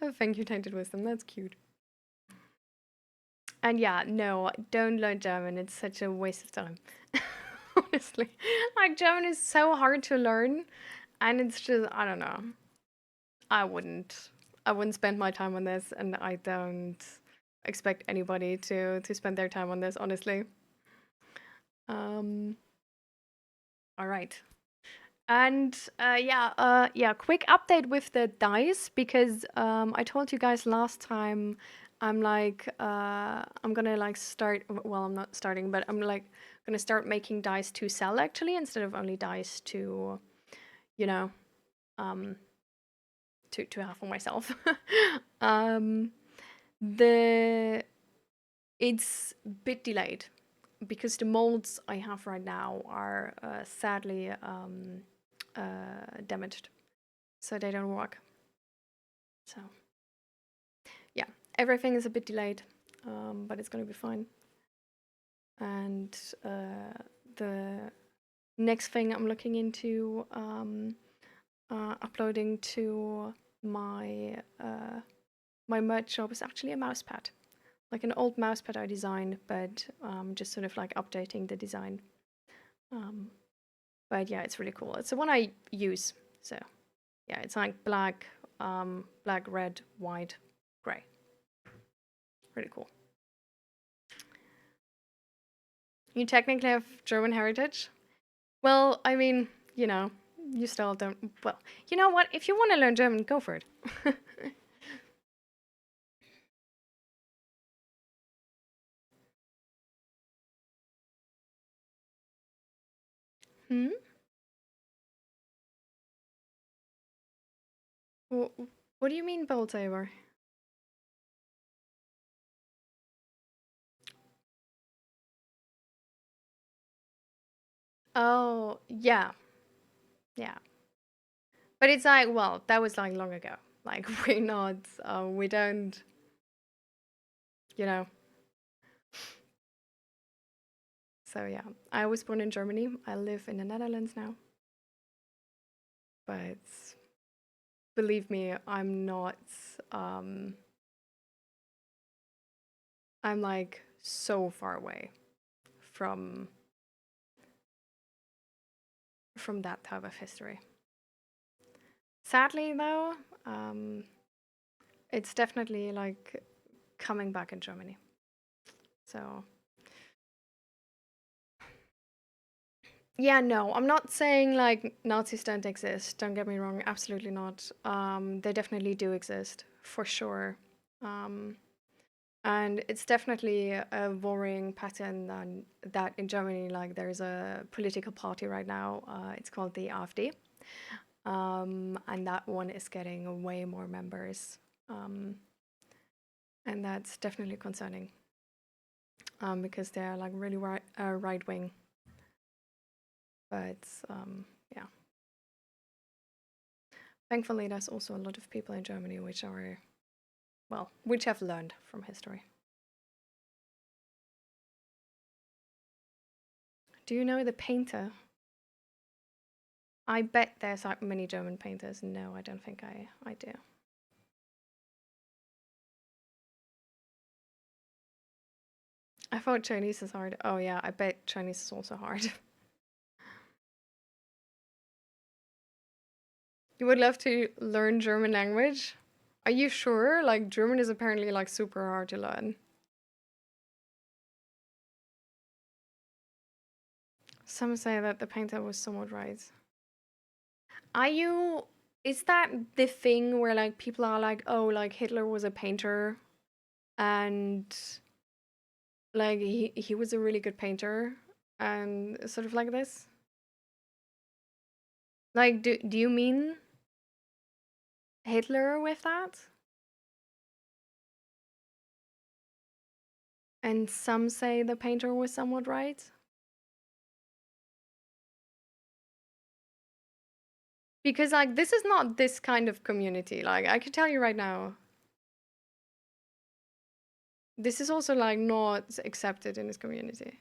Oh, thank you, Tainted Wisdom. That's cute. And yeah, no, don't learn German. It's such a waste of time. Honestly. Like, German is so hard to learn. And it's just, I don't know. I wouldn't. I wouldn't spend my time on this. And I don't expect anybody to spend their time on this, honestly. Um, all right. And yeah, quick update with the dice because I told you guys last time I'm gonna like start. Well, I'm not starting, but I'm like gonna start making dice to sell actually instead of only dice to, you know, um, to have for myself. um, the it's a bit delayed because the molds I have right now are sadly damaged, so they don't work. So yeah, everything is a bit delayed, but it's gonna be fine. And the next thing I'm looking into uploading to my my merch shop is actually a mouse pad, like an old mouse pad I designed, but just sort of like updating the design. Um, but yeah, it's really cool. It's the one I use. So yeah, it's like black, black, red, white, gray. Really cool. You technically have German heritage. Well, I mean, you know, you still don't. Well, you know what? If you want to learn German, go for it. Hmm? What do you mean, bowl saver? Oh, yeah, yeah. But it's like, well, that was like long ago. Like, we're not, we don't, you know. So, yeah, I was born in Germany. I live in the Netherlands now. But believe me, I'm not, um, I'm like so far away from that type of history. Sadly, though, um, it's definitely like coming back in Germany. So, yeah, no, I'm not saying like Nazis don't exist. Don't get me wrong, absolutely not. They definitely do exist, for sure. Um, and it's definitely a worrying pattern that in Germany, like there's a political party right now. It's called the AfD. And that one is getting way more members. Um, and that's definitely concerning because they're like really right wing. But yeah, thankfully, there's also a lot of people in Germany which are, well, which have learned from history. Do you know the painter? I bet there's like many German painters. No, I don't think I do. I thought Chinese is hard. Oh yeah, I bet Chinese is also hard. You would love to learn German language? Are you sure? Like German is apparently like super hard to learn. Some say that the painter was somewhat right. Are you is that the thing where like people are like, "Oh, like Hitler was a painter and like he was a really good painter," and sort of like this? Like do you mean Hitler with that? And some say the painter was somewhat right? Because like this is not this kind of community. Like I can tell you right now, this is also like not accepted in this community.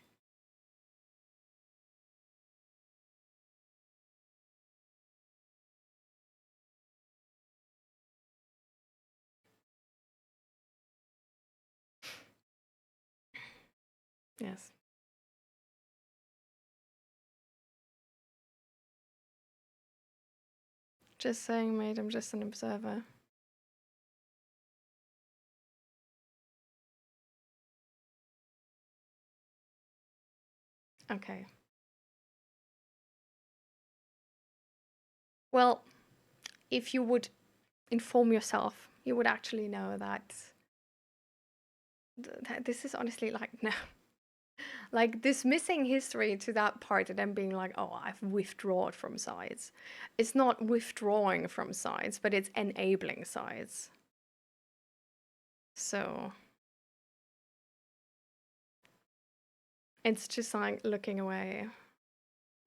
Yes. Just saying, mate, I'm just an observer. Okay. Well, if you would inform yourself, you would actually know that, that this is honestly like no, like dismissing history to that part and then being like, oh, I've withdrawn from sides. It's not withdrawing from sides, but it's enabling sides. So it's just like looking away.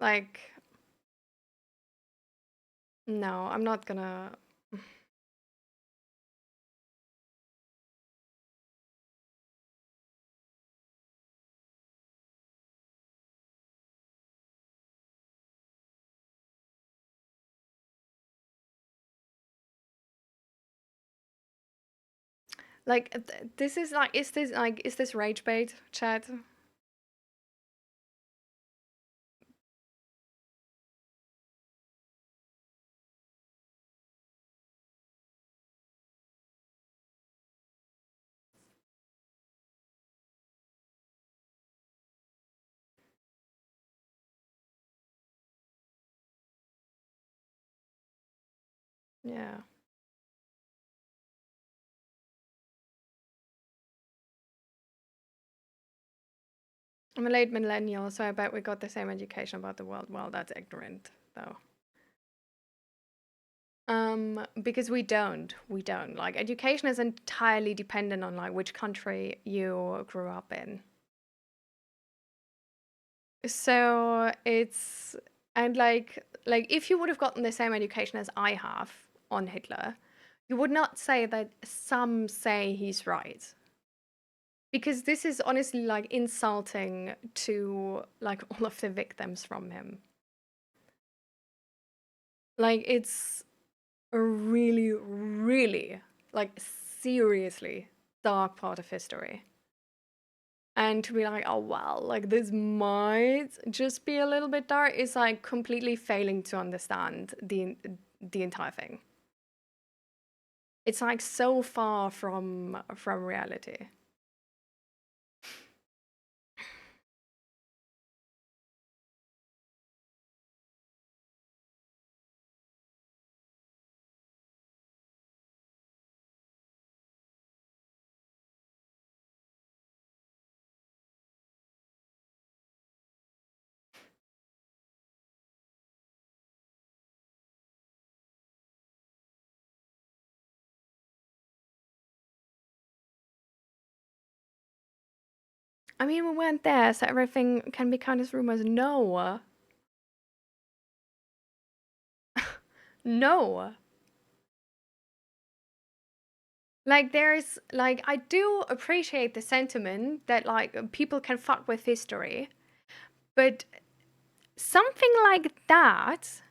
Like, no, I'm not gonna. Like, this is like, is this rage bait, chat? Yeah. I'm a late millennial, so I bet we got the same education about the world. Well, that's ignorant, though. Because we don't. Like, education is entirely dependent on like which country you grew up in. So it's and like if you would have gotten the same education as I have on Hitler, you would not say that some say he's right. Because this is honestly like insulting to like all of the victims from him. Like it's a really, really like seriously dark part of history. And to be like, oh well, like this might just be a little bit dark is like completely failing to understand the entire thing. It's like so far from reality. I mean, we weren't there, so everything can be counted as rumors. No, no. Like there's like I do appreciate the sentiment that like people can fuck with history, but something like that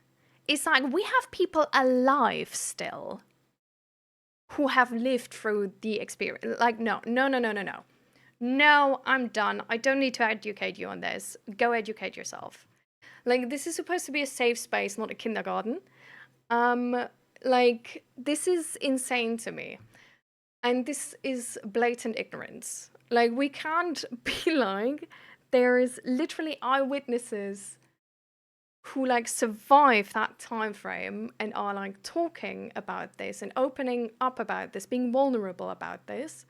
is like we have people alive still who have lived through the experience. Like no, no, no, no, no, no. No, I'm done. I don't need to educate you on this. Go educate yourself. Like this is supposed to be a safe space, not a kindergarten. Um like this is insane to me. And this is blatant ignorance. Like, we can't be like, there is literally eyewitnesses who like survive that time frame and are like talking about this and opening up about this, being vulnerable about this.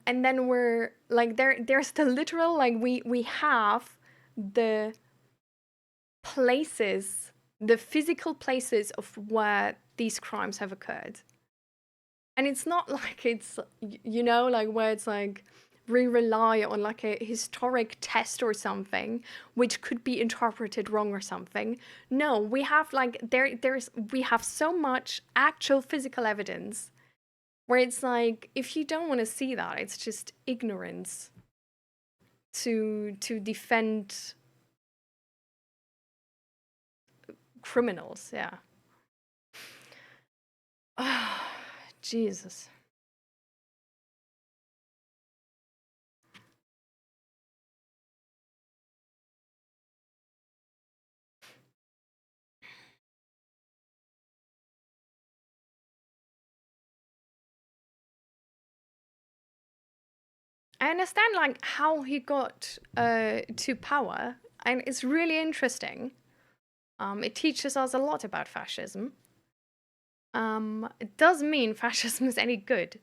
And then we're like, there's the literal like we have the places, the physical places of where these crimes have occurred. And it's not like it's like where it's like we rely on like a historic test or something which could be interpreted wrong or something. No, we have like we have so much actual physical evidence where it's like if you don't want to see that, it's just ignorance to defend criminals. Yeah. Jesus. I understand like how he got to power, and it's really interesting. It teaches us a lot about fascism. It does mean fascism is any good.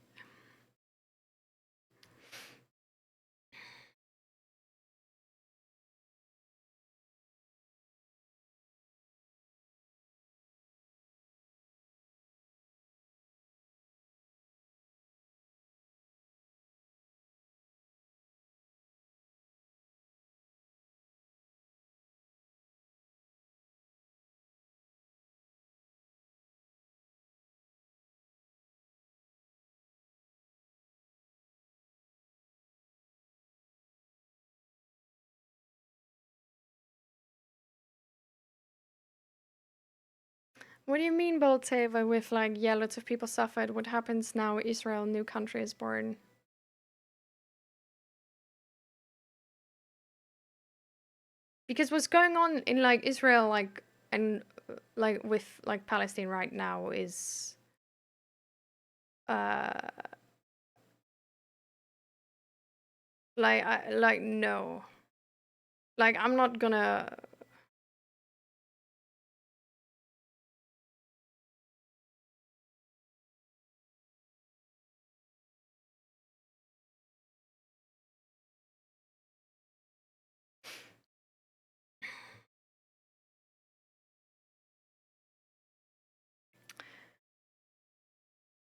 What do you mean, Bolteva, with like, yeah, lots of people suffered? What happens now? Israel, new country is born. Because what's going on in like Israel, like, and like with like Palestine right now is, uh, no. Like, I'm not gonna.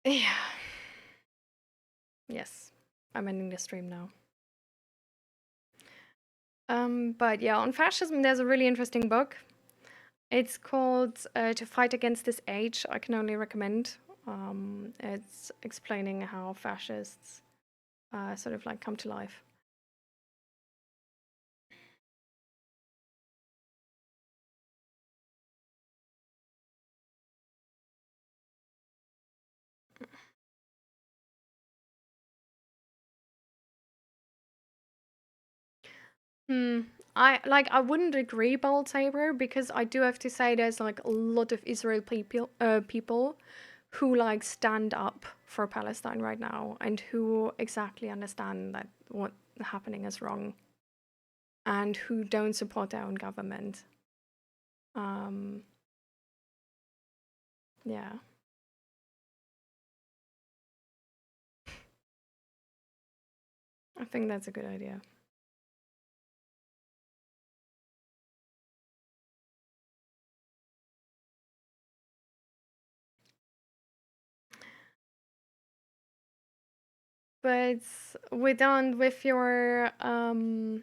Yeah. Yes. I'm ending the stream now. But yeah, on fascism, there's a really interesting book. It's called To Fight Against This Age. I can only recommend. It's explaining how fascists sort of like come to life. Hmm. I wouldn't agree, Bold Saber, because I do have to say there's like a lot of Israel people who like stand up for Palestine right now and who exactly understand that what's happening is wrong and who don't support their own government. Um, yeah. I think that's a good idea. But we're done with your long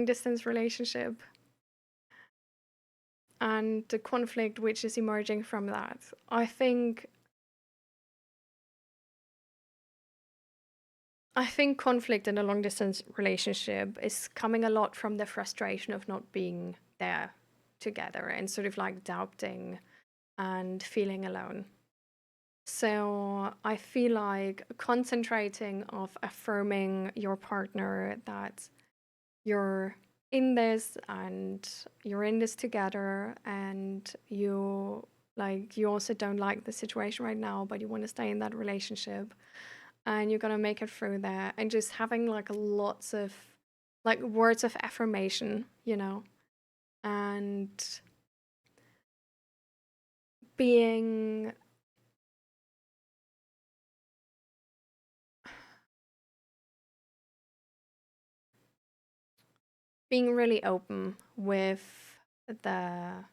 distance relationship and the conflict which is emerging from that. I think conflict in a long distance relationship is coming a lot from the frustration of not being there together and sort of like doubting and feeling alone. So I feel like concentrating of affirming your partner that you're in this and you're in this together and you also don't like the situation right now, but you want to stay in that relationship and you're gonna make it through there, and just having like lots of like words of affirmation, and being being really open the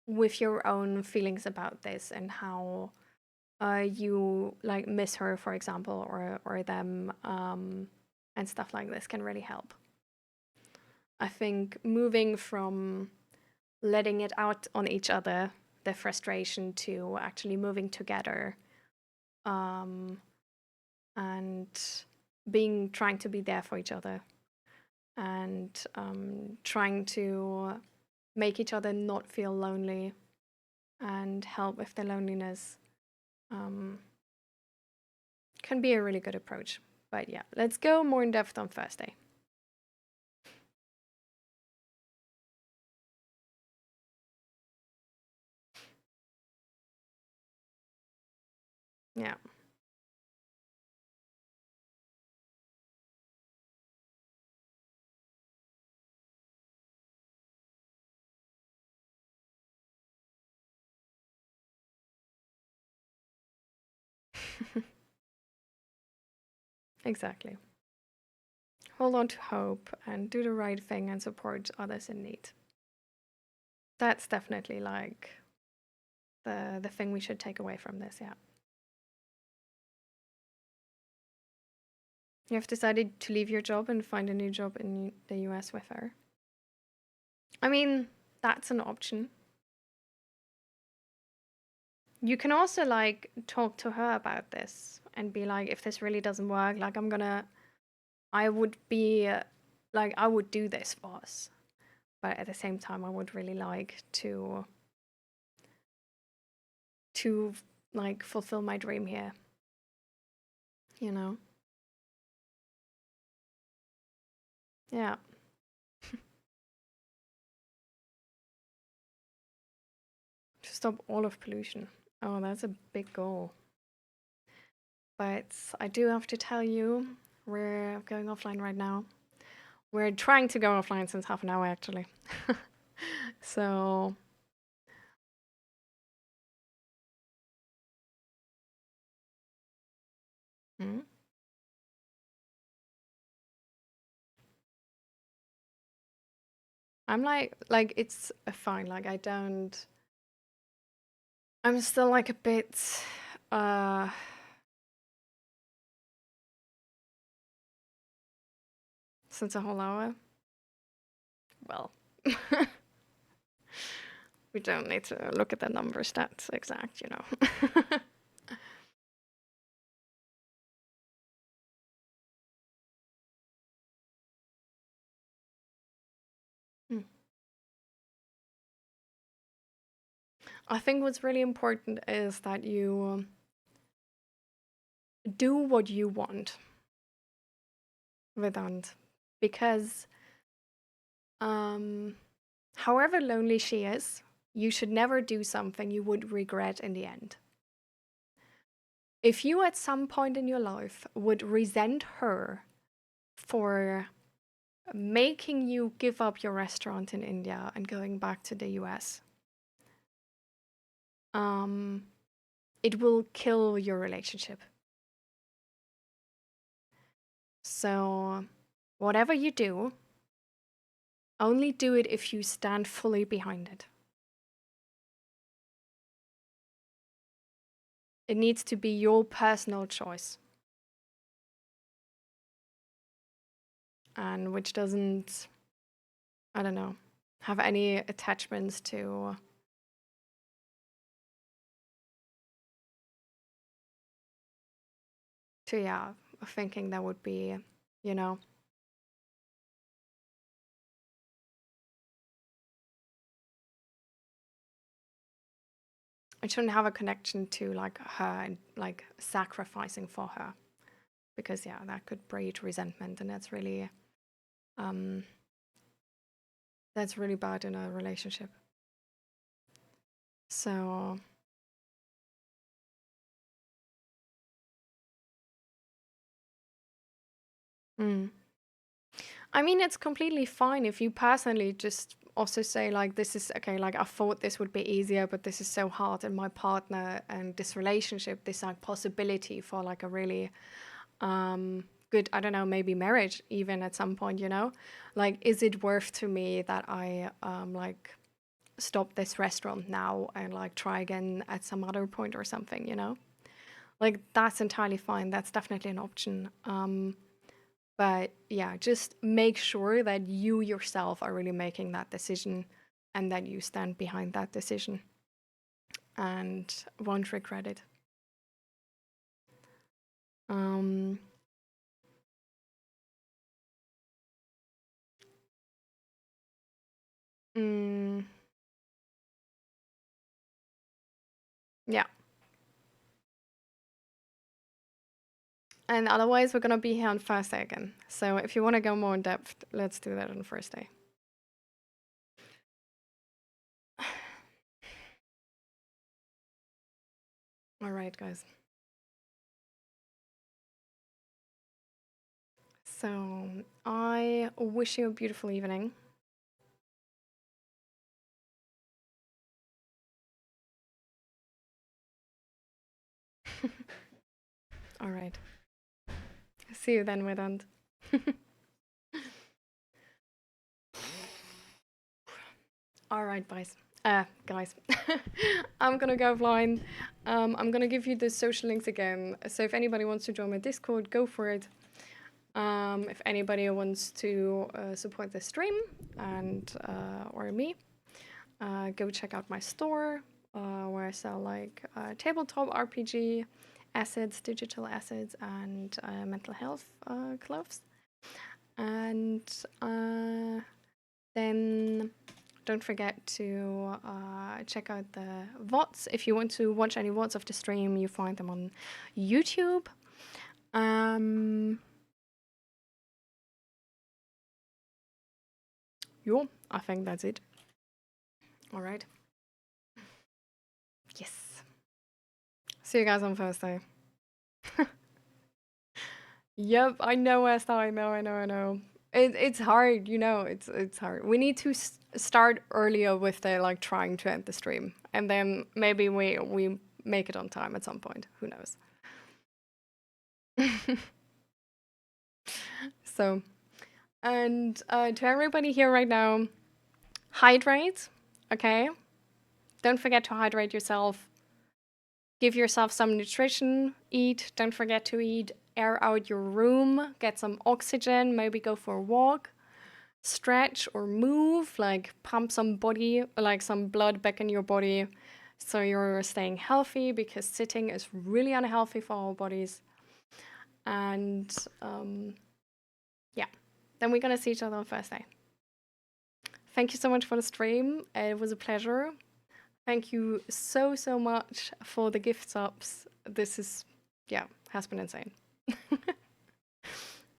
with your own feelings about this and how you like miss her, for example, or them, and stuff like this can really help. I think moving from letting it out on each other, the frustration, to actually moving together, um, and trying to be there for each other, and trying to make each other not feel lonely and help with the loneliness, um, can be a really good approach. But yeah, let's go more in depth on Thursday. Yeah. Exactly. Hold on to hope and do the right thing and support others in need. That's definitely like the thing we should take away from this. Yeah. You have decided to leave your job and find a new job in the US with her. I mean, that's an option. You can also like talk to her about this and be like, if this really doesn't work, like I would be like, I would do this for us. But at the same time, I would really like to like fulfill my dream here, you know? Yeah. To stop all of pollution. Oh, that's a big goal. But I do have to tell you, we're going offline right now. We're trying to go offline since half an hour, actually. So, mm, I'm like it's fine. Like I don't. I'm still like a bit. Uh, since a whole hour. Well, we don't need to look at the numbers. That's exact, you know. Hmm. I think what's really important is that you do what you want with Ant, because um, however lonely she is, you should never do something you would regret in the end. If you at some point in your life would resent her for making you give up your restaurant in India and going back to the US, um, it will kill your relationship. So, whatever you do, only do it if you stand fully behind it. It needs to be your personal choice, and which doesn't, I don't know, have any attachments to yeah, thinking that would be, you know, it shouldn't have a connection to like her and like sacrificing for her, because yeah, that could breed resentment, and um that's really bad in a relationship. So, mm. I mean, it's completely fine if you personally just also say, like, this is okay, like, I thought this would be easier, but this is so hard. And my partner and this relationship, this like possibility for like a really good, I don't know, maybe marriage even at some point, you know? Like, is it worth to me that I like stop this restaurant now and like try again at some other point or something, you know? Like, that's entirely fine. That's definitely an option. But yeah, just make sure that you yourself are really making that decision and that you stand behind that decision and won't regret it. Um, mm, yeah. And otherwise, we're going to be here on Thursday again. So if you want to go more in depth, let's do that on Thursday. All right, guys. So I wish you a beautiful evening. All right. See you then, Vedant. All right, guys. Guys, I'm gonna go offline. I'm gonna give you the social links again. So if anybody wants to join my Discord, go for it. If anybody wants to support the stream and or me, go check out my store where I sell like tabletop RPG assets, digital assets, and mental health clothes. And then don't forget to check out the VODs. If you want to watch any VODs of the stream, you find them on YouTube. Yo, I think that's it. All right. Yes. See you guys on Thursday. Yep, I know, Esther. I know. It's hard, you know. It's hard. We need to start earlier with the like trying to end the stream, and then maybe we make it on time at some point. Who knows? So, and to everybody here right now, Hydrate, okay? Don't forget to hydrate yourself. Give yourself some nutrition. Eat. Don't forget to eat. Air out your room. Get some oxygen. Maybe go for a walk. Stretch or move, like pump some body, like some blood back in your body so you're staying healthy, because sitting is really unhealthy for our bodies. And yeah, then we're gonna see each other on Thursday. Thank you so much for the stream. It was a pleasure. Thank you so much for the gift subs. This is, yeah, has been insane.